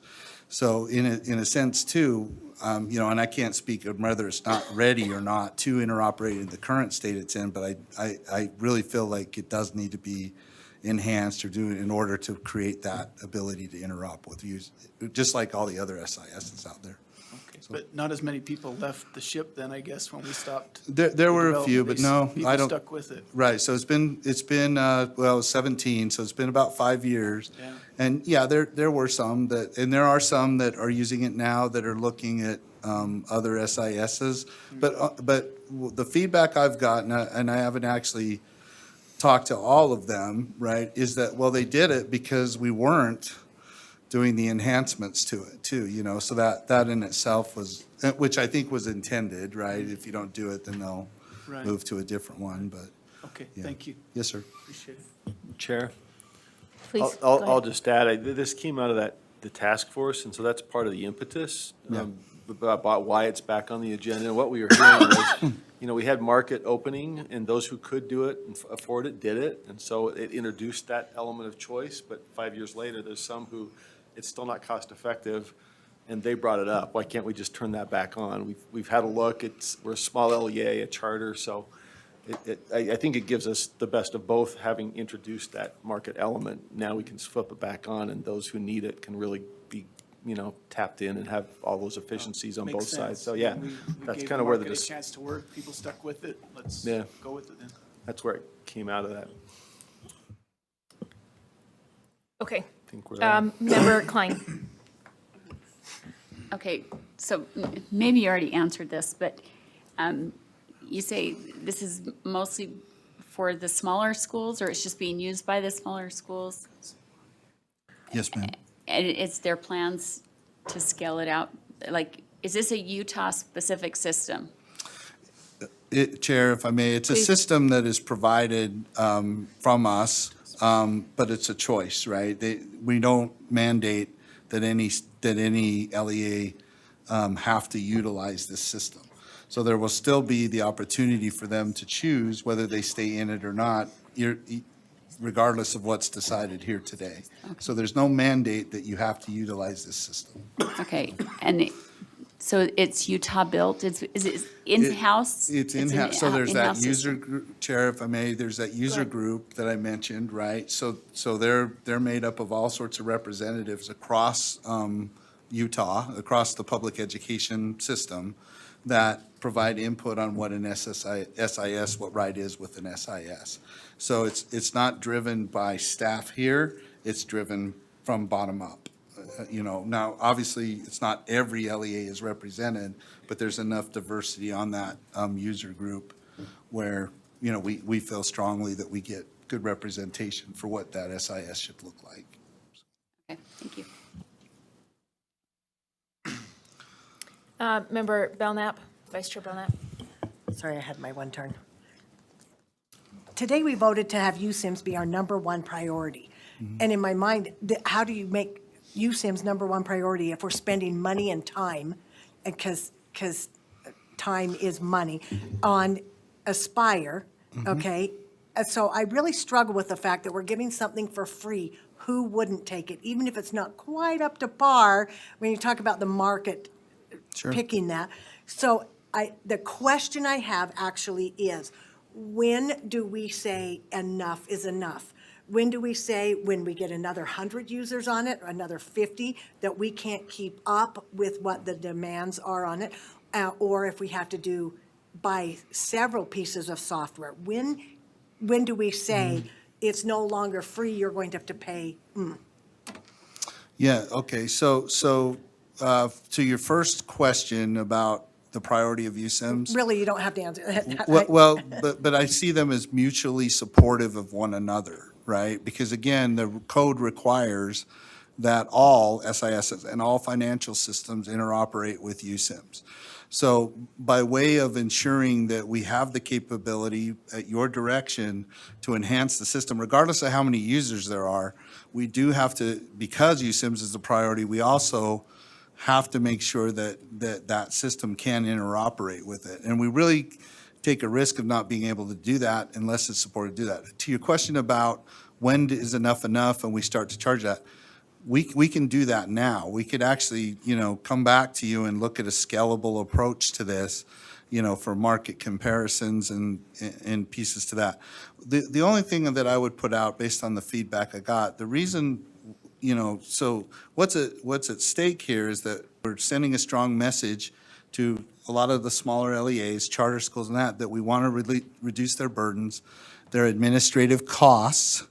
So in a sense too, and I can't speak of whether it's not ready or not to interoperate in the current state it's in, but I really feel like it does need to be enhanced or do it in order to create that ability to interop with just like all the other SISs out there. Okay, but not as many people left the ship then, I guess, when we stopped. There were a few, but no, I don't. People stuck with it. Right, so it's been 17, so it's been about 5 years. Yeah. And yeah, there were some and there are some that are using it now that are looking at other SISs. But the feedback I've gotten, and I haven't actually talked to all of them, right, is that, they did it because we weren't doing the enhancements to it too, so that in itself was, which I think was intended, right? If you don't do it, then they'll move to a different one, but. Okay, yeah. thank you. Yes, sir. Appreciate it. Chair? Please, I'll just add, this came out of the task force, and so that's part of the impetus about why it's back on the agenda. And what we were hearing was, you know, we had market opening, and those who could do it and afford it did it, and so it introduced that element of choice. But 5 years later, there's some who it's still not cost effective, and they brought it up. Why can't we just turn that back on? We've had a look. We're a small LEA, a charter, so I think it gives us the best of both, having introduced that market element. Now we can flip it back on, and those who need it can really be, you know, tapped in and have all those efficiencies on Makes both sides. sense. So, yeah, We that's gave kind of where the, market a chance to work, people stuck with it, let's Yeah. go with it then. that's where it came out of that. Okay. I think we're Member Klein. Okay, so maybe you already answered this, but you say this is mostly for the smaller schools, or it's just being used by the smaller schools? Yes, ma'am. And it's their plans to scale it out? Like, is this a Utah-specific system? Chair, if I may, it's a system that is provided from us, but it's a choice, right? We don't mandate that any LEA have to utilize this system. So there will still be the opportunity for them to choose whether they stay in it or not, regardless of what's decided here today. So there's no mandate that you have to utilize this system. Okay, and so it's Utah-built? Is it in-house? It's in-house, so there's that in-house user system. group, Chair, if I may, there's that user group that I mentioned, right? So they're made up of all sorts of representatives across Utah, across the public education system, that provide input on what an SIS, what right is with an SIS. So it's not driven by staff here, it's driven from bottom up. You know, now, obviously, it's not every LEA is represented, but there's enough diversity on that user group where, you know, we feel strongly that we get good representation for what that SIS should look like. Okay, thank you. Member Belknap, Vice Chair Belknap. Sorry, I had my one turn. Today, we voted to have USIMS be our number one priority. And in my mind, how do you make USIMS number one priority if we're spending money and time, because time is money, on Aspire, okay? So I really struggle with the fact that we're giving something for free. Who wouldn't take it, even if it's not quite up to par when you talk about the market picking that? So the question I have actually is, when do we say enough is enough? When do we say, when we get another 100 users on it, or another 50, that we can't keep up with what the demands are on it? Or if we have to buy several pieces of software? When do we say it's no longer free, you're going to have to pay? Yeah, okay, so to your first question about the priority of USIMS. Really, you don't have to answer. Well, but I see them as mutually supportive of one another, right? Because again, the code requires that all SISs and all financial systems interoperate with USIMS. So by way of ensuring that we have the capability at your direction to enhance the system, regardless of how many users there are, we do have to, because USIMS is a priority, we also have to make sure that system can interoperate with it. And we really take a risk of not being able to do that unless it's supported to do that. To your question about when is enough and we start to charge that, we can do that now. We could actually, you know, come back to you and look at a scalable approach to this, you know, for market comparisons and pieces to that. The only thing that I would put out based on the feedback I got, the reason, you know, so what's at stake here is that we're sending a strong message to a lot of the smaller LEAs, charter schools and that we want to reduce their burdens, their administrative costs,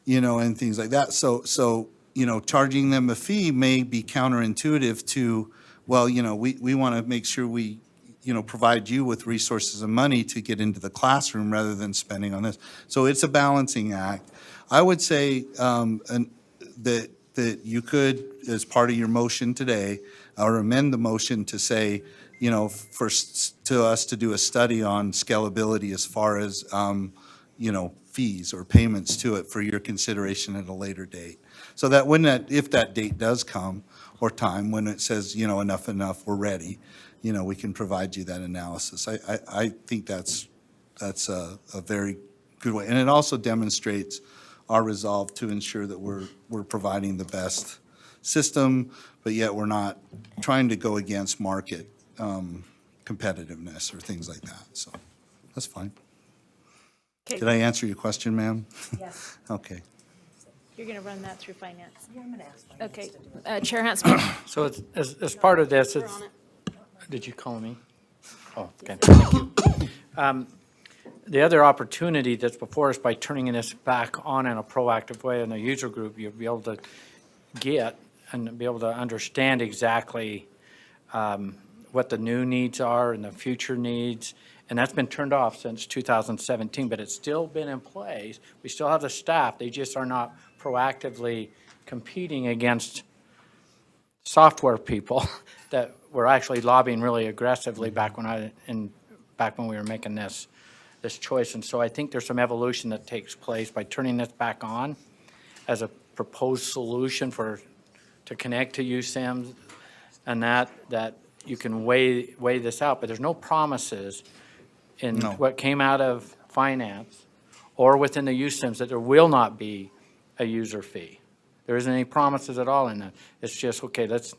you know, and things like that. So, you know, charging them a fee may be counterintuitive to, well, you know, we want to make sure we, you know, provide you with resources and money to get into the classroom rather than spending on this. So it's a balancing act. I would say that you could, as part of your motion today, or amend the motion to say, you know, to us to do a study on scalability as far as, you know, fees or payments to it for your consideration at a later date. So that if that date does come, or time when it says, you know, enough, we're ready, we can provide you that analysis. I think that's a very good way. And it also demonstrates our resolve to ensure that we're providing the best system, but yet we're not trying to go against market competitiveness or things like that. So that's fine. Okay. Did I answer your question, ma'am? Yes. Okay. You're going to run that through finance. Yeah, I'm gonna ask. Okay. Chair Huntsman. So it's, as part of this, it's, did you call me? Oh, okay, thank you. The other opportunity that's before us by turning this back on in a proactive way in a user group, you'll be able to get and be able to understand exactly what the new needs are and the future needs. And that's been turned off since 2017, but it's still been in place. We still have the staff. They just are not proactively competing against software people that were actually lobbying really aggressively back when we were making this choice. And so I think there's some evolution that takes place by turning this back on as a proposed solution to connect to USIMS, and that you can weigh this out. But there's no promises in what came out of finance or within the USIMS that there will not be a user fee. There isn't any promises at all in that. It's just, okay, let's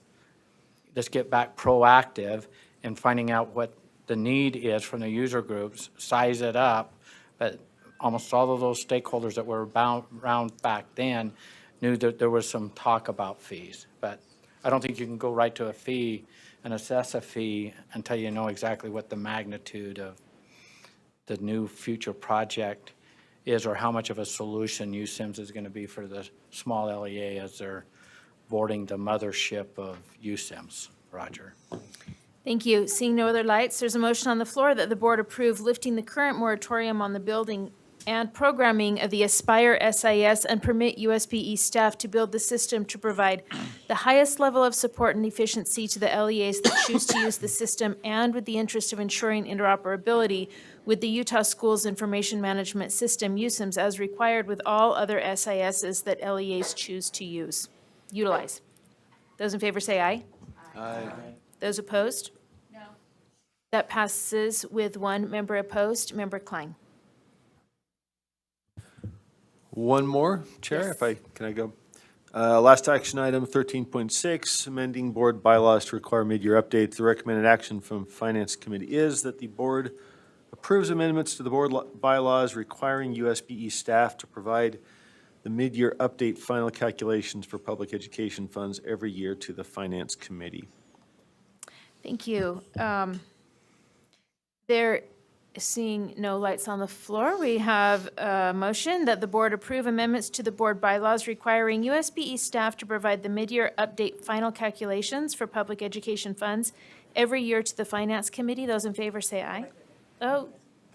get back proactive in finding out what the need is from the user groups, size it up. But almost all of those stakeholders that were around back then knew that there was some talk about fees. But I don't think you can go right to a fee and assess a fee until you know exactly what the magnitude of the new future project is, or how much of a solution USIMS is going to be for the small LEA as they're boarding the mothership of USIMS. Roger. Thank you. Seeing no other lights, there's a motion on the floor that the board approve lifting the current moratorium on the building and programming of the Aspire SIS and permit USBE staff to build the system to provide the highest level of support and efficiency to the LEAs that choose to use the system, and with the interest of ensuring interoperability with the Utah Schools Information Management System, USIMS, as required with all other SISs that LEAs choose to utilize. Those in favor say aye. Aye. Those opposed? No. That passes with one member opposed. Member Klein. One more, Chair, can I go? Last action item, 13.6, amending board bylaws to require mid-year updates. The recommended action from Finance Committee is that the board approves amendments to the board bylaws requiring USBE staff to provide the mid-year update final calculations for public education funds every year to the Finance Committee. Thank you. There, seeing no lights on the floor, we have a motion that the board approve amendments to the board bylaws requiring USBE staff to provide the mid-year update final calculations for public education funds every year to the Finance Committee. Those in favor say aye. Oh,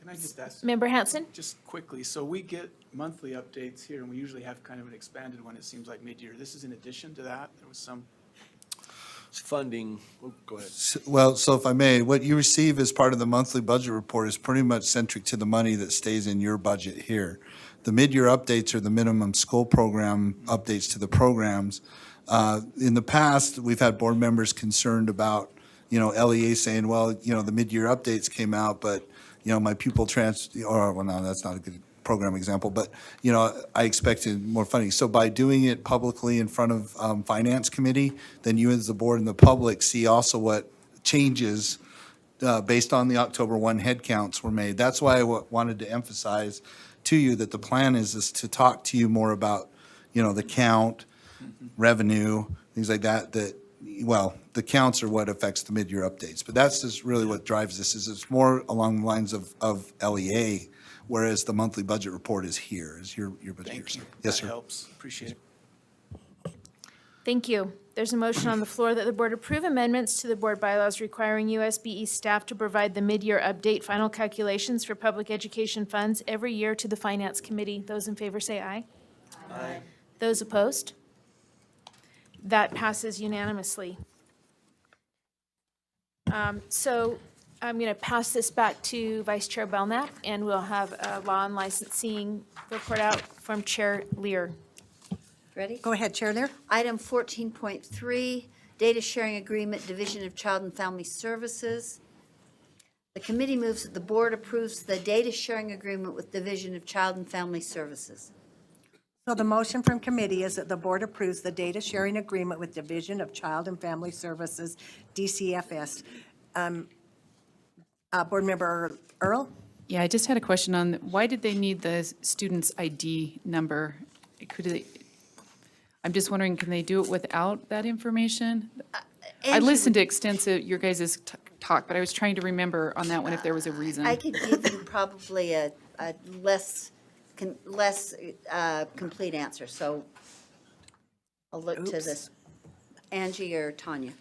Can I just ask? Member Hanson? Just quickly, so we get monthly updates here, and we usually have kind of an expanded one, it seems like mid-year. This is in addition to that? There was some... Funding, go ahead. Well, so if I may, what you receive as part of the monthly budget report is pretty much centric to the money that stays in your budget here. The mid-year updates are the minimum school program updates to the programs. In the past, we've had board members concerned about, LEA saying, well, the mid-year updates came out, but, my pupil well, no, that's not a good program example, but, I expected more funding. So by doing it publicly in front of Finance Committee, then you as the board and the public see also what changes based on the October 1 head counts were made. That's why I wanted to emphasize to you that the plan is to talk to you more about, the count, revenue, things like that, the counts are what affects the mid-year updates. But that's just really what drives this, is it's more along the lines of LEA, whereas the monthly budget report is here, is your budget here. Thank you. Yes, sir. That helps. Appreciate it. Thank you. There's a motion on the floor that the board approve amendments to the board bylaws requiring USBE staff to provide the mid-year update final calculations for public education funds every year to the Finance Committee. Those in favor say aye. Aye. Those opposed? That passes unanimously. So I'm going to pass this back to Vice Chair Belknap, and we'll have a law and licensing report out from Chair Lear. Ready? Go ahead, Chair Lear. Item 14.3 Data Sharing Agreement, Division of Child and Family Services. The committee moves that the board approves the data sharing agreement with Division of Child and Family Services. So the motion from committee is that the board approves the data sharing agreement with Division of Child and Family Services, DCFS. Board Member Earl? Yeah, I just had a question on, why did they need the student's ID number? Could they, I'm just wondering, can they do it without that information? I listened to extensive, your guys' talk, but I was trying to remember on that one if there was a reason. I could give you probably a less complete answer, so I'll look to this. Angie or Tanya?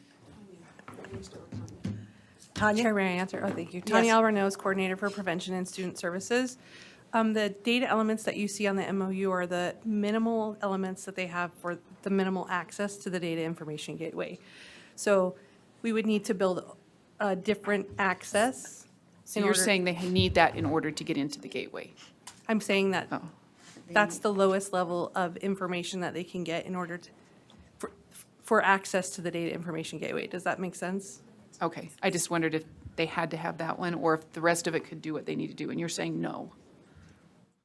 Tanya? Chair, may I answer? Oh, thank you. Yes. Tanya Alvarez, Coordinator for Prevention and Student Services. The data elements that you see on the MOU are the minimal elements that they have for the minimal access to the data information gateway. So we would need to build a different access. So you're saying they need that in order to get into the gateway? I'm saying that Oh. that's the lowest level of information that they can get in order to, for access to the data information gateway. Does that make sense? Okay, I just wondered if they had to have that one, or if the rest of it could do what they need to do, and you're saying no.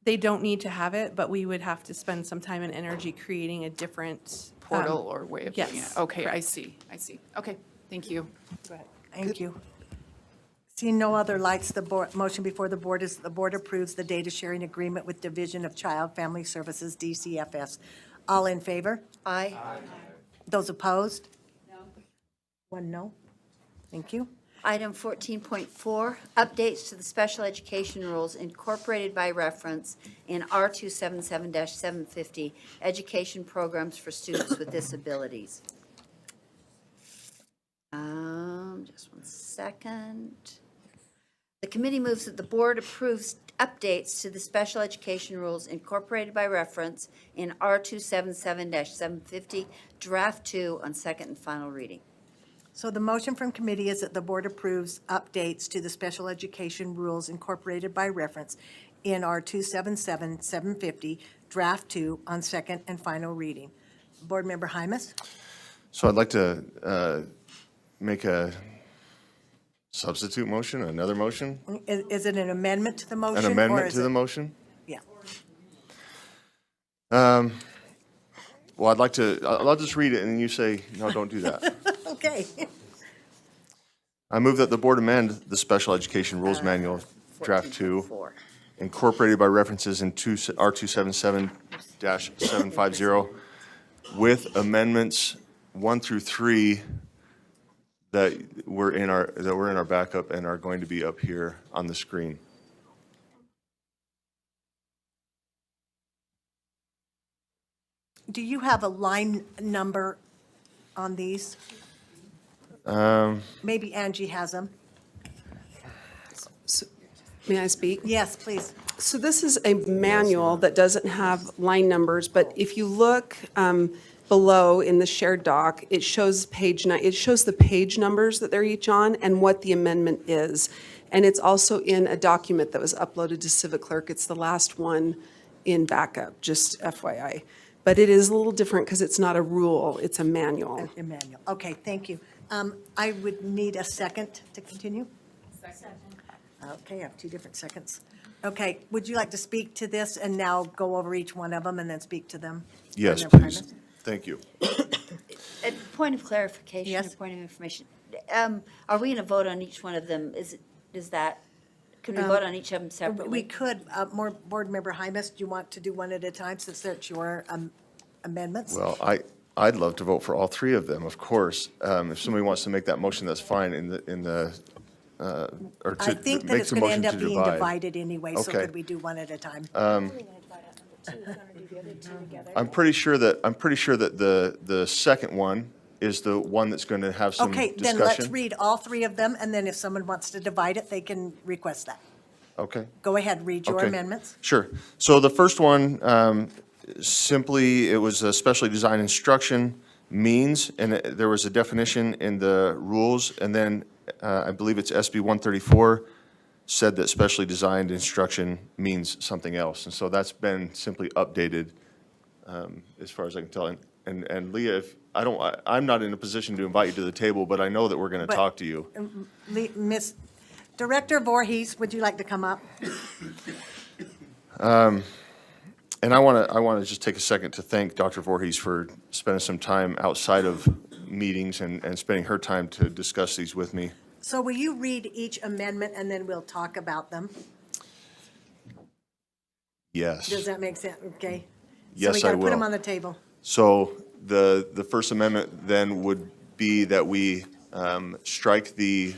They don't need to have it, but we would have to spend some time and energy creating a different Portal or way of doing it? yes, Okay, I correct. see. Okay, thank you. Thank you. Seeing no other lights, the board, motion before the board is the board approves the data sharing agreement with Division of Child Family Services, DCFS. All in favor? Aye. Those opposed? No. One no. Thank you. Item 14.4, updates to the special education rules incorporated by reference in R277-750, education programs for students with disabilities. Just one second. The committee moves that the board approves updates to the special education rules incorporated by reference in R277-750, Draft 2 on second and final reading. So the motion from committee is that the board approves updates to the special education rules incorporated by reference in R 277-750, Draft 2 on second and final reading. Board Member Hymas? So I'd like to make a substitute motion, another motion, Is it an amendment to the motion? an or amendment is to the it- motion. Yeah. Well, I'd like to, I'll just read it and then you say, no, don't do that. Okay. I move that the board amend the Special Education Rules Manual, Draft 2, incorporated by references in R277-750, with amendments 1 through 3 that were in our backup and are going to be up here on the screen. Do you have a line number on these? Maybe Angie has them. May I speak? Yes, please. So this is a manual that doesn't have line numbers, but if you look below in the shared doc, it shows it shows the page numbers that they're each on and what the amendment is. And it's also in a document that was uploaded to Civic Clerk. It's the last one in backup, just FYI. But it is a little different because it's not a rule, it's a manual. Emmanuel. Okay, thank you. I would need a second to continue. Second. Okay, I have 2 different seconds. Okay, would you like to speak to this and now go over each one of them and then speak to them? Yes, Board Member please. Hymas? Thank you. A point of clarification, Yes. a point of information. Are we going to vote on each one of them? Can we vote on each of them separately? We could, more Board Member Hymas, do you want to do one at a time since they're your amendments? Well, I'd love to vote for all 3 of them, of course. If somebody wants to make that motion, that's fine or I to think that make it's the going to motion end to up being divide. divided anyway, so Okay. could we do one at a time? I'm pretty sure that the second one is the one that's going to have some Okay, discussion. then let's read all 3 of them, and then if someone wants to divide it, they can request that. Okay. Go ahead, read your Okay. amendments. Sure. So the first one, simply, it was a specially designed instruction means, and there was a definition in the rules, and then I believe it's SB 134 said that specially designed instruction means something else. And so that's been simply updated, as far as I can tell. And and Leah, if, I'm not in a position to invite you to the table, but I know that we're going to But- talk to you. Miss Director Voorhees, would you like to come up? And I want to just take a second to thank Dr. Voorhees for spending some time outside of meetings and spending her time to discuss these with me. So will you read each amendment and then we'll talk about them? Yes. Does that make sense? Okay. Yes, So we got I to put them will. on the table. So the First Amendment then would be that we strike the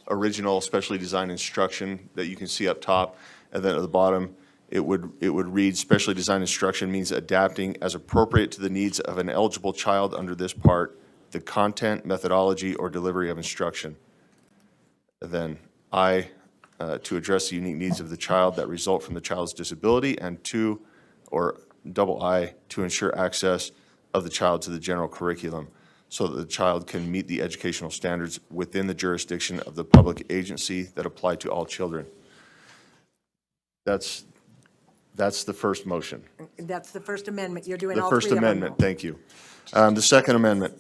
original specially designed instruction that you can see up top, and then at the bottom, it would read, specially designed instruction means adapting as appropriate to the needs of an eligible child under this part, the content, methodology, or delivery of instruction. And then I, to address the unique needs of the child that result from the child's disability, and two, or double I, to ensure access of the child to the general curriculum so that the child can meet the educational standards within the jurisdiction of the public agency that apply to all children. That's the first motion. That's the First Amendment. You're doing The all three of First them. Amendment, thank you. The Second Amendment.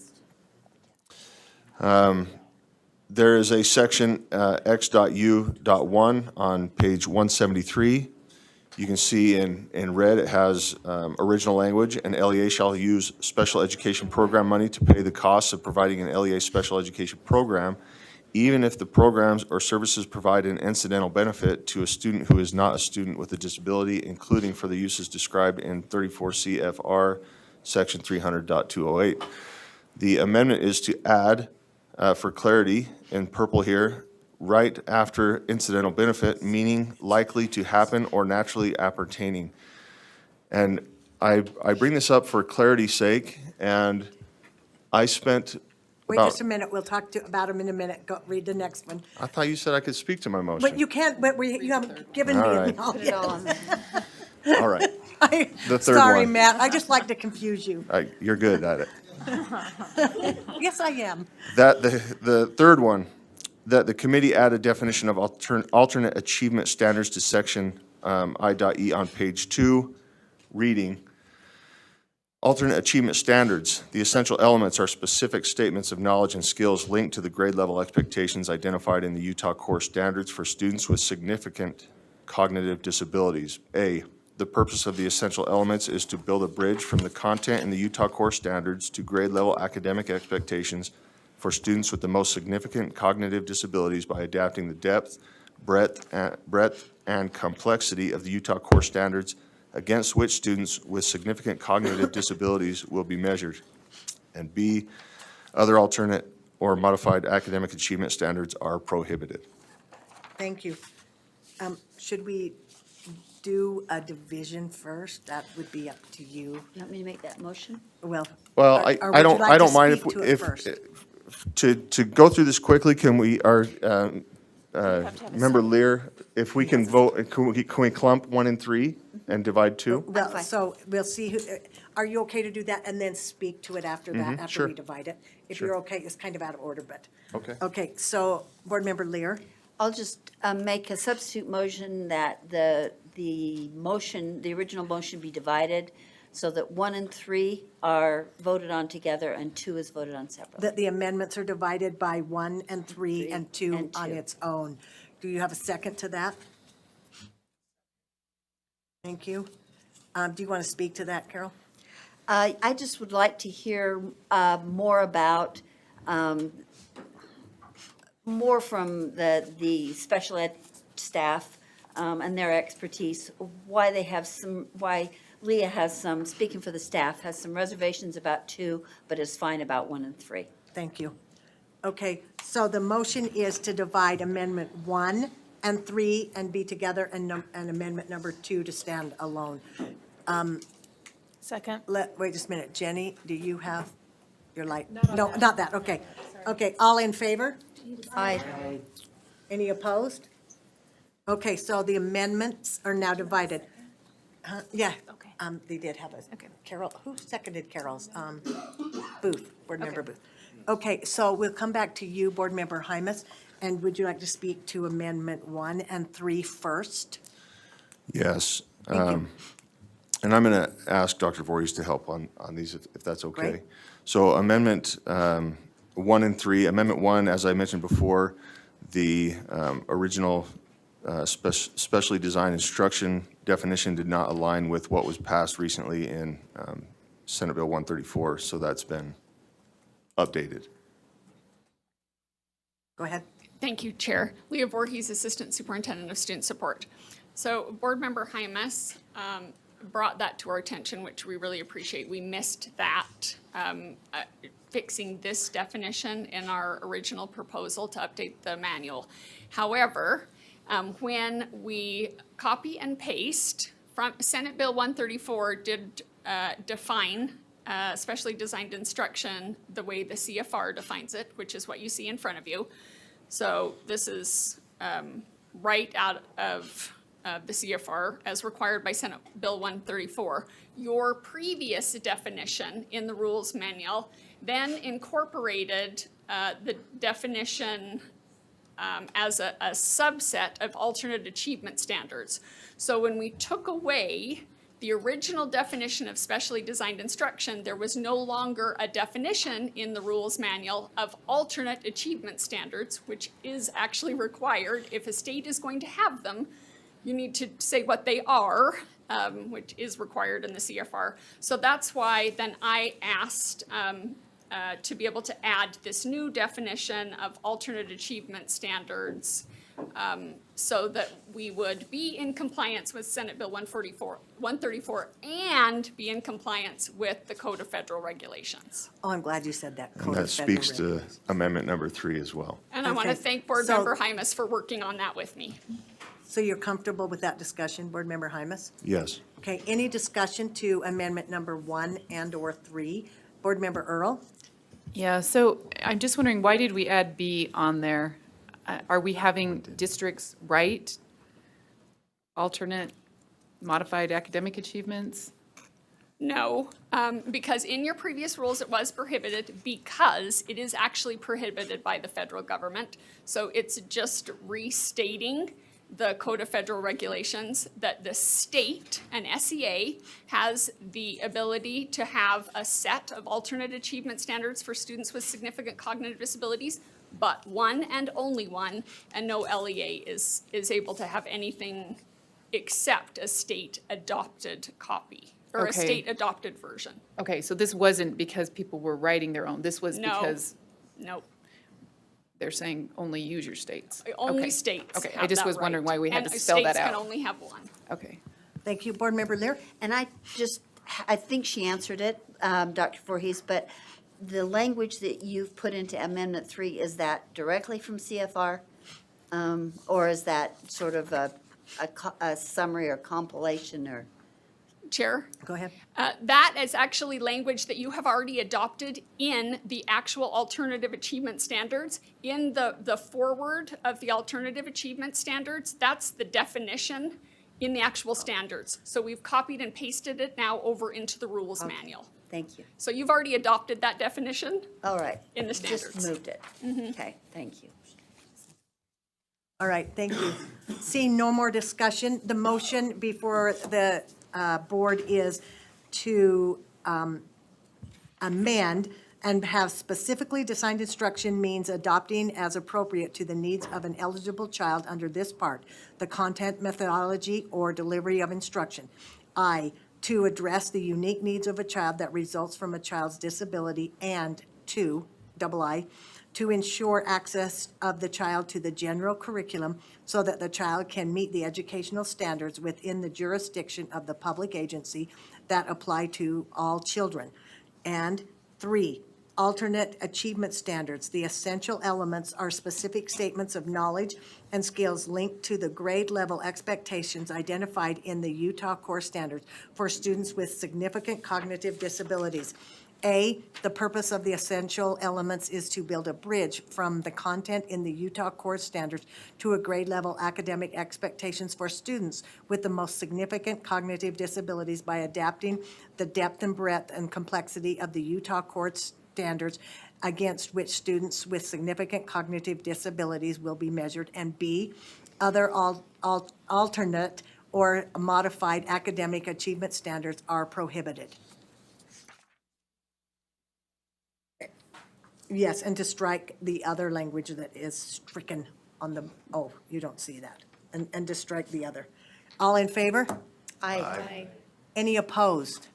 There is a section, X.U.1 on page 173. You can see in red, it has original language, and LEA shall use special education program money to pay the costs of providing an LEA special education program, even if the programs or services provide an incidental benefit to a student who is not a student with a disability, including for the uses described in 34 CFR, section 300.208. The amendment is to add, for clarity, in purple here, right after incidental benefit, meaning likely to happen or naturally appertaining. And I bring this up for clarity's sake, and I spent Wait about, just a minute. We'll talk about them in a minute. Go read the next one. I thought you said I could speak to my motion. But you can't, but you haven't given me. All right. all yet. All right, the third Sorry, one. Matt. I just like to confuse you. You're good at it. Yes, I am. That the third one, that the committee add a definition of alternate achievement standards to section I.E. on page 2, reading. Alternate achievement standards. The essential elements are specific statements of knowledge and skills linked to the grade level expectations identified in the Utah core standards for students with significant cognitive disabilities. A, the purpose of the essential elements is to build a bridge from the content in the Utah core standards to grade level academic expectations for students with the most significant cognitive disabilities by adapting the depth, breadth, and complexity of the Utah core standards against which students with significant cognitive disabilities will be measured. And B, other alternate or modified academic achievement standards are prohibited. Thank you. Should we do a division first? That would be up to you. You want me to make that motion? Well. Well, or I would you don't, like I to don't mind speak to it if, first? to go through this quickly, can we, Member Lear, if we can vote, can we clump 1 and 3 and divide 2? Well, fine. so we'll see who, are you okay to do that and then speak to it after that, after sure. we divide it? If Sure. you're okay, it's kind of out of order, but. Okay. Okay, so Board Member Lear, I'll just make a substitute motion that the motion, the original motion be divided so that 1 and 3 are voted on together and 2 is voted on separately. that the amendments are divided by 1 and 3 and 2 and on 2. its own. Do you have a second to that? Thank you. Do you want to speak to that, Carol? I just would like to hear more about, more from the special ed staff and their expertise, why they have some, why Leah has some, speaking for the staff, has some reservations about 2, but is fine about 1 and 3. Thank you. Okay, so the motion is to divide Amendment 1 and 3 and be together, and Amendment number 2 to stand alone. Second. Wait just a minute. Jenny, do you have your light? No, not that. Okay. Okay, all in favor? Aye. Any opposed? Okay, so the amendments are now divided. Yeah. Okay. They did have a, Okay. Carol, who seconded Carol's? Booth, Board Member Booth. Okay, so we'll come back to you, Board Member Hymas, and would you like to speak to Amendment 1 and 3 first? Yes. Thank you. And I'm going to ask Dr. Voorhees to help on these, if that's okay. Great. So Amendment 1 and 3, Amendment 1, as I mentioned before, the original specially designed instruction definition did not align with what was passed recently in Senate Bill 134, so that's been updated. Go ahead. Thank you, Chair. Leah Voorhees, Assistant Superintendent of Student Support. So Board Member Hymas brought that to our attention, which we really appreciate. We missed that, fixing this definition in our original proposal to update the manual. However, when we copy and paste from Senate Bill 134 did define specially designed instruction the way the CFR defines it, which is what you see in front of you. So this is right out of the CFR as required by Senate Bill 134. Your previous definition in the rules manual then incorporated the definition as a subset of alternate achievement standards. So when we took away the original definition of specially designed instruction, there was no longer a definition in the rules manual of alternate achievement standards, which is actually required. If a state is going to have them, you need to say what they are, which is required in the CFR. So that's why then I asked to be able to add this new definition of alternate achievement standards so that we would be in compliance with Senate Bill 134 and be in compliance with the Code of Federal Regulations. Oh, I'm glad you said that. And Code that of Federal speaks to Amendment number 3 as well. And I want to Okay. thank Board So- Member Hymas for working on that with me. So you're comfortable with that discussion, Board Member Hymas? Yes. Okay, any discussion to amendment number 1 and/or 3? Board Member Earl? Yeah, so I'm just wondering, why did we add B on there? Are we having districts write alternate modified academic achievements? No, because in your previous rules, it was prohibited because it is actually prohibited by the federal government. So it's just restating the Code of Federal Regulations that the state and SEA has the ability to have a set of alternate achievement standards for students with significant cognitive disabilities, but one and only one, and no LEA is able to have anything except a state-adopted copy, or a Okay. state-adopted version. Okay, so this wasn't because people were writing their own, this was No. because Nope. they're saying only use your states? Only Okay. states Okay, I have just that was wondering right. why we had And to spell that states can out. only have one. Okay. Thank you. Board Member Lear? And I think she answered it, Dr. Voorhees, but the language that you've put into Amendment 3, is that directly from CFR? Or is that sort of a summary or compilation or? Chair? Go ahead. That is actually language that you have already adopted in the actual alternative achievement standards. In the foreword of the alternative achievement standards, that's the definition in the actual standards. So we've copied and pasted it now over into the rules manual. Thank you. So you've already adopted that definition All right. in the standards. Just moved it. Okay, thank you. All right, thank you. Seeing no more discussion, the motion before the board is to amend and have specifically designed instruction means adopting as appropriate to the needs of an eligible child under this part, the content, methodology, or delivery of instruction. I, to address the unique needs of a child that results from a child's disability, and two, double I, to ensure access of the child to the general curriculum so that the child can meet the educational standards within the jurisdiction of the public agency that apply to all children. And three, alternate achievement standards. The essential elements are specific statements of knowledge and skills linked to the grade level expectations identified in the Utah Core Standards for students with significant cognitive disabilities. A, the purpose of the essential elements is to build a bridge from the content in the Utah Core Standards to a grade level academic expectations for students with the most significant cognitive disabilities by adapting the depth and breadth and complexity of the Utah Core Standards against which students with significant cognitive disabilities will be measured. And B, other alternate or modified academic achievement standards are prohibited. Yes, and to strike the other language that is stricken on the, oh, you don't see that. And to strike the other. All in favor? Aye. Any opposed?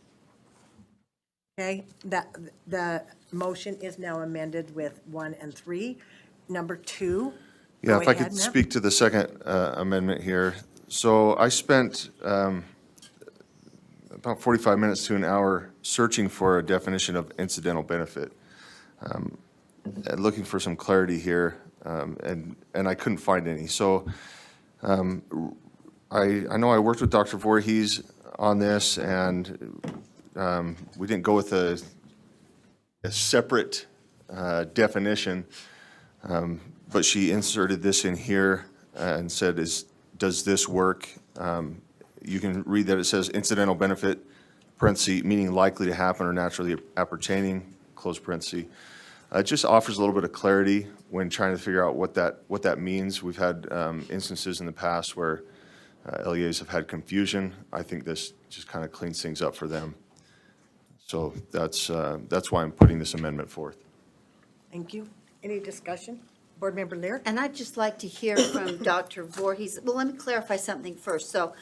Okay, the motion is now amended with 1 and 3. Number 2. Yeah, Go if I ahead, could Matt. speak to the second amendment here. So I spent about 45 minutes to an hour searching for a definition of incidental benefit, and looking for some clarity here, and I couldn't find any. So I know I worked with Dr. Voorhees on this, and we didn't go with a separate definition, but she inserted this in here and said, does this work? You can read that it says incidental benefit, parenthesis, meaning likely to happen or naturally appertaining, close parenthesis. It just offers a little bit of clarity when trying to figure out what that means. We've had instances in the past where LEAs have had confusion. I think this just kind of cleans things up for them. So that's why I'm putting this amendment forth. Thank you. Any discussion? Board Member Lear? And I'd just like to hear from Dr. Voorhees. Well, let me clarify something first. So,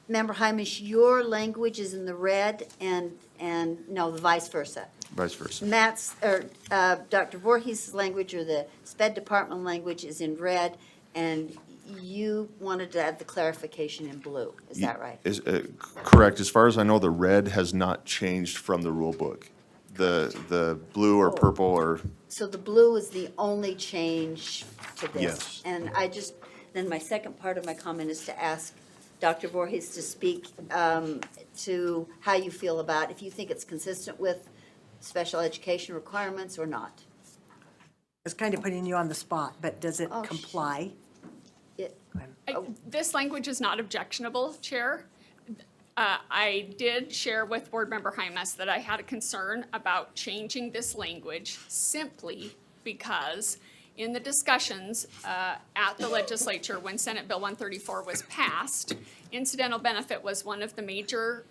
Member Hymish, your language is in the red and no, the vice versa. Vice versa. Matt's, or Dr. Voorhees' language or the SPED department language is in red, and you wanted to add the clarification in blue. Is that right? Is correct. As far as I know, the red has not changed from the rule book. The blue or purple or, So the blue is the only change to this? Yes. And then my second part of my comment is to ask Dr. Voorhees to speak to how you feel about, if you think it's consistent with special education requirements or not. It's kind of putting you on the spot, but does it Oh, comply? This language is not objectionable, Chair. I did share with Board Member Hymas that I had a concern about changing this language simply because in the discussions at the legislature when Senate Bill 134 was passed, incidental benefit was one of the major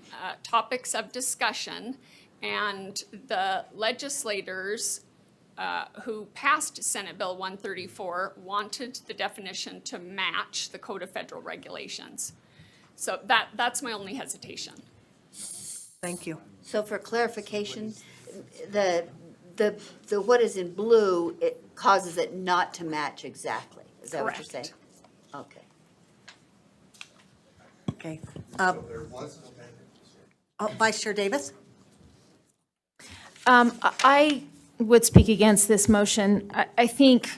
topics of discussion, and the legislators who passed Senate Bill 134 wanted the definition to match the Code of Federal Regulations. So that's my only hesitation. Thank you. So for clarification, the what is in blue, it causes it not to match exactly. Is that what you're saying? Correct. Okay. Okay. Vice Chair Davis? I would speak against this motion. I think,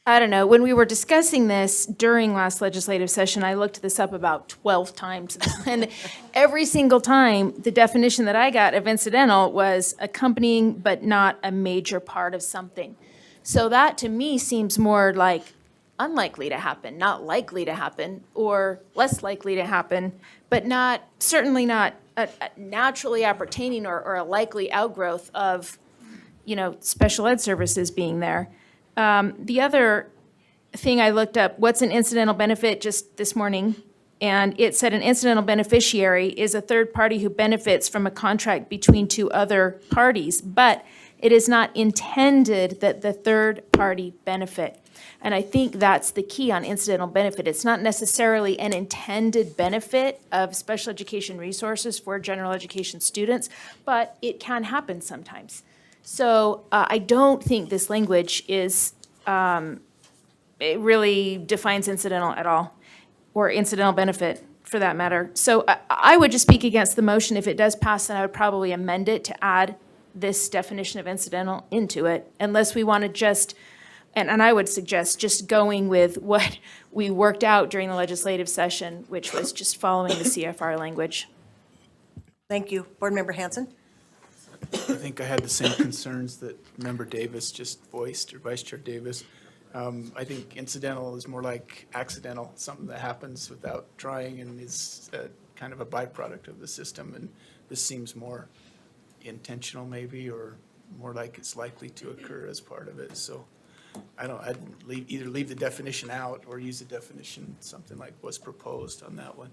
I don't know, when we were discussing this during last legislative session, I looked this up about 12 times. And every single time, the definition that I got of incidental was accompanying but not a major part of something. So that to me seems more like unlikely to happen, not likely to happen, or less likely to happen, but not, certainly not a naturally appertaining or a likely outgrowth of, special ed services being there. The other thing I looked up, what's an incidental benefit, just this morning, and it said an incidental beneficiary is a third party who benefits from a contract between two other parties, but it is not intended that the third party benefit. And I think that's the key on incidental benefit. It's not necessarily an intended benefit of special education resources for general education students, but it can happen sometimes. So I don't think this language is, it really defines incidental at all, or incidental benefit for that matter. So I would just speak against the motion. If it does pass, then I would probably amend it to add this definition of incidental into it, unless we want to just, and I would suggest just going with what we worked out during the legislative session, which was just following the CFR language. Thank you. Board Member Hanson? I think I had the same concerns that Member Davis just voiced, or Vice Chair Davis. I think incidental is more like accidental, something that happens without trying and is kind of a byproduct of the system. And this seems more intentional maybe, or more like it's likely to occur as part of it. So I'd either leave the definition out or use the definition, something like was proposed on that one.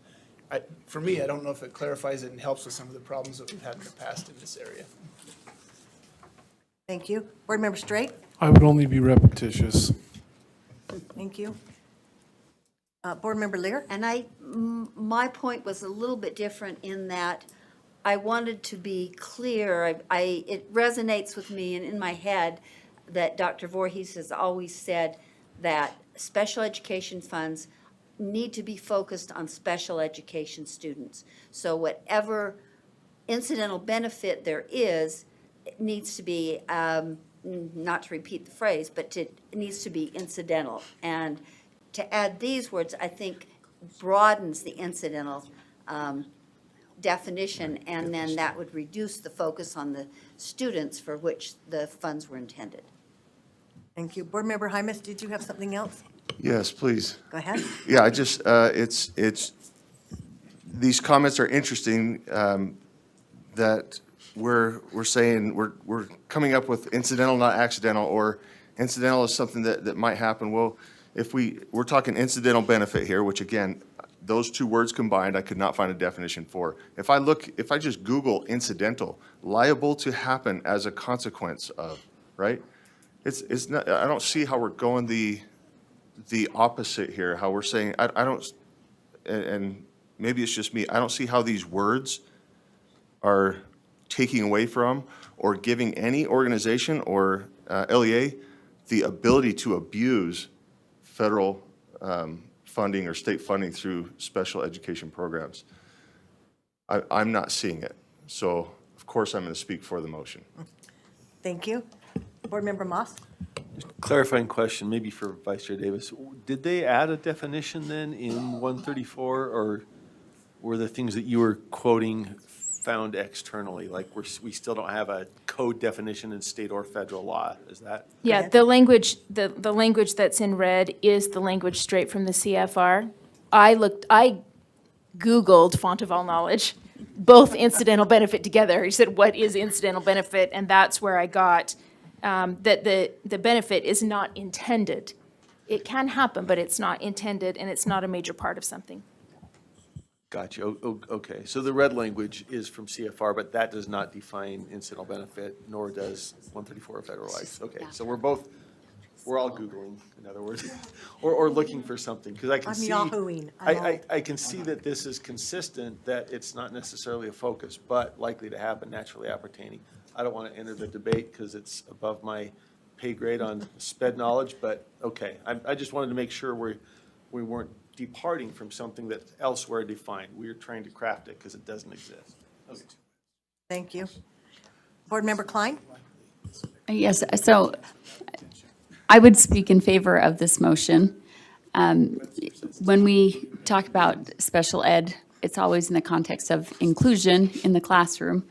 For me, I don't know if it clarifies it and helps with some of the problems that we've had in the past in this area. Thank you. Board Member Straight? I would only be repetitious. Thank you. Board Member Lear? And my point was a little bit different in that I wanted to be clear. It resonates with me and in my head that Dr. Voorhees has always said that special education funds need to be focused on special education students. So whatever incidental benefit there is, it needs to be, not to repeat the phrase, but it needs to be incidental. And to add these words, I think broadens the incidental definition, and then that would reduce the focus on the students for which the funds were intended. Thank you. Board Member Hymas, did you have something else? Yes, please. Go ahead. Yeah, I just, it's, these comments are interesting, that we're saying, we're coming up with incidental, not accidental, or incidental is something that might happen. Well, if we're talking incidental benefit here, which again, those two words combined, I could not find a definition for. If I just Google incidental, liable to happen as a consequence of, right? It's not, I don't see how we're going the opposite here, how we're saying, I don't, and maybe it's just me, I don't see how these words are taking away from or giving any organization or LEA the ability to abuse federal funding or state funding through special education programs. I'm not seeing it. So, of course, I'm going to speak for the motion. Thank you. Board Member Moss? Clarifying question, maybe for Vice Chair Davis. Did they add a definition then in 134, or were the things that you were quoting found externally? Like we still don't have a code definition in state or federal law, is that? Yeah, the language that's in red is the language straight from the CFR. I Googled font of all knowledge, both incidental benefit together. He said, what is incidental benefit? And that's where I got that the benefit is not intended. It can happen, but it's not intended, and it's not a major part of something. Gotcha. Okay. So the red language is from CFR, but that does not define incidental benefit, nor does 134 federalized. Okay. So we're all Googling, in other words, or looking for something, because I can see. I'm yahooing. I can see that this is consistent, that it's not necessarily a focus, but likely to happen, naturally appertaining. I don't want to enter the debate because it's above my pay grade on sped knowledge, but okay. I just wanted to make sure we weren't departing from something that's elsewhere defined. We're trying to craft it because it doesn't exist. Okay. Thank you. Board Member Klein? Yes, so I would speak in favor of this motion. When we talk about special ed, it's always in the context of inclusion in the classroom,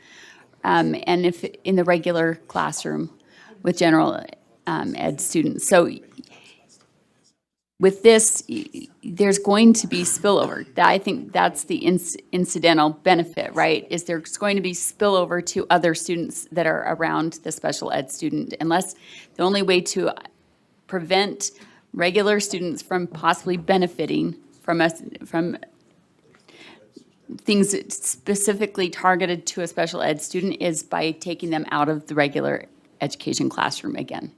and if in the regular classroom with general ed students. So with this, there's going to be spillover. I think that's the incidental benefit, right? Is there's going to be spillover to other students that are around the special ed student, unless the only way to prevent regular students from possibly benefiting from things specifically targeted to a special ed student is by taking them out of the regular education classroom again.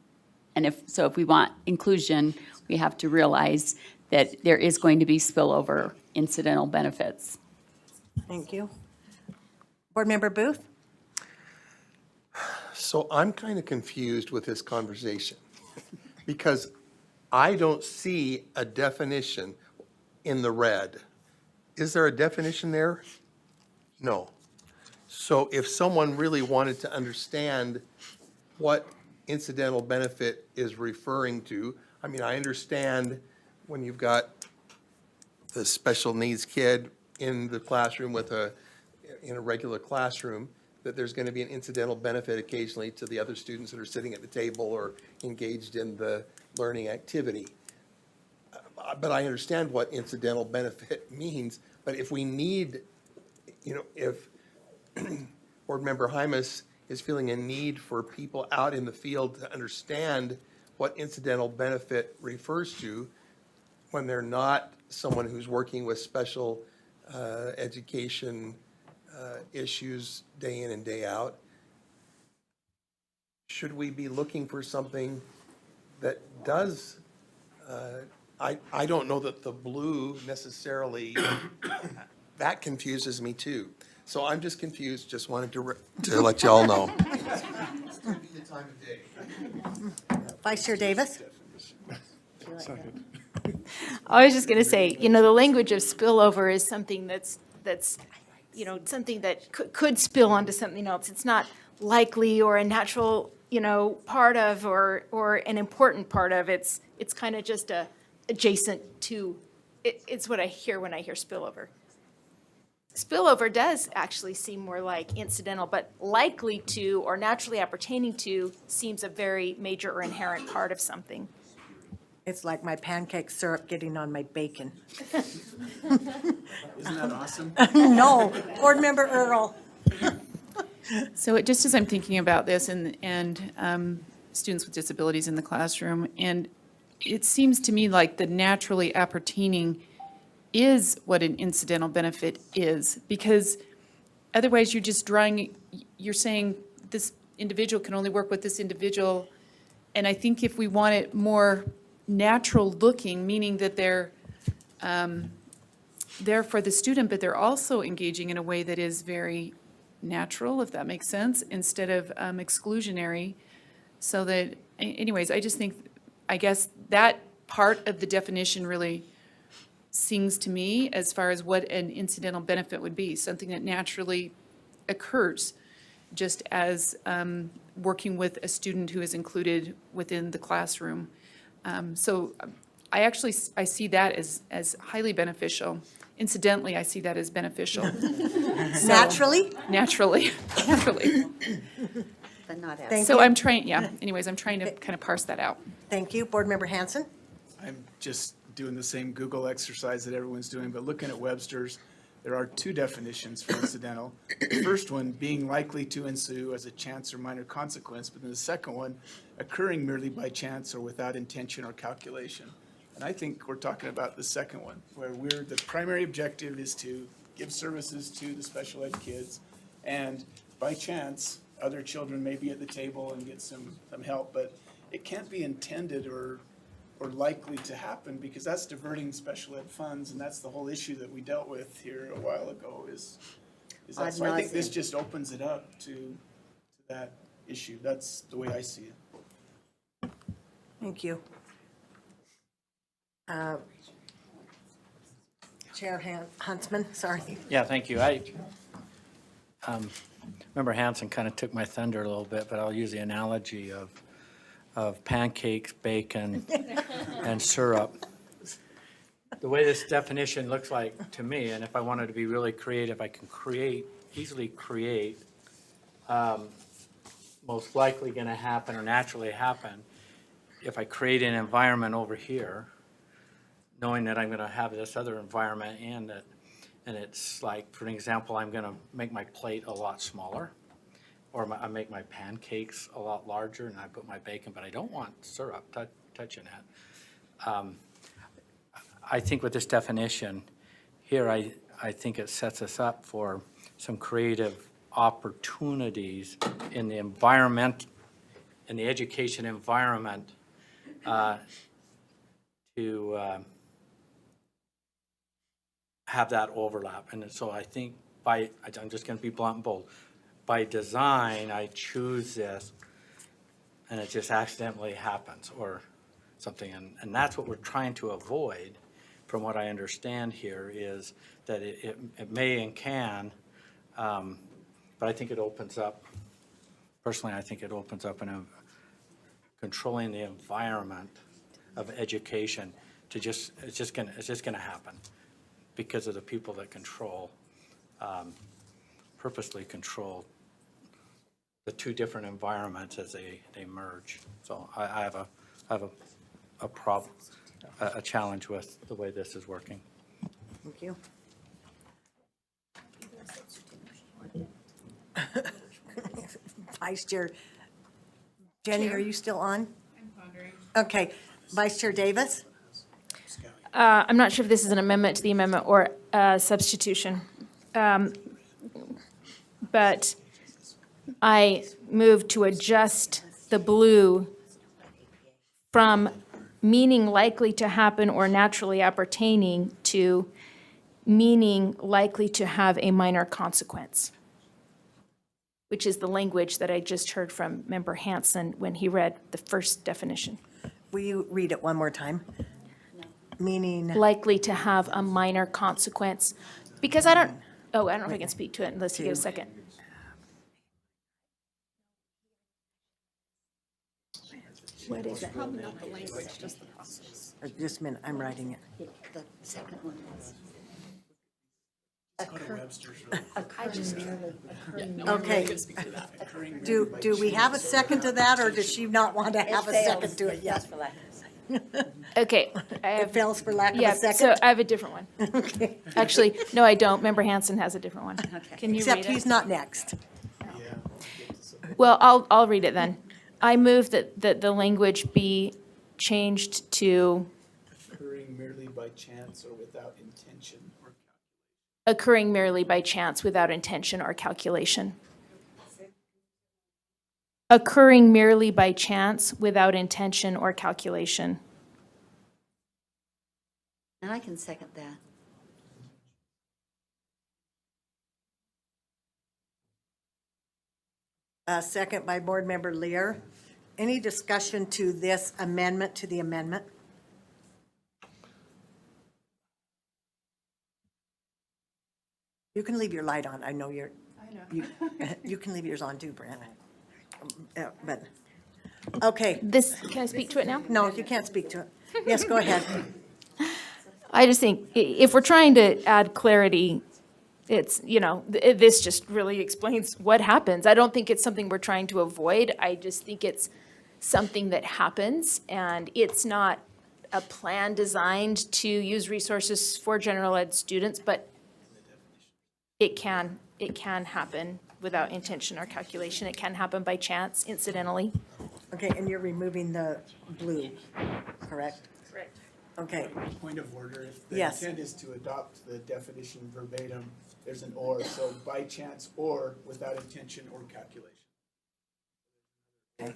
And if we want inclusion, we have to realize that there is going to be spillover incidental benefits. Thank you. Board Member Booth? So I'm kind of confused with this conversation because I don't see a definition in the red. Is there a definition there? No. So if someone really wanted to understand what incidental benefit is referring to, I mean, I understand when you've got the special needs kid in the classroom in a regular classroom, that there's going to be an incidental benefit occasionally to the other students that are sitting at the table or engaged in the learning activity. But I understand what incidental benefit means. But if we need, if Board Member Hymas is feeling a need for people out in the field to understand what incidental benefit refers to when they're not someone who's working with special education issues day in and day out. Should we be looking for something that does, I don't know that the blue necessarily, that confuses me too. So I'm just confused, just wanted to let you all know. Vice Chair Davis? Second. I was just going to say, the language of spillover is something that's, something that could spill onto something else. It's not likely or a natural, part of or an important part of. It's kind of just adjacent to, it's what I hear when I hear spillover. Spillover does actually seem more like incidental, but likely to or naturally appertaining to seems a very major or inherent part of something. It's like my pancake syrup getting on my bacon. Isn't that awesome? No, Board Member Earl. So just as I'm thinking about this and students with disabilities in the classroom, and it seems to me like the naturally appertaining is what an incidental benefit is, because otherwise you're just you're saying this individual can only work with this individual. And I think if we want it more natural looking, meaning that they're there for the student, but they're also engaging in a way that is very natural, if that makes sense, instead of exclusionary. So that, anyways, I guess that part of the definition really sings to me as far as what an incidental benefit would be, something that naturally occurs, just as working with a student who is included within the classroom. So I see that as highly beneficial. Incidentally, I see that as beneficial. Naturally? Naturally. But not as. Thank So you. I'm trying to kind of parse that out. Thank you. Board Member Hanson? I'm just doing the same Google exercise that everyone's doing, but looking at Webster's, there are two definitions for incidental. The first one being likely to ensue as a chance or minor consequence, but then the second one occurring merely by chance or without intention or calculation. And I think we're talking about the second one, where the primary objective is to give services to the special ed kids, and by chance, other children may be at the table and get some help, but it can't be intended or likely to happen, because that's diverting special ed funds, and that's the whole issue that we dealt with here a while ago is that. So I think this just opens it up to that issue. That's the way I see it. Thank you. Chair Huntsman, sorry. Yeah, thank you. Member Hanson kind of took my thunder a little bit, but I'll use the analogy of pancakes, bacon, and syrup. The way this definition looks like to me, and if I wanted to be really creative, I can easily create, most likely going to happen or naturally happen if I create an environment over here, knowing that I'm going to have this other environment and it's like, for an example, I'm going to make my plate a lot smaller, or I make my pancakes a lot larger, and I put my bacon, but I don't want syrup touching it. I think with this definition here, I think it sets us up for some creative opportunities in the environment, in the education environment, to have that overlap. And so I think I'm just going to be blunt and bold. By design, I choose this, and it just accidentally happens or something. And that's what we're trying to avoid, from what I understand here, is that it may and can, but I think it opens up, personally, I think it opens up in controlling the environment of education to it's just going to happen because of the people that purposely control the two different environments as they merge. So I have a problem, a challenge with the way this is working. Thank you. Vice Chair Jenny, are you still on? I'm pondering. Okay, Vice Chair Davis? I'm not sure if this is an amendment to the amendment or substitution. But I move to adjust the blue from meaning likely to happen or naturally appertaining to meaning likely to have a minor consequence, which is the language that I just heard from Member Hanson when he read the first definition. Will you read it one more time? Meaning, Likely to have a minor consequence, because I don't know if I can speak to it unless you get a second. What is it? Probably not the language, just the process. or just a minute, I'm writing it. The second one is. Okay. Do we have a second to that, or does she not want to have a second to it yet? Okay. It fails for lack of Yeah, a second? so I have a different one. Okay. Actually, no, I don't. Member Hanson has a different one. Can you read Except it? he's not next. Well, I'll read it then. I move that the language be changed to Occurring merely by chance or without intention or occurring merely by chance without intention or calculation. Occurring merely by chance without intention or calculation. And I can second that. Second by Board Member Lear. Any discussion to this amendment to the amendment? You can leave your light on. I know you're. I know. You can leave yours on too, Brent. But, okay. Can I speak to it now? No, you can't speak to it. Yes, go ahead. I just think if we're trying to add clarity, it's, this just really explains what happens. I don't think it's something we're trying to avoid. I just think it's something that happens, and it's not a plan designed to use resources for general ed students, but it can happen without intention or calculation. It can happen by chance, incidentally. Okay, and you're removing the blue, correct? Correct. Okay. Point of order, if the Yes. intent is to adopt the definition verbatim, there's an or, so by chance or without intention or calculation. Okay.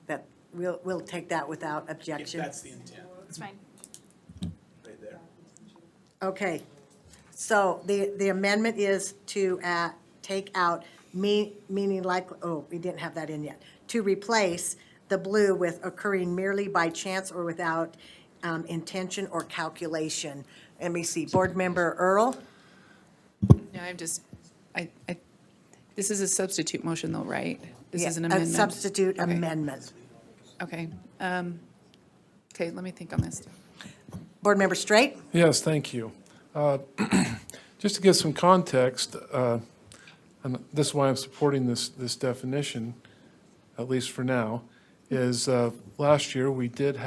That, we'll take that without objection. If that's the intent, That's fine. right there. Okay, so the amendment is to take out meaning like, oh, we didn't have that in yet. To replace the blue with occurring merely by chance or without intention or calculation. Let me see, Board Member Earl? No, this is a substitute motion though, right? This is an A amendment. substitute Okay. amendment. Okay. Okay, let me think on this. Board Member Straight? Yes, thank you. Just to give some context, and this is why I'm supporting this definition, at least for now, is last year we did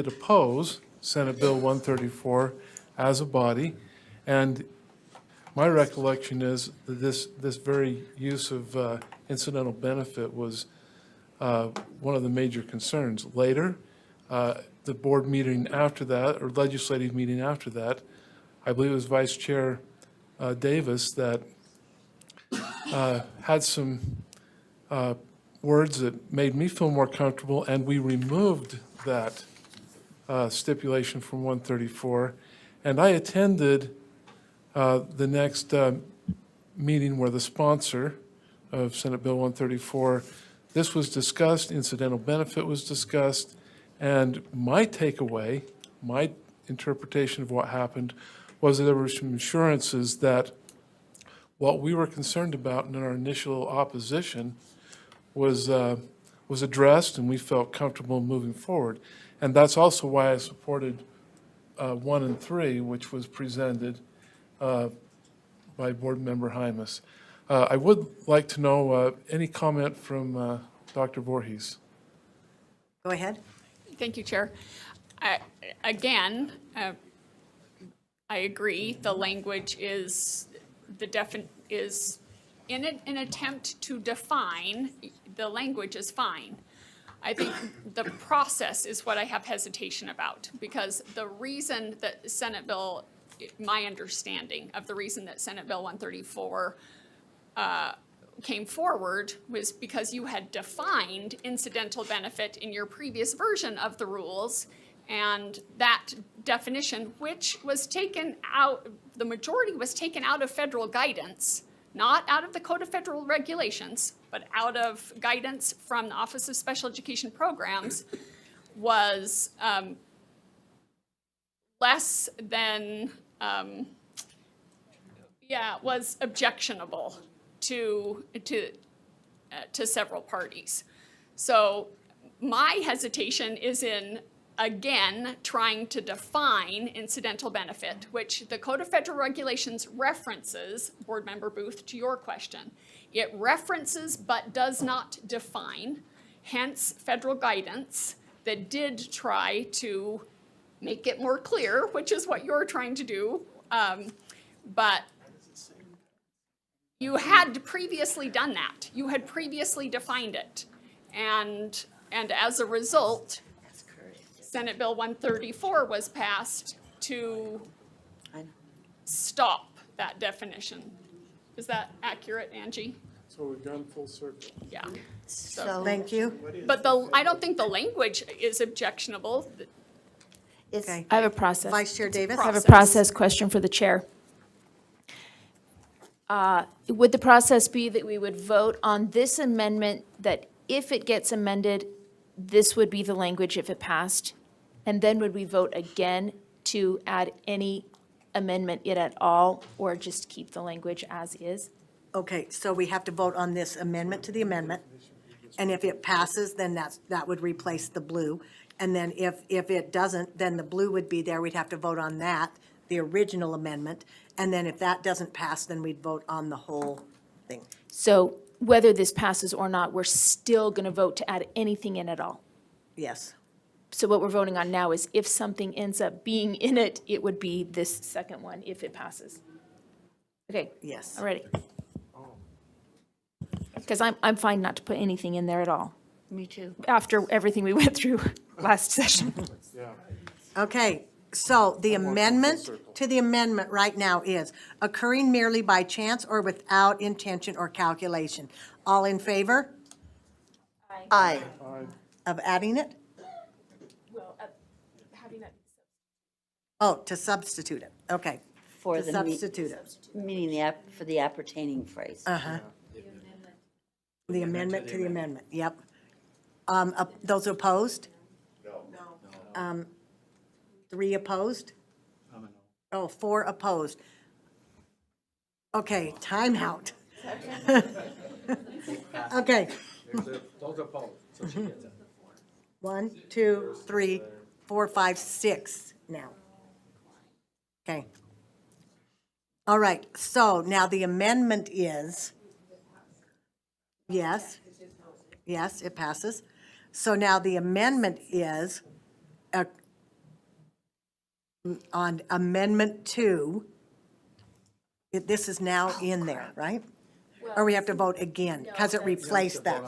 oppose Senate Bill 134 as a body, and my recollection is that this very use of incidental benefit was one of the major concerns. Later, the board meeting after that, or legislative meeting after that, I believe it was Vice Chair Davis that had some words that made me feel more comfortable, and we removed that stipulation from 134. And I attended the next meeting where the sponsor of Senate Bill 134, this was discussed, incidental benefit was discussed, and my takeaway, my interpretation of what happened was that there were some assurances that what we were concerned about in our initial opposition was addressed, and we felt comfortable moving forward. And that's also why I supported 1 and 3, which was presented by Board Member Hymas. I would like to know any comment from Dr. Voorhees. Go ahead. Thank you, Chair. Again, I agree, the language is in an attempt to define, the language is fine. I think the process is what I have hesitation about, because the reason that Senate Bill, my understanding of the reason that Senate Bill 134 came forward was because you had defined incidental benefit in your previous version of the rules, and that definition, which was taken out, the majority was taken out of federal guidance, not out of the Code of Federal Regulations, but out of guidance from the Office of Special Education Programs, was less than, was objectionable to several parties. So my hesitation is in, again, trying to define incidental benefit, which the Code of Federal Regulations references, Board Member Booth, to your question. It references but does not define, hence federal guidance that did try to make it more clear, which is what you're trying to do. But you had previously done that. You had previously defined it. And as a result, Senate Bill 134 was passed to stop that definition. Is that accurate, Angie? So we've gone full circle. Yeah. So Thank you. But I don't think the language is objectionable. it's, Okay. I have a process. Vice Chair Davis? I have a process question for the chair. Would the process be that we would vote on this amendment, that if it gets amended, this would be the language if it passed? And then would we vote again to add any amendment in at all, or just keep the language as is? Okay, so we have to vote on this amendment to the amendment, and if it passes, then that would replace the blue. And then if it doesn't, then the blue would be there, we'd have to vote on that, the original amendment. And then if that doesn't pass, then we'd vote on the whole thing. So whether this passes or not, we're still going to vote to add anything in at all? Yes. So what we're voting on now is if something ends up being in it, it would be this second one if it passes. Okay. Yes. All righty. Because I'm fine not to put anything in there at all, me too. after everything we went through last session. Okay, so the amendment to the amendment right now is occurring merely by chance or without intention or calculation. All in favor Aye. of adding it? Well, having that. Oh, to substitute it, okay. For To the substitute it. meaning for the appertaining phrase. Uh-huh. The amendment to the amendment, yep. Those opposed? No. 3 opposed? Oh, 4 opposed. Okay, timeout. Okay. Those opposed, so she gets it. 1, 2, 3, 4, 5, 6 now. Okay. All right, so now the amendment is, yes, it passes. So now the amendment is on Amendment 2, this is now in there, right? Or we have to vote again, because it replaced that.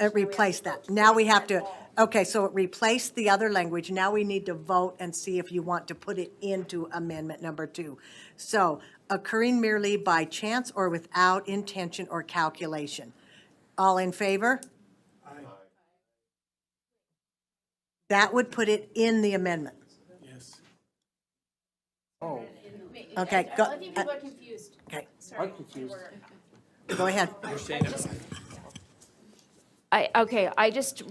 It replaced that. Now we have to, okay, so it replaced the other language. Now we need to vote and see if you want to put it into Amendment number 2. So occurring merely by chance or without intention or calculation. All in favor? Aye. That would put it in the amendment. Yes. Okay, go, People are confused. okay, I'm confused. go ahead. I just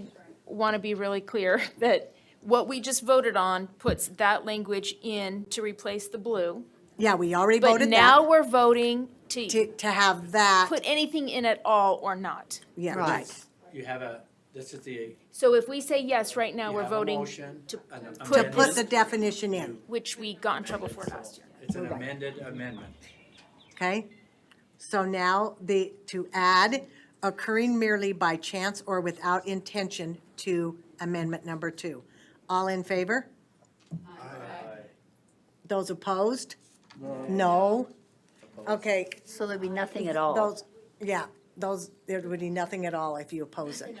want to be really clear that what we just voted on puts that language in to replace the blue. Yeah, we already But voted now that, we're voting to to have that, put anything in at all or not. yeah, right. You have this is the. So if we say yes right now, you we're have a voting motion, to an To amendment. put the definition in, which we got in trouble for last year. It's an amended amendment. okay? So now to add occurring merely by chance or without intention to amendment number 2. All in favor? Aye. Those opposed? No. Okay, So there'd be nothing at all. there would be nothing at all if you oppose it.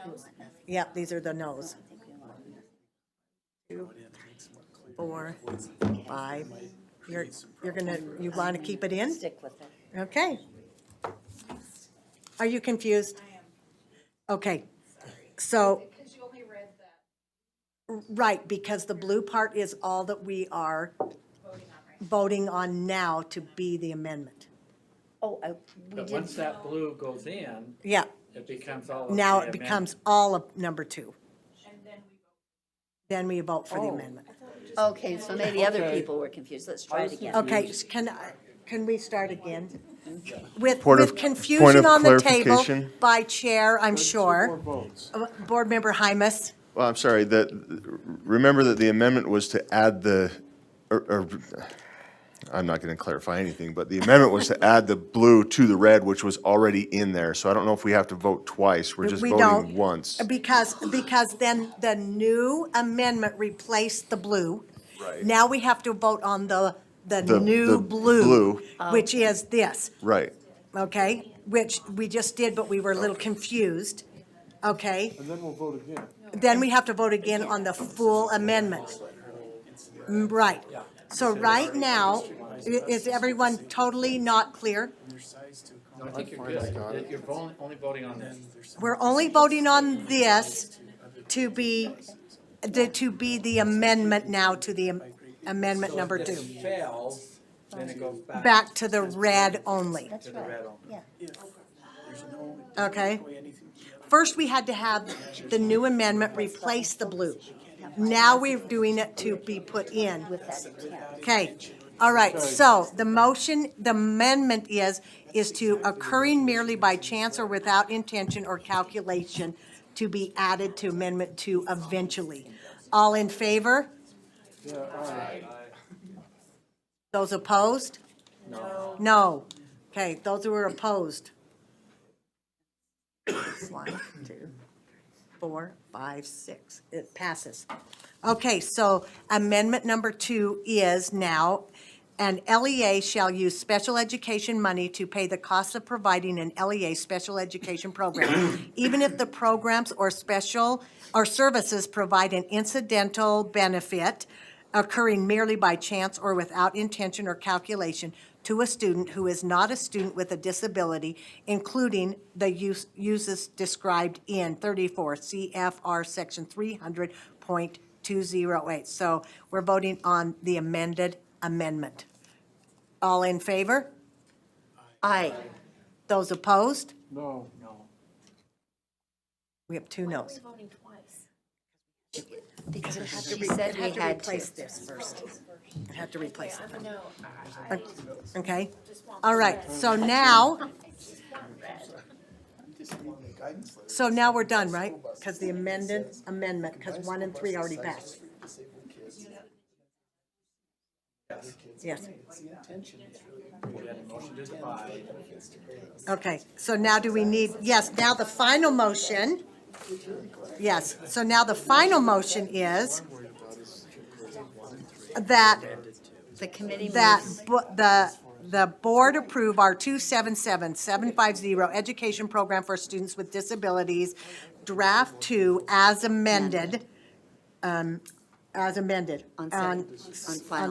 Yep, these are the no's. 2, 4, 5. You're gonna, you want to keep it in? Stick with it. Okay. Are you confused? Okay, so. Right, because the blue part is all that we are voting on now to be the amendment. Oh, we But did. once that blue goes in, Yeah, it becomes all of the now it amendment. becomes all of number 2. Then we vote for the amendment. Okay, so maybe other Okay. people were confused. Let's try it again. Okay, can we start again? With Point of confusion on the table clarification. by chair, I'm sure. votes. Board Member Hymus? Well, I'm sorry, remember that the amendment was to add I'm not going to clarify anything, but the amendment was to add the blue to the red, which was already in there. So I don't know if we have to vote twice. We're just We voting don't. once. Because then the new amendment replaced the blue. Right. Now we have to vote on the The new blue. which is this, Right. okay? Which we just did, but we were a little confused, okay? And then we'll vote again. Then we have to vote again on the full amendment. Right. So right now, is everyone totally not clear? No, I think you're good. You're only voting on this. We're only voting on this to be the amendment now to the amendment number 2. Fails, then it goes Back to the red only, That's right. Yeah. okay? First, we had to have the new amendment replace the blue. Now we're doing it to be put in. With that, yeah. Okay, all right, so the amendment is to occurring merely by chance or without intention or calculation to be added to amendment 2 eventually. All in favor? Those opposed? No. No. Okay, those who are opposed. 1, 2, 4, 5, 6. It passes. Okay, so amendment number 2 is now, an LEA shall use special education money to pay the cost of providing an LEA special education program, even if the programs or services provide an incidental benefit occurring merely by chance or without intention or calculation to a student who is not a student with a disability, including the uses described in 34 CFR Section 300.208. So we're voting on the amended amendment. All in favor? Aye. Those opposed? No. We have 2 noes. Because it had to, She said we had to. replace this first. It had to replace it. Okay, all right, so now we're done, right? Because the amendment, because 1 and 3 already passed. Yes. Okay, so now do we need, yes, now the final motion. Yes, so now the final motion is that The committee that moves. the board approve our 277-750 education program for students with disabilities, draft 2 as amended, On on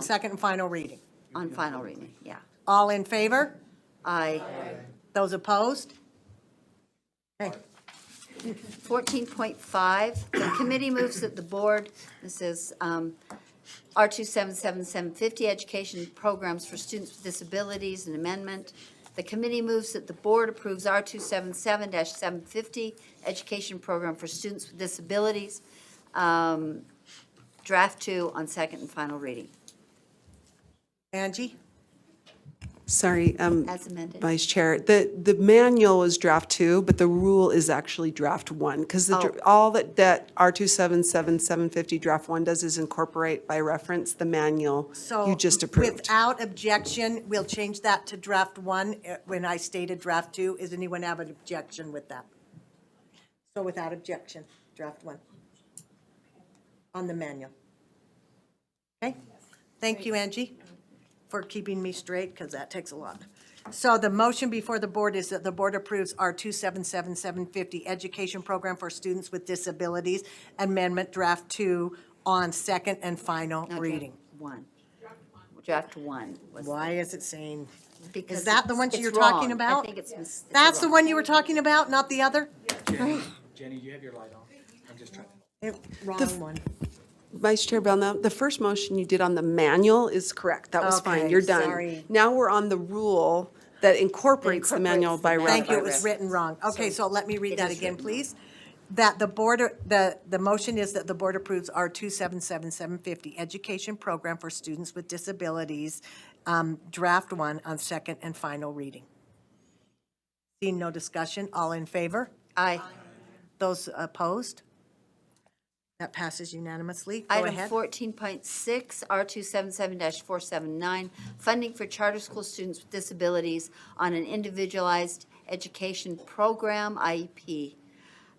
second and final reading. On final reading, yeah. All in favor? Aye. Those opposed? Okay. 14.5, the committee moves that the board, this is R277-750, education programs for students with disabilities, an amendment. The committee moves that the board approves R277-750, education program for students with disabilities, draft 2 on second and final reading. Angie? Sorry, As amended. Vice Chair, the manual is draft 2, but the rule is actually draft 1, because all that R277-750 draft 1 does is incorporate by reference the manual you just So approved. without objection, we'll change that to draft 1 when I stated draft 2. Does anyone have an objection with that? So without objection, draft 1 on the manual. Okay? Thank you, Angie, for keeping me straight, because that takes a lot. So the motion before the board is that the board approves R 277-750 Education Program for Students with Disabilities, Amendment Draft 2 on second and final Okay, reading. One. Draft one. was the- Why is it saying, Because is that the one it's you're talking wrong. about? I think it's That's the wrong. one you were talking about, not the other? Jenny, you have your light on. I'm just trying. Wrong one. Vice Chair Belknap, the first motion you did on the manual is correct. That was fine. Okay, You're done. sorry. Now we're on the rule that incorporates the manual by Incorporates the Thank you, it reference. was written wrong. Okay, so let me read It that is again, written please. That the board, the motion is that the board approves R 277-750 Education Program for Students with Disabilities, Draft 1 on second and final reading. Seeing no discussion, all in favor? Aye. Those opposed? That passes unanimously. Go Item ahead. 14.6, R277-479, funding for charter school students with disabilities on an individualized education program, IEP.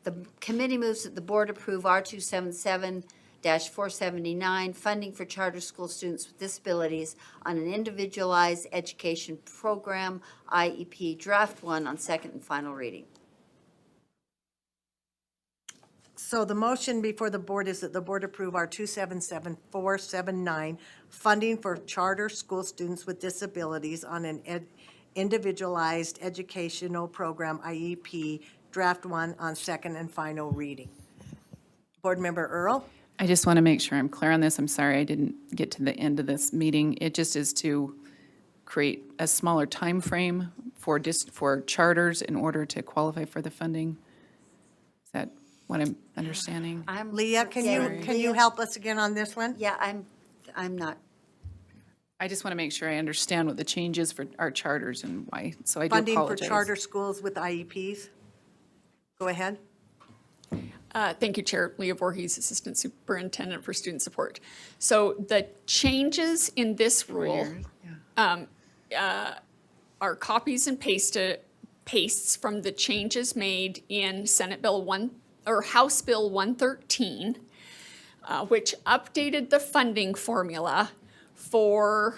The committee moves that the board approve R277-479, funding for charter school students with disabilities on an individualized education program, IEP, Draft 1 on second and final reading. So the motion before the board is that the board approve R 277-479, funding for charter school students with disabilities on an individualized educational program, IEP, Draft 1 on second and final reading. Board Member Earl? I just want to make sure I'm clear on this. I'm sorry I didn't get to the end of this meeting. It just is to create a smaller time frame for for charters in order to qualify for the funding. Is that what I'm understanding? Leah, can you help us again on this one? Yeah, I'm not. I just want to make sure I understand what the change is for our charters and why, so I do Funding for apologize. charter schools with IEPs? Go ahead. Thank you, Chair. Leah Voorhees, Assistant Superintendent for Student Support. So the changes in this rule are copies and pastes from the changes made in Senate Bill 1, or House Bill 113, which updated the funding formula for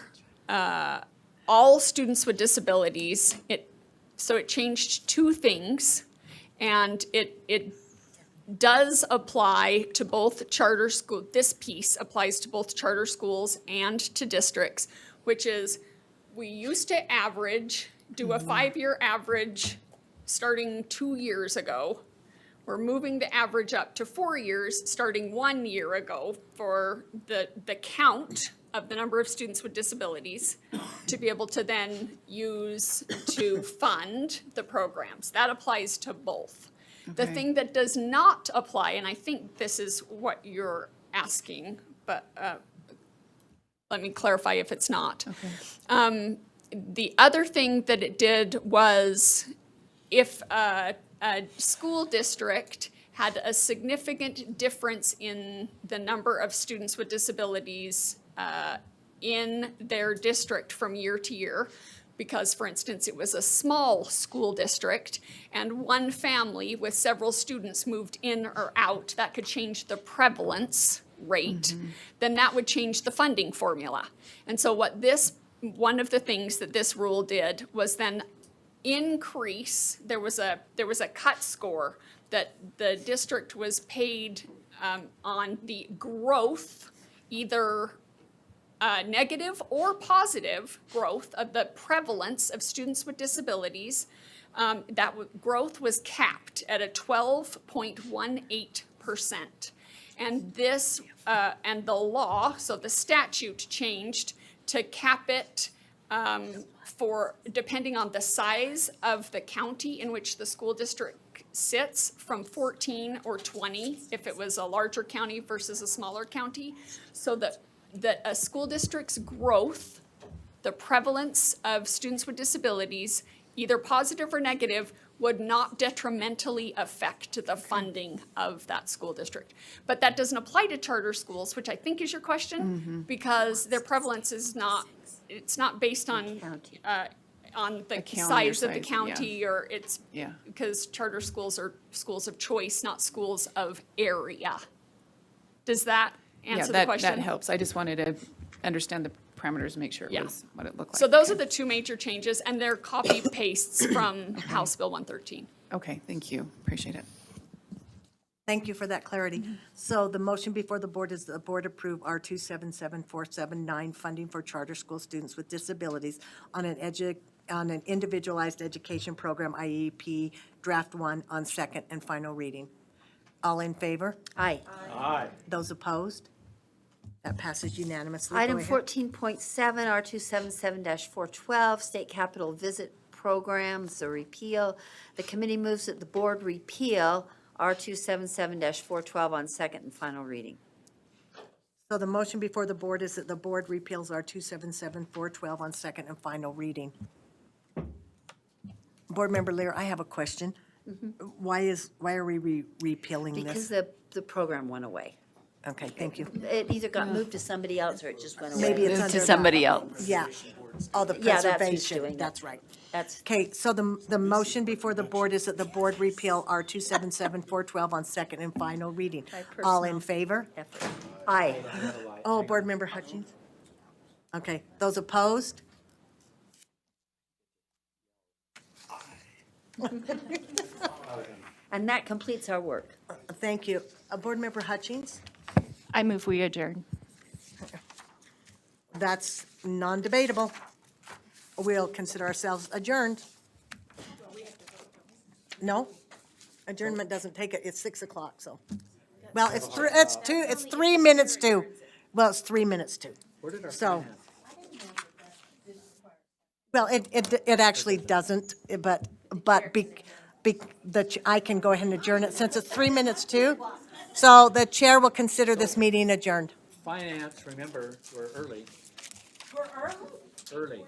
all students with disabilities. So it changed two things, and it does apply to both charter school, this piece applies to both charter schools and to districts, which is, we used to do a 5-year average starting 2 years ago. We're moving the average up to 4 years, starting 1 year ago, for the count of the number of students with disabilities to be able to then use to fund the programs. That applies to both. The Okay. thing that does not apply, and I think this is what you're asking, but let me clarify if it's not. The other thing that it did was, if a school district had a significant difference in the number of students with disabilities in their district from year to year, because, for instance, it was a small school district and one family with several students moved in or out, that could change the prevalence rate, then that would change the funding formula. And so one of the things that this rule did was then increase, there was a cut score that the district was paid on the growth, either negative or positive growth of the prevalence of students with disabilities. Growth was capped at a 12.18%. And this, and the law, so the statute changed to cap it for, depending on the size of the county in which the school district sits, from 14 or 20 if it was a larger county versus a smaller county, so that a school district's growth, the prevalence of students with disabilities, either positive or negative, would not detrimentally affect the funding of that school district. But that doesn't apply to charter schools, which I think is your question, because their prevalence is not, it's not based on the size of the county, or it's, because charter schools are schools of choice, not schools of area. Does that answer the question? That helps. I just wanted to understand the parameters, make sure it Yeah. was what it looked like. So those are the two major changes, and they're copy pastes from House Bill 113. Okay, thank you. Appreciate it. Thank you for that clarity. So the motion before the board is the board approve R277479, funding for charter school students with disabilities on an individualized education program, IEP, draft 1, on second and final reading. All in favor? Aye. Aye. Those opposed? That passes unanimously. Go Item ahead. 14.7, R277-412, State Capitol Visit Programs, the repeal. The committee moves that the board repeal R277-412 on second and final reading. So the motion before the board is that the board repeals R277-412 on second and final reading. Board Member Lear, I have a question. Why are we repealing Because this? the program went away. Okay, thank you. It either got moved to somebody else or it just went away. Maybe it's Moved under to the- somebody else. Yeah. Oh, the Yeah, that's who's preservation, doing it. that's right. That's, Okay, so the motion before the board is that the board repeal R277-412 on second and final reading. All in favor? effort. Aye. Oh, Board Member Hutchins? Okay, those opposed? And that completes our work. Thank you. Board Member Hutchins? I move we adjourn. That's non-debatable. We'll consider ourselves adjourned. No? Adjournment doesn't take it, it's 6 o'clock, so. Well, it's 3 minutes to. Well, it's 3 minutes to. So. Well, it actually doesn't, but I can go ahead and adjourn it since it's 3 minutes to. So the chair will consider this meeting adjourned. Finance, remember, we're early. We're early? Early.